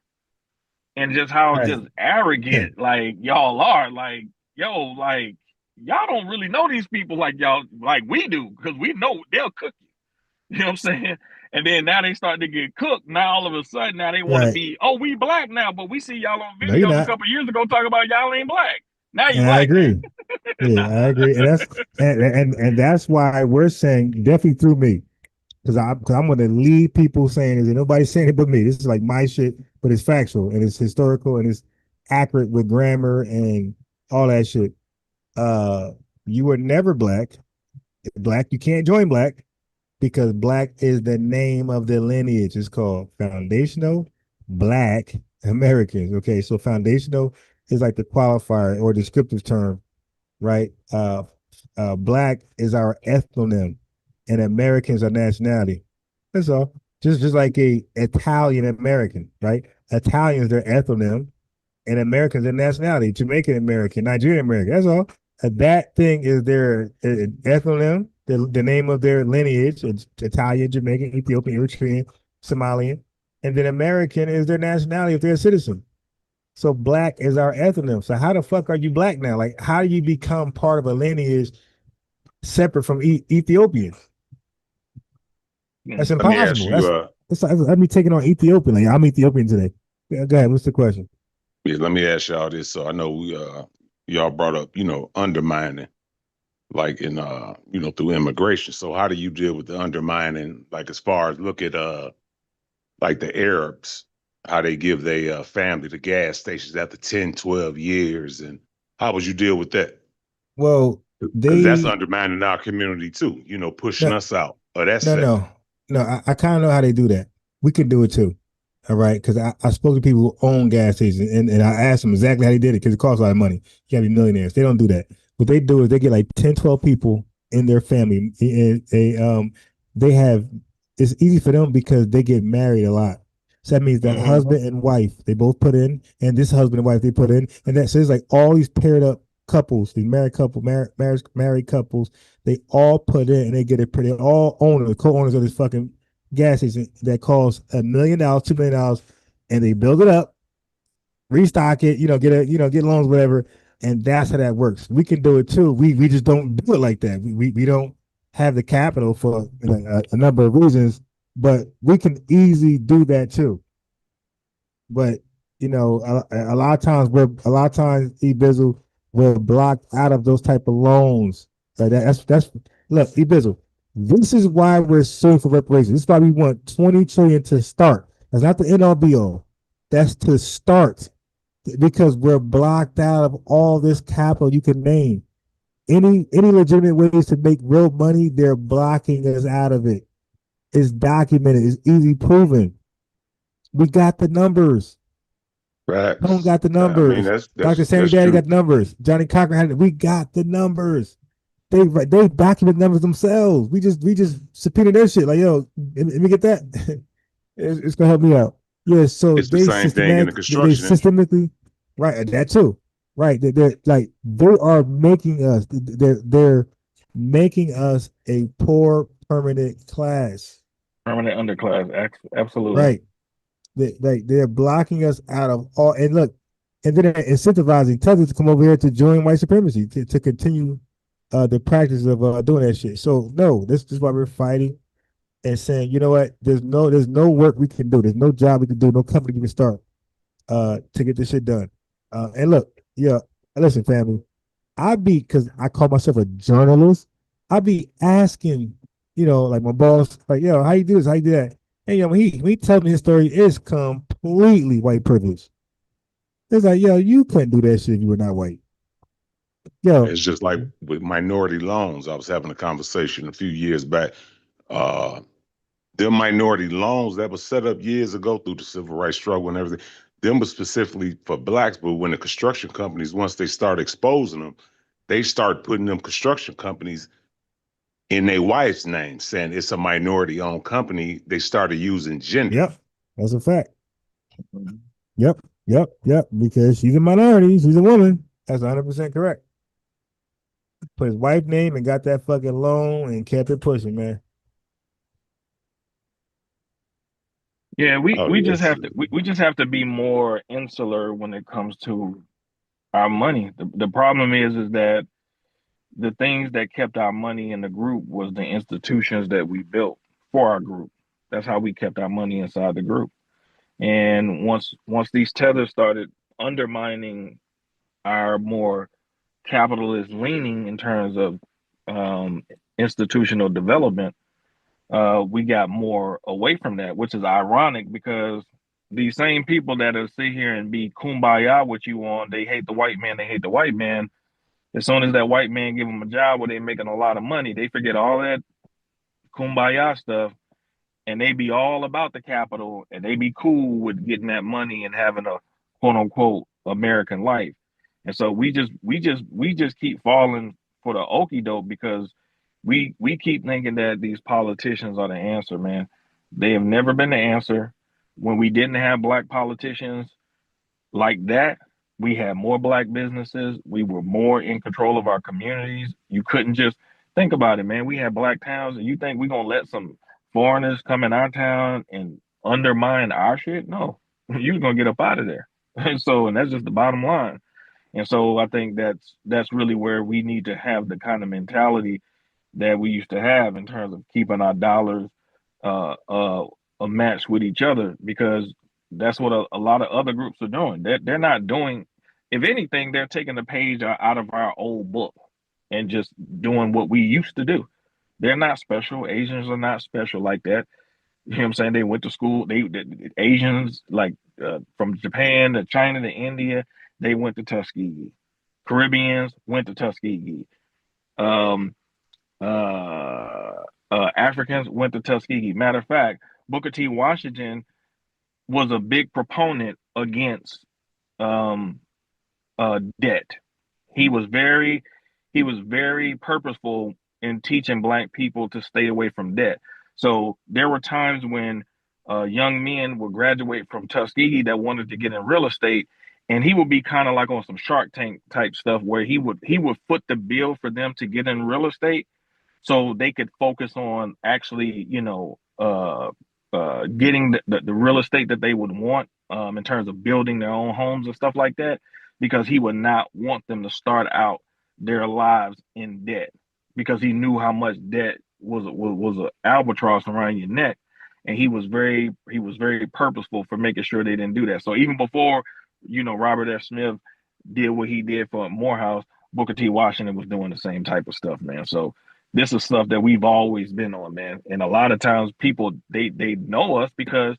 And just how Right. just arrogant like y'all are. Like, yo, like y'all don't really know these people like y'all like we do, because we know they'll cook you. You know what I'm saying? And then now they start to get cooked. Now all of a sudden, now they want to Right. be, oh, we black now, but we see y'all on No, you're videos a not. couple years ago talking about y'all ain't black. Now you And I black now. agree. Yeah, I agree. And that's and that's why we're saying definitely through me. Because I'm gonna lead people saying this, and nobody's saying it but me. This is like my shit, but it's factual and it's historical and it's accurate with grammar and all that shit. You were never black. Black, you can't join black because black is the name of the lineage. It's called foundational black Americans. Okay, so foundational is like the qualifier or descriptive term, right? Black is our ethnonym, and Americans are nationality. That's all. Just like a Italian American, right? Italians their ethnonym, and Americans their nationality. Jamaican American, Nigerian American. That's all. That thing is their ethnonym, the name of their lineage. It's Italian, Jamaican, Ethiopian, Eritrean, Somalian, and then American is their nationality if they're a citizen. So black is our ethnonym. So how the fuck are you black now? Like, how do you become part of a lineage separate from Ethiopians? That's Let me ask impossible. you. That's like me taking on Ethiopian. Like, I'm Ethiopian today. Yeah, go ahead. What's the question? Yeah, let me ask y'all this. So I know we y'all brought up, undermining, like in through immigration. So how do you deal with the undermining, like as far as look at like the Arabs, how they give their family the gas stations after 10, 12 years, and how would you deal with that? Well, Because that's undermining our community too, pushing no, us out of that no, sector. no, no. I kind of know how they do that. We could do it too. All right, because I spoke to people who own gas stations, and I asked them exactly how they did it because it costs a lot of money. You gotta be millionaires. They don't do that. What they do is they get like 10, 12 people in their family, and they have it's easy for them because they get married a lot. So that means that husband and wife they both put in, and this husband and wife they put in, and that so it's like all these paired up couples, these married couples, they all put in and they get it pretty all owners, co-owners of this fucking gas station that costs $1 million, $2 million, and they build it up, restock it, get loans, whatever, and that's how that works. We can do it too. We just don't do it like that. We don't have the capital for a number of reasons, but we can easily do that too. But a lot of times eBizzle we're blocked out of those type of loans. Like that's look, eBizzle. This is why we're suing for reparations. This is why we want 20 trillion to start. That's not the end all be all. That's to start because we're blocked out of all this capital you can name. Any legitimate ways to make real money, they're blocking us out of it. It's documented. It's easy proven. We got the numbers. Someone got the I mean, numbers. Dr. Sammy Daddy true. got the numbers. Johnny Cochran had it. We got the numbers. They document numbers themselves. We just subpoena their shit. Like, yo, let me get that. It's gonna help me out. Yeah, so It's the same thing in the they construction industry. systemically, right? That too, right? They're like they are making us. They're making us a poor permanent class. Permanent underclass, absolutely. Right. They're blocking us out of all. And look, and then they're incentivizing Texas to come over here to join white supremacy to continue the practice of doing that shit. So no, this is why we're fighting and saying, you know what? There's no work we can do. There's no job we can do. No company we can start to get this shit done. And look, yeah, listen, family. Because I call myself a journalist. I be asking, like my boss, like, yo, how you do this? How you do that? And when he tells me his story, it's completely white privilege. It's like, yo, you couldn't do that shit if you were not white. Yo, It's just like with minority loans. I was having a conversation a few years back. Them minority loans that was set up years ago through the civil rights struggle and everything, them was specifically for blacks. But when the construction companies, once they start exposing them, they start putting them construction companies in their wife's name, saying it's a minority-owned company. They started using gender. Yep, that's a fact. Yep. Because she's a minority, she's a woman. That's 100% correct. put his wife's name and got that fucking loan and kept it pushing, man. Yeah, Oh, we just yes. have to we just have to be more insular when it comes to our money. The problem is that the things that kept our money in the group was the institutions that we built for our group. That's how we kept our money inside the group. And once these tethers started undermining our more capitalist leaning in terms of institutional development, we got more away from that, which is ironic because these same people that will sit here and be kumbaya with you on, they hate the white man, they hate the white man. As soon as that white man give them a job where they're making a lot of money, they forget all that kumbaya stuff and they be all about the capital and they be cool with getting that money and having a quote unquote American life. And so we just keep falling for the okie doke because we keep thinking that these politicians are the answer, man. They have never been the answer. When we didn't have black politicians like that, we had more black businesses. We were more in control of our communities. You couldn't just think about it, man. We had black towns, and you think we're gonna let some foreigners come in our town and undermine our shit? No, you're gonna get up out of there. And that's just the bottom line. And so I think that's really where we need to have the kind of mentality that we used to have in terms of keeping our dollars uh, uh, a match with each other, because that's what a lot of other groups are doing. They're not doing, if anything, they're taking the page out of our old book and just doing what we used to do. They're not special. Asians are not special like that. You know what I'm saying? They went to school. The Asians, like from Japan to China to India, they went to Tuskegee. Caribbeans went to Tuskegee. Um, Africans went to Tuskegee. Matter of fact, Booker T. Washington was a big proponent against um, debt. He was very purposeful in teaching black people to stay away from debt. So there were times when young men would graduate from Tuskegee that wanted to get in real estate, and he would be kind of like on some Shark Tank type stuff where he would foot the bill for them to get in real estate so they could focus on actually, getting the real estate that they would want in terms of building their own homes and stuff like that, because he would not want them to start out their lives in debt, because he knew how much debt was an albatross around your neck, and he was very purposeful for making sure they didn't do that. So even before, Robert F. Smith did what he did for Morehouse, Booker T. Washington was doing the same type of stuff, man. So this is stuff that we've always been on, man. And a lot of times people they know us because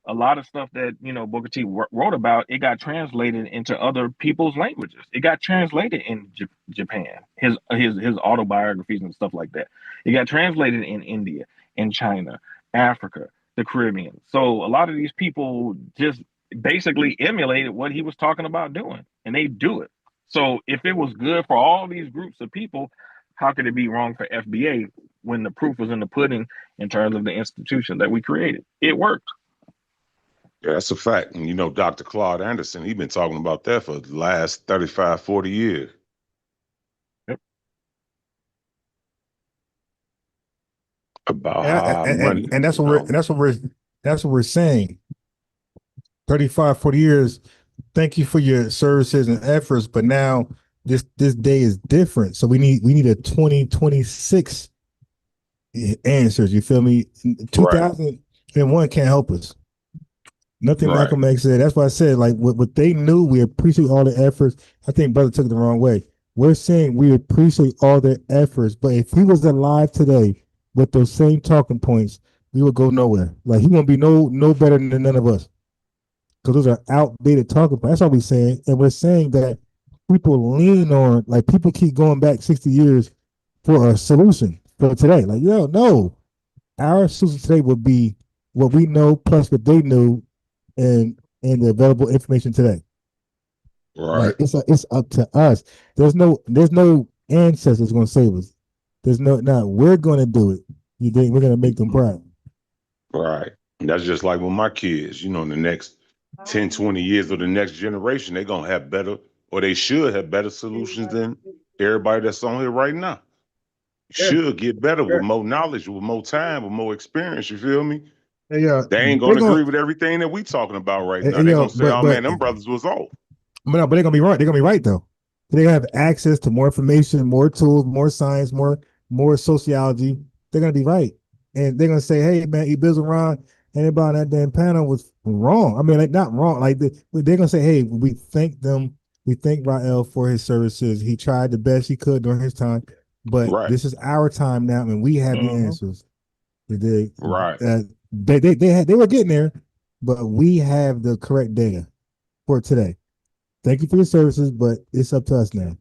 a lot of stuff that Booker T wrote about, it got translated into other people's languages. It got translated in Japan, his autobiographies and stuff like that. It got translated in India, in China, Africa, the Caribbean. So a lot of these people just basically emulated what he was talking about doing, and they do it. So if it was good for all these groups of people, how could it be wrong for FBA when the proof was in the pudding in terms of the institution that we created? It worked. Yeah, that's a fact. And Dr. Claude Anderson, he's been talking about that for the last 35, 40 years. Yep. About how money, And that's what we're saying. 35, 40 years. Thank you for your services and efforts, but now this day is different. So we need a 2026 answers. You feel me? 2001 can't help us. Nothing Right. Malcolm X said. That's why I said, like, what they knew, we appreciate all the efforts. I think brother took it the wrong way. We're saying we appreciate all their efforts, but if he was alive today with those same talking points, we would go nowhere. Like, he won't be no better than none of us, because those are outdated talking points. That's all we're saying. And we're saying that people lean on, like, people keep going back 60 years for a solution for today. Like, no, our solution today would be what we know plus what they knew, and the available information today. Right. Like, it's up to us. There's no ancestors going to save us. We're going to do it. You think we're going to make them proud? Right. And that's just like with my kids, in the next 10, 20 years or the next generation, they're going to have better, or they should have better solutions than everybody that's on here right now. Should get better with more knowledge, with more time, with more experience. You feel me? Hey, They ain't they're gonna gonna, agree with everything that we talking about right hey, now. hey, They're yo, gonna say, "Oh man, them brothers was off." But they're gonna be right. They're gonna be right though. They have access to more information, more tools, more science, more sociology. They're gonna be right, and they're gonna say, "Hey, man, Ron, anybody on that damn panel was wrong." I mean, like not wrong. Like they're gonna say, "Hey, we thank them. We thank Rael for his services. He tried the best he could during his time, but Right. this is our time now, and we have the answers." Right. They were getting there, but we have the correct data for today. Thank you for your services, but it's up to us now.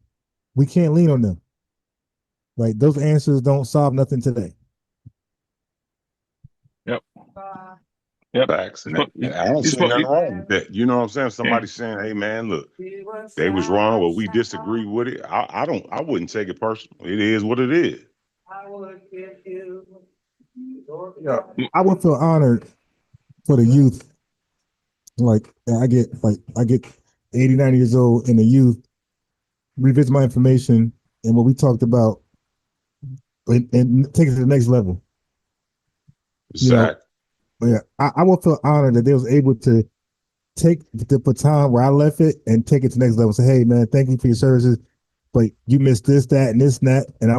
We can't lean on them. Like those answers don't solve nothing today. Yep. Yep. Facts. And I don't see nothing wrong with that. You know what I'm saying? Somebody saying, "Hey man, look, they was wrong, but we disagree with it." I wouldn't take it personal. It is what it is. Yeah, I would feel honored for the youth. Like I get 89 years old and the youth revisit my information and what we talked about and take it to the next level. Exactly. Yeah, I would feel honored that they was able to take the baton where I left it and take it to the next level. Say, hey man, thank you for your services, but you missed this, that, and this, and that, and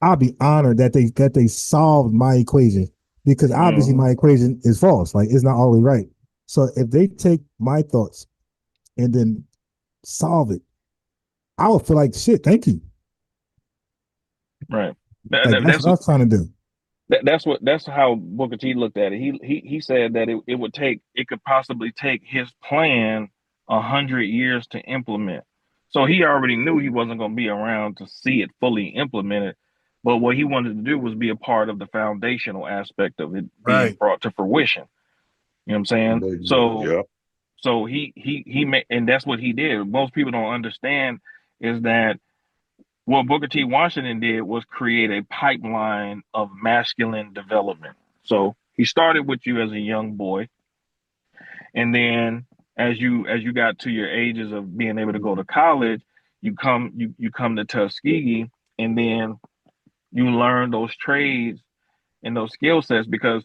I'll be honored that they solved my equation because obviously my equation is false. Like it's not always right. So if they take my thoughts and then solve it, I would feel like shit. Thank you. Right. That's what I was trying to do. That's how Booker T looked at it. He said that it could possibly take his plan 100 years to implement. So he already knew he wasn't going to be around to see it fully implemented. But what he wanted to do was be a part of the foundational aspect of it being brought to fruition. You know what I'm saying? So he made, and that's what he did. Most people don't understand is that what Booker T. Washington did was create a pipeline of masculine development. So he started with you as a young boy, and then as you got to your ages of being able to go to college, you come to Tuskegee, and then you learn those trades and those skill sets because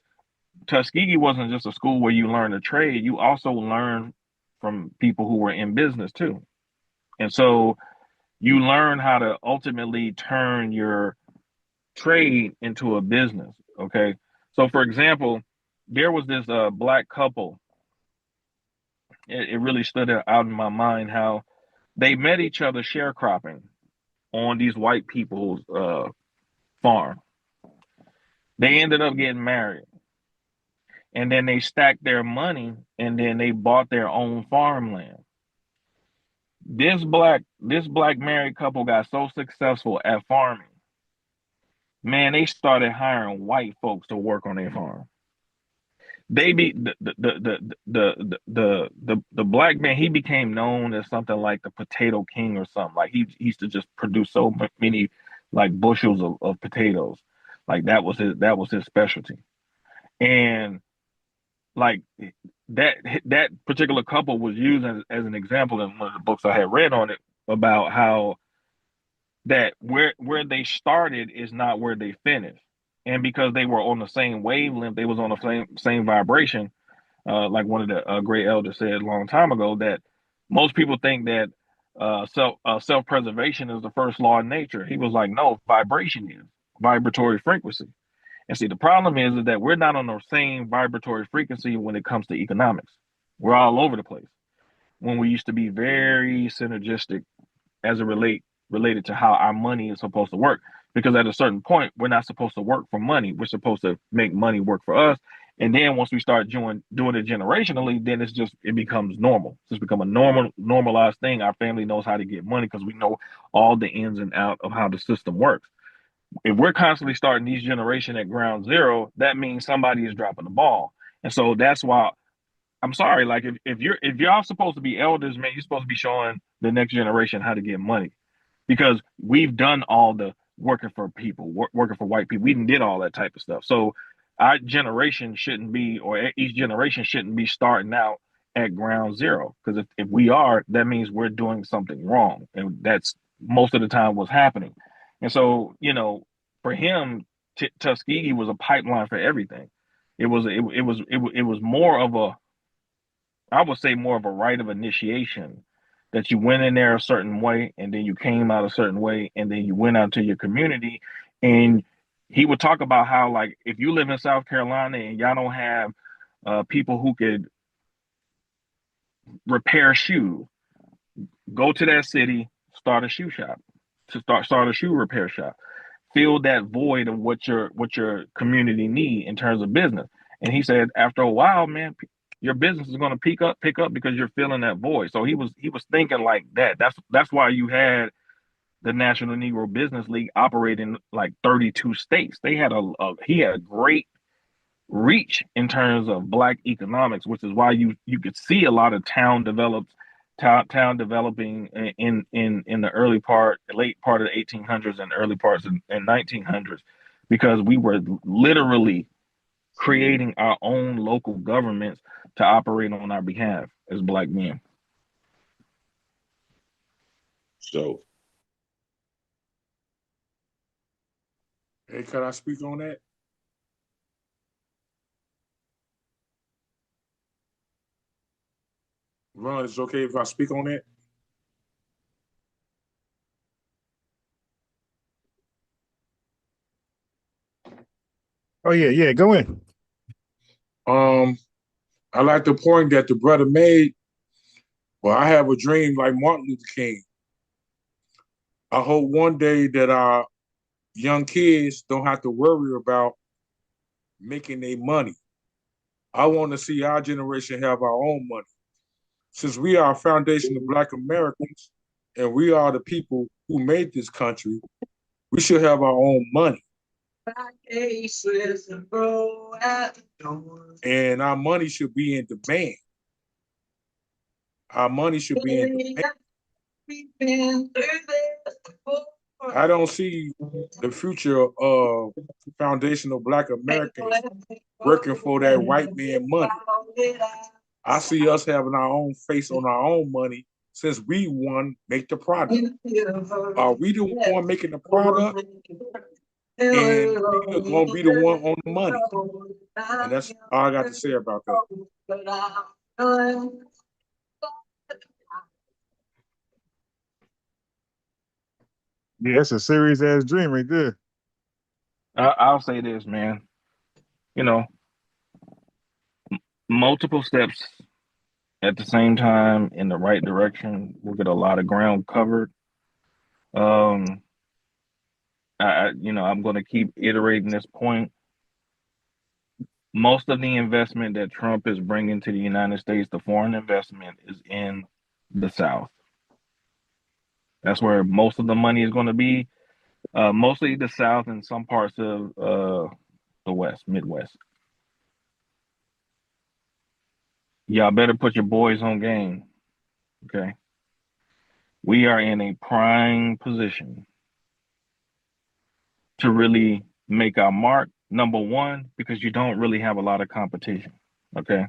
Tuskegee wasn't just a school where you learn a trade. You also learn from people who were in business too, and so you learn how to ultimately turn your trade into a business. Okay. So for example, there was this black couple. It really stood out in my mind how they met each other sharecropping on these white people's farm. They ended up getting married. And then they stacked their money and then they bought their own farmland. This black married couple got so successful at farming. Man, they started hiring white folks to work on their farm. They be the black man. He became known as something like the potato king or something. Like he used to just produce so many like bushels of potatoes. Like that was his specialty. And like that particular couple was used as an example in one of the books I had read on it about how that where they started is not where they finished. And because they were on the same wavelength, they was on the same vibration. Like one of the great elders said a long time ago, that most people think that self preservation is the first law of nature. He was like, no, vibration is vibratory frequency. And see, the problem is that we're not on the same vibratory frequency when it comes to economics. We're all over the place. When we used to be very synergistic as it related to how our money is supposed to work. Because at a certain point, we're not supposed to work for money. We're supposed to make money work for us. And then once we start doing it generationally, then it becomes normal. It's just become a normalized thing. Our family knows how to get money because we know all the ins and out of how the system works. If we're constantly starting each generation at ground zero, that means somebody is dropping the ball. And so that's why I'm sorry, like if y'all supposed to be elders, man, you're supposed to be showing the next generation how to get money. Because we've done all the working for people, working for white people. We did all that type of stuff. So our generation shouldn't be, or each generation shouldn't be starting out at ground zero. Because if we are, that means we're doing something wrong. And that's most of the time was happening. And so, you know, for him, Tuskegee was a pipeline for everything. It was more of a, I would say more of a rite of initiation, that you went in there a certain way and then you came out a certain way and then you went out to your community. And he would talk about how, like, if you live in South Carolina and y'all don't have people who could repair shoes, go to that city, start a shoe shop, start a shoe repair shop, fill that void of what your community need in terms of business. And he said, after a while, man, your business is going to pick up because you're filling that void. So he was thinking like that. That's why you had the National Negro Business League operating like 32 states. They had he had a great reach in terms of black economics, which is why you could see a lot of town developing in the late part of the 1800s and early parts in 1900s, because we were literally creating our own local governments to operate on our behalf as black men. So, hey, can I speak on that? Ron, it's okay if I speak on that? Oh yeah, go in. I like the point that the brother made. Well, I have a dream like Martin Luther King. I hope one day that our young kids don't have to worry about making their money. I want to see our generation have our own money. Since we are a foundation of Black Americans and we are the people who made this country, we should have our own money. And our money should be in demand. Our money should be in demand. I don't see the future of foundational Black Americans working for that white man money. I see us having our own face on our own money, since we make the product. Are we the one making the product? And we're going to be the one on the money. And that's all I got to say about that. Yeah, it's a serious ass dream right there. I'll say this, man. You know, multiple steps at the same time in the right direction will get a lot of ground covered. I'm going to keep iterating this point. Most of the investment that Trump is bringing to the United States, the foreign investment, is in the South. That's where most of the money is going to be. Mostly the South and some parts of the West, Midwest. Y'all better put your boys on game. Okay. We are in a prime position to really make our mark. Number one, because you don't really have a lot of competition. Okay.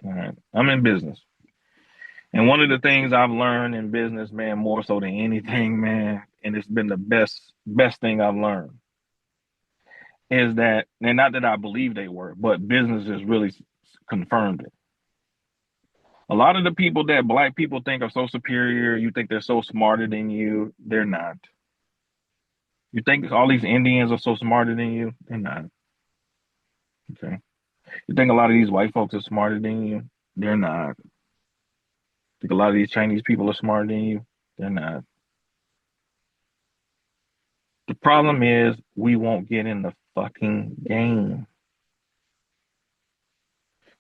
All right. I'm in business. And one of the things I've learned in business, man, more so than anything, man, and it's been the best thing I've learned, is that, and not that I believe they were, but business has really confirmed it. A lot of the people that black people think are so superior, you think they're so smarter than you, they're not. You think all these Indians are so smarter than you, they're not. Okay. You think a lot of these white folks are smarter than you, they're not. You think a lot of these Chinese people are smarter than you, they're not. The problem is we won't get in the fucking game.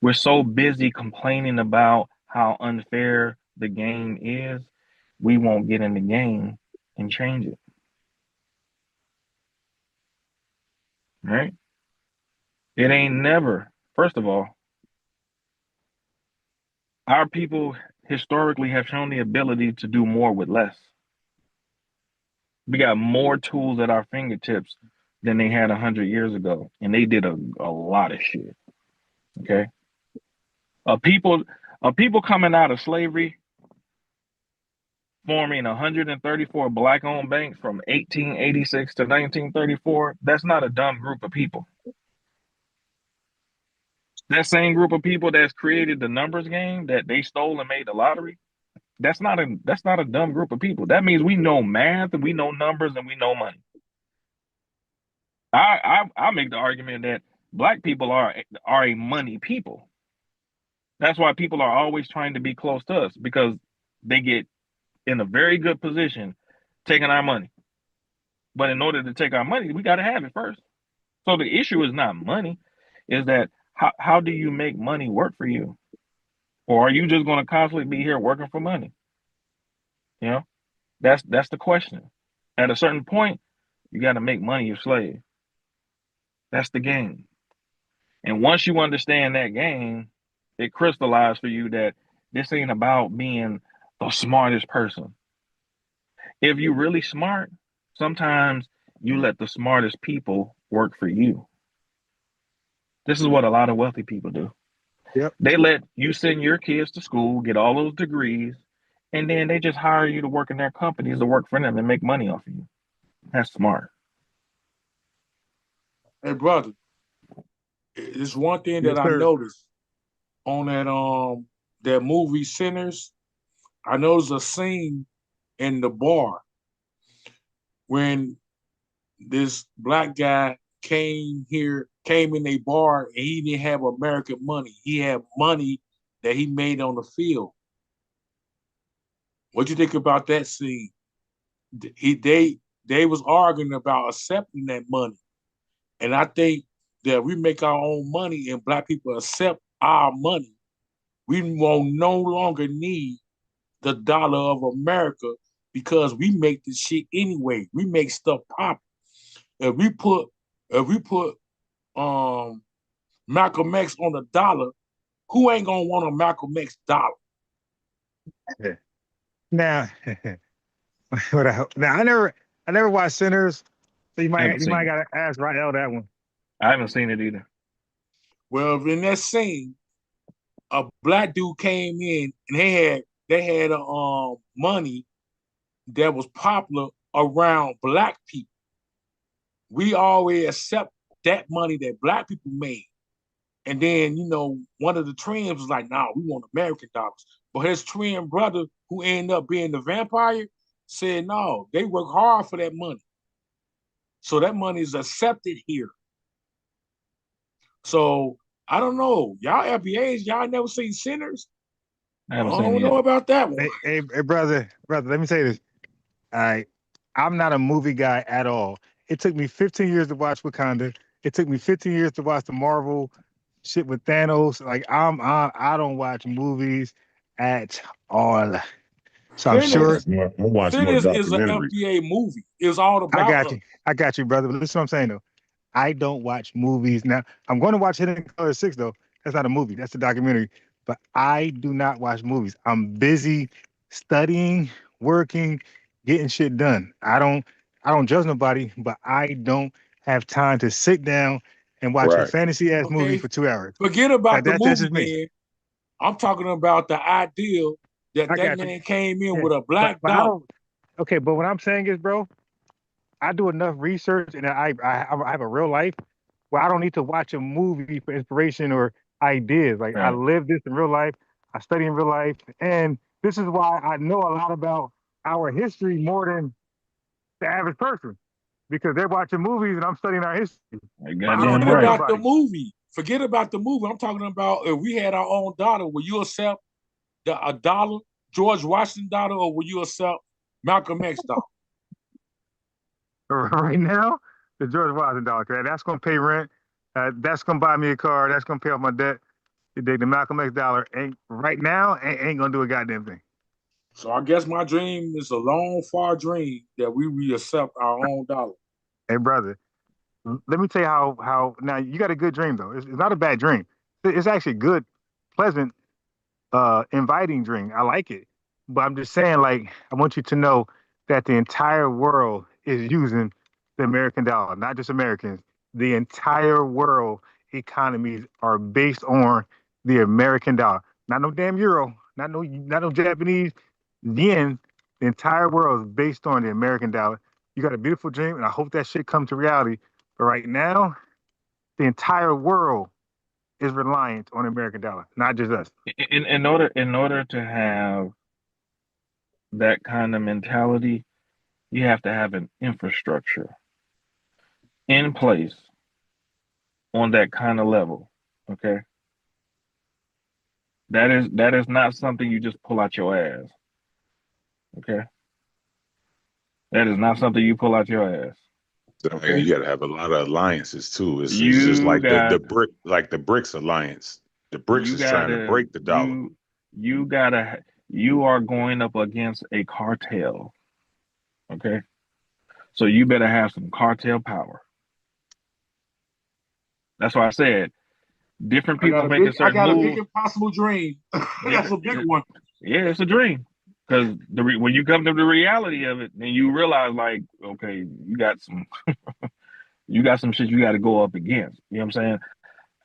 We're so busy complaining about how unfair the game is, we won't get in the game and change it. Right? It ain't never, first of all, our people historically have shown the ability to do more with less. We got more tools at our fingertips than they had 100 years ago, and they did a lot of shit. Okay, people coming out of slavery, forming 134 black-owned banks from 1886 to 1934, that's not a dumb group of people. That same group of people that's created the numbers game that they stole and made the lottery, that's not a dumb group of people. That means we know math and we know numbers and we know money. I make the argument that black people are a money people. That's why people are always trying to be close to us, because they get in a very good position taking our money. But in order to take our money, we got to have it first. So the issue is not money, is that how do you make money work for you? Or are you just going to constantly be here working for money? You know, that's the question. At a certain point, you got to make money your slave. That's the game. And once you understand that game, it crystallizes for you that this ain't about being the smartest person. If you're really smart, sometimes you let the smartest people work for you. This is what a lot of wealthy people do. Yep. They let you send your kids to school, get all those degrees, and then they just hire you to work in their companies to work for them and make money off of you. That's smart. Hey, brother, it's one thing Yes, that I sir. noticed on that movie Sinners. I noticed a scene in the bar when this black guy came in a bar, and he didn't have American money. He had money that he made on the field. What you think about that scene? They was arguing about accepting that money. And I think that we make our own money and black people accept our money, we will no longer need the dollar of America, because we make this shit anyway. We make stuff pop. If we put Malcolm X on a dollar, who ain't gonna want a Malcolm X dollar? Now, now I never watched Sinners, so you might gotta ask Rael that one. I haven't seen it either. Well, in that scene, a black dude came in and they had money that was popular around black people. We always accept that money that black people made. And then, one of the trends was like, nah, we want American dollars. But his twin brother, who ended up being the vampire, said, no, they work hard for that money. So that money is accepted here. So I don't know. Y'all FBAs, y'all never seen Sinners? I don't know about that one. Hey, brother, let me say this. I'm not a movie guy at all. It took me 15 years to watch Wakanda. It took me 15 years to watch the Marvel shit with Thanos. Like I don't watch movies at all. So I'm sure Sinners is an FBA movie. It's all about. I got you, brother. But listen what I'm saying though. I don't watch movies. Now I'm going to watch Hidden Color 6 though. That's not a movie. That's a documentary. But I do not watch movies. I'm busy studying, working, getting shit done. I don't judge nobody, but I don't have time to sit down and watch a fantasy ass movie for 2 hours. Forget about the movie, man. I'm talking about the ideal that man came in with a black dollar. Okay, but what I'm saying is, bro, I do enough research and I have a real life where I don't need to watch a movie for inspiration or ideas. Like I live this in real life. I study in real life. And this is why I know a lot about our history more than the average person, because they're watching movies and I'm studying our history. Forget about the movie. Forget about the movie. I'm talking about if we had our own dollar, will you accept a dollar, George Washington dollar, or will you accept Malcolm X dollar? Right now, the George Washington dollar. That's going to pay rent. That's going to buy me a car. That's going to pay off my debt. The Malcolm X dollar ain't right now ain't going to do a goddamn thing. So I guess my dream is a long, far dream that we accept our own dollar. Hey, brother, let me tell you how. Now you got a good dream though. It's not a bad dream. It's actually good, pleasant, inviting dream. I like it. But I'm just saying, like, I want you to know that the entire world is using the American dollar, not just Americans. The entire world economies are based on the American dollar. Not no damn euro, not no Japanese yen. The entire world is based on the American dollar. You got a beautiful dream, and I hope that shit comes to reality. But right now, the entire world is reliant on the American dollar, not just us. In order to have that kind of mentality, you have to have an infrastructure in place on that kind of level. Okay. That is not something you just pull out your ass. Okay. That is not something you pull out your ass. And you got to have a lot of alliances too. It's just You like the got brick, like the BRICS alliance. The BRICS you is trying to gotta break the dollar. you are going up against a cartel. Okay. So you better have some cartel power. That's why I said different people making I certain got a moves. big impossible dream. That's a big one. Yeah, it's a dream. Because when you come to the reality of it, then you realize, like, okay, you got some shit you got to go up against. You know what I'm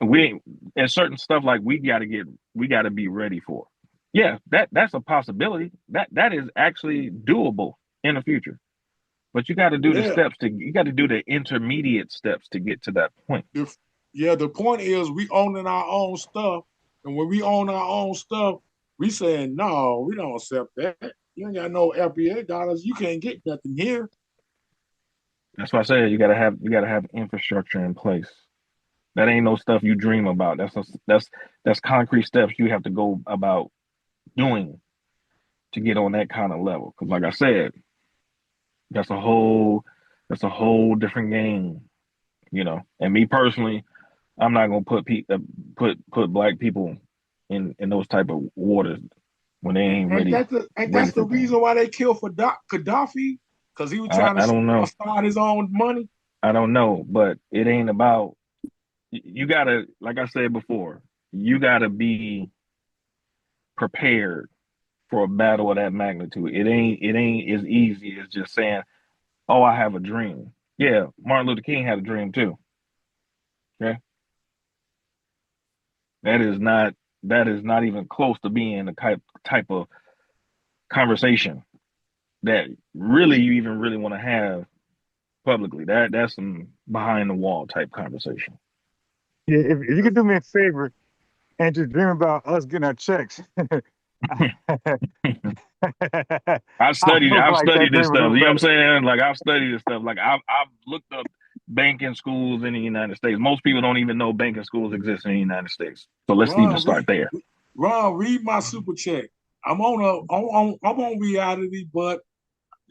saying? And certain stuff like we got to be ready for. Yeah, that's a possibility. That is actually doable in the future. But you got to do you got to do the intermediate steps to get to that point. The point is we owning our own stuff, and when we own our own stuff, we saying no, we don't accept that. You ain't got no FBA dollars. You can't get nothing here. That's why I said you gotta have infrastructure in place. That ain't no stuff you dream about. That's concrete steps you have to go about doing to get on that kind of level. Because like I said, that's a whole different game, you know. And me personally, I'm not gonna put black people in those type of waters when they ain't ready. That's the reason why they killed for Gaddafi? Because he was trying to start his own money. I don't know, but it ain't about. You gotta, like I said before, you gotta be prepared for a battle of that magnitude. It ain't as easy as just saying, "Oh, I have a dream." Yeah, Martin Luther King had a dream too. Okay, that is not even close to being the type of conversation that really you even really want to have publicly. That's some behind the wall type conversation. Yeah, if you could do me a favor and just dream about us getting our checks. I've studied this stuff. You know what I'm better. saying? Like I've studied this stuff. Like I've looked up banking schools in the United States. Most people don't even know banking schools exist in the United States. So let's even start there. Ron, read my super check. I'm on reality, but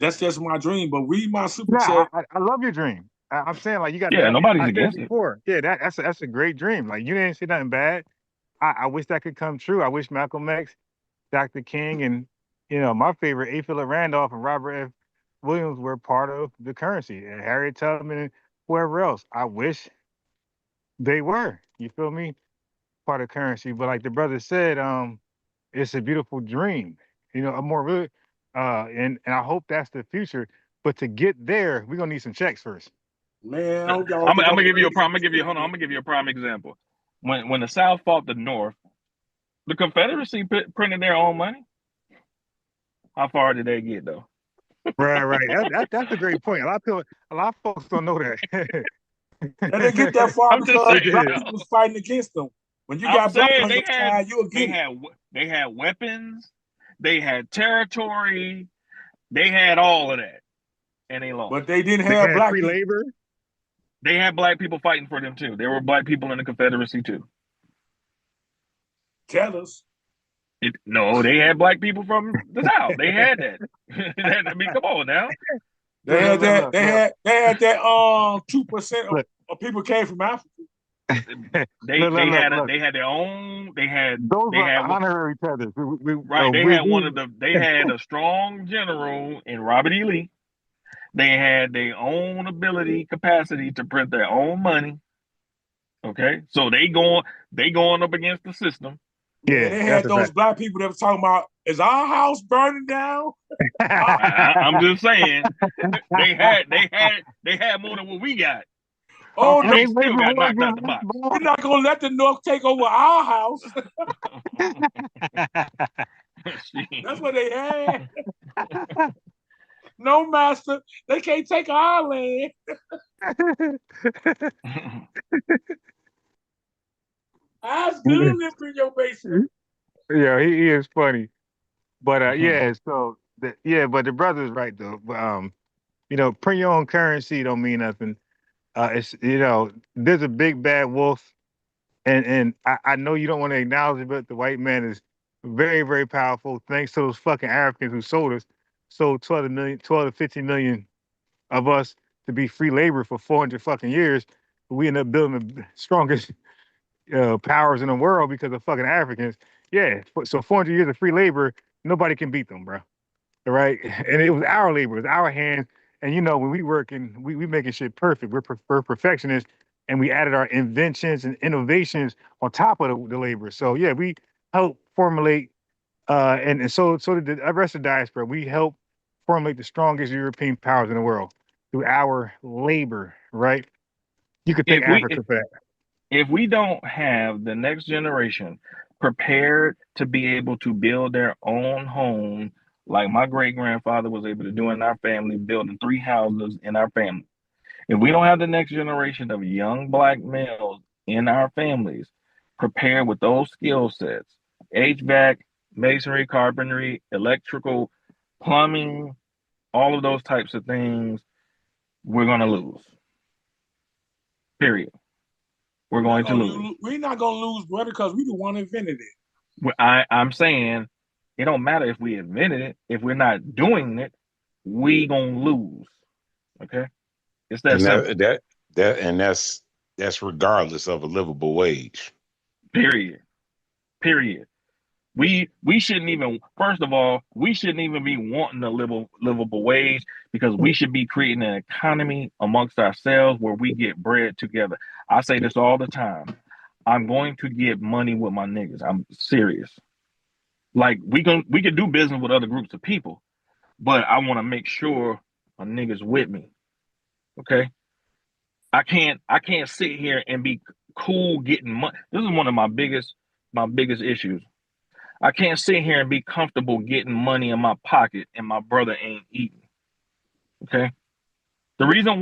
that's just my dream. But read my super check. I love your dream. I'm saying like you got. Yeah, nobody's against it. Before. Yeah, that's a great dream. Like you didn't say nothing bad. I wish that could come true. I wish Malcolm X, Dr. King, and my favorite A. Philip Randolph and Robert F. Williams were part of the currency, and Harriet Tubman and whoever else. I wish they were. You feel me? Part of currency. But like the brother said, it's a beautiful dream. A more really, and I hope that's the future. But to get there, we're gonna need some checks first. Man, I'm gonna give you a prime. I'm gonna give you a prime example. When the South fought the North, the Confederacy printed their own money. How far did they get though? Right. That's a great point. A lot of folks don't know that. And they get that far because black people was fighting against them. When you got black on your side, they had weapons, they had territory, they had all of that, and they lost. But they didn't have black free labor. They had black people fighting for them too. There were black people in the Confederacy too. Tell us. No, they had black people from the South. They had that. I mean, come on now. They had that. They had that. 2% of people came from Africa. They had their own. They had honorary tethers. They had a strong general in Robert E. Lee. They had their own capacity to print their own money. Okay, so they going up against the system. Yeah, they had those black people that were talking about, is our house burning down? I'm just saying, they had more than what we got. Oh, they still got knocked out the box. We're not gonna let the North take over our house. That's what they had. No, master. They can't take our land. I's good living in your basement. Yeah, he is funny. But yeah, so but the brother's right though. But print your own currency don't mean nothing. It's there's a big bad wolf, and I know you don't want to acknowledge it, but the white man is very, very powerful. Thanks to those fucking Africans who sold 12 to 15 million of us to be free labor for 400 fucking years. We ended up building the strongest powers in the world because of fucking Africans. Yeah, so 400 years of free labor, nobody can beat them, bro. All right, and it was our labor, it was our hands. And when we working, we making shit perfect. We're perfectionists, and we added our inventions and innovations on top of the labor. So yeah, we help formulate, and so did the rest of the diaspora. We help formulate the strongest European powers in the world through our labor. Right? You could thank Africa for that. If we don't have the next generation prepared to be able to build their own home, like my great grandfather was able to do in our family, building 3 houses in our family. If we don't have the next generation of young Black males in our families prepared with those skill sets, HVAC, masonry, carpentry, electrical, plumbing, all of those types of things, we're going to lose. Period. We're going to lose. We're not going to lose, brother, because we the one invented it. Well, I'm saying it don't matter if we invented it. If we're not doing it, we gonna lose. Okay, it's that simple. That's regardless of a livable wage. Period. We shouldn't even. First of all, we shouldn't even be wanting a livable wage, because we should be creating an economy amongst ourselves where we get bread together. I say this all the time. I'm going to get money with my niggas. I'm serious. Like we can do business with other groups of people, but I want to make sure a niggas with me. Okay. I can't sit here and be cool getting money. This is one of my biggest issues. I can't sit here and be comfortable getting money in my pocket and my brother ain't eating. Okay. The reason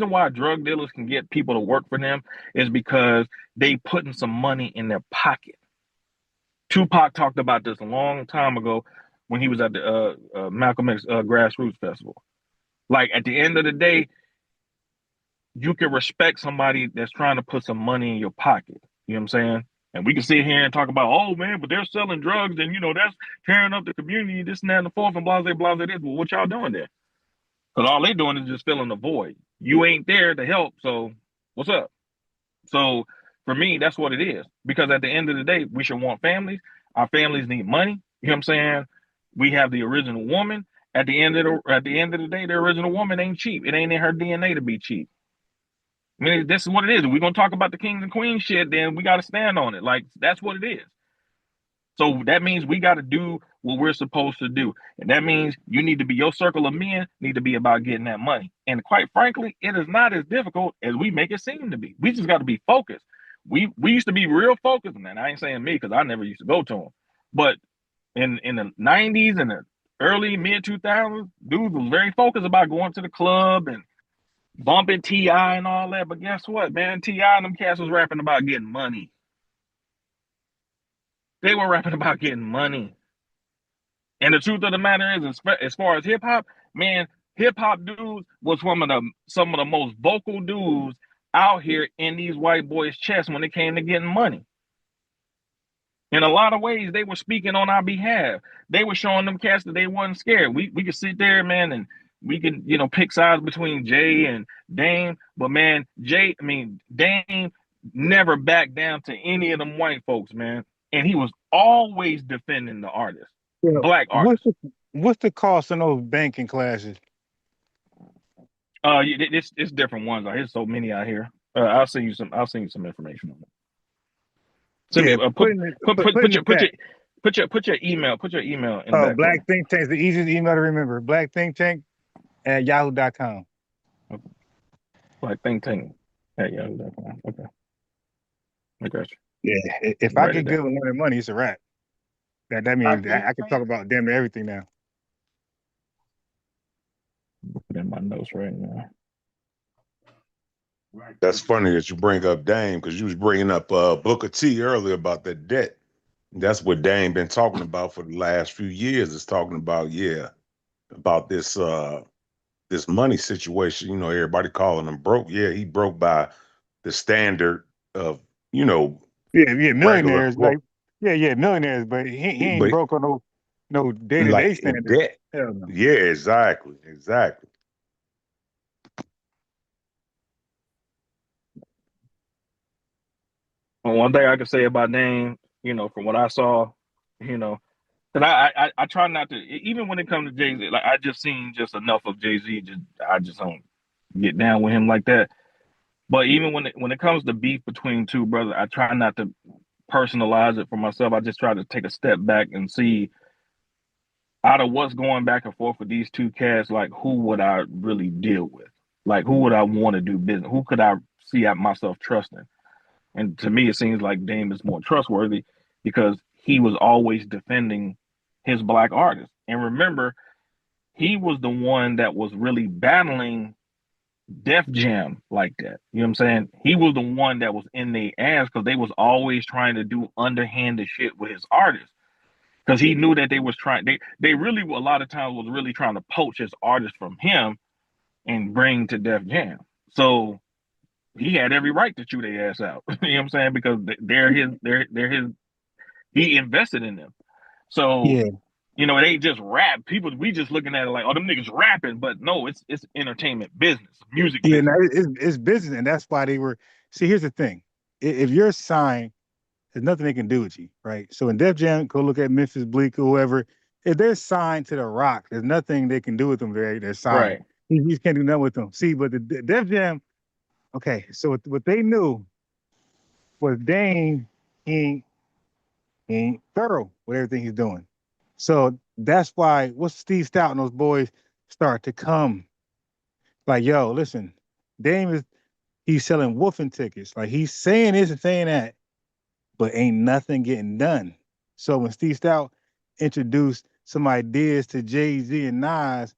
why drug dealers can get people to work for them is because they putting some money in their pocket. Tupac talked about this a long time ago when he was at the Malcolm X Grassroots Festival. Like, at the end of the day, you can respect somebody that's trying to put some money in your pocket. You know what I'm saying? And we can sit here and talk about, oh man, but they're selling drugs and that's tearing up the community, this and that and the fourth and blah, blah, blah, this. Well, what y'all doing there? Because all they doing is just filling the void. You ain't there to help, so what's up? So for me, that's what it is. Because at the end of the day, we should want families. Our families need money. You know what I'm saying? We have the original woman. At the end of the day, the original woman ain't cheap. It ain't in her DNA to be cheap. I mean, this is what it is. If we're gonna talk about the kings and queens shit, then we gotta stand on it. Like, that's what it is. So that means we gotta do what we're supposed to do. And that means your circle of men need to be about getting that money. And quite frankly, it is not as difficult as we make it seem to be. We just gotta be focused. We used to be real focused, and I ain't saying me because I never used to go to them. But in the 90s and the early mid 2000s, dudes was very focused about going to the club and bumping T.I. and all that. But guess what, man? T.I. and them cats was rapping about getting money. They were rapping about getting money. And the truth of the matter is, as far as hip hop, man, hip hop dudes was some of the most vocal dudes out here in these white boys' chests when it came to getting money. In a lot of ways, they were speaking on our behalf. They were showing them cats that they wasn't scared. We could sit there, man, and we can, pick sides between Jay and Dame. But man, Dame never backed down to any of them white folks, man. And he was always defending the artist, black artists. What's the cost in those banking classes? It's different ones. There's so many out here. I'll send you some information on it. Put your email in that. Black Think Tank is the easiest email to remember. Black Think Tank at yahoo.com. Okay. Black Think Tank at yahoo.com. Okay. I got you. Yeah, if I get good with money, money, it's a wrap. That means I can talk about damn near everything now. Put in my notes right now. That's funny that you bring up Dame because you was bringing up Booker T earlier about that debt. That's what Dame been talking about for the last few years. Is talking about about this this money situation. You know, everybody calling him broke. Yeah, he broke by the standard of Yeah, regular millionaires, like millionaires, but he ain't but broke on no day-to-day like in standard. debt. Hell no. Yeah, exactly. Well, one thing I can say about Dame, from what I saw, because I try not to, even when it comes to Jay-Z, like I just seen just enough of Jay-Z. I just don't get down with him like that. But even when it comes to beef between two brothers, I try not to personalize it for myself. I just try to take a step back and see out of what's going back and forth with these two cats, like who would I really deal with? Like who would I want to do business? Who could I see myself trusting? And to me, it seems like Dame is more trustworthy because he was always defending his black artists. And remember, he was the one that was really battling Def Jam like that. You know what I'm saying? He was the one that was in their ass because they was always trying to do underhanded shit with his artists. Because he knew that they was trying, they really a lot of times was really trying to poach his artists from him and bring to Def Jam. So he had every right to chew their ass out. You know what I'm saying? Because they're his, he invested in them. So, Yeah, it ain't just rap. People, we just looking at it like, oh, them niggas rapping, but no, it's entertainment business, music yeah, no, business. it's business, and that's why they were. See, here's the thing: if you're signed, there's nothing they can do with you, right? So in Def Jam, go look at Memphis Bleak or whoever. If they're signed to the Rock, there's nothing they can do with them. They're signed. Right. You just can't do nothing with them. See, but the Def Jam, okay. So what they knew was Dame, he ain't thorough with everything he's doing. So that's why once Steve Stout and those boys start to come, like, yo, listen, Dame he's selling woofing tickets. Like he's saying this and saying that, but ain't nothing getting done. So when Steve Stout introduced some ideas to Jay-Z and Nas,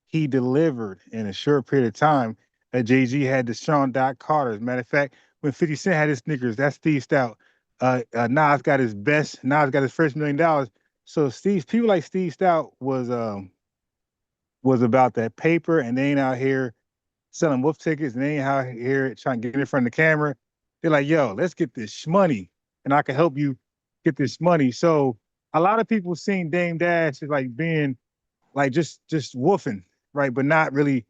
he delivered in a short period of time. Jay-Z had the Sean Dot Carter. As a matter of fact, when 50 Cent had his sneakers, that's Steve Stout. Nas got his first $1 million. So people like Steve Stout was about that paper, and they ain't out here selling wolf tickets, and they ain't out here trying to get in front of the camera. They're like, yo, let's get this money, and I can help you get this money. So a lot of people seen Dame Dash as like being like just woofing, right? But not really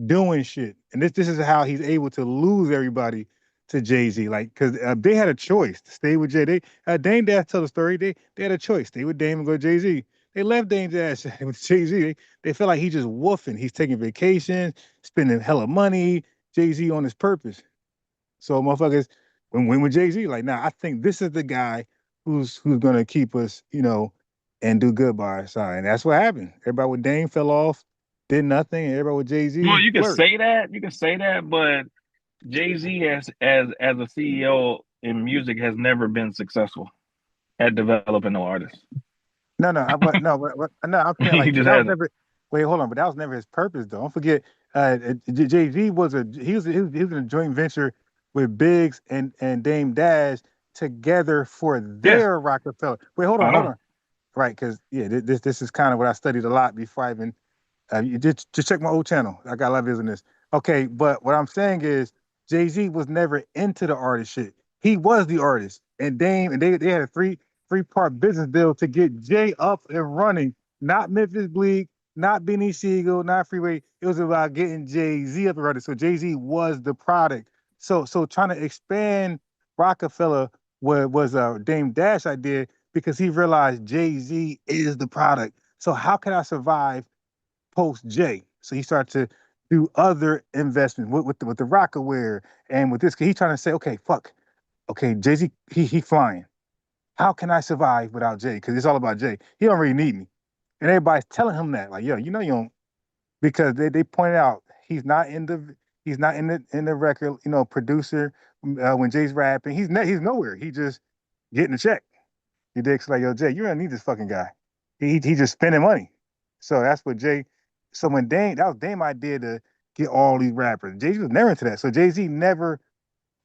doing shit. And this is how he's able to lose everybody to Jay-Z. Like, because they had a choice to stay with Jay. Dame Dash tell the story. They had a choice. Stay with Dame and go to Jay-Z. They left Dame Dash with Jay-Z. They feel like he's just woofing. He's taking vacations, spending hella money. Jay-Z on his purpose. So motherfuckers, when with Jay-Z, like, nah, I think this is the guy who's gonna keep us, and do good by our side. And that's what happened. Everybody with Dame fell off, did nothing, and everybody with Well, Jay-Z you can flourished. say that. You can say that, but Jay-Z as a CEO in music has never been successful at developing no artists. No, I'm saying He like, but just that was hasn't. never. Wait, hold on, but that was never his purpose, though. Don't forget, Jay-Z was in a joint venture with Biggs and Dame Dash together for Yes, their Rockefeller. Wait, I hold know. on, right? Because this is kind of what I studied a lot before I even. You just check my old channel. I got a lot of videos on this. Okay, but what I'm saying is Jay-Z was never into the artist shit. He was the artist. And Dame and they had a three-part business deal to get Jay up and running. Not Memphis Bleak, not Benny Siegel, not Freeway. It was about getting Jay-Z up and running. So Jay-Z was the product. So trying to expand Rockefeller was a Dame Dash idea because he realized Jay-Z is the product. So how can I survive post J? So he started to do other investments with the Rockaware and with this. He's trying to say, okay, fuck, okay, Jay Z, he flying. How can I survive without Jay? Because it's all about Jay. He don't really need me, and everybody's telling him that, like, yo, you don't, because they pointed out he's not in the record, producer when Jay's rapping. He's nowhere. He just getting a check. He dicks like, yo, Jay, you don't need this fucking guy. He just spending money. So that's what Jay So when that was Dame idea to get all these rappers. Jay-Z was never into that. So Jay-Z that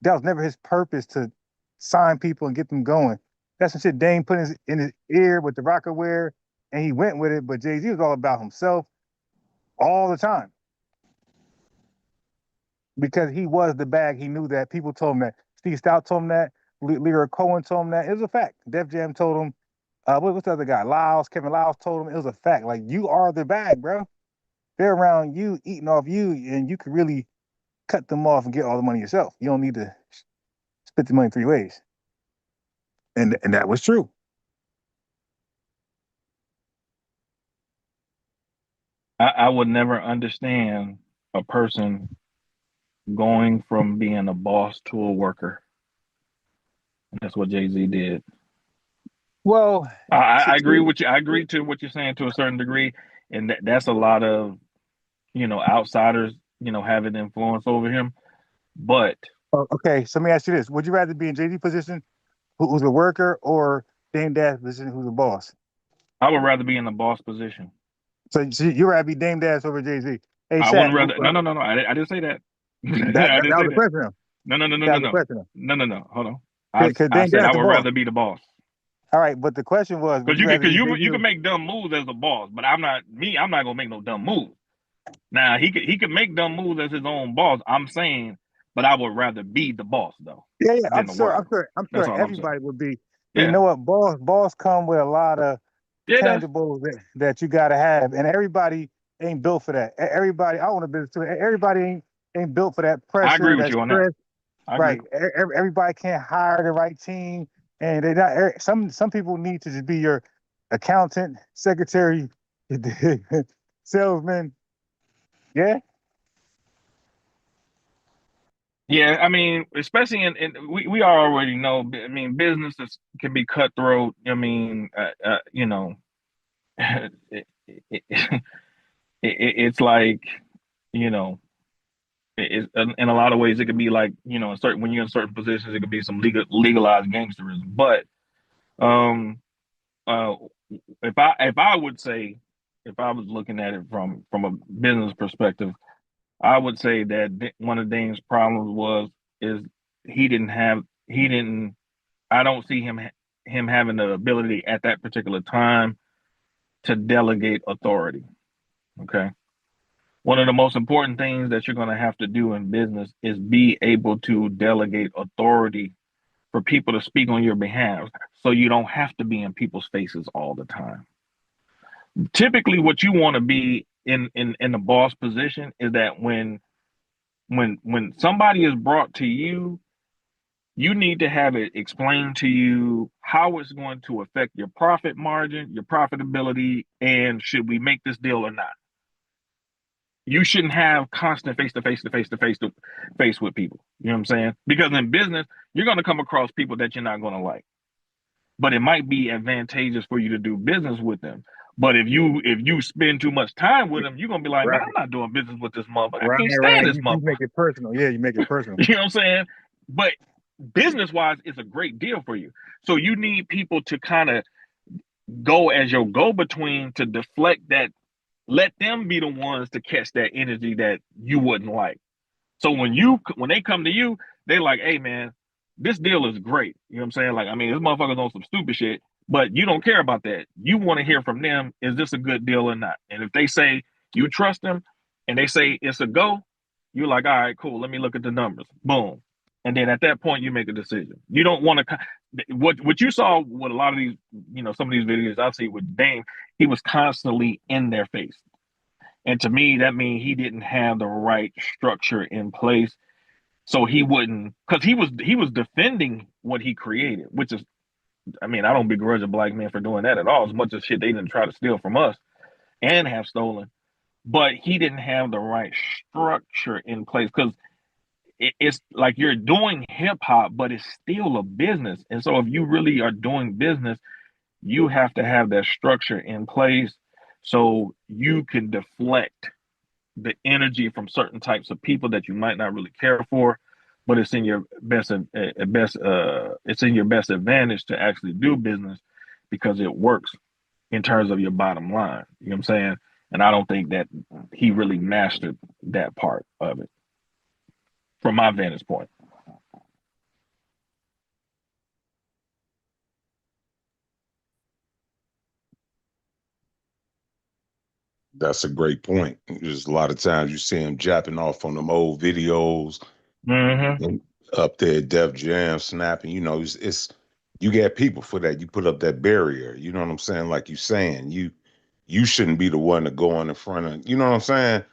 was never his purpose to sign people and get them going. That's some shit Dame put in his ear with the rocker wear, and he went with it. But Jay-Z was all about himself all the time. Because he was the bag. He knew that. People told him that. Steve Stout told him that. Leroy Cohen told him that. It was a fact. Def Jam told him. What's the other guy? Kevin Lyles told him it was a fact. Like, you are the bag, bro. They're around you, eating off you, and you could really cut them off and get all the money yourself. You don't need to split the money 3 ways. And that was true. I would never understand a person going from being a boss to a worker. And that's what Jay-Z did. Well, I agree with you. I agree to what you're saying to a certain degree. And that's a lot of, outsiders, having influence over him. But okay, so let me ask you this. Would you rather be in Jay-Z position, who's a worker, or Dame Dash position, who's a boss? I would rather be in the boss position. So you'd rather be Dame Dash over Jay-Z? Hey, I wouldn't rather. No. I didn't say that. That was the question. No. Hold on. I Dame said Dash I would rather be the boss. All right, but the question was, because you can make dumb moves as a boss, but I'm not gonna make no dumb moves. Now he could make dumb moves as his own boss. I'm saying, but I would rather be the boss though. Yeah, I'm sure everybody would be. But Yeah. You know what? Boss come with a lot of tangibles that you gotta have, and everybody ain't built for that. Everybody, I want a business too. Everybody ain't built for that pressure. I agree with you on that. Right. Everybody can't hire the right team, and they not. Some people need to just be your accountant, secretary, salesman. Yeah. Yeah, I mean, especially we already know. I mean, businesses can be cutthroat. I mean, it's like, in a lot of ways, it could be like, when you're in certain positions, it could be some legalized gangsterism. But if I would say, if I was looking at it from a business perspective, I would say that one of Dame's problems is I don't see him having the ability at that particular time to delegate authority. Okay. One of the most important things that you're going to have to do in business is be able to delegate authority for people to speak on your behalf, so you don't have to be in people's faces all the time. Typically, what you want to be in the boss position is that when somebody is brought to you, you need to have it explained to you how it's going to affect your profit margin, your profitability, and should we make this deal or not. You shouldn't have constant face to face with people. You know what I'm saying? Because in business, you're going to come across people that you're not going to like. But it might be advantageous for you to do business with them. But if you spend too much time with them, you're going to be like, man, I'm not doing business with this motherfucker. I can't stand this motherfucker. You make it personal. Yeah, you make it personal. You know what I'm saying? But business-wise, it's a great deal for you. So you need people to kind of go as your go-between to deflect that. Let them be the ones to catch that energy that you wouldn't like. So when they come to you, they're like, hey man, this deal is great. You know what I'm saying? Like, I mean, this motherfucker's on some stupid shit, but you don't care about that. You want to hear from them, is this a good deal or not? And if they say you trust them and they say it's a go, you're like, all right, cool, let me look at the numbers. Boom. And then at that point, you make a decision. You don't want to, what you saw with a lot of these, some of these videos I see with Dame, he was constantly in their face. And to me, that means he didn't have the right structure in place. So he wouldn't, because he was defending what he created, which is, I mean, I don't begrudge a black man for doing that at all, as much as shit they didn't try to steal from us and have stolen. But he didn't have the right structure in place, because it's like you're doing hip hop, but it's still a business. And so if you really are doing business, you have to have that structure in place so you can deflect the energy from certain types of people that you might not really care for, but it's in your best advantage to actually do business because it works in terms of your bottom line. You know what I'm saying? And I don't think that he really mastered that part of it from my vantage point. That's a great point. There's a lot of times you see him japping off on them old videos, and up there at Def Jam snapping. You know, it's you get people for that. You put up that barrier. You know what I'm saying? Like you saying, you shouldn't be the one to go on in front of. You know what I'm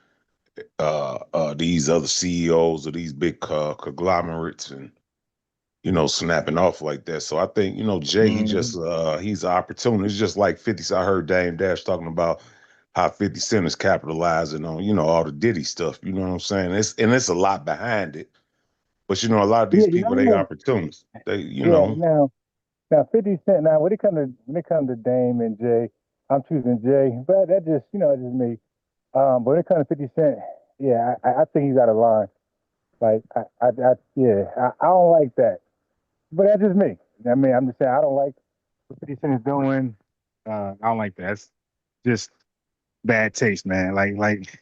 saying? These other CEOs or these big conglomerates and snapping off like that. So I think Jay, he's an opportunist. It's just like 50. I heard Dame Dash talking about how 50 Cent is capitalizing on all the Diddy stuff. You know what I'm saying? It's a lot behind it. But a lot of these people, they opportunists. They Now 50 Cent. Now when it comes to Dame and Jay, I'm choosing Jay. But that just that's just me. But when it comes to 50 Cent, yeah, I think he's out of line. Like I don't like that. But that's just me. I mean, I'm just saying I don't like what 50 Cent is doing. I don't like that. It's just bad taste, man. Like,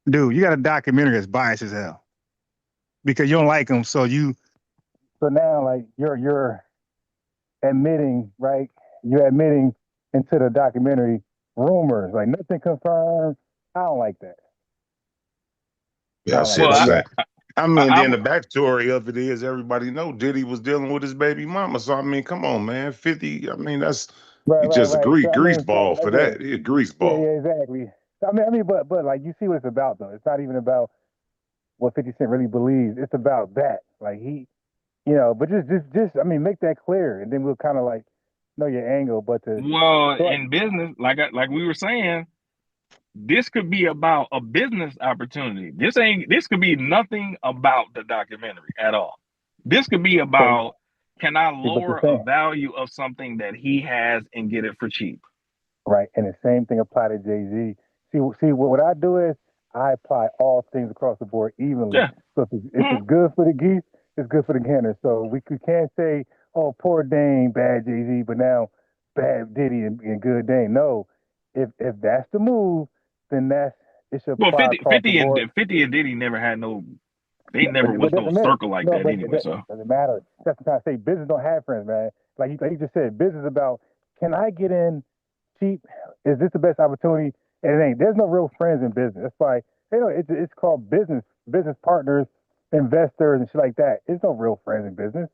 dude, you got a documentary that's biased as hell because you don't like him. So now, like, you're admitting, right? You're admitting into the documentary rumors, like nothing confirmed. I don't like that. That's it. I mean, then the backstory of it is everybody know Diddy was dealing with his baby mama. So I mean, come on, man, 50. I mean, that's just a grease ball for that. Yeah, grease ball. Yeah, exactly. I mean, but like you see what it's about though. It's not even about what 50 Cent really believes. It's about that. Like but just I mean, make that clear, and then we'll kind of like know your angle. But in business, like we were saying, this could be about a business opportunity. This could be nothing about the documentary at all. This could be about, can I lower a value of something that he has and get it for cheap? Right. And the same thing apply to Jay-Z. See, what I do is I apply all things across the board evenly. Yeah. So if it's good for the geese, it's good for the gander. So we can't say, oh, poor Dame, bad Jay-Z, but now bad Diddy and good Dame. No. If that's the move, then it should apply across the board. 50 and Diddy never had they never was no circle like that anyway. So doesn't matter. That's what I'm trying to say. Business don't have friends, man. Like you just said, business is about, can I get in cheap? Is this the best opportunity? And it ain't. There's no real friends in business. That's why it's called business partners, investors, and shit like that. There's no real friends in business.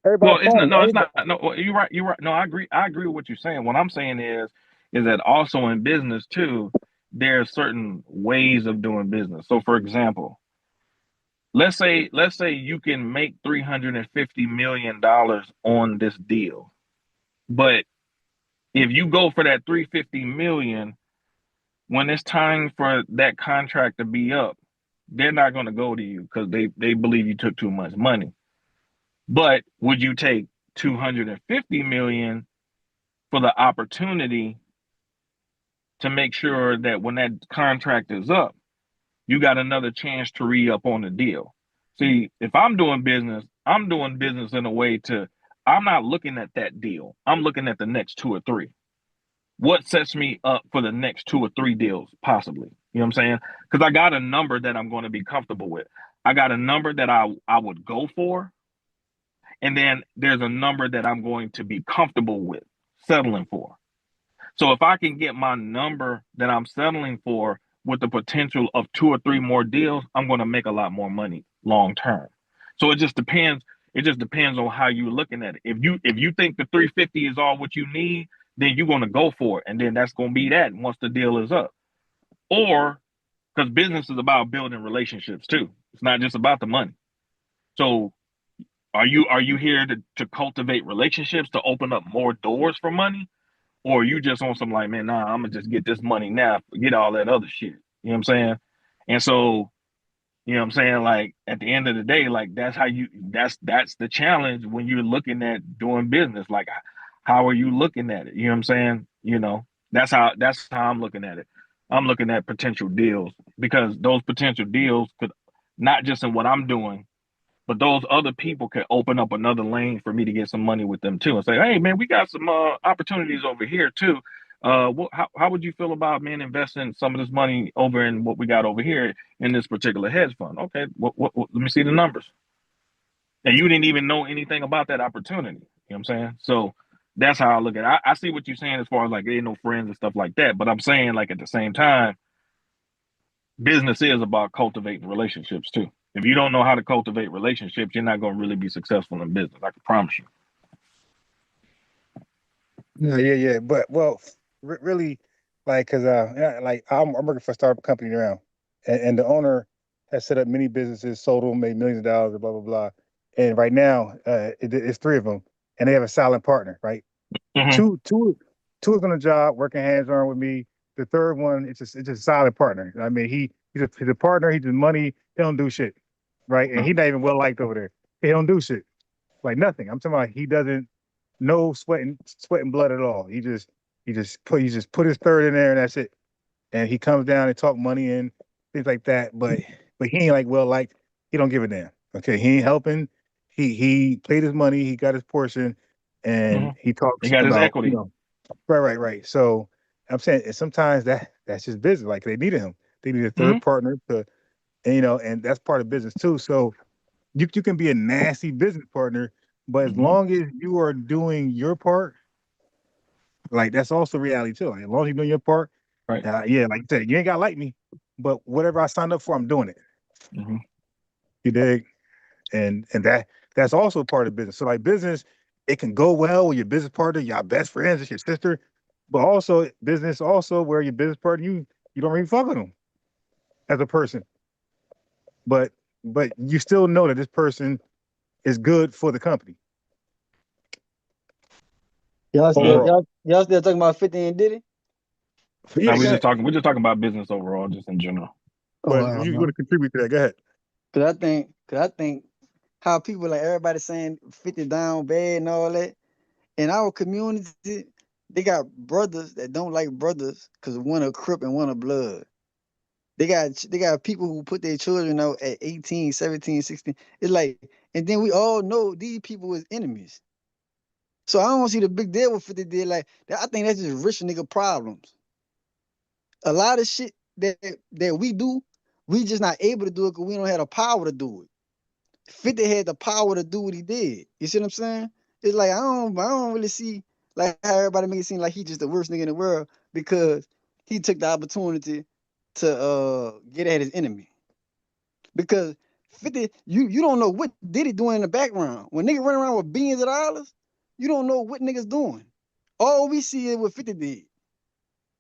Everybody. It's not. No, you're right. You're right. No, I agree. I agree with what you're saying. What I'm saying is that also in business too, there's certain ways of doing business. So, for example, let's say you can make $350 million on this deal, but if you go for that $350 million, when it's time for that contract to be up, they're not going to go to you because they believe you took too much money. But would you take $250 million for the opportunity to make sure that when that contract is up, you got another chance to re-up on the deal? See, if I'm doing business in a way I'm not looking at that deal. I'm looking at the next 2 or 3. What sets me up for the next 2 or 3 deals, possibly? You know what I'm saying? Because I got a number that I'm going to be comfortable with. I got a number that I would go for. And then there's a number that I'm going to be comfortable with settling for. So if I can get my number that I'm settling for with the potential of 2 or 3 more deals, I'm going to make a lot more money long term. So it just depends. It just depends on how you're looking at it. If you think the 350 is all what you need, then you're going to go for it. And then that's going to be that once the deal is up. Or because business is about building relationships too. It's not just about the money. So are you here to cultivate relationships, to open up more doors for money? Or are you just on some like, man, nah, I'm gonna just get this money now, forget all that other shit. You know what I'm saying? And so, you know what I'm saying? Like at the end of the day, like that's the challenge when you're looking at doing business. Like, how are you looking at it? You know what I'm saying? That's how I'm looking at it. I'm looking at potential deals because those potential deals could, not just in what I'm doing, but those other people can open up another lane for me to get some money with them too, and say, hey man, we got some opportunities over here too. How would you feel about men investing some of this money over in what we got over here in this particular hedge fund? Okay, let me see the numbers. And you didn't even know anything about that opportunity. You know what I'm saying? So that's how I look at it. I see what you're saying as far as like, there ain't no friends and stuff like that. But I'm saying, like, at the same time, business is about cultivating relationships too. If you don't know how to cultivate relationships, you're not going to really be successful in business. I can promise you. Yeah. But really, like, cause like I'm working for a startup company now, and the owner has set up many businesses, sold them, made millions of dollars, blah blah blah. And right now, it's three of them, and they have a silent partner, right? Mm-hmm. Two is on the job, working hands on with me. The third one, it's just a silent partner. I mean, he's a partner. He does money. He don't do shit, right? And he's not even well liked over there. He don't do shit, like nothing. I'm talking about he doesn't no sweat and blood at all. He just put his third in there and that's it. And he comes down and talk money and things like that. But he ain't like well liked. He don't give a damn. Okay, he ain't helping. He paid his money. He got his portion, and he He talks got his about equity. right. So I'm saying and sometimes that's just business. Like they needed him. They need a third partner to, and that's part of business too. So you can be a nasty business partner, but as long as you are doing your part, like that's also reality too. Like, as long as you're doing your part, right? Yeah, like you said, you ain't gotta like me, but whatever I signed up for, I'm doing it. Mm-hmm. You dig? And that's also part of business. So like business, it can go well with your business partner, your best friends, it's your sister, but also business also where your business partner you don't really fuck with them as a person, but you still know that this person is good for the company. Y'all still Overall. y'all still talking about 50 and Diddy? No, we're just talking about business overall, just in general. But you want to contribute to that? Go ahead. Cause I think how people like everybody saying 50 down bad and all that. In our community, they got brothers that don't like brothers because one a Crip and one a Blood. They got people who put their children out at 18, 17, 16. It's like, and then we all know these people is enemies. So I don't see the big deal with 50 did like that. I think that's just rich nigga problems. A lot of shit that we do, we just not able to do it because we don't have the power to do it. 50 had the power to do what he did. You see what I'm saying? It's like I don't really see like how everybody make it seem like he just the worst nigga in the world because he took the opportunity to get at his enemy. Because 50, you don't know what Diddy doing in the background. When nigga run around with billions of dollars, you don't know what niggas doing. All we see is what 50 did.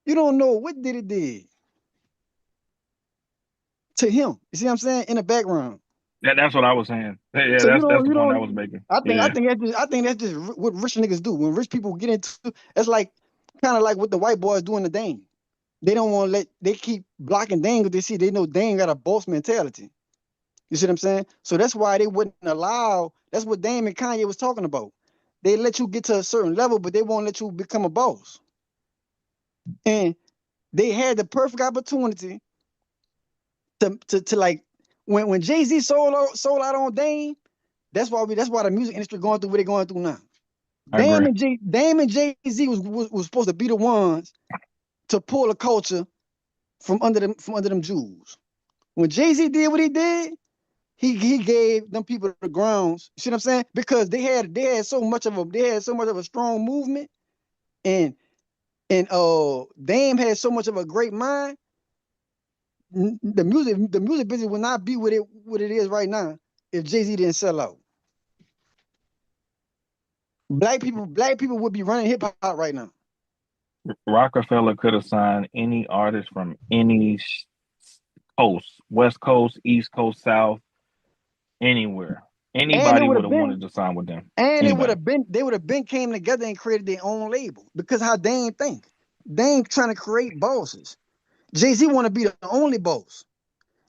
You don't know what Diddy did to him. You see what I'm saying? In the background. That's what I was saying. Yeah, So that's the point I was making. I think that's just what rich niggas do. When rich people get into, it's like kind of like what the white boys do in the Dame. They don't want to they keep blocking Dame because they see they know Dame got a boss mentality. You see what I'm saying? So that's why they wouldn't allow. That's what Dame and Kanye was talking about. They let you get to a certain level, but they won't let you become a boss. And they had the perfect opportunity to like when Jay-Z sold out on Dame. That's why the music industry going through what they're going through now. Dame and Jay-Z was supposed to be the ones to pull the culture from under them Jews. When Jay-Z did what he did, he gave them people the grounds. You see what I'm saying? Because they had so much of a strong movement, and Dame had so much of a great mind. The music business would not be what it is right now if Jay-Z didn't sell out. Black people would be running hip hop right now. Rockefeller could have signed any artist from any coast, West Coast, East Coast, South, anywhere. Anybody would have wanted to sign with them. And they would have been came together and created their own label because how Dame think. Dame trying to create bosses. Jay-Z want to be the only boss.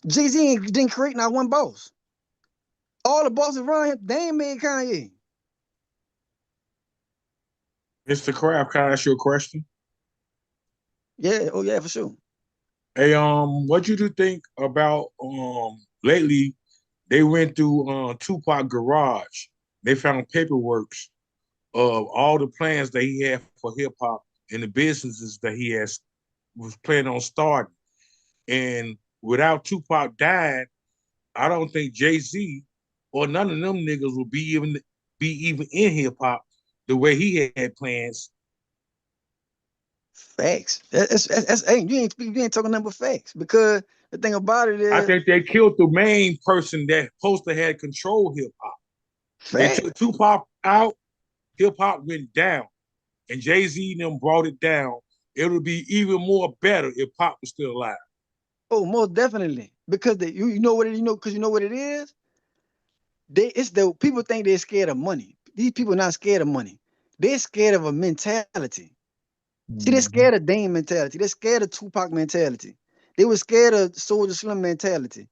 Jay-Z didn't create not one boss. All the bosses around him, Dame made Kanye. Mr. Kraft, can I ask you a question? Yeah, oh yeah, for sure. Hey, what you do think about lately they went through Tupac garage. They found paperwork of all the plans that he had for hip hop and the businesses that he was planning on starting. And without Tupac dying, I don't think Jay-Z or none of them niggas will be even in hip hop the way he had plans. Facts. Hey, you ain't talking nothing but facts, because the thing about it is, I think they killed the main person that supposed to have control hip hop. They took Tupac out, hip hop went down, and Jay-Z and them brought it down. It would be even more better if Pop was still alive. Oh, most definitely, because you know what it is. It's the people think they're scared of money. These people are not scared of money. They're scared of a mentality. See, they're scared of Dame mentality. They're scared of Tupac mentality. They were scared of Soulja Slim mentality.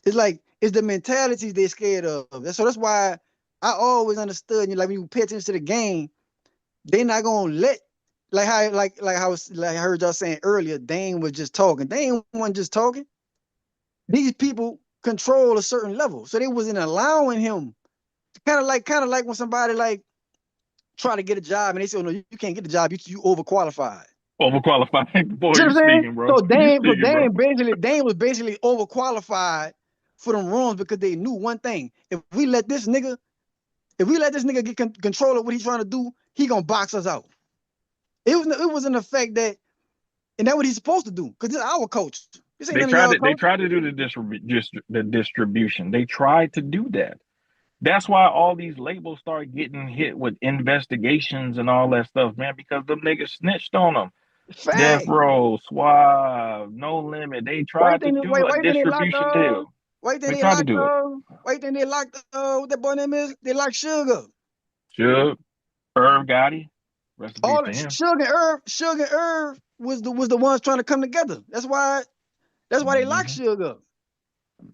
It's like, it's the mentalities they're scared of. So that's why I always understood, like when you pay attention to the game, they're not gonna let, like I heard y'all saying earlier, Dame was just talking. Dame wasn't just talking. These people control a certain level, so they wasn't allowing him. Kind of like when somebody like try to get a job and they say, "Oh no, you can't get the job. You overqualified." Overqualified. Boy, You know you what I'm saying? speaking, bro. So Dame was basically overqualified for them rooms, because they knew one thing: if we let this nigga get control of what he's trying to do, he gonna box us out. It was an effect that, and that's what he's supposed to do, because this is our coach. This ain't none of y'all coach. They tried to do the distribution. They tried to do that. That's why all these labels start getting hit with investigations and all that stuff, man, because them niggas snitched on them. Fact. Death Row, Suave, No Limit. They tried to do a distribution deal. Wait, then They they tried to locked do it. Wait, then they locked what that boy name is? They locked Sugar. Irv Gotti. Rest in peace All to him. Sugar and Irv was the ones trying to come together. That's why they locked Sugar.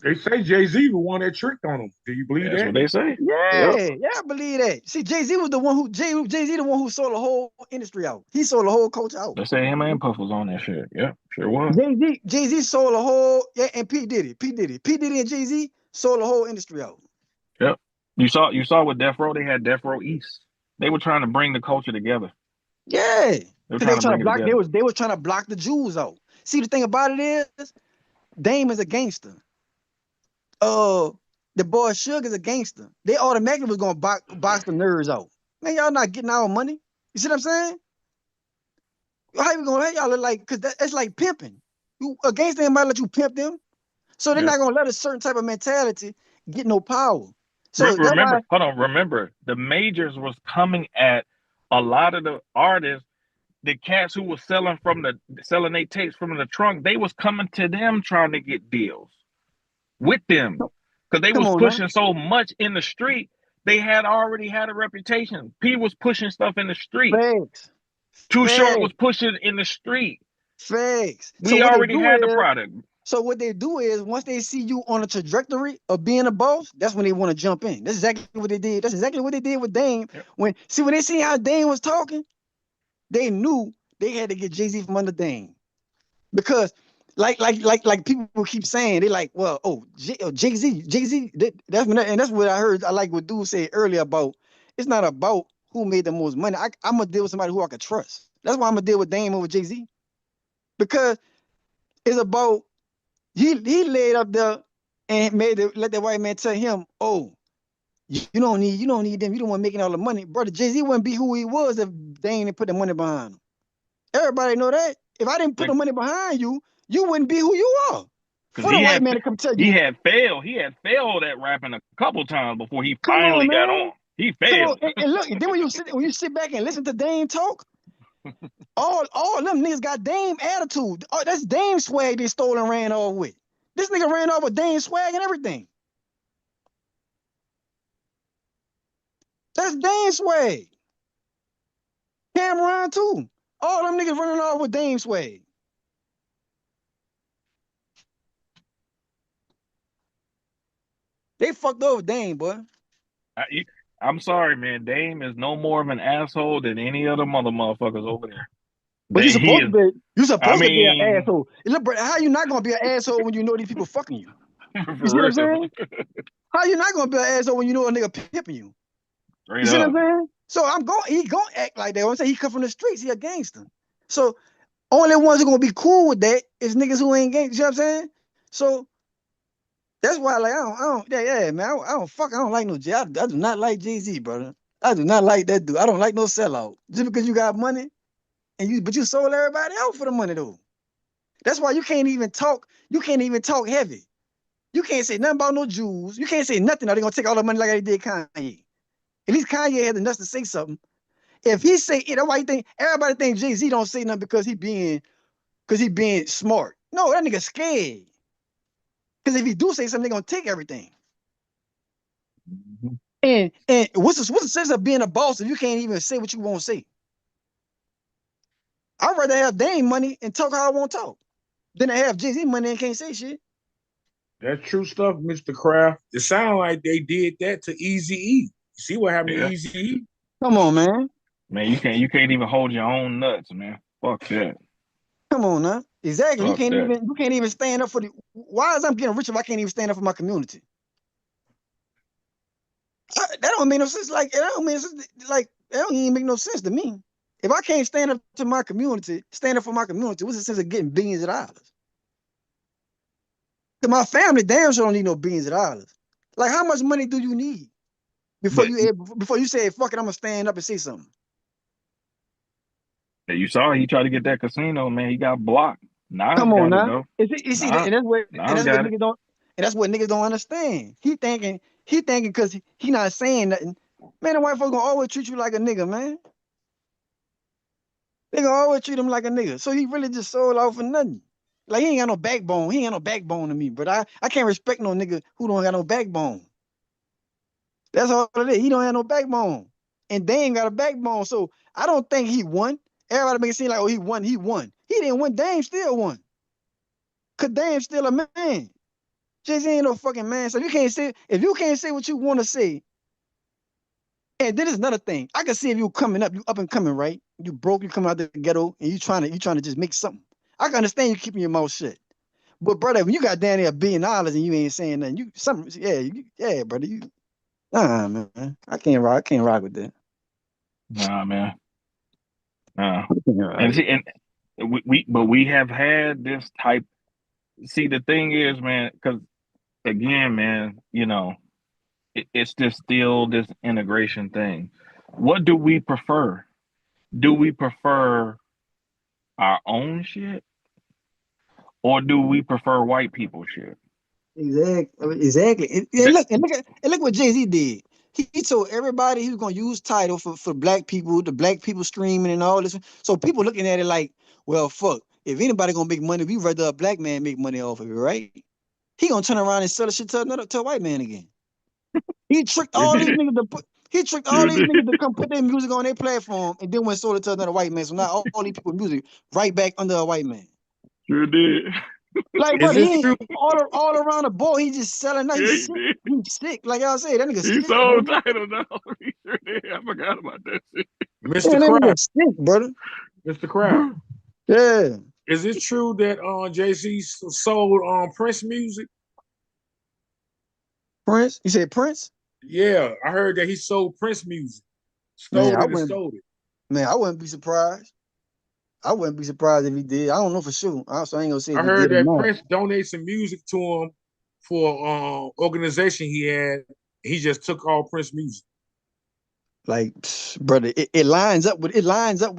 They say Jay-Z the one that tricked on him. Do you believe that? That's what they say. Yeah, I believe that. See, Jay-Z was the one who Jay-Z the one who sold the whole industry out. He sold the whole culture out. They say him and Puff was on that shit. Yeah, sure was. Jay-Z sold the whole, and P Diddy and Jay-Z sold the whole industry out. Yep. You saw with Death Row, they had Death Row East. They were trying to bring the culture together. Yeah. They were trying to block. They were trying to block the Jews out. See, the thing about it is, Dame is a gangster. The boy Suge is a gangster. They automatically was gonna box the nerds out. Man, y'all not getting our money. You see what I'm saying? How you gonna let y'all look like? Because it's like pimping. A gangster ain't might let you pimp them, so they're not gonna let a certain type of mentality get no power. So remember, the majors was coming at a lot of the artists, the cats who was selling their tapes from the trunk. They was coming to them trying to get deals with them, because they was pushing so much in the street. They already had a reputation. P was pushing stuff in the street. Facts. Too Short was pushing in the street. Facts. We already had the product. So what they do is, once they see you on a trajectory of being a boss, that's when they want to jump in. That's exactly what they did. That's exactly what they did with Dame. Yep. When they see how Dame was talking, they knew they had to get Jay-Z from under Dame. Because like people keep saying, they like, well, Jay-Z, that's what I heard. I like what dude said earlier about, it's not about who made the most money. I'm gonna deal with somebody who I can trust. That's why I'm gonna deal with Dame over Jay-Z. Because it's about, he laid up there and let the white man tell him, oh, you don't need them. You don't want making all the money. Brother, Jay-Z wouldn't be who he was if Dame didn't put the money behind him. Everybody know that. If I didn't put the money behind you, you wouldn't be who you are. For the white man to come tell you. He had failed at rapping a couple times before he finally got on. He failed. And look, then when you sit back and listen to Dame talk, all them niggas got Dame attitude. Oh, that's Dame swag they stole and ran off with. This nigga ran off with Dame swag and everything. That's Dame swag. Cameron too. All them niggas running off with Dame swag. They fucked over Dame, boy. I'm sorry, man. Dame is no more of an asshole than any other motherfuckers over there. But you're supposed to be an asshole. Look, bro, how you not gonna be an asshole when you know these people fucking you? You see what I'm saying? How you not gonna be an asshole when you know a nigga pimping you? You see what I'm saying? So he gonna act like that. I'm saying he come from the streets, he a gangster. So only ones who gonna be cool with that is niggas who ain't gangsters, you know what I'm saying? So that's why, like, yeah, man, I don't like no Jay. I do not like Jay-Z, brother. I do not like that dude. I don't like no sellout. Just because you got money but you sold everybody out for the money though. That's why you can't even talk heavy. You can't say nothing about no Jews. You can't say nothing. Or they're gonna take all the money like they did Kanye. At least Kanye had the nuts to say something. If he say it, that's why you think everybody think Jay-Z don't say nothing because he being smart. No, that nigga scared. Because if he do say something, they're gonna take everything. And what's the sense of being a boss if you can't even say what you want to say? I'd rather have Dame money and talk how I want to talk than to have Jay-Z money and can't say shit. That's true stuff, Mr. Kraft. It sounds like they did that to Eazy-E. See what happened to Eazy-E? Come on, man. Man, you can't even hold your own nuts, man. Fuck that. Come on, now. Exactly. Fuck You that. can't even stand up for the. Why is I'm getting rich if I can't even stand up for my community? That don't make no sense. Like that don't even make no sense to me. If I can't stand up to my community, stand up for my community, what's the sense of getting billions of dollars? Because my family damn sure don't need no billions of dollars. Like, how much money do you need before you say, fuck it, I'm gonna stand up and say something? You saw he tried to get that casino, man. He got blocked. Nas Come on got it now. though. You see, and that's what Got it. that's what niggas don't understand. He thinking because he not saying nothing. Man, the white folks gonna always treat you like a nigga, man. They gonna always treat him like a nigga. So he really just sold out for nothing. Like, he ain't got no backbone. He ain't got no backbone to me. But I can't respect no nigga who don't got no backbone. That's all it is. He don't have no backbone. And they ain't got a backbone. So I don't think he won. Everybody make it seem like, oh, he won. He didn't win. Dame still won. Cause Dame's still a man. Jay-Z ain't no fucking man. So if you can't say what you want to say, and then there's another thing. I can see if you coming up, you up and coming, right? You broke, you come out the ghetto, and you trying to just make something. I can understand you keeping your mouth shut. But brother, when you got down there $1 billion and you ain't saying nothing, brother, man. I can't rock with that. Nah, man. Nah. And we have had this type. See, the thing is, man, because again, man, it's just still this integration thing. What do we prefer? Do we prefer our own shit, or do we prefer white people shit? Exactly. And look what Jay-Z did. He told everybody he was gonna use title for black people, the black people streaming and all this. So people looking at it like, well, fuck. If anybody gonna make money, we rather a black man make money off of it, right? He gonna turn around and sell the shit to a white man again. He tricked all these niggas to come put their music on their platform, and then went sold it to another white man. So now all these people music right back under a white man. Sure did. Like, but he all around the board, he just selling. Now he's sick. He's sick. Like y'all say, that nigga sick. He sold title now. He sure did. I forgot about that shit. Mr. That nigga Kraft, sick, brother. Mr. Kraft. Yeah. Is it true that Jay-Z sold Prince music? Prince? You said Prince? Yeah, I heard that he sold Prince music. Stole it. Man, I wouldn't be surprised. I wouldn't be surprised if he did. I don't know for sure. So I ain't gonna say if I he heard did or that not. Prince donated some music to him for organization he had. He just took all Prince music. Like, brother, it lines up with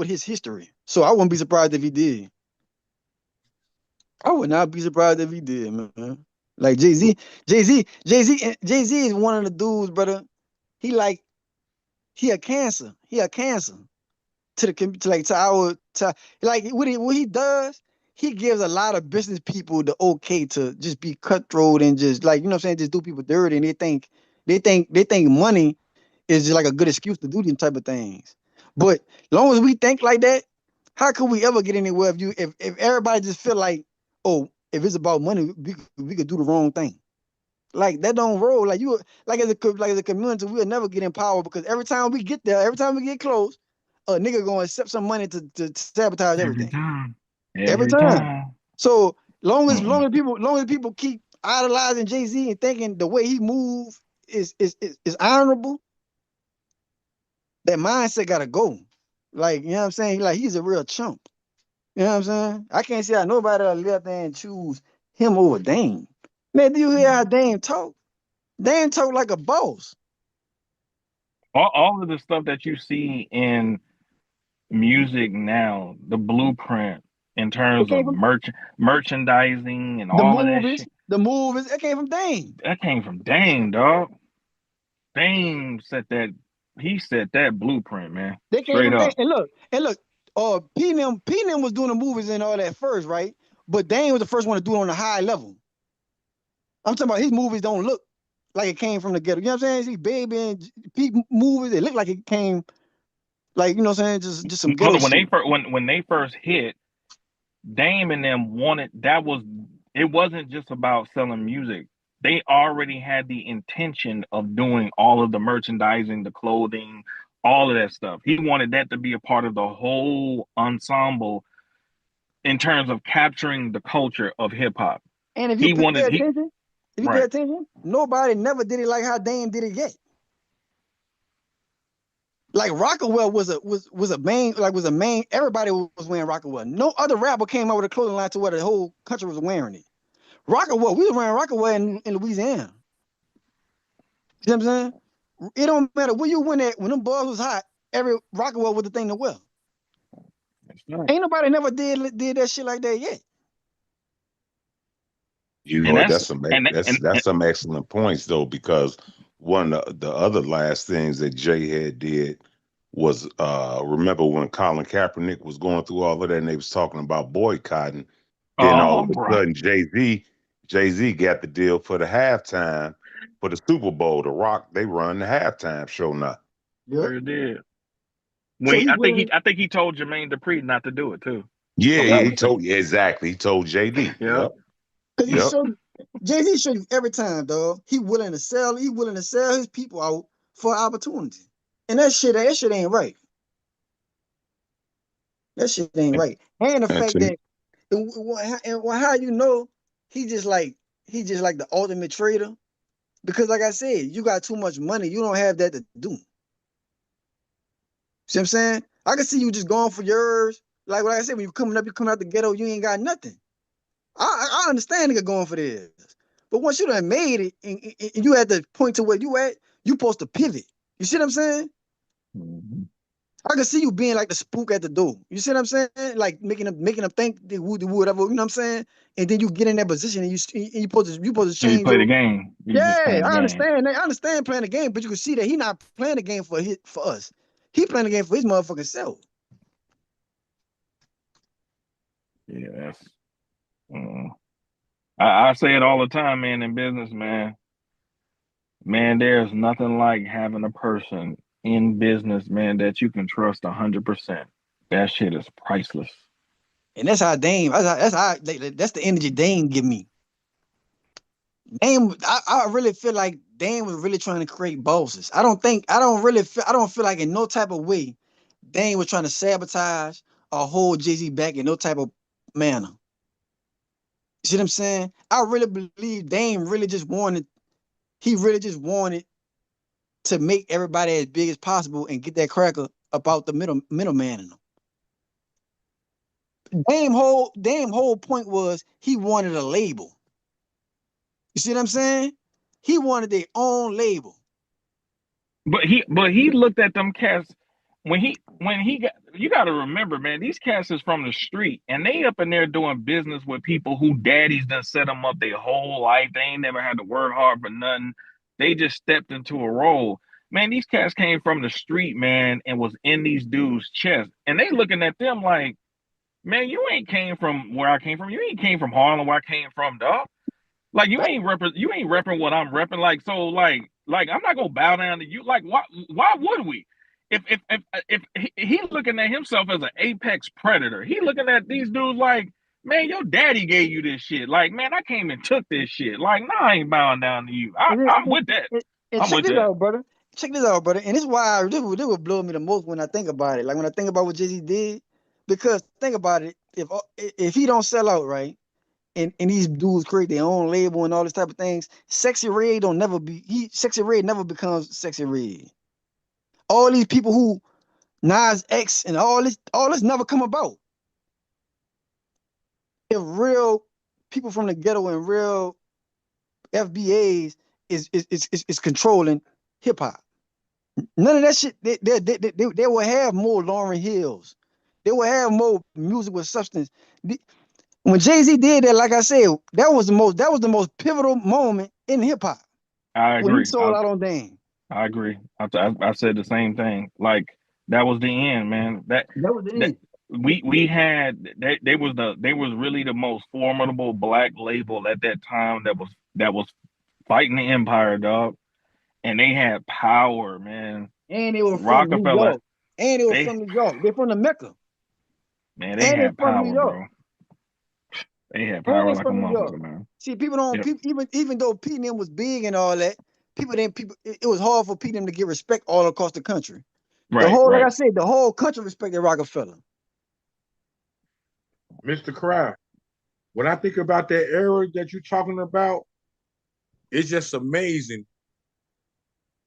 his history. So I wouldn't be surprised if he did. I would not be surprised if he did, man. Like Jay-Z is one of the dudes, brother. He a cancer. He a cancer what he does. He gives a lot of business people the okay to just be cutthroat and just, like, you know what I'm saying, just do people dirty, and they think money is just like a good excuse to do these type of things. But long as we think like that, how could we ever get anywhere if everybody just feel like, oh, if it's about money, we could do the wrong thing? Like, that don't roll. Like, as a community, we'll never get in power, because every time we get there, every time we get close, a nigga gonna accept some money to sabotage everything. Every time. So long as people keep idolizing Jay-Z and thinking the way he move is honorable, That mindset gotta go. Like, you know what I'm saying? Like, he's a real chump. You know what I'm saying? I can't see how nobody will live there and choose him over Dame. Man, do you hear how Dame talk? Dame talk like a boss. All of the stuff that you see in music now, the blueprint in It terms came of from merchandising and all of that shit, the movies, it came from Dame. that came from Dame, dog. Dame set that. He set that blueprint, man. They came Straight from Dame. up. And look, P&M was doing the movies and all that first, right? But Dame was the first one to do it on a high level. I'm talking about his movies don't look like it came from the ghetto. You know what I'm saying? See, Baby and Pete movies, they look like it came, like, you know what I'm saying, just some ghetto Look, shit. when they first hit, Dame and them wanted it wasn't just about selling music. They already had the intention of doing all of the merchandising, the clothing, all of that stuff. He wanted that to be a part of the whole ensemble in terms of capturing the culture of hip hop. And if you He pay wanted attention, right. nobody never did it like how Dame did it yet. Like Rockaway was a main. Everybody was wearing Rockaway. No other rapper came out with a clothing line to where the whole country was wearing it. Rockaway, we was wearing Rockaway in Louisiana. You know what I'm saying? It don't matter where you went at when them boys was hot. Every Rockaway was the thing to wear. Ain't nobody never did that shit like that yet. You And know, that's some excellent points though, because one of the other last things that Jay had did was remember when Colin Kaepernick was going through all of that and they was talking about boycotting. Then all of a sudden Jay-Z got the deal for the halftime for the Super Bowl. The Rock, they run the halftime show now. Sure did. So I think he told Jermaine Dupri not to do it too. Yeah, he told exactly. He told JD. Yep. Because he showed Jay-Z showed you every time, dog. He willing to sell his people out for opportunity. And that shit ain't right. That shit ain't right. And the fact that how you know he just like the ultimate trader. Because like I said, you got too much money. You don't have that to do. See what I'm saying? I can see you just going for yours. Like what I said, when you coming out the ghetto, you ain't got nothing. I understand nigga going for this. But once you done made it and you at the point to where you at, you supposed to pivot. You see what I'm saying? Mm-hmm. I can see you being like the spook at the door. You see what I'm saying? Like making them think they would whatever, you know what I'm saying? And then you get in that position and you supposed to change. You play the game. I understand. I understand playing the game, but you can see that he not playing the game for us. He playing the game for his motherfucking self. Yeah, that's. I say it all the time, man. In business, man, there's nothing like having a person in business, man, that you can trust 100%. That shit is priceless. And that's how Dame. That's the energy Dame give me. Dame, I really feel like Dame was really trying to create bosses. I don't feel like in no type of way Dame was trying to sabotage or hold Jay-Z back in no type of manner. You see what I'm saying? I really believe Dame really just wanted to make everybody as big as possible and get that cracker about the middleman in them. Dame whole point was he wanted a label. You see what I'm saying? He wanted their own label. But he looked at them cats when he got. You got to remember, man, these cats is from the street and they up in there doing business with people who daddies done set them up their whole life. They ain't never had to work hard for nothing. They just stepped into a role. Man, these cats came from the street, man, and was in these dudes' chest. And they looking at them like, man, you ain't came from where I came from. You ain't came from Harlem where I came from, dog. Like you ain't repping what I'm repping. Like, so like I'm not gonna bow down to you. Like, why would we? If he looking at himself as an apex predator, he looking at these dudes like, man, your daddy gave you this shit. Like, man, I came and took this shit. Like, nah, I ain't bowing down to you. I'm with that. And check this out, brother. Check this out, brother. And this is why this would blow me the most when I think about it. Like when I think about what Jay-Z did, because think about it, if he don't sell out, right? And these dudes create their own label and all this type of things, Sexy Red never becomes Sexy Red. all these people who Nas X and all this never come about. If real people from the ghetto and real FBAs is controlling hip hop. None of that shit. They will have more Lauryn Hills. They will have more music with substance. When Jay-Z did that, like I said, that was the most pivotal moment in hip hop. I When he agree. sold out on Dame. I agree. I said the same thing. Like that was the end, man. That was the end. We had they was really the most formidable black label at that time that was fighting the empire, dog. And they had power, man. And they were from New Rockefeller. York. And they were from New York. They're from the Mecca. Man, they had power, bro. They had power like a motherfucker, man. See, people don't even though P and them was big and all that, it was hard for P and them to get respect all across the country. Right, like I said, the whole country respected Rockefeller. Mr. Kraft, when I think about that era that you're talking about, it's just amazing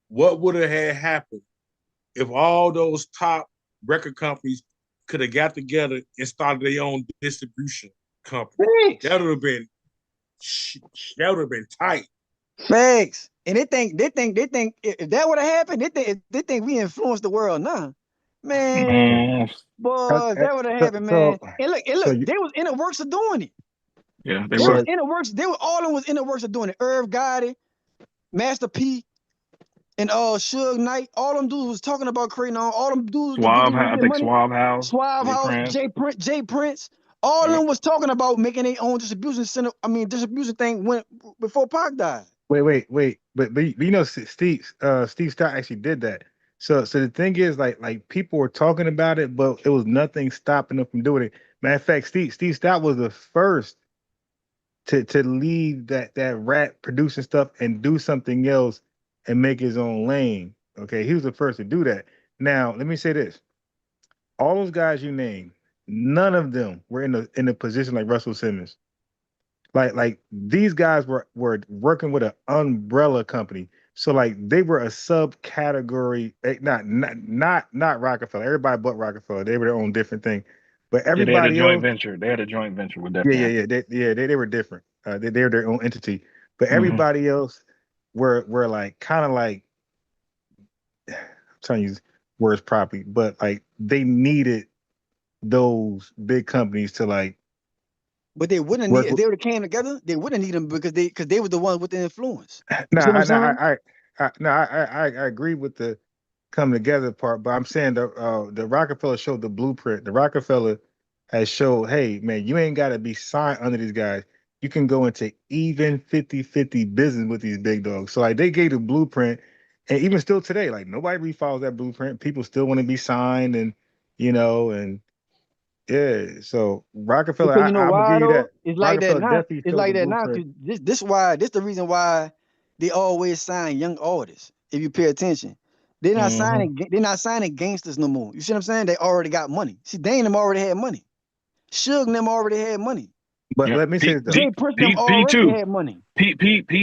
what would have had happened if all those top record companies could have got together and started their own distribution company. That would have been tight. Facts. And they think if that would have happened, they think we influenced the world now. Man. Boy, that would have happened, man. And look, they was in the works of doing it. Yeah, they were in the works. All of them was in the works of doing it. Irv Gotti, Master P, and Suge Knight. All them dudes was talking about creating all them dudes. Suave House, Jay Prince. All of them was talking about making their own distribution center. I mean, distribution thing went before Pac died. Wait. But you know, Steve Stott actually did that. So the thing is, like people were talking about it, but it was nothing stopping them from doing it. Matter of fact, Steve Stott was the first to leave that rap producing stuff and do something else and make his own lane. Okay, he was the first to do that. Now, let me say this: all those guys you named, none of them were in a position like Russell Simmons. Like these guys were working with an umbrella company. So like they were a subcategory, not Rockefeller. Everybody but Rockefeller. They were their own different thing. But everybody they had a joint else, venture. They had a joint venture with that. They were different. They're their own entity. But everybody else were like kind of like, I'm trying to use words properly, but like they needed those big companies to like. But they wouldn't need if they would have came together. They wouldn't need them because they were the ones with the influence. I agree with the come together part, but I'm saying the Rockefeller showed the blueprint. The Rockefeller has showed, hey man, you ain't got to be signed under these guys. You can go into even 50-50 business with these big dogs. So like they gave the blueprint, and even still today, like nobody really follows that blueprint. People still want to be signed, and and. Yeah, so Rockefeller, because you know I'm gonna why give you though? that. It's like that Rockefeller now. definitely It's showed like the that now. blueprint. This the reason why they always sign young artists. If you pay attention, they're not signing gangsters no more. You see what I'm saying? They already got money. See, Dame them already had money. Suge them already had money. But let me say this though. Jay Prince them already had money. P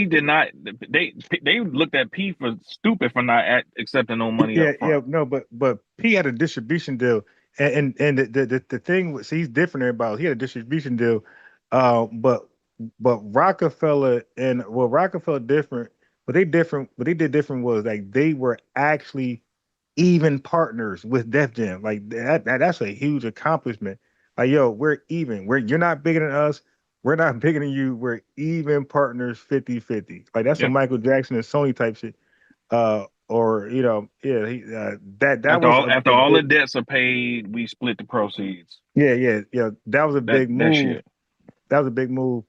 did not. They looked at P for stupid for not accepting no money up front. No, but P had a distribution deal, and the thing was, he's different than everybody else. He had a distribution deal, but Rockefeller and Rockefeller different. What they did different was like they were actually even partners with Def Jam. Like that's a huge accomplishment. Like yo, we're even. You're not bigger than us. We're not bigger than you. We're even partners 50-50. Like that's some Michael Jackson and Sony type shit. Or that was after all the debts are paid, we split the proceeds. Yeah. That was a big move. Shit. That was a big move.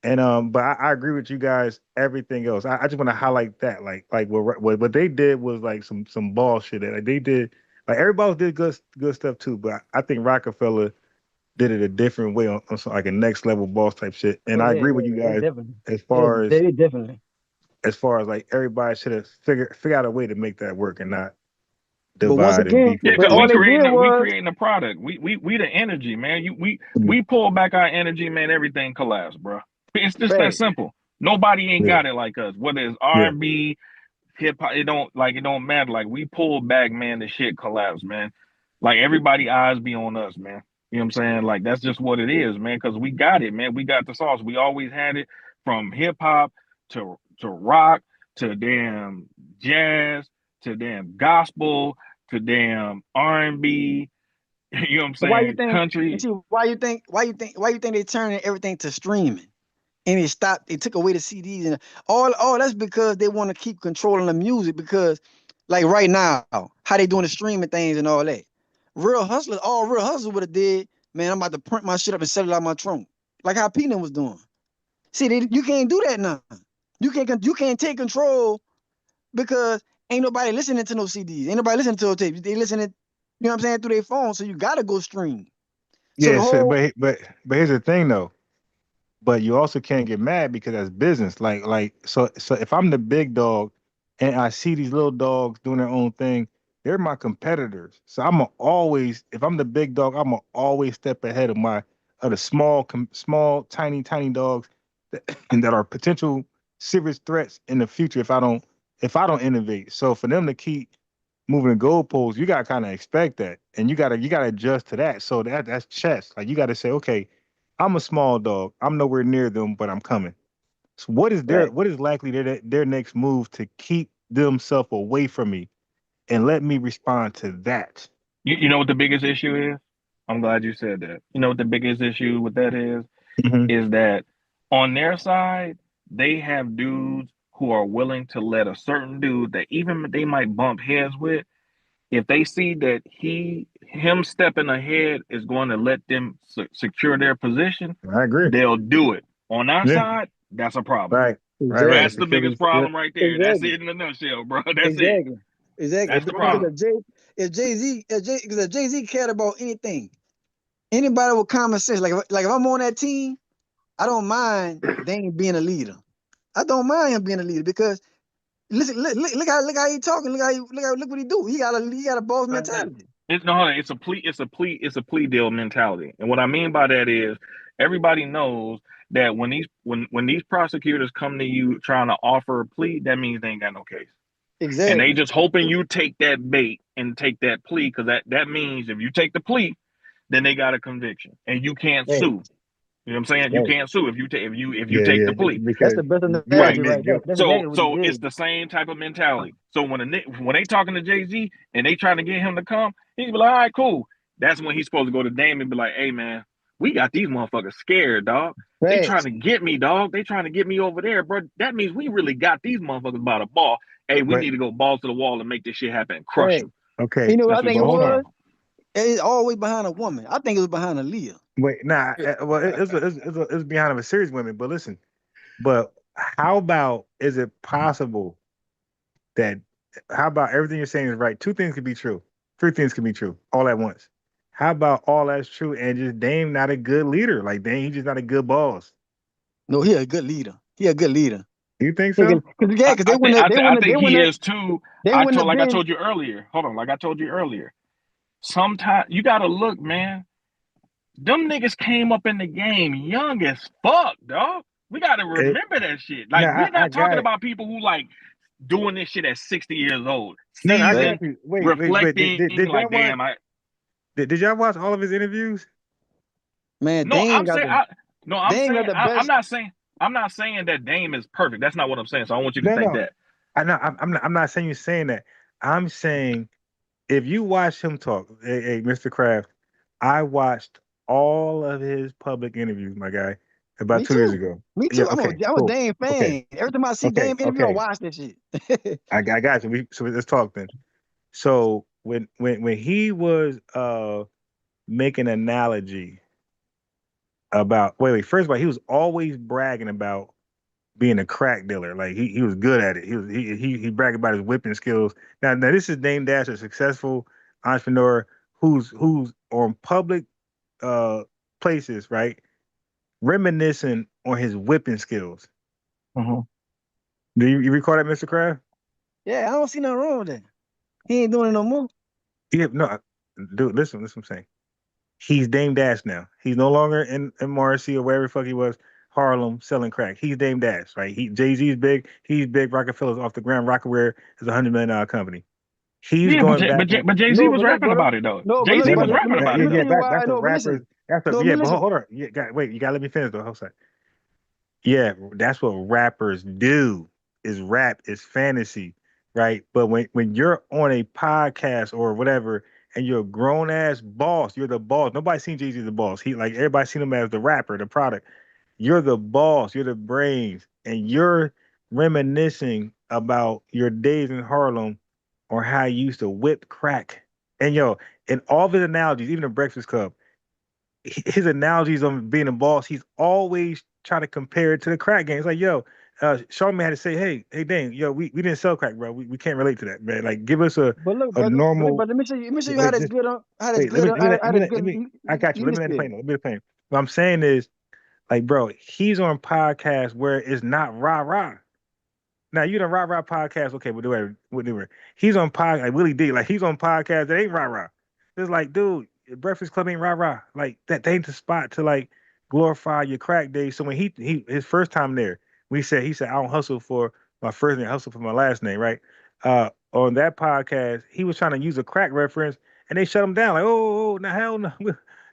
And but I agree with you guys. Everything else, I just want to highlight that. Like what they did was like some ball shit. Like they did, like everybody else did good stuff too. But I think Rockefeller did it a different way on some, like a next level boss type shit. And I agree with you guys as far as like everybody should have figure out a way to make that work and not divide. But once again, we creating a product. We the energy, man. We pull back our energy, man. Everything collapse, bro. It's just that simple. Nobody ain't got it like us. Whether it's R&B, hip hop, it don't matter. Like we pulled back, man, the shit collapsed, man. Like everybody eyes be on us, man. You know what I'm saying? Like that's just what it is, man, because we got it, man. We got the sauce. We always had it from hip hop to rock to damn jazz to damn gospel to damn R&B. You know what I'm Why you saying? think? Country. See, why you think? Why you think they turning everything to streaming? And it stopped. They took away the CDs and all. That's because they want to keep controlling the music. Because, like right now, how they doing the streaming things and all that. All real hustlers would have did. Man, I'm about to print my shit up and sell it out my trunk, like how Peanut was doing. See, you can't do that now. You can't take control because ain't nobody listening to no CDs. Ain't nobody listening to no tapes. They listening, you know what I'm saying, through their phone. So you gotta go stream. So the Yeah, so, whole but here's the thing though. But you also can't get mad because that's business. So if I'm the big dog and I see these little dogs doing their own thing, they're my competitors. So if I'm the big dog, I'm gonna always step ahead of the small, tiny dogs and that are potential serious threats in the future if I don't innovate. So for them to keep moving the goalposts, you gotta kind of expect that, and you gotta adjust to that. So that's chess. Like you gotta say, okay, I'm a small dog. I'm nowhere near them, but I'm coming. So right. what is likely their next move to keep themselves away from me and let me respond to that? You know what the biggest issue is? I'm glad you said that. You know what the biggest issue with that Hmm. is that on their side, they have dudes who are willing to let a certain dude that even they might bump heads with, if they see that him stepping ahead is going to let them secure their position, I agree. they'll do it. On our Yeah. side, that's a problem. Right. That's Exactly. the biggest Security. Yeah. problem right there. That's Exactly. it in a nutshell, bro. That's it. Exactly. Exactly. That's the Because problem. if Jay Z cared about anything, anybody with common sense, like if I'm on that team, I don't mind Dame being a leader. I don't mind him being a leader because listen, look how he talking. Look what he do. He got a boss mentality. It's a plea deal mentality. And what I mean by that is everybody knows that when these prosecutors come to you trying to offer a plea, that means they ain't got no case. And they Exactly. just hoping you take that bait and take that plea, because that means if you take the plea, then they got a conviction and you can't Right. sue. You know what I'm saying? You Right. can't sue if you Yeah. take Yeah. the plea. That's Because the best you got to Right. analogy right there. admit, That's So exactly what he so it's did. the same type of mentality. So when they talking to Jay-Z and they trying to get him to come, he's be like, all right, cool. That's when he's supposed to go to Dame and be like, hey man, we got these motherfuckers scared, dog. They trying Facts. to get me, dog. They trying to get me over there, bro. That means we really got these motherfuckers by the ball. Hey, we but need to go balls to the wall and make this shit happen and crush Facts. them. okay. You know what That's I what think you're it But hold supposed to do. on. was? It's always behind a woman. I think it was behind a Leah. Wait, nah. Well, it's behind of a serious women. But listen. But how about is it possible that how about everything you're saying is right? Two things could be true. Three things can be true all at once. How about all that's true and just Dame not a good leader? Like Dame, he's just not a good boss. No, he a good leader. He a good leader. You think Because so? they wouldn't have, I think he is too. they wouldn't have Like I been. told you earlier. Hold on, like I told you earlier. Sometimes you gotta look, man. Them niggas came up in the game young as fuck, dog. We gotta It, remember that shit. no, Like we're I not got talking it. about people who like doing this shit at 60 years old, No, I seasoned, got you. Wait. reflecting, Did y'all like watch? damn, I Did y'all watch all of his interviews? Man, no, Dame I'm got saying the Dame got the I'm best. not saying that Dame is perfect. That's not what I'm saying. So I don't want you to No, think no. that. I know. I'm not saying you're saying that. I'm saying if you watch him talk, hey, Mr. Kraft, I watched all of his public interviews, my guy, about Me 2 years too. ago. Me Yeah, too. okay, I'm a cool. Dame Okay, fan. Every time I see okay, Dame interview, I okay. watch that shit. I got you. So let's talk then. So when he was making an analogy about first of all, he was always bragging about being a crack dealer. Like he was good at it. He bragged about his whipping skills. Now this is Dame Dash, a successful entrepreneur who's on public uh places, right? Reminiscing on his whipping skills. Mhm. Do you recall that, Mr. Kraft? Yeah, I don't see nothing wrong with that. He ain't doing it no more. Yeah, no, dude, listen what I'm saying. He's Dame Dash now. He's no longer in Marcy or wherever the fuck he was. Harlem selling crack. He's Dame Dash, right? Jay-Z's big. He's big. Rockefeller's off the ground. Rockaware is $100 million company. He's Yeah, going back and but Jay Z No, was but look, rapping brother. about it though. No, but Jay Z look, yeah, was but rapping let about me it tell though. you why I that's what know. But listen, rappers. That's what no, but yeah. But listen. hold on. Wait, you gotta let me finish though. Hold on. Yeah, that's what rappers do. Is rap is fantasy, right? But when you're on a podcast or whatever, and you're a grown ass boss, you're the boss. Nobody's seen Jay-Z as the boss. He like everybody's seen him as the rapper, the product. You're the boss. You're the brains, and you're reminiscing about your days in Harlem or how you used to whip crack. And yo, in all of his analogies, even the Breakfast Club, his analogies on being a boss, he's always trying to compare it to the crack game. It's like, yo, Charlamagne had to say, hey, Dane, yo, we didn't sell crack, bro. We can't relate to that, man. Like, give us a But look, a brother. But look, normal. brother. Let me show you how Wait, that's just good on. How that's wait. good on. How that's Let good. me. I got you. Let Let me me see. explain. Let me explain. What I'm saying is, like, bro, he's on podcasts where it's not rah rah. Now you the rah rah podcast, okay, but whatever. He's on pod like Willie D, like he's on podcast that ain't rah rah. It's like, dude, Breakfast Club ain't rah rah. Like that ain't the spot to like glorify your crack days. So when he his first time there, he said I don't hustle for my first name, I hustle for my last name, right? On that podcast, he was trying to use a crack reference, and they shut him down. Like, now hell no,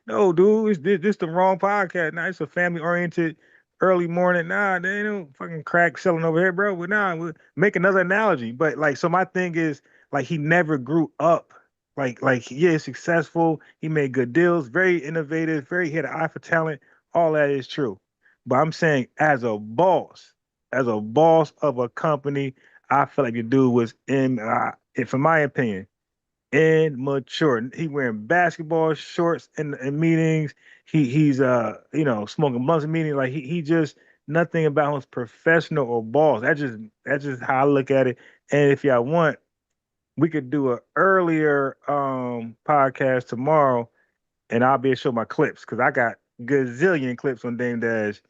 no, dude, this the wrong podcast. Now it's a family oriented early morning. Nah, they ain't no fucking crack selling over here, bro. But nah, we'll make another analogy. But like, so my thing is like he never grew up. Yeah, he's successful. He made good deals, very innovative, he had an eye for talent. All that is true. But I'm saying as a boss of a company, I feel like the dude was in my opinion, immature. He wearing basketball shorts in meetings. He's smoking blunts in meetings. Like he just nothing about him was professional or boss. That's just how I look at it. And if y'all want, we could do a earlier podcast tomorrow, and I'll be able to show my clips because I got gazillion clips on Dame Dash,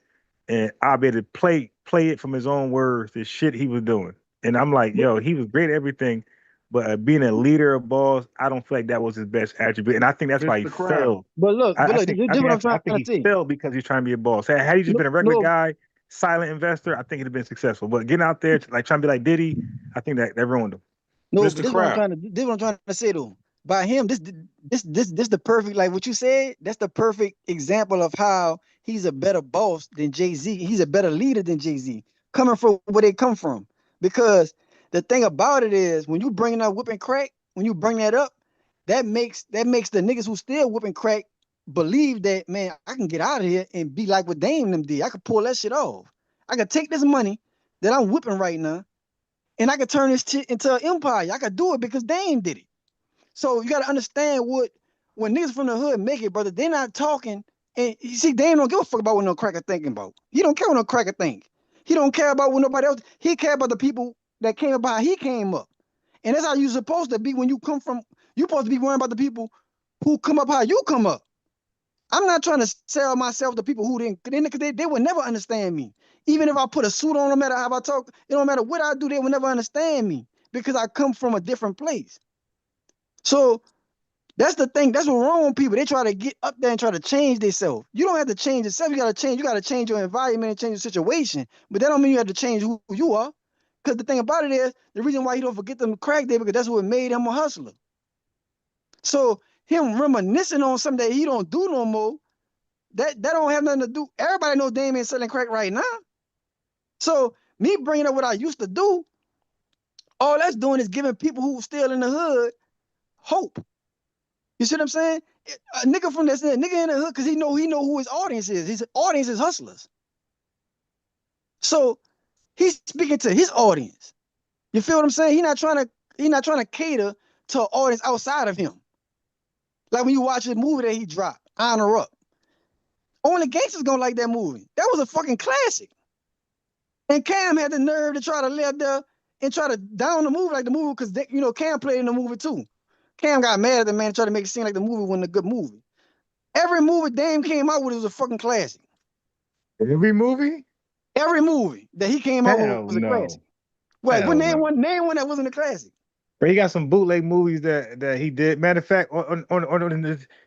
and I'll be able to play it from his own words, the shit he was doing. And I'm like, yo, he was great at everything, but being a leader, a boss, I don't feel like that was his best attribute, and I think that's why he Mr. Crab. failed. But look, I, I this think is I think what I'm that's, I trying think to he say. failed because he's trying to be a boss. Had he just been a regular No, guy, silent investor, I think he'd have been successful. But getting out there, like trying to be like Diddy, I think that ruined him. no, but Mr. Crab. this what I'm trying to say though. By him, this the perfect, like what you said, that's the perfect example of how he's a better boss than Jay-Z. He's a better leader than Jay-Z, coming from where they come from. Because the thing about it is when you bring up whipping crack, when you bring that up, that makes the niggas who still whipping crack believe that, man, I can get out of here and be like what Dame them did. I could pull that shit off. I could take this money that I'm whipping right now and I could turn this shit into an empire. I could do it because Dame did it. So you got to understand when niggas from the hood make it, brother, they're not talking. And you see, Dame don't give a fuck about what no cracker thinking about. He don't care what no cracker think. He don't care about what nobody else. He care about the people that came up how he came up. And that's how you're supposed to be when you come from. You're supposed to be worrying about the people who come up how you come up. I'm not trying to sell myself to people who didn't, because they would never understand me. Even if I put a suit on, no matter how I talk, it don't matter what I do, they will never understand me because I come from a different place. So that's the thing. That's what wrong with people. They try to get up there and try to change themselves. You don't have to change yourself. You got to change your environment and change your situation. But that don't mean you have to change who you are. Because the thing about it is, the reason why you don't forget them crack day, because that's what made him a hustler. So him reminiscing on something that he don't do no more, that don't have nothing to do. Everybody knows Dame ain't selling crack right now. So me bringing up what I used to do, all that's doing is giving people who still in the hood hope. You see what I'm saying? A nigga from this nigga in the hood, because he know who his audience is. His audience is hustlers. So he's speaking to his audience. You feel what I'm saying? He's not trying to cater to an audience outside of him. Like when you watch the movie that he dropped, Honor Up. Only gangsters gonna like that movie. That was a fucking classic. And Cam had the nerve to try to lay up there and try to down the movie like the movie, because Cam played in the movie too. Cam got mad at the man and tried to make it seem like the movie wasn't a good movie. Every movie Dame came out with was a fucking classic. Every movie? Every movie that he came out with Hell was a no. classic. Wait, Hell name no. one that wasn't a classic. But he got some bootleg movies that he did. Matter of fact, on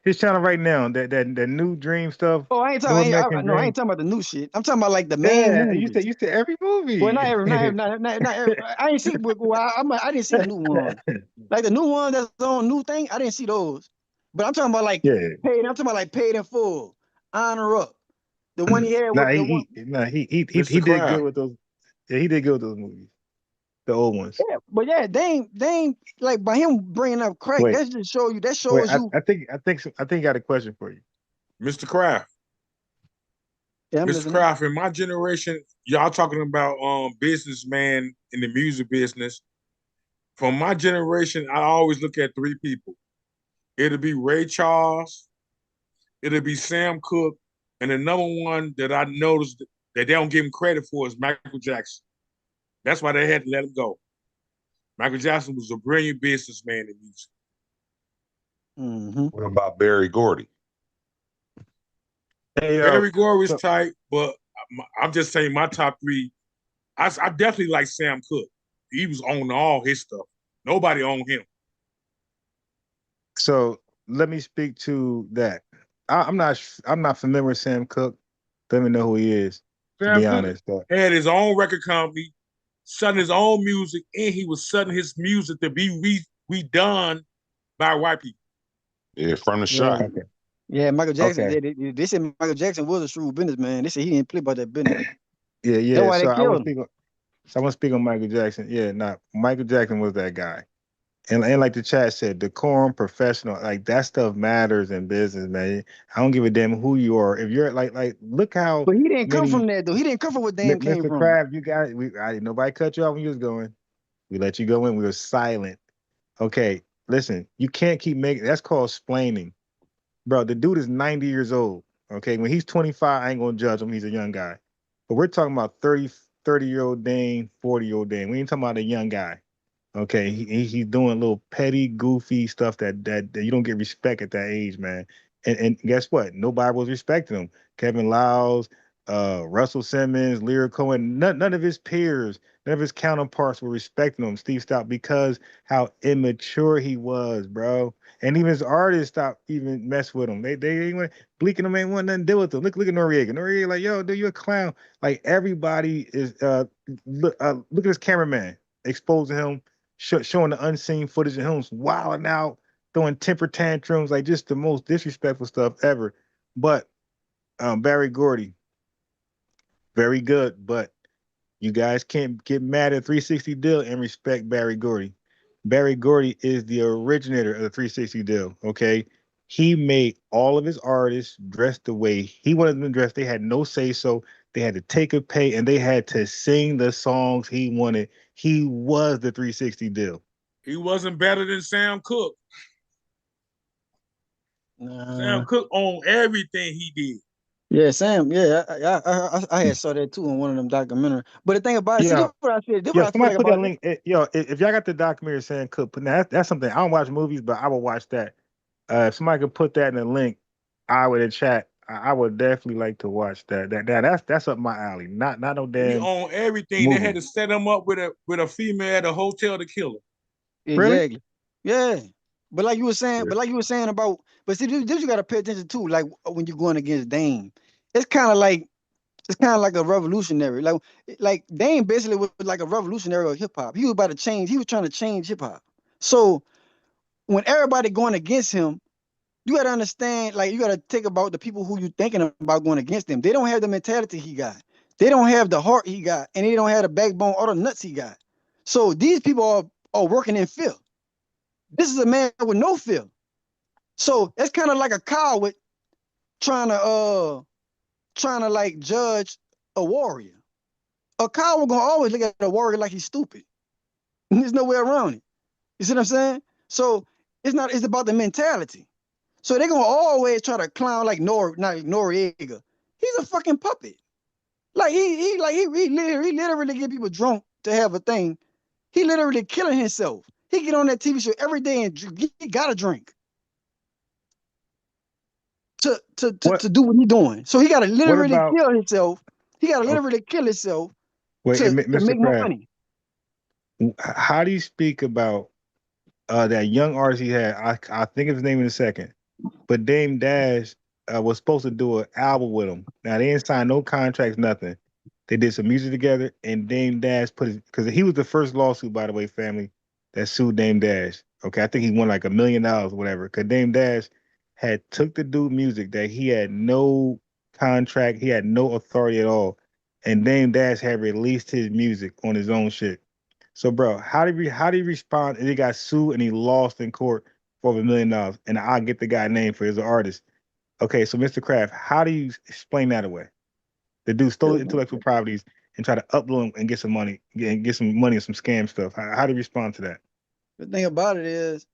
his channel right now, that new Dream stuff, Oh, I ain't New talking. American No, I Dream. ain't talking about the new shit. I'm talking about like the main Yeah, you movies. said every Well, movie. not every, not every. I ain't see. Well, I didn't see the new one. Like the new one that's on new thing. I didn't see those. But I'm talking about like Yeah. paid. I'm talking about like Paid in Full, Honor Up, the one he had Nah, with the one. he did good with those. Yeah, he did good with those movies, the old ones. Yeah, but yeah, they ain't like by him bringing up crack. Wait, That just show you. That wait. shows you. I think I got a question for you. Mr. Kraft. Yeah, I'm Mr. listening. Kraft, in my generation, y'all talking about businessman in the music business. From my generation, I always look at three people. It'll be Ray Charles, it'll be Sam Cooke, and the number one that I noticed that they don't give him credit for is Michael Jackson. That's why they had to let him go. Michael Jackson was a brilliant businessman in music. Mm-hmm. What about Barry Gordy? Hey, Barry Gordy is so tight, but I'm just saying my top three. I definitely like Sam Cooke. He was on all his stuff. Nobody owned him. so let me speak to that. I'm not familiar with Sam Cooke. Don't even know who he is, to Sam be Cooke honest. But had his own record company, selling his own music, and he was selling his music to be redone by white people. Yeah, from the Yeah. shot. okay, Yeah, Michael Jackson. okay, They said Michael Jackson was a shrewd businessman. They said he didn't play by that business. That's yeah. why they So I want killed to him. speak on. So I want to speak on Michael Jackson. Yeah, nah, Michael Jackson was that guy. And like the chat said, decorum, professional, like that stuff matters in business, man. I don't give a damn who you are. If you're like look how But he didn't come many from that though. He didn't come from where Dame came Mr. from. Crab, you got it. Nobody cut you off when you was going. We let you go in. We were silent. Okay, listen, you can't keep making that's called splaining. Bro, the dude is 90 years old. Okay, when he's 25, I ain't gonna judge him. He's a young guy. But we're talking about 30-year-old Dame, 40-year-old Dame. We ain't talking about a young guy. Okay, he's doing little petty, goofy stuff that you don't get respect at that age, man. And guess what? Nobody was respecting him. Kevin Lyles, Russell Simmons, Lyra Cohen, none of his peers, none of his counterparts were respecting him. Steve stopped because how immature he was, bro. And even his artists stopped even mess with him. They ain't want Bleak and them ain't want nothing to do with him. Look at Noriega. Noriega like, yo, dude, you a clown. Like everybody is look at this cameraman exposing him showing the unseen footage of him wilding out, throwing temper tantrums, like just the most disrespectful stuff ever. But Barry Gordy, very good, but you guys can't get mad at 360 Deal and respect Barry Gordy. Barry Gordy is the originator of the 360 Deal, okay? He made all of his artists dress the way he wanted them to dress. They had no say so. They had to take a pay and they had to sing the songs he wanted. He was the 360 Deal. He wasn't better than Sam Cooke. Sam Cooke owned everything he did. Yeah, Sam. Yeah, I had saw that too in one of them documentaries. But the thing about it, see, this what I said. This what I feel Somebody like put about that link. If y'all got the documentary saying Cook, but now that's something I don't watch movies, but I would watch that. If somebody could put that in the link, I would in chat. I would definitely like to watch that. That's up my alley. Not no He damn owned everything. They had movie. to set him up with a female at a hotel to kill her. Really? Exactly. Yeah. But like you were saying, about, but see, this you got to pay attention to, like when you're going against Dame, it's kind of like a revolutionary. Like Dame basically was like a revolutionary of hip hop. He was about to change. He was trying to change hip hop. So when everybody going against him, you got to understand. Like you got to think about the people who you thinking about going against them. They don't have the mentality he got. They don't have the heart he got, and they don't have the backbone or the nuts he got. So these people are working in fear. This is a man with no fear. So it's kind of like a coward trying to like judge a warrior. A coward gonna always look at a warrior like he's stupid. There's no way around it. You see what I'm saying? So it's about the mentality. So they're gonna always try to clown like Noriega. He's a fucking puppet. Like he literally get people drunk to have a thing. He literally killing himself. He get on that TV show every day and he gotta drink to do what he's doing. So he gotta What literally about? kill himself. He gotta Okay, literally kill himself wait, to Mr. make Crab. money. How do you speak about that young artist he had. I think of his name in a second. But Dame Dash was supposed to do an album with him. Now they didn't sign no contracts, nothing. They did some music together, and Dame Dash put his because he was the first lawsuit, by the way, family, that sued Dame Dash. Okay, I think he won like $1 million or whatever. Because Dame Dash had took the dude music that he had no contract, he had no authority at all, and Dame Dash had released his music on his own shit. So, bro, how did he respond? And he got sued and he lost in court for over $1 million. And I'll get the guy name for his artist. Okay, so Mr. Kraft, how do you explain that away? The dude stole intellectual properties and try to upload them and get some money, get some money and some scam stuff. How do you respond to that? The thing about it is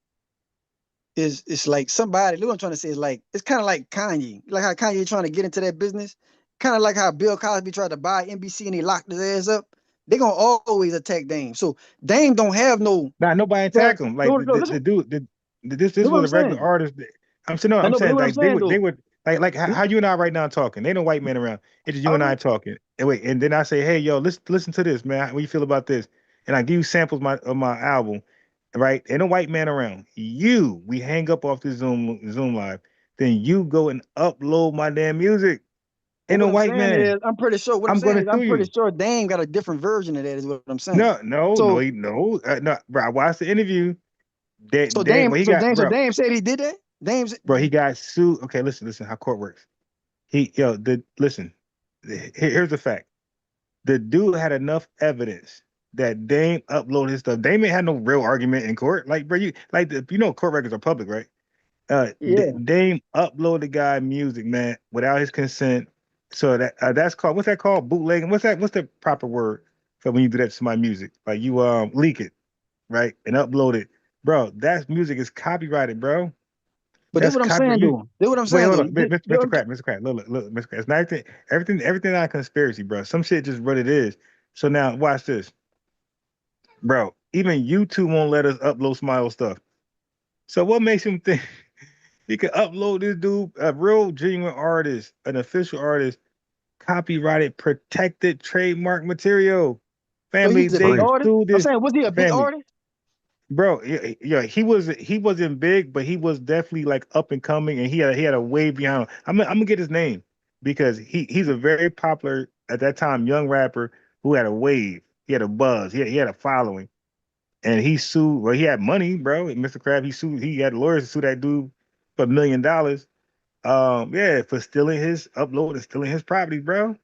it's like somebody, look what I'm trying to say, is like, it's kind of like Kanye. Like how Kanye trying to get into that business. Kind of like how Bill Cosby tried to buy NBC and he locked his ass up. They're gonna always attack Dame. So Dame don't have no. Nah, nobody attack him. Like the dude, this was a regular artist. I'm saying no. I'm saying like they would like how you and I right now talking. Ain't no white man around. It's just you and I talking. And wait, and then I say, hey, yo, listen to this, man. What you feel about this? And I give you samples of my album, right? Ain't no white man around. We hang up off the Zoom live. Then you go and upload my damn music. Ain't no white man. I'm pretty sure. What I'm saying is, I'm pretty sure Dame got a different version of that. Is what I'm saying. No, bro. I watched the interview. Dame said he did that. Bro, he got sued. Okay, listen. How court works. Listen. Here's the fact. The dude had enough evidence that Dame uploaded his stuff. Dame ain't had no real argument in court. Like, bro, court records are public, right? Dame uploaded the guy music, man, without his consent. So that's called, what's that called? Bootlegging. What's the proper word for when you do that to my music? Like you leak it, right? And upload it. Bro, that music is copyrighted, bro. But that's what I'm saying, though. That's what I'm saying. Hold on. Mr. Crap. Look, Mr. Crap. It's not everything not a conspiracy, bro. Some shit just what it is. So now watch this. Bro, even YouTube won't let us upload Smile stuff. So what makes him think he could upload this dude, a real genuine artist, an official artist, copyrighted, protected, trademark material? Family, so he's a big artist? I'm saying, was he a big artist? Bro, yeah, he wasn't big, but he was definitely like up and coming, and he had a wave behind him. I'm gonna get his name because he's a very popular at that time young rapper who had a wave. He had a buzz. He had a following, and he sued. Well, he had money, bro. Mr. Crab, he had lawyers to sue that dude for $1 million. For stealing his upload and stealing his property, bro.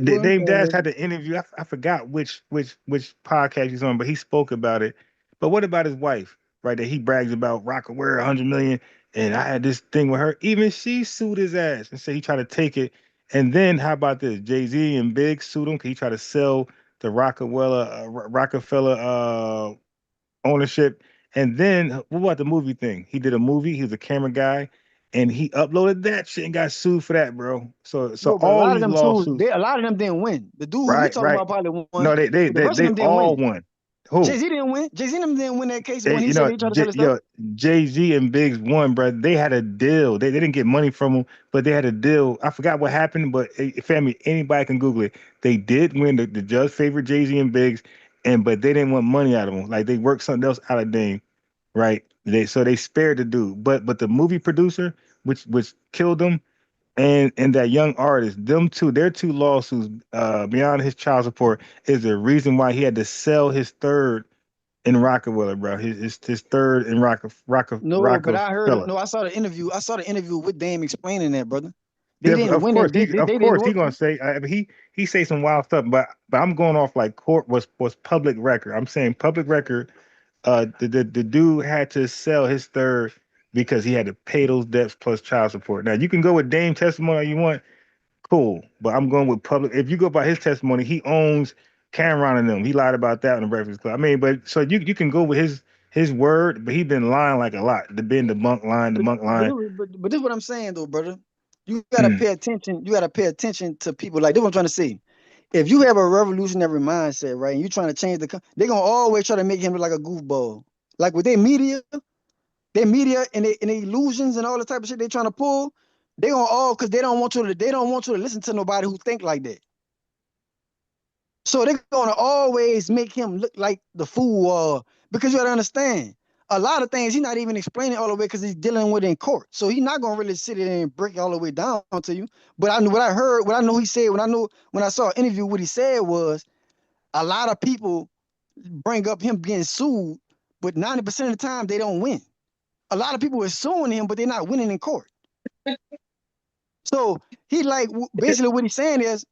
Dame Dash had the interview. I forgot which podcast he's on, but he spoke about it. But what about his wife, right? That he brags about Rockaware, $100 million, and I had this thing with her. Even she sued his ass and said he tried to take it. And then how about this? Jay-Z and Big sued him because he tried to sell the Rockefeller ownership. And then what about the movie thing? He did a movie. He was a camera guy. And he uploaded that shit and got sued for that, bro. So all these lawsuits, a lot of them didn't win. The dude who we talking about probably won. No, they all won. Who? Jay-Z didn't win. Jay-Z didn't win that case when he said he tried to sell his stuff. Jay-Z and Biggs won, bro. They had a deal. They didn't get money from him, but they had a deal. I forgot what happened, but family, anybody can Google it. They did win. The judge favored Jay-Z and Biggs, but they didn't want money out of them. Like they worked something else out of Dame, right? They spared the dude, but the movie producer, which killed them, and that young artist, their two lawsuits, beyond his child support, is the reason why he had to sell his third in Rockefeller, bro. His third in Rockefeller. But I heard I saw the interview. I saw the interview with Dame explaining that, brother. Of course, he gonna say. He say some wild stuff, but I'm going off like court was public record. I'm saying public record. The dude had to sell his third because he had to pay those debts plus child support. Now you can go with Dame testimony all you want, cool, but I'm going with public. If you go by his testimony, he owns Cameron and them. He lied about that in the Breakfast Club. I mean, but so you can go with his word, but he been lying like a lot. But this is what I'm saying though, brother. You gotta pay attention. You gotta pay attention to people. Like this is what I'm trying to say. If you have a revolutionary mindset, right, and you're trying to change they're gonna always try to make him look like a goofball. Like with their media and their illusions and all the type of shit they trying to pull, they gonna all because they don't want you to listen to nobody who think like that. So they're gonna always make him look like the fool, because you gotta understand a lot of things he's not even explaining all the way because he's dealing with it in court. So he's not gonna really sit there and break it all the way down to you. But I know what I heard, what I know he said, when I saw an interview, what he said was a lot of people bring up him getting sued, but 90% of the time they don't win. A lot of people are suing him, but they're not winning in court. So he like basically what he's saying is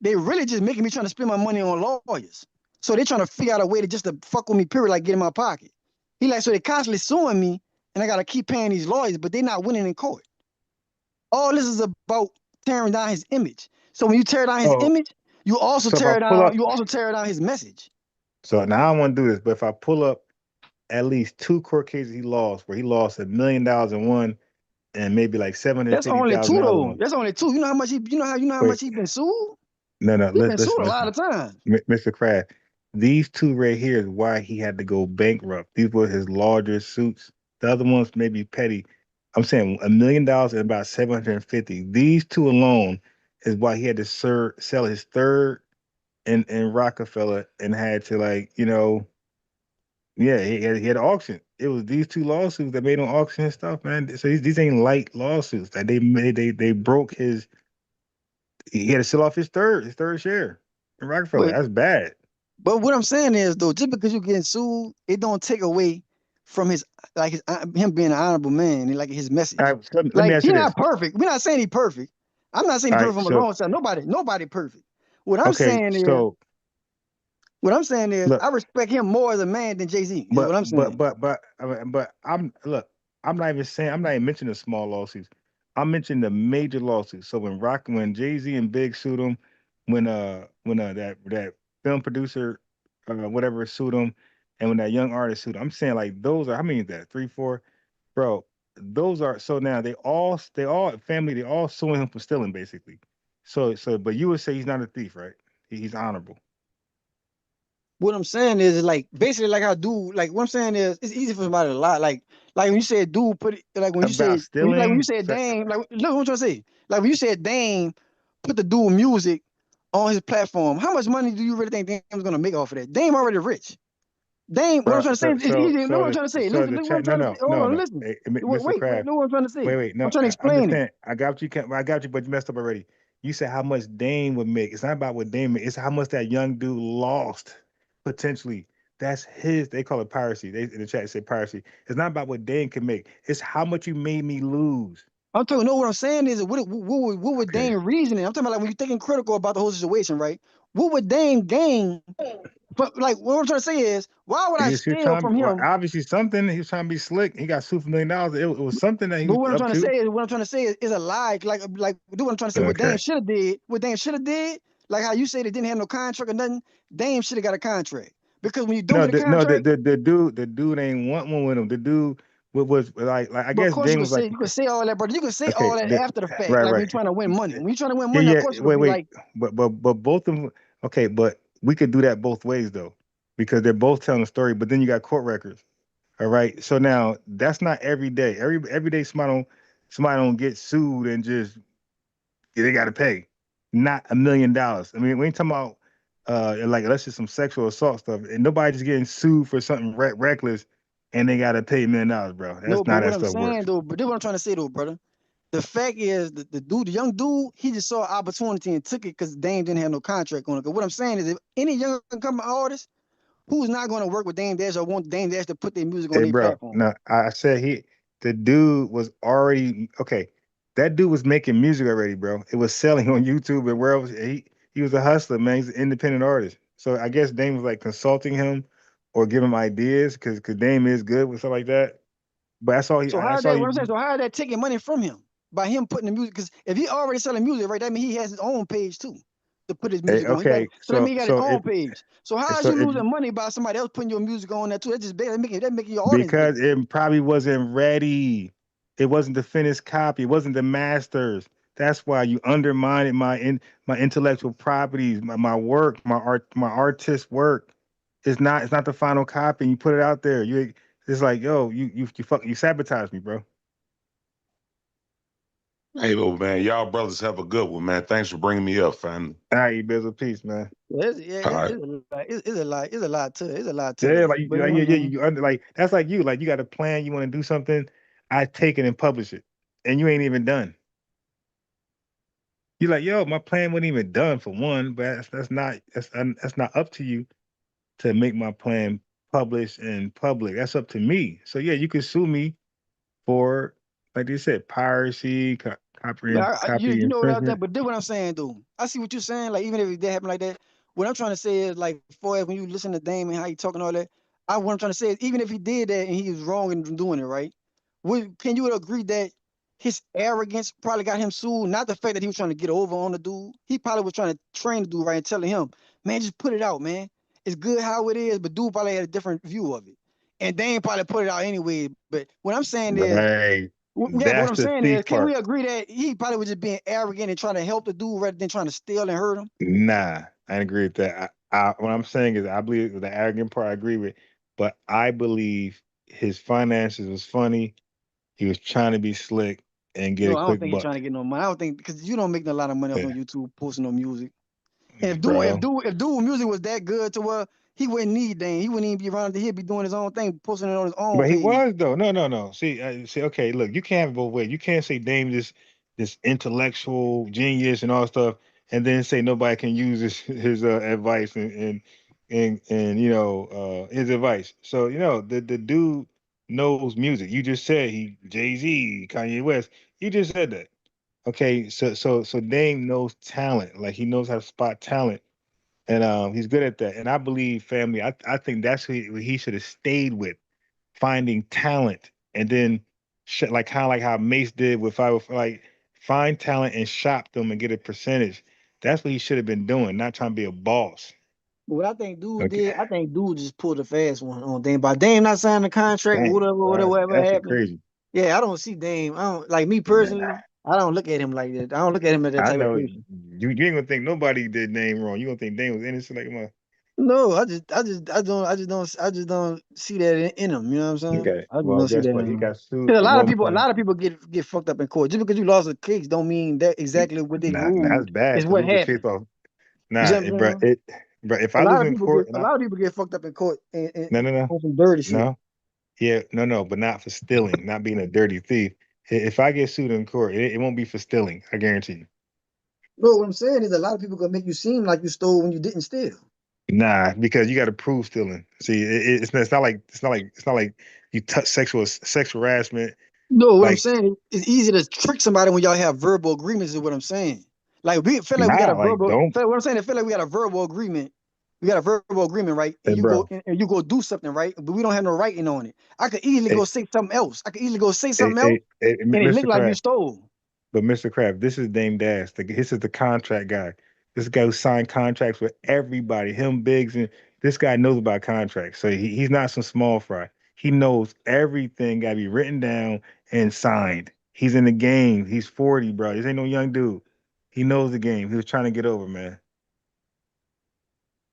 they really just making me trying to spend my money on lawyers. So they're trying to figure out a way to just to fuck with me, period, like get in my pocket. He like, so they constantly suing me and I gotta keep paying these lawyers, but they're not winning in court. All this is about tearing down his image. So when you tear down his image, you also so if I tear pull up, down his message. so now I don't want to do this, but if I pull up at least 2 court cases he lost, where he lost $1 million in one and maybe like That's only 2 $750,000 in the other though. one. That's only 2. You know how much how Wait, much he's been sued? no, He's been sued listen, a lot of times. Mr. Kraft. These 2 right here is why he had to go bankrupt. These were his larger suits. The other ones may be petty. I'm saying $1 million and about 750. These 2 alone is why he had to sell his third in Rockefeller and had to yeah, he had an auction. It was these 2 lawsuits that made him auction his stuff, man. So these ain't light lawsuits. That they broke his. He had to sell off his third share in Rockefeller. But That's bad. But what I'm saying is though, just because you're getting sued, it don't take away from his him being an honorable man and like his message. All right, so let me Like ask he's you this. not perfect. We're not saying he's perfect. I'm not saying All he's right, perfect from a so long side. Nobody perfect. What I'm okay, saying is, so I look, respect him more as a man than Jay-Z, is but what I'm but saying. but but but I'm not even saying, I'm not even mentioning the small lawsuits. I'm mentioning the major lawsuits. So when Jay-Z and Big sued him, when that film producer whatever sued him, and when that young artist sued him, I'm saying like those are, how many is that? 3, 4, bro. Those are, so now they all family, they all suing him for stealing basically. So but you would say he's not a thief, right? He's honorable. What I'm saying is like basically like how dude, like what I'm saying is it's easy for somebody to lie. Like when you said dude put it, like when you About said when you stealing. said Dame, like look what I'm trying to say. Like when you said Dame put the dude music on his platform, how much money do you really think Dame's gonna make off of that? Dame already rich. Dame, what I'm Bro, trying to say is easy. Know what I'm trying to say. the Look what I'm chat. trying to say. Hold on, listen. Hey, Mr. Wait, Kraft. know what I'm trying to say. Wait. I'm No, trying to I'm just explain it. saying. I got you. I got you, but you messed up already. You said how much Dame would make. It's not about what Dame make. It's how much that young dude lost potentially. That's his. They call it piracy. They in the chat say piracy. It's not about what Dame can make. It's how much you made me lose. I'm talking. No, what I'm saying is, what would Okay. Dame reasoning? I'm talking about like when you're thinking critical about the whole situation, right? What would Dame gain? But like what I'm trying to say is, why would I He was steal trying. from Well, him? obviously something. He was trying to be slick. He got sued for $1 million. It was something that he But was up to. what I'm trying to say is a lie. Like do what I'm trying to say. What Dame Okay. should have did, like how you said it didn't have no contract or nothing. Dame should have got a contract because when you don't No, get a contract, the dude ain't want one with him. The dude was like I but of guess course Dame was like, you could say all that, brother. You can say okay, all that after the fact, right, like when right, you're trying to win money. When you're trying to win yeah, money, of yeah. course you could be Wait, like, but both of them. Okay, but we could do that both ways though, because they're both telling a story. But then you got court records. All right, so now that's not every day. Every day somebody don't get sued and just they got to pay, not $1 million. I mean, we ain't talking about like let's just some sexual assault stuff, and nobody just getting sued for something reckless, and they got to pay $1 million, bro. no. That's But not what how I'm stuff saying works. though, but this is what I'm trying to say though, brother. The fact is, the young dude, he just saw an opportunity and took it because Dame didn't have no contract on it. Because what I'm saying is, if any young coming artist who's not going to work with Dame Dash or want Dame Dash to put their music on Hey, their bro. platform. No, I said the dude was already okay. That dude was making music already, bro. It was selling on YouTube and where else. He was a hustler, man. He's an independent artist. So I guess Dame was like consulting him or giving him ideas because Dame is good with stuff like that. But So I how saw that? he. What I'm saying, so how that taking money from him by him putting the music? Because if he already selling music, right, that means he has his own page too to put his music on. He got Okay, so that means he got his so own it page. So how is so you it losing money by somebody else putting your music on that too? That just that making your audience bigger. because it probably wasn't ready. It wasn't the finished copy. It wasn't the masters. That's why you undermined my intellectual properties, my work, my artist work. It's not the final copy. And you put it out there. It's like, yo, you sabotage me, bro. Hey, well, man, y'all brothers have a good one, man. Thanks for bringing me up, family. All right, you business peace, man. All right. It's a lot to it. It's a lot to Yeah, that. like, But yeah, yeah, you under like that's like you got a plan, you want to do something, I take it and publish it, and you ain't even done. You're like, yo, my plan wasn't even done for one, but that's not up to you to make my plan published and public. That's up to me. So yeah, you could sue me for, like they said, piracy, copy you know what I'm saying? infringement. But this what I'm saying, though. I see what you're saying. Like, even if it did happen like that, what I'm trying to say is, like, for when you listen to Dame and how he talking all that, what I'm trying to say is, even if he did that and he was wrong in doing it, right? Can you agree that his arrogance probably got him sued? Not the fact that he was trying to get over on the dude. He probably was trying to train the dude, right, and telling him, man, just put it out, man. It's good how it is, but dude probably had a different view of it. And Dame probably put it out anyway. But what I'm saying is, Right. yeah, but what That's I'm the saying is, thief can we part. agree that he probably was just being arrogant and trying to help the dude rather than trying to steal and hurt him? Nah, I don't agree with that. What I'm saying is, I believe the arrogant part I agree with, but I believe his finances was funny. He was trying to be slick and get No, a I don't quick think he's trying buck. to get no money. I don't think because you don't make a lot of money off on Yeah, YouTube posting no music. And bro. if dude music was that good to where he wouldn't need Dame, he wouldn't even be around. He'd be doing his own thing, posting it on his own But he page. was though. No, no, no. See, okay, look, you can't have it both ways. You can't say Dame this intellectual genius and all stuff, and then say nobody can use his advice and his advice. So the dude knows music. You just said he Jay-Z, Kanye West. You just said that. Okay, so Dame knows talent. Like he knows how to spot talent, and he's good at that. And I believe family. I think that's who he should have stayed with, finding talent, and then like kind of like how Mace did with I like find talent and shop them and get a percentage. That's what he should have been doing, not trying to be a boss. What I think dude Okay, did, I think dude just pulled a fast one on Dame. By Dame not signing the contract, dang, bro, whatever that shit happened. crazy. Yeah, I don't see Dame. I don't like me Man, personally. I don't look at him like that. I don't look at him as that I type of know person. you ain't gonna think nobody did name wrong. You gonna think Dame was innocent like my. No, I just don't see that in him. You know what I'm saying? Okay, I just well, don't see guess that what? in He him. got sued Because for a 1 point. lot of people get fucked up in court. Just because you lost a case, don't mean that exactly what they Nah, that's ruled bad is to what lose a case happened. off. You see Nah, what I'm bro, saying? if I lose in court and A lot of people get fucked up in court and no, no, no, on some dirty shit. no. Yeah, no, but not for stealing, not being a dirty thief. If I get sued in court, it won't be for stealing. I guarantee you. No, what I'm saying is a lot of people gonna make you seem like you stole when you didn't steal. Nah, because you got to prove stealing. See, it's not like you touch sexual harassment. No, what I'm Like saying is it's easy to trick somebody when y'all have verbal agreements. Is what I'm saying. Like we feel like we got nah, a like verbal. don't, What I'm saying, I feel like we got a verbal agreement. We got a verbal agreement, right? hey, And you go bro. and you go do something, right? But we don't have no writing on it. I could easily go Hey, say something else. I could easily go say hey, something else, hey, hey, and it look Mr. like you Crab. stole. But Mr. Kraft, this is Dame Dash. This is the contract guy. This guy who signed contracts with everybody. Him, Biggs, and this guy knows about contracts. So he's not some small fry. He knows everything got to be written down and signed. He's in the game. He's 40, bro. This ain't no young dude. He knows the game. He was trying to get over, man.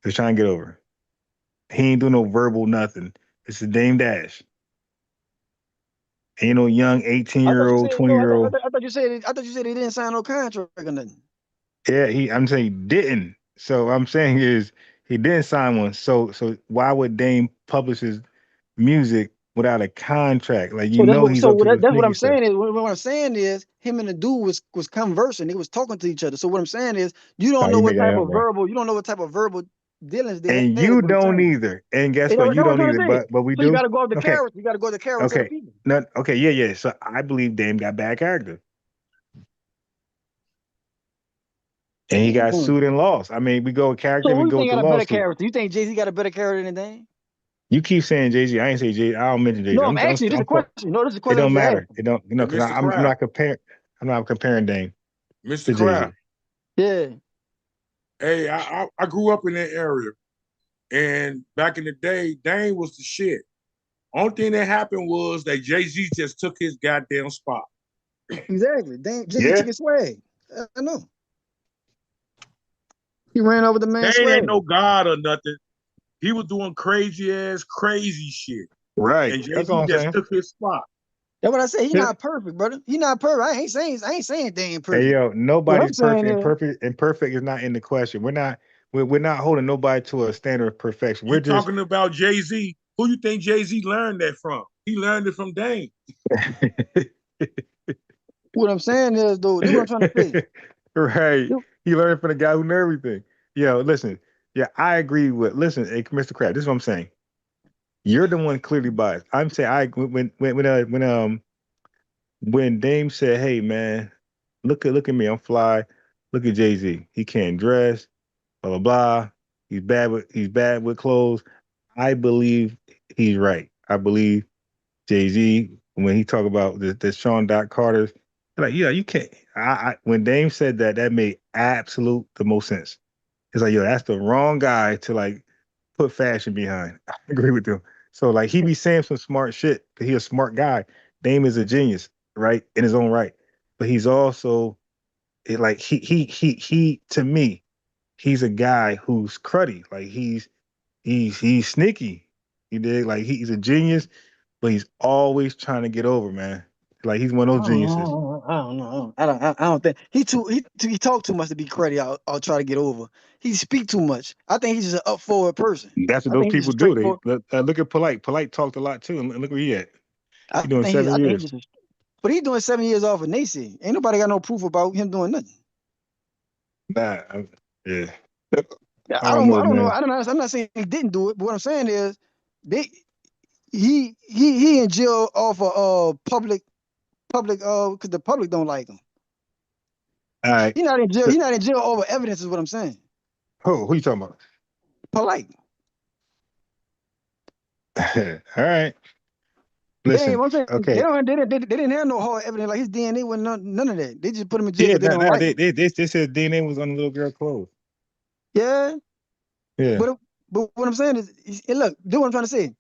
He was trying to get over. He ain't doing no verbal nothing. This is Dame Dash. Ain't no young I thought you 18-year-old, said no. 20-year-old. I thought you said he didn't sign no contract or nothing. Yeah, I'm saying he didn't. So I'm saying is he didn't sign one. So why would Dame publish his music without a contract? Like he's up to some That's what sneaky I'm stuff. saying is what I'm saying is him and the dude was conversing. They was talking to each other. So what I'm saying is you Oh, don't know you what making type that up, of bro. verbal dealings they And had is you what I'm don't saying. either. And guess And what? You that's what I'm don't trying either. to say. But we So you do. gotta go off the Okay. character. You gotta go the character of the Okay. people. No. Okay. Yeah. Yeah. So I believe Dame got bad character, and he got Mhm. sued and lost. I mean, we go with character, So we who you go think with the got a better lawsuit. character? You think Jay-Z got a better character than Dame? You keep saying Jay-Z. I ain't say Jay. I don't mention Jay-Z. No, I'm asking you. This is a question. No, this is a It question I'm don't just matter. asking. It don't. Hey, Because Mr. I'm Craft. not comparing. I'm not comparing Dame Mr. to Jay-Z. Craft. Yeah. Hey, I grew up in that area, and back in the day, Dame was the shit. Only thing that happened was that Jay-Z just took his goddamn spot. Exactly. Dame Jay-Z Yeah. took his swag. I know. He ran over the man's Dame ain't swag. no god or nothing. He was doing crazy shit. Right. And That's all Jay-Z I'm just saying. took his spot. That's what I say. He not perfect, brother. He not perfect. I ain't saying they ain't perfect. Hey yo, What nobody's I'm saying perfect, and is, perfect is not in the question. We're not holding nobody to a standard of perfection. We're You just talking about Jay-Z. Who you think Jay-Z learned that from? He learned it from Dame. what I'm saying is, though, this what I'm trying to say. right. He learned from the guy who knew everything. Yo, listen. Yeah, I agree with. Listen, hey, Mr. Crab. This is what I'm saying. You're the one clearly biased. I'm saying when Dame said, "Hey man, look at me, I'm fly. Look at Jay-Z. He can't dress. Blah blah blah. He's bad with clothes." I believe he's right. I believe Jay-Z when he talk about the Sean Doc Carter's. Like, yeah, you can't. When Dame said that, that made absolute the most sense. It's like, yo, that's the wrong guy to like put fashion behind. I agree with him. So like he be saying some smart shit because he's a smart guy. Dame is a genius, right, in his own right. But he's also like he to me, he's a guy who's cruddy. Like he's sneaky. He did like he's a genius, but he's always trying to get over, man. Like he's one of I those don't geniuses. know. I don't know. I don't think he talk too much to be cruddy. I'll try to get over. He speak too much. I think he's just an up forward person. That's what I those think he's people just do. They straightforward. look at Polite. Polite talked a lot too, and look where he at. I He doing think he 7 years. just, but he doing 7 years off of Nacy. Ain't nobody got no proof about him doing nothing. Nah, yeah. Yeah, I don't know, man. I'm not saying he didn't do it, but what I'm saying is they he in jail off of public because the public don't like him. All right. He not in jail. He not in jail over evidence is what I'm saying. Who you talking about? Polite. All right. They ain't. Listen. I'm saying Okay. they didn't have no hard evidence like his DNA wasn't none of that. They just put him in jail Yeah. because they don't like him. They said DNA was on the little girl clothes. Yeah. Yeah. But what I'm saying is, look, do what I'm trying to say.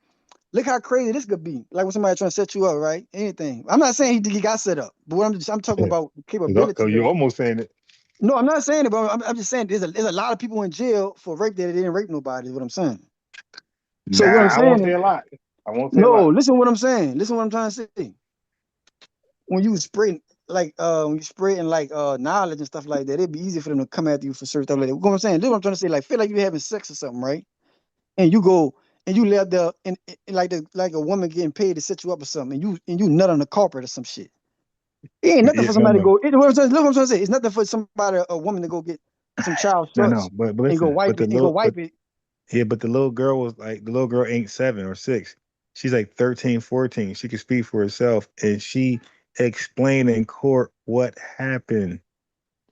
Look how crazy this could be. Like when somebody trying to set you up, right? Anything. I'm not saying he got set up, but what I'm talking about capability. You're almost saying it. No, I'm not saying it, but I'm just saying there's a lot of people in jail for rape that didn't rape nobody. Is what I'm saying. So Nah, what I'm I won't saying say is, a lot. I won't say a no, lot. listen to what I'm saying. Listen to what I'm trying to say. When you spray when you spreading knowledge and stuff like that, it'd be easy for them to come after you for certain stuff like that. What I'm saying, this is what I'm trying to say. Like, feel like you having sex or something, right? And you go and you left there and like a woman getting paid to set you up or something, and you nut on the carpet or some shit. It ain't nothing Yeah, for somebody to no. go. Look what I'm trying to say. It's nothing for somebody, a woman, to go get some child No. shorts But and go listen. wipe But it and go wipe it. yeah. But the little girl was like the little girl ain't 7 or 6. She's like 13, 14. She could speak for herself, and she explained in court what happened.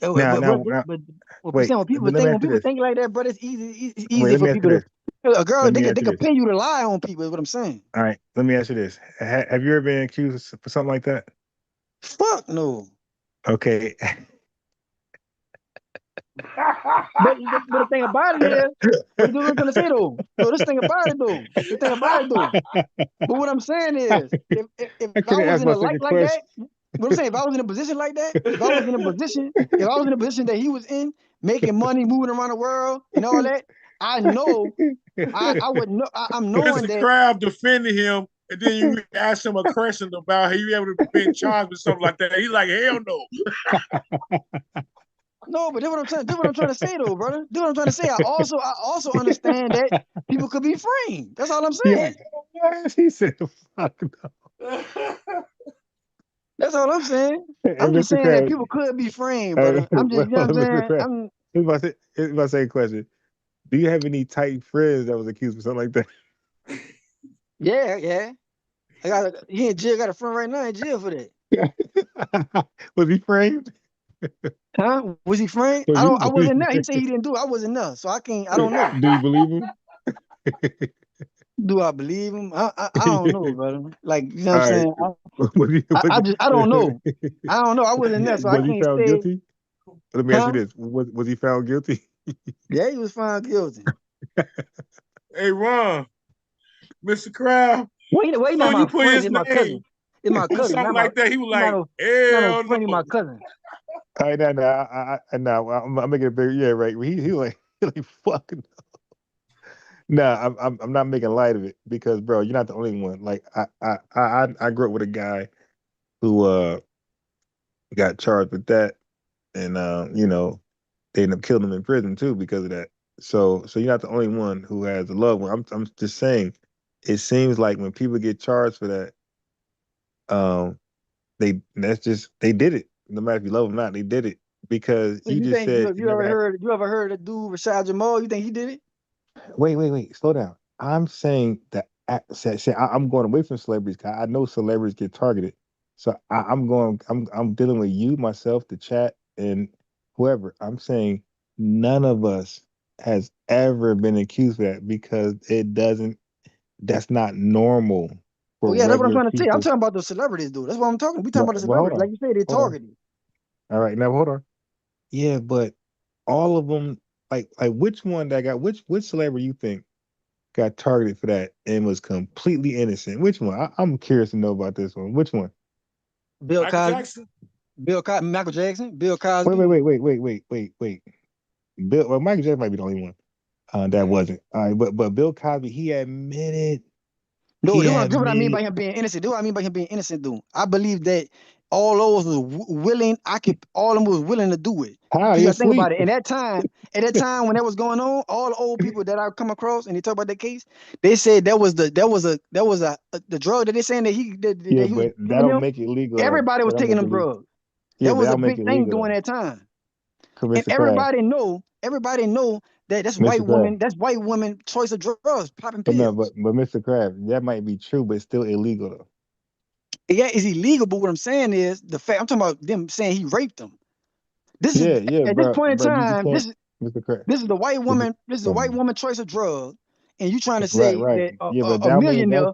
But Now, but now, but, now but what I'm wait. saying, But let me when ask you people this. think like that, brother, it's easy. It's Wait. easy Let me for ask you people to. this. A girl, Let me ask they you can this. pay you to lie on people. Is what I'm saying. All right. Let me ask you this. Have you ever been accused for something like that? Fuck no. Okay. But the thing about it is, but what I'm trying to say though. No, this thing about it though. The thing about it though. But what I'm saying is, if I I couldn't was ask in a my light second like that, question. what I'm saying, if I was in a position like that, if I was in a position that he was in, making money, moving around the world, and all that, I know, I would know, I'm knowing Mr. that. Crab defended him, and then you ask him a question about how you ever been charged with something like that. He's like, hell no. No, but that's what I'm saying. That's what I'm trying to say, though, brother. That's what I'm trying to say. I also understand that people could be framed. That's all I'm Yeah, saying. he said, "Fuck no." That's all I'm saying. Hey, I'm just Mr. saying that Krabs. people could be framed, Hey, brother. I'm just, you know what I'm Mr. saying? Krabs. Here's my second question. Do you have any tight friends that was accused of something like that? Yeah. He in jail, got a friend right now in jail for that. Was he framed? Huh? Was he framed? I Was he wasn't there. He said he framed? didn't do it. I wasn't there. So I don't know. Do you believe him? Do I believe him? I don't know, brother. Like, you know what I'm All right. saying? I don't Was know. I don't know. I wasn't there, so I was he can't found say, guilty? Let me ask you huh? this. Was he found guilty? Yeah, he was found guilty. Hey, Ron, Mr. Crab, Wait, not soon my you put friend. his It's my cousin. name It's my on cousin. something like that, he was like, Not no hell friend. It's my no. cousin. All right, no, I'm making it bigger. Yeah, right. He like, he like fucking. No, I'm not making light of it because, bro, you're not the only one. Like I grew up with a guy who got charged with that, and you know, they ended up killing him in prison too because of that. So you're not the only one who has a loved one. I'm just saying, it seems like when people get charged for that, they did it. No matter if you love them or not, they did it because So you you just think said it you never ever happened. heard that dude Rashad Jamal? You think he did it? Wait, slow down. I'm saying that I'm going away from celebrities. 'Cause I know celebrities get targeted, so I'm dealing with you, myself, the chat, and whoever. I'm saying none of us has ever been accused of that because it doesn't. That's not normal Oh for yeah, that's what I'm regular trying to tell you. I'm people. talking about the celebrities, dude. That's what I'm talking. We talking Well, about the hold celebrities. Like on, you said, they hold on. targeted. All right, now hold on. Yeah, but all of them, like which one that got which celebrity you think got targeted for that and was completely innocent? Which one? I'm curious to know about this one. Which one? Bill Michael Cosby, Jackson. Michael Jackson, Bill Wait, Cosby. wait. Bill, well, Michael Jackson might be the only one that wasn't. All right, but Bill Cosby, he admitted. No, He this what I mean by admitted. him being innocent. This what I mean by him being innocent, dude. I believe that all those was willing. All of them was willing to do it. How Cause he you gotta think about asleep? it. At that time when that was going on, all the old people that I come across and they talk about that case, they said that was the drug that they saying that Yeah, he was but that giving don't them. make it legal though. Everybody That was don't taking make it them legal. drugs. Yeah, That but that was a don't make big it thing legal during though. that time. And Mr. Crab, everybody know that that's Mr. Crab. that's white woman choice of drugs, popping But no, pills. but Mr. Crab, that might be true, but it's still illegal though. Yeah, it's illegal, but what I'm saying is the fact I'm talking about them saying he raped them. This is Yeah, at this bro, point in you time, can't, Mr. Crab. this is the white Mr. woman, this is the white Um, woman choice of drug, and you trying to right, say right. that Yeah, but a I mean that's millionaire,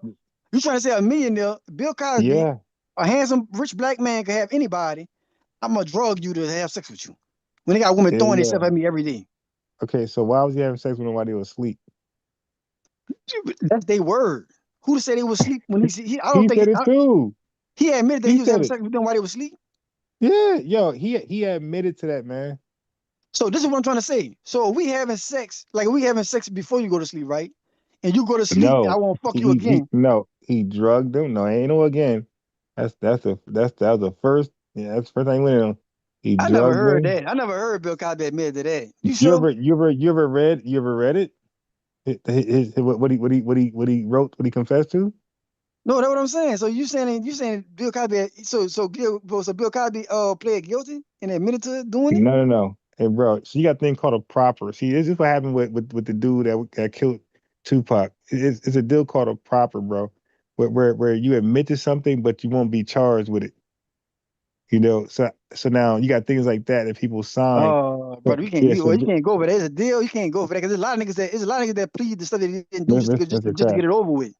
you trying to say a millionaire, Bill Cosby, yeah, a handsome rich black man could have anybody. I'm gonna drug you to have sex with you. When they got women throwing yeah. themselves at me every day. Okay, so why was he having sex with him while they was asleep? That's their word. Who to say they was asleep when I don't He think said it too. he admitted that He he was said having it. sex with them while they was asleep. Yeah, yo, he admitted to that, man. So this is what I'm trying to say. So if we having sex, like if we having sex before you go to sleep, right? And you go to sleep, I No, won't fuck you again. he drugged him. No, ain't no again. That was the first. Yeah, that's the first time he went in. He I never drugged heard him. that. I never heard Bill Cosby admit to that. You sure? You ever read it? What he wrote, what he confessed to? No, that's what I'm saying. So you saying Bill Cosby? So Bill Cosby pled guilty and admitted to doing it? No. Hey, bro, so you got a thing called a proper. See, this is what happened with the dude that killed Tupac. It's a deal called a proper, bro, where you admit to something, but you won't be charged with it. You know, so now you got things like that people sign. Brother, Yeah, so you can't go for that. It's a deal. You can't go for that because there's a lot of niggas that plead the stuff that they didn't do Mr. just to Crab, get it over with.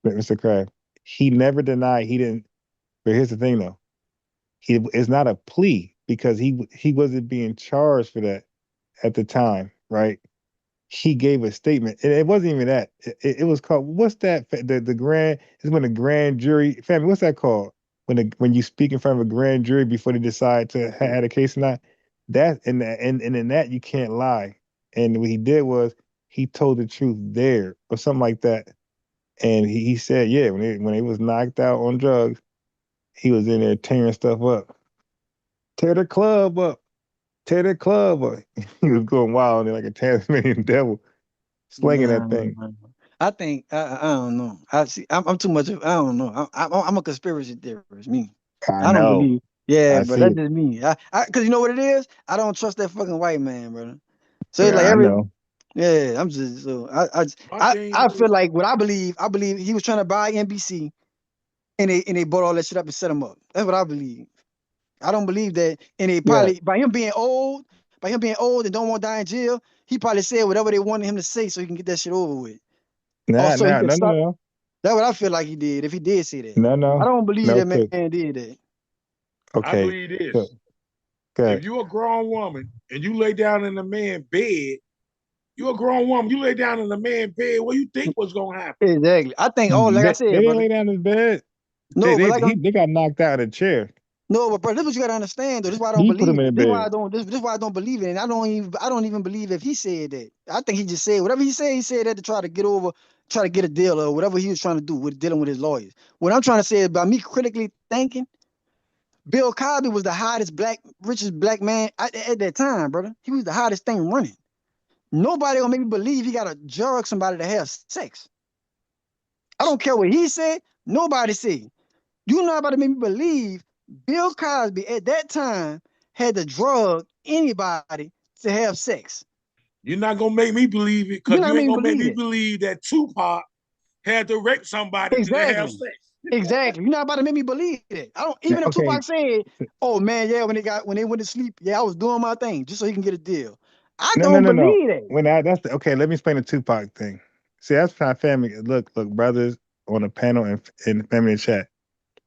Mr. Crab, he never denied he didn't. But here's the thing, though, it's not a plea because he wasn't being charged for that at the time, right? He gave a statement, and it wasn't even that. It was called what's that? The grand is when the grand jury family. What's that called? When you speak in front of a grand jury before they decide to have a case or not. That and in that you can't lie. And what he did was he told the truth there or something like that. And he said, yeah, when he was knocked out on drugs, he was in there tearing stuff up, tear the club up, tear the club up. He was going wild and like a Tasmanian devil, slinging that Nah, thing. I think I don't know. I'm too much of I don't know. I'm a conspiracy theorist. Me, I I don't know. believe. Yeah, I but see that's it. just me. Cause you know what it is. I don't trust that fucking white man, brother. So it's Yeah, like I know. yeah. I'm just so My thing I is, feel like what I believe. I believe he was trying to buy NBC, and they bought all that shit up and set him up. That's what I believe. I don't believe that. And they Yeah. probably by him being old and don't want to die in jail, he probably said whatever they wanted him to say so he can get that shit over with. Also, he could stop. No. That's what I feel like he did. If he did say that, No, I no. don't believe No, that man cause did that. I okay. believe So, this. If good. you a grown woman and you lay down in a man bed, you a grown woman, you lay down in a man bed, what you think was gonna happen? Exactly. I think. Oh, like I They said, didn't brother. lay down in his bed. No, but They got knocked out in a chair. no, but brother, this is what you gotta understand though. This is why I don't He put believe him it. in the This is why bed. I don't. This is why I don't believe it. And I don't even believe if he said that. I think he just said whatever he said. He said that to try to get over, try to get a deal or whatever he was trying to do with dealing with his lawyers. What I'm trying to say is by me critically thinking, Bill Cosby was the richest black man at that time, brother. He was the hottest thing running. Nobody gonna make me believe he gotta drug somebody to have sex. I don't care what he said. Nobody said. You're not about to make me believe Bill Cosby at that time had to drug anybody to have sex. You're not gonna make me believe it You're because not you ain't making me gonna make believe me it. believe that Tupac had to rape somebody to have Exactly. sex. Exactly. You're not about to make me believe it. I don't even if Okay, Tupac said, "Oh man, yeah, when they went to sleep, yeah, I was doing my thing just so he can get a deal." I no, no, don't no, no. believe that. When that's okay, let me explain the Tupac thing. See, that's my family. Look, brothers on the panel and family in chat.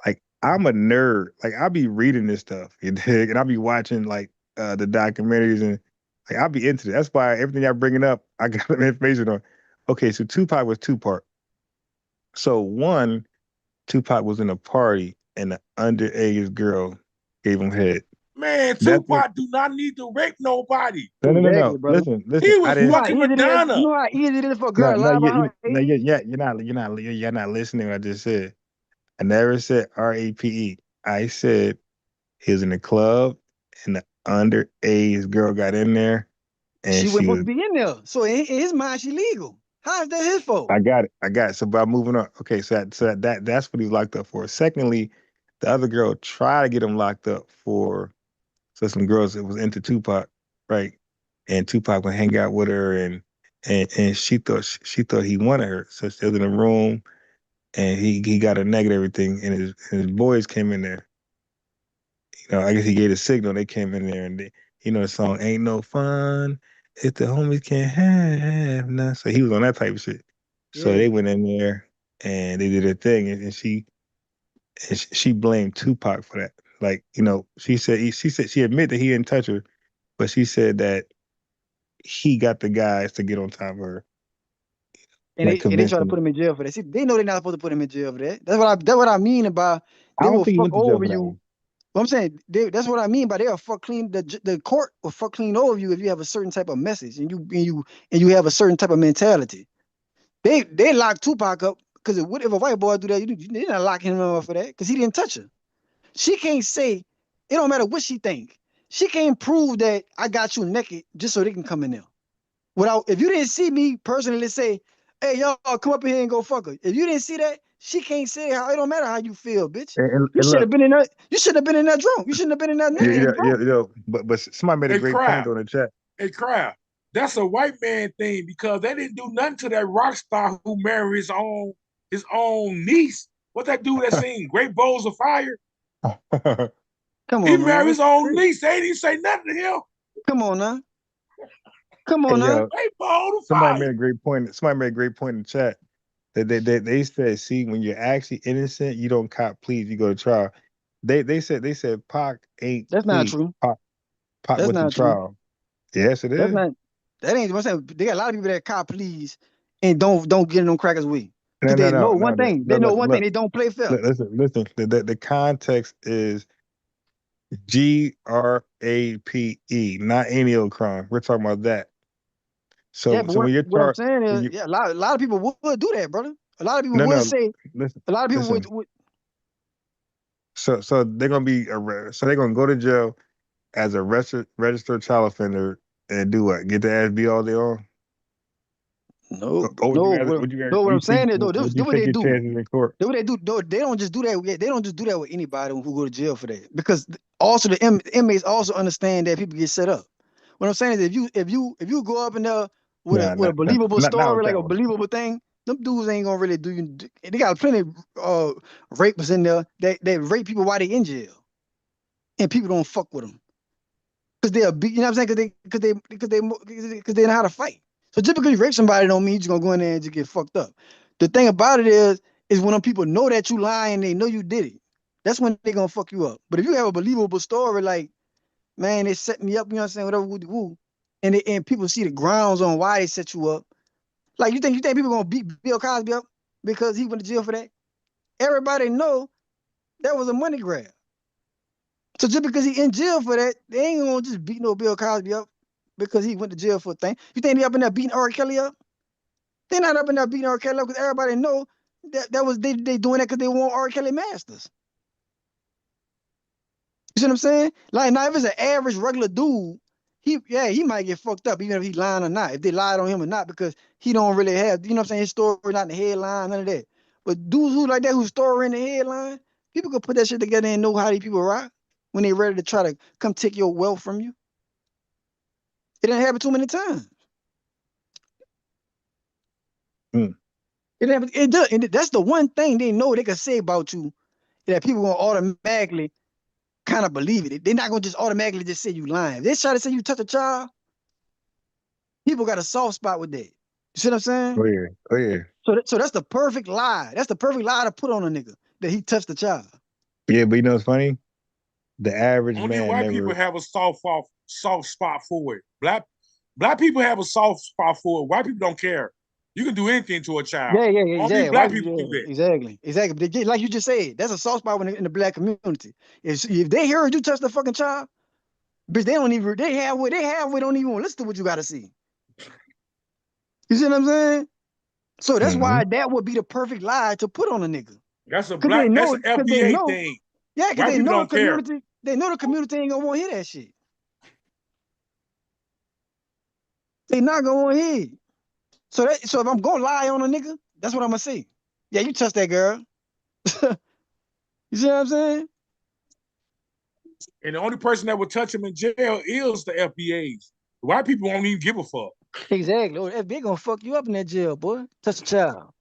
Like, I'm a nerd. Like, I'll be reading this stuff, you dig? And I'll be watching like the documentaries and like I'll be into it. That's why everything y'all bringing up, I got information on. Okay, so Tupac was two-part. So one, Tupac was in a party and an underage girl gave him head. Man, That's what. Tupac do not need to rape nobody. No, no, no, Exactly, no. brother. Listen. He I was didn't. fucking Madonna. You know how easy it is for a girl No, to no, lie about her no, age? you're not listening to what I just said. I never said RAPE. I said he was in the club and the underage girl got in there and She she wasn't supposed was. to be in there. So in his mind, she legal. How is that his fault? I got it. So by moving on, okay. That's what he's locked up for. Secondly, the other girl tried to get him locked up for some girls that was into Tupac, right? And Tupac would hang out with her and she thought he wanted her. So she was in the room and he got a negative everything and his boys came in there. You know, I guess he gave a signal. They came in there and the song "Ain't No Fun if the homies can't have none." So he was on that type of shit. So Yeah. they went in there and they did their thing, and she blamed Tupac for that. Like, she admitted that he didn't touch her, but she said that he got the guys to get on top of her, And like they try to convincing put them. him in jail for that. See, they know they're not supposed to put him in jail for that. That's what I mean about I they don't will think he fuck went to jail over for that you. one. What I'm saying, that's what I mean by they'll fuck clean the court will fuck clean over you if you have a certain type of message and you have a certain type of mentality. They lock Tupac up because if a white boy do that, they're not locking him up for that because he didn't touch her. She can't say it don't matter what she think. She can't prove that I got you naked just so they can come in there. Without if you didn't see me personally say, hey y'all come up in here and go fuck her. If you didn't see that, she can't say how it don't matter how you feel, bitch. You And should have look, been in that. You should have been in that drunk. You shouldn't have been in that naked and drunk. but somebody made a Hey, great point crap. on the chat. Hey, crap. That's a white man thing because they didn't do nothing to that rock star who married his own niece. What that dude that sing Great Bowls of Fire? Come He on, man. married his That's own crazy. niece. They didn't say nothing to him. Come on now. Come Hey, on now. yo, Great Bowl of somebody Fire. made a great point. Somebody made a great point in the chat. They said, see, when you're actually innocent, you don't cop pleas, you go to trial. They said Pac ain't That's not plea. true. Pac That's went to not true. trial. Yes, it That's is. not. That ain't what I'm saying. They got a lot of people that cop pleas and don't get in them crackers with. No, Because no, they no, know no, one no. thing. They Look, know look, one thing. look. They don't play fair. Listen. The context is GRAPE, not any old crime. We're talking about that. Yeah, So but when you're what I'm charged, saying when is, you yeah, a lot of people would do that, brother. A lot of people no, would no, say. listen, A lot of people listen. would So they're gonna be arrested. So they're gonna go to jail as a registered child offender and do what? Get the ass beat all day long? no, Or would you no. rather? No, what You I'm think? saying is, though, Would this you what take they your do. chances in court? They what they do. No, they don't just do that. They don't just do that with anybody who go to jail for that. Because also the inmates also understand that people get set up. What I'm saying is, if you go up in there with Nah, a believable not story, with like that a one. believable thing, them dudes ain't gonna really do you. They got plenty of rapists in there that rape people while they in jail, and people don't fuck with them because they're beat. You know what I'm saying? Because they know how to fight. So just because you rape somebody don't mean you're gonna go in there and just get fucked up. The thing about it is when them people know that you lying, they know you did it. That's when they gonna fuck you up. But if you have a believable story, like, man, they set me up, you know what I'm saying, whatever, woo, and people see the grounds on why they set you up. Like you think people gonna beat Bill Cosby up because he went to jail for that? Everybody know that was a money grab. So just because he in jail for that, they ain't gonna just beat no Bill Cosby up because he went to jail for a thing. You think they up in there beating R. Kelly up? They're not up in there beating R. Kelly up because everybody know that was they doing that because they want R. Kelly masters. You see what I'm saying? Like now, if it's an average regular dude, he might get fucked up even if he lying or not. If they lied on him or not, because he don't really have, you know what I'm saying, his story not in the headline, none of that. But dudes who like that, whose story in the headline, people can put that shit together and know how these people rock when they ready to try to come take your wealth from you. It didn't happen too many times. It happen, it does, and that's the one thing they know they can say about you that people gonna automatically kind of believe it. They're not gonna just automatically just say you lying. If they try to say you touch a child, people got a soft spot with that. You see what I'm saying? Oh yeah, oh yeah, So that's the perfect lie. That's the perfect lie to put on a nigga that he touched the child. yeah. But you know what's funny? The average Only man white never. people have a soft spot for it. Black people have a soft spot for it. White people don't care. You can do anything to a child. Yeah, Only exactly. black people do that. Exactly. But like you just said, that's a soft spot in the black community. If they heard you touch the fucking child, bitch, they halfway don't even want to listen to what you gotta see. You see what I'm saying? So that's why that would be the perfect lie to put on a nigga. That's That's an FBA thing. Yeah, because White they people know don't the care. community. They know the community ain't gonna want to hear that shit. They not gonna want to hear it. So if I'm gonna lie on a nigga, that's what I'm gonna say. Yeah, you touched that girl. You see what I'm saying? And the only person that would touch him in jail is the FBAs. The white people won't even give a fuck. Exactly. Oh, FBI gonna fuck you up in that jail, boy. Touch a child.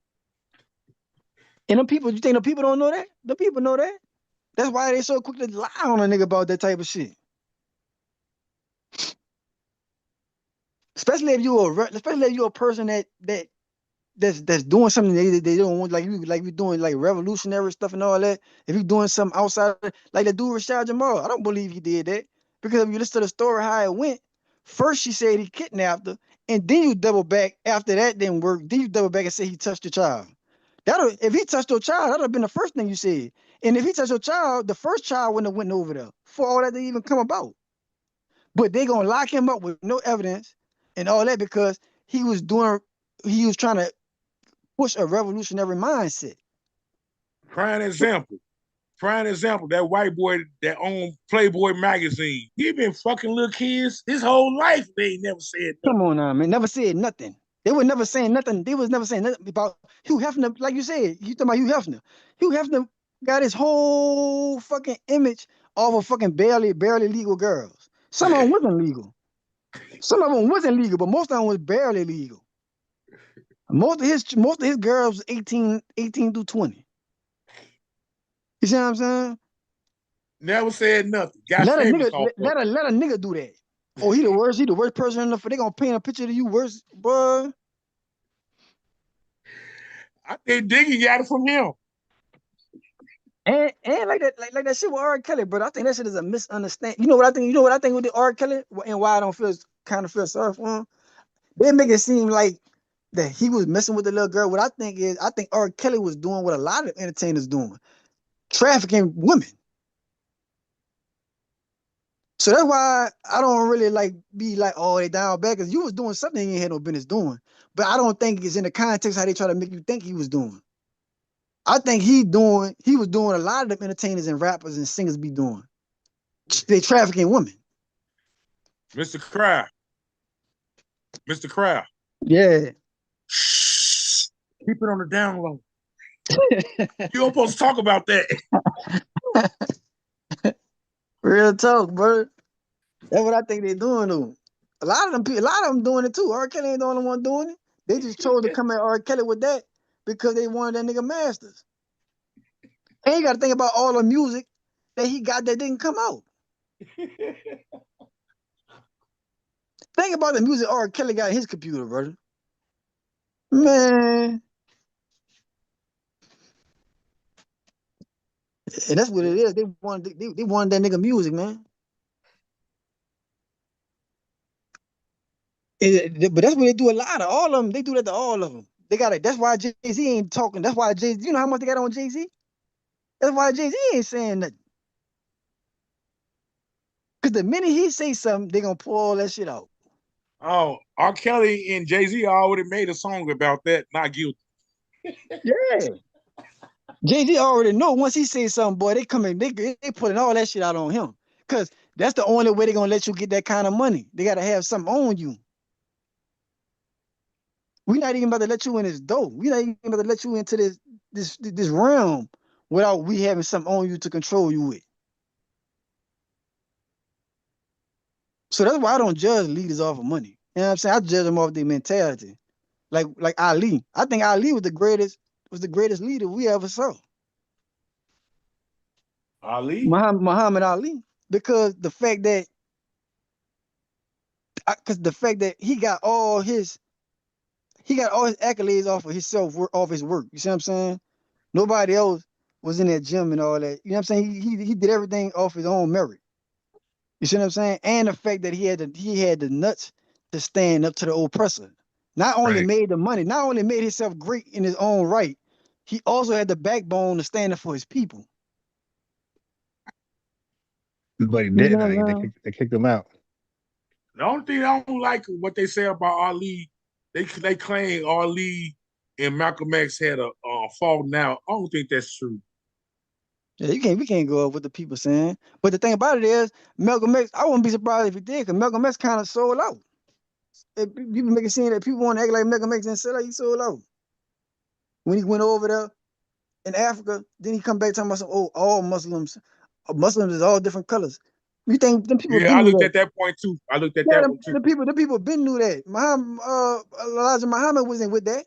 And them people, you think the people don't know that? The people know that. That's why they so quick to lie on a nigga about that type of shit. Especially if you're a person that's doing something they don't want, like you doing like revolutionary stuff and all that. If you're doing something outside, like the dude Rashad Jamal, I don't believe he did that, because if you listen to the story how it went, first she said he kidnapped her, and then you double back after that didn't work. Then you double back and say he touched your child. If he touched your child, that'd have been the first thing you said. And if he touched your child, the first child wouldn't have went over there for all that to even come about. But they gonna lock him up with no evidence and all that because he was trying to push a revolutionary mindset. Prime example, that white boy that owned Playboy magazine, he been fucking little kids his whole life. They ain't never said nothing. Come on now, man. Never said nothing. They were never saying nothing. They was never saying nothing about Hugh Hefner. Like you said, you talking about Hugh Hefner. Hugh Hefner got his whole fucking image off of fucking barely legal girls. Some of them wasn't legal. Some of them wasn't legal, but most of them was barely legal. Most of his girls was 18 through 20. You see what I'm saying? Never said nothing. Got Let a famous nigga off of it. let a nigga do that. Oh, he the worst person in the. They gonna paint a picture of you worse, bro. I think Diggy got it from him. And like that shit with R. Kelly, bro. I think that shit is a misunderstanding. You know what I think? You know what I think with the R. Kelly and why I don't feel sorry for him? They make it seem like that he was messing with the little girl. What I think is, I think R. Kelly was doing what a lot of entertainers doing, trafficking women. So that's why I don't really be like, oh, they down bad, because you was doing something you ain't had no business doing. But I don't think it's in the context how they try to make you think he was doing. I think he was doing a lot of the entertainers and rappers and singers be doing. They trafficking women. Mr. Crowd. Yeah. Shh. Keep it on the down low. You don't supposed to talk about that. Real talk, bro. That's what I think they're doing though. A lot of them doing it too. R. Kelly ain't the only one doing it. They just chose to come at R. Kelly with that because they wanted that nigga masters. And you gotta think about all the music that he got that didn't come out. Think about the music R. Kelly got in his computer, brother. Man. And that's what it is. They wanted that nigga music, man. But that's what they do a lot of. All of them, they do that to all of them. They got it. That's why Jay-Z ain't talking. That's why Jay-Z, you know how much they got on Jay-Z? That's why Jay-Z ain't saying nothing. Because the minute he say something, they gonna pull all that shit out. Oh, R. Kelly and Jay-Z already made a song about that. Not guilty. Yeah. Jay-Z already know once he say something, boy, they putting all that shit out on him. because that's the only way they're gonna let you get that kind of money. They gotta have something on you. We're not even about to let you in this door. We're not even about to let you into this realm without we having something on you to control you with. So that's why I don't judge leaders off of money. You know what I'm saying? I judge them off their mentality. Like Ali. I think Ali was the greatest leader we ever saw. Ali? Muhammad Ali. Because the fact that he got all his accolades off of his off his work. You see what I'm saying? Nobody else was in that gym and all that. You know what I'm saying? He did everything off his own merit. You see what I'm saying? And the fact that he had the nuts to stand up to the oppressor. Not only made the money, not only made himself great in his own right, he also had the backbone to stand up for his people. But he You know didn't. what I'm They saying? kicked him out. The only thing I don't like what they say about Ali, they claim Ali and Malcolm X had a falling out. I don't think that's true. Yeah, we can't go up with the people saying. But the thing about it is, Malcolm X, I wouldn't be surprised if he did, because Malcolm X kind of sold out. People make it seem that people want to act like Malcolm X didn't sell out, he sold out. When he went over there in Africa, then he come back talking about some, all Muslims is all different colors. You think them people Yeah, been I knew looked that? at that point too. I looked at Yeah, that one too. the people been knew that. Elijah Muhammad wasn't with that.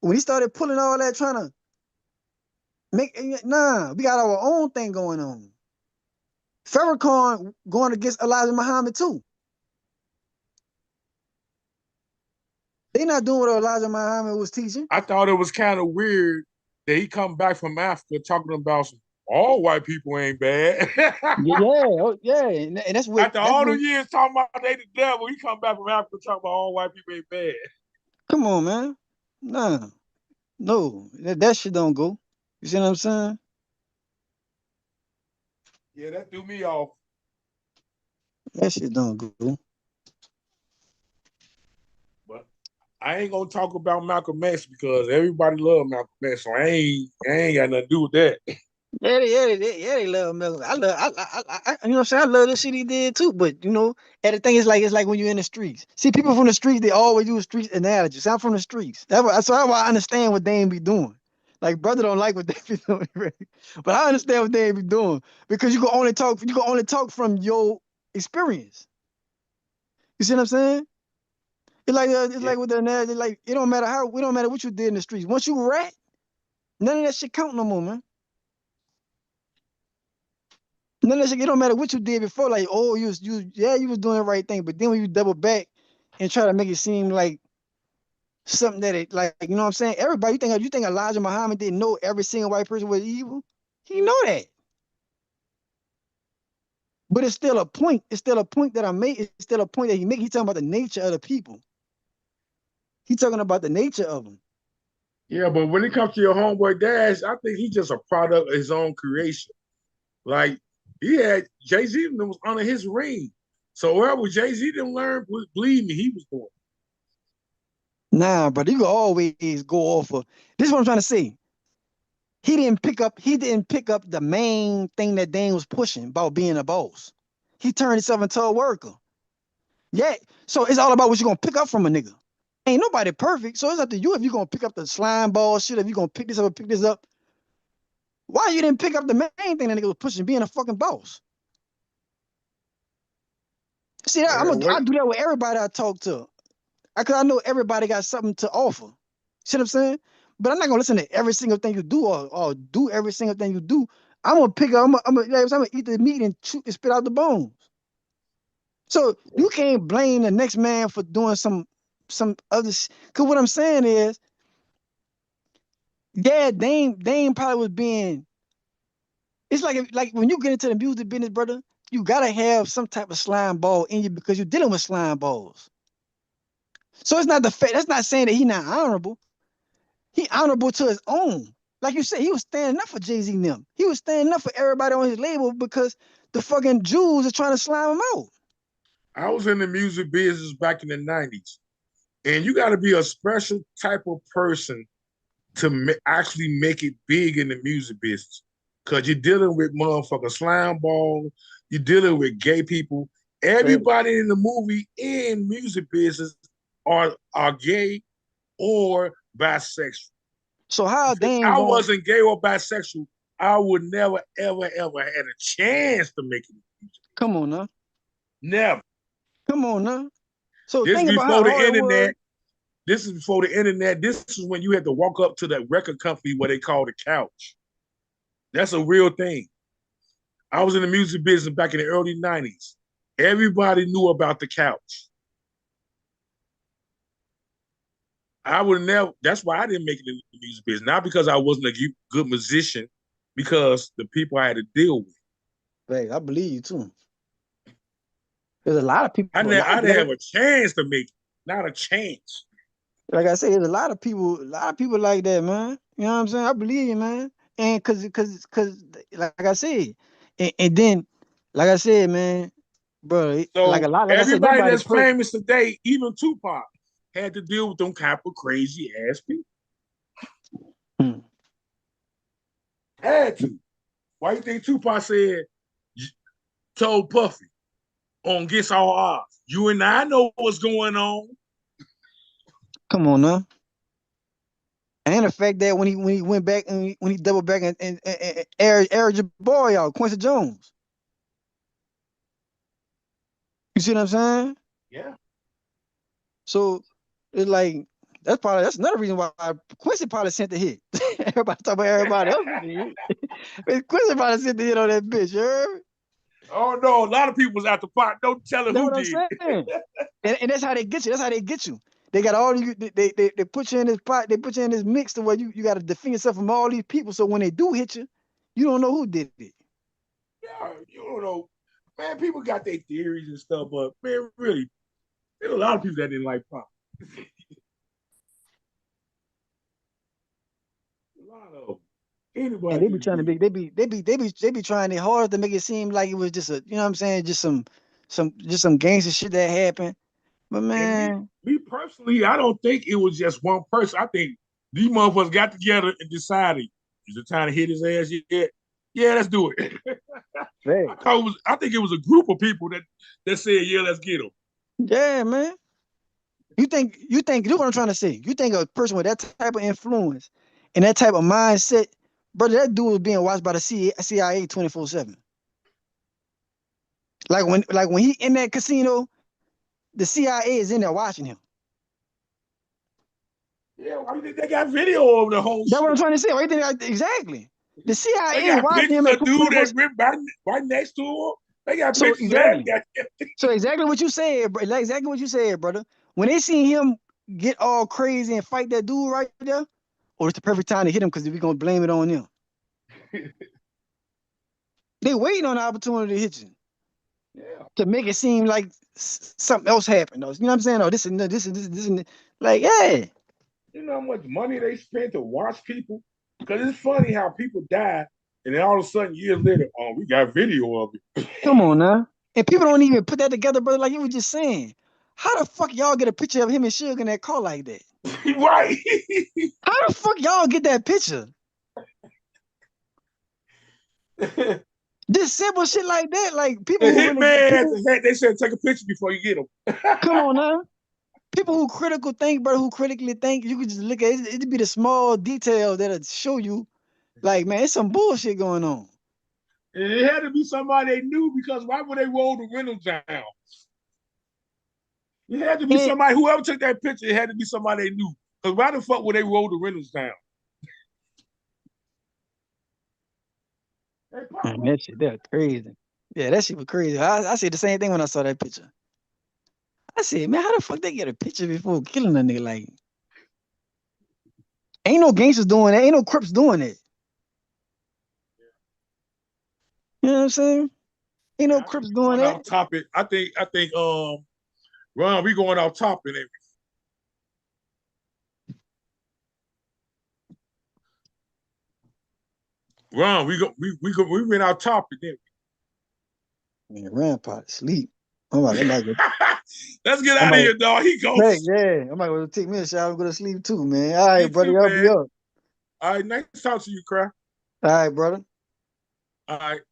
When he started pulling all that, trying to we got our own thing going on. Farrakhan going against Elijah Muhammad too. They not doing what Elijah Muhammad was teaching. I thought it was kind of weird that he come back from Africa talking about all white people ain't bad. And that's what After all the years talking about they the devil, he come back from Africa talking about all white people ain't bad. Come on, man. No, that shit don't go. You see what I'm saying? Yeah, that threw me off. That shit don't go. But I ain't gonna talk about Malcolm X because everybody love Malcolm X, so I ain't got nothing to do with that. Yeah, they love Malcolm. You know what I'm saying? I love the shit he did too. But you know, and the thing is like it's like when you're in the streets. See, people from the streets, they always use street analogies. I'm from the streets. That's why I understand what they be doing. Like brother don't like what they be doing, really. But I understand what they be doing because you can only talk from your experience. You see what I'm saying? It's like with the analogy, like it don't matter what you did in the streets. Once you rat, none of that shit count no more, man. None of that shit, it don't matter what you did before. Like, you was doing the right thing, but then when you double back and try to make it seem like something that it like, you know what I'm saying? Everybody, you think Elijah Muhammad didn't know every single white person was evil? He know that. But it's still a point. It's still a point that I made. It's still a point that he make. He's talking about the nature of the people. He's talking about the nature of them. Yeah, but when it comes to your homeboy Dash, I think he's just a product of his own creation. Like he had Jay-Z that was under his ring. So wherever Jay-Z didn't learn, believe me, he was doing. Nah, but you can always go off of this is what I'm trying to say. He didn't pick up the main thing that Dane was pushing about being a boss. He turned himself into a worker. Yeah. So it's all about what you're gonna pick up from a nigga. Ain't nobody perfect. So it's up to you if you're gonna pick up the slime ball shit, if you're gonna pick this up or pick this up. Why you didn't pick up the main thing that nigga was pushing, being a fucking boss? See, I do that with everybody I talk to. Cause I know everybody got something to offer. See what I'm saying? But I'm not gonna listen to every single thing you do or do every single thing you do. I'm gonna pick up, I'm gonna eat the meat and spit out the bones. So you can't blame the next man for doing some other cause what I'm saying is, yeah, Dame probably was being, it's like when you get into the music business, brother, you gotta have some type of slime ball in you because you're dealing with slime balls. So it's not that's not saying that he's not honorable. He honorable to his own. Like you said, he was standing up for Jay-Z and them. He was standing up for everybody on his label because the fucking Jews are trying to slime him out. I was in the music business back in the 90s. And you got to be a special type of person to actually make it big in the music business. Because you're dealing with motherfucking slime balls. You're dealing with gay people. Everybody in the movie and music business are gay or bisexual. So how Dame I going? wasn't gay or bisexual, I would never, ever, ever had a chance to make it. Come on now. Never. Come on now. So this think about before how the hard it internet. was. This is before the internet. This is when you had to walk up to the record company where they call the couch. That's a real thing. I was in the music business back in the early 90s. Everybody knew about the couch. I would never, that's why I didn't make it in the music business. Not because I wasn't a good musician, because the people I had to deal with. Hey, I believe you too. There's a lot of people. I didn't have a chance to make it. Not a chance. Like I said, there's a lot of people like that, man. You know what I'm saying? I believe you, man. And cause like I said, and then like I said, man, bro, So like a lot, like I said, everybody nobody that's famous today, even Tupac, had to deal with them type of crazy ass people. Had to. Why you think Tupac told Puffy on Against All Odds, you and I know what's going on. Come on now. And the fact that when he went back and when he doubled back and aired your boy out, Quincy Jones. You see what I'm saying? Yeah. So it's like that's another reason why Quincy probably sent the hit. Everybody talk about everybody else. Quincy probably sent the hit on that bitch, you heard? Oh no, a lot of people was out the pot. Don't tell her who did. And that's how they get you. That's how they get you. They got all you. They put you in this pot. They put you in this mix to where you got to defend yourself from all these people. So when they do hit you, you don't know who did it. Yeah, you don't know. Man, people got their theories and stuff, but man, really, there's a lot of people that didn't like pop. A lot of them. Anybody. And they be trying to they be trying their hardest to make it seem like it was just a, you know what I'm saying, just some gangster shit that happened. But man, me personally, I don't think it was just one person. I think these motherfuckers got together and decided, is it time to hit his ass yet? Yeah, let's do it. I think it was a group of people that said, yeah, let's get him. Yeah, man. You think you know what I'm trying to say? You think a person with that type of influence and that type of mindset, brother, that dude was being watched by the CIA 24/7. Like when he in that casino, the CIA is in there watching him. Yeah, why do you think they got video of the whole shit? That's what I'm trying to say. Why do you think exactly? The CIA they got watching him. Pictures of dude that right next to him. They got pictures exactly. of that. So exactly what you said, bro. Like exactly what you said, brother. When they see him get all crazy and fight that dude right there, it's the perfect time to hit him because we're gonna blame it on them. They waiting on the opportunity to hit you. Yeah. To make it seem like something else happened. You know what I'm saying? Oh, this and like, yeah. You know how much money they spent to watch people? Because it's funny how people die, and then all of a sudden, years later, oh, we got video of it. Come on now. And people don't even put that together, brother. Like you were just saying. How the fuck y'all get a picture of him and Suge in that car like that? Right. How the fuck y'all get that picture? This simple shit like that, like people. The hitman, they said take a picture before you get them. Come on now. People who critically think, you could just look at it. It'd be the small details that'll show you, like, man, it's some bullshit going on. It had to be somebody they knew, because why would they roll the windows down? It had to be somebody, whoever took that picture, it had to be somebody they knew. Because why the fuck would they roll the windows down? Man, that shit, that's crazy. Yeah, that shit was crazy. I said the same thing when I saw that picture. I said, man, how the fuck they get a picture before killing a nigga? Like, ain't no gangsters doing that. Ain't no Crips doing it. You know what I'm saying? Ain't no Crips doing that. Off topic. I think, Ron, we going off topic. Ron, we went off topic, didn't we? Man, Ron probably sleep. I'm like, let's get out of here, dog. He goes. Yeah, I'm like, well, take me a shower and go to sleep too, man. All right, brother, I'll be up. All right, nice to talk to you, Cry. All right, brother. All right.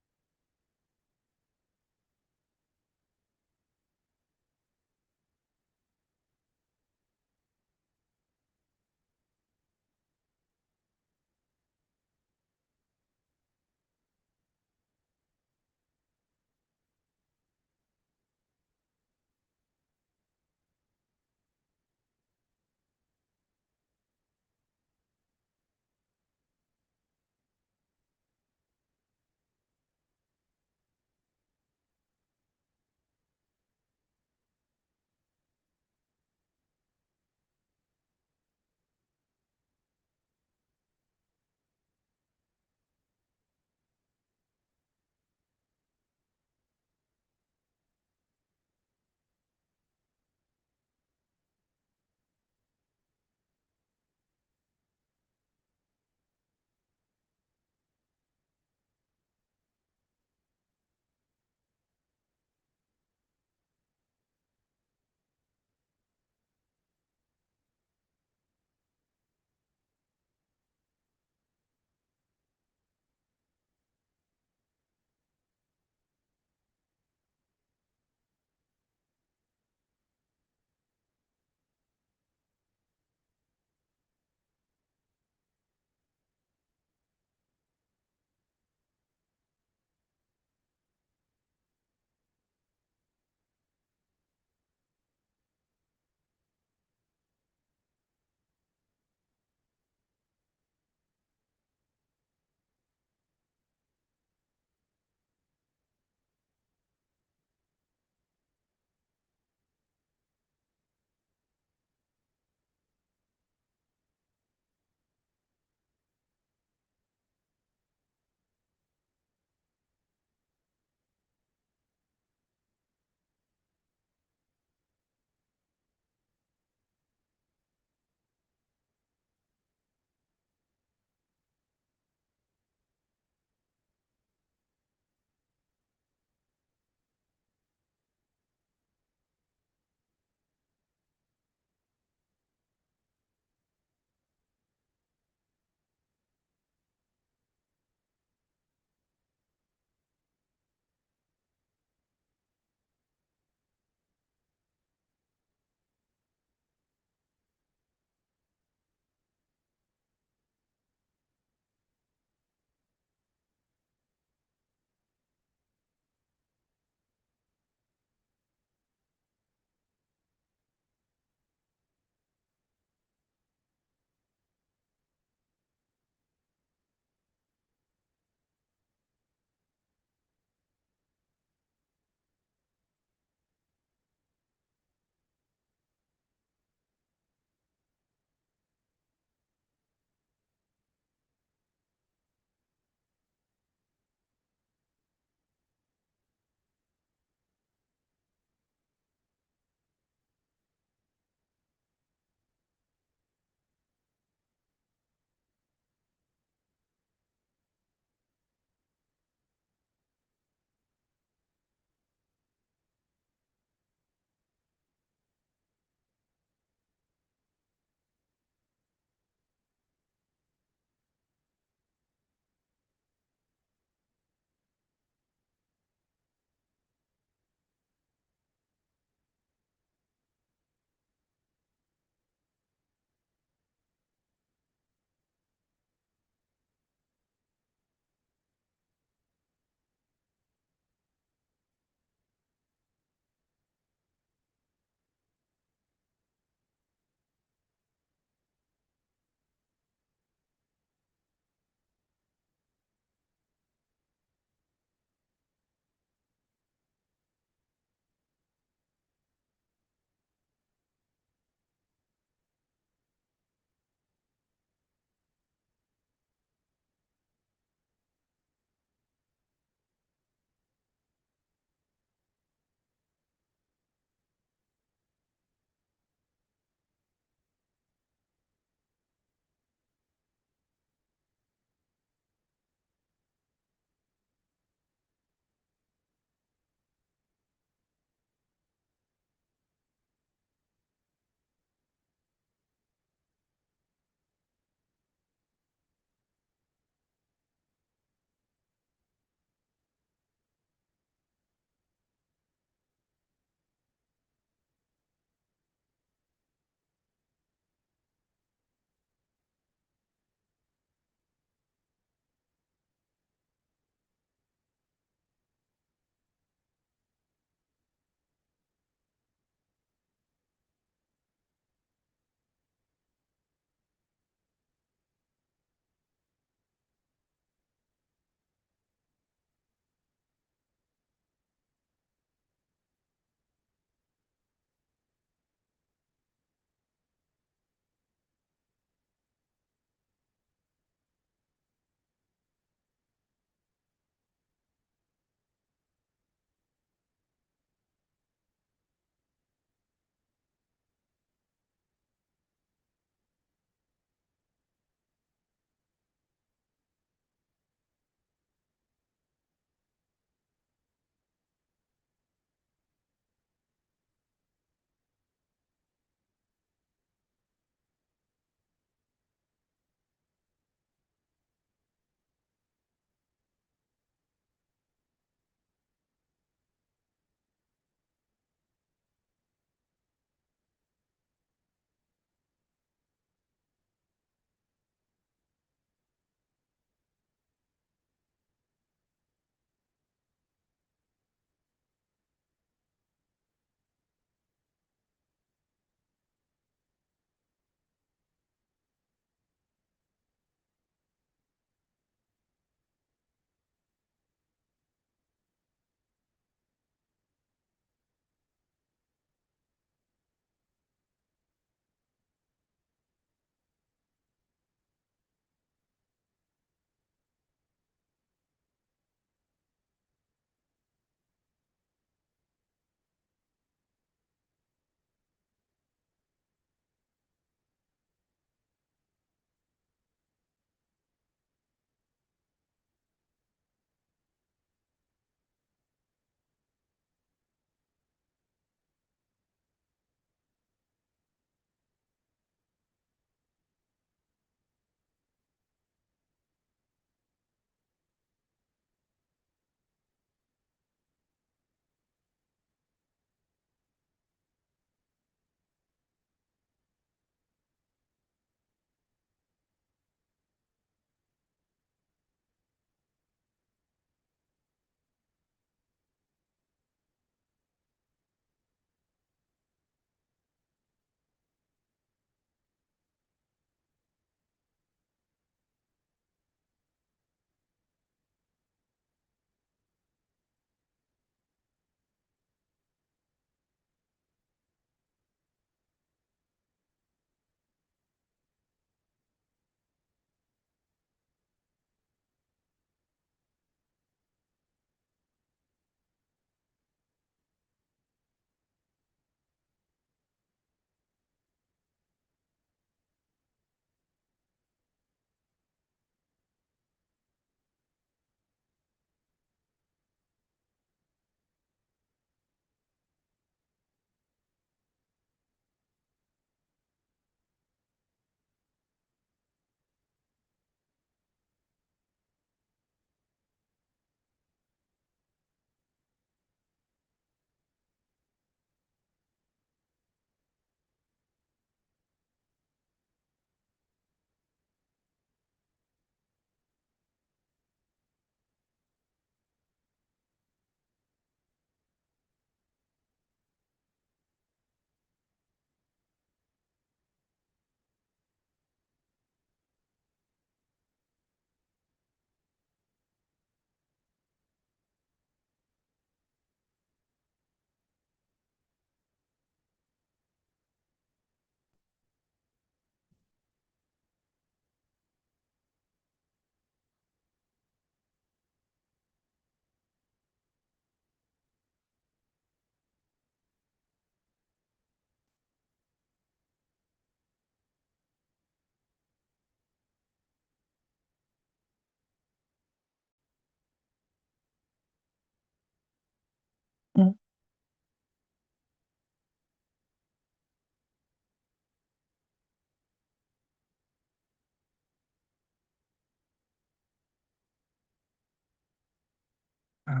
Uh,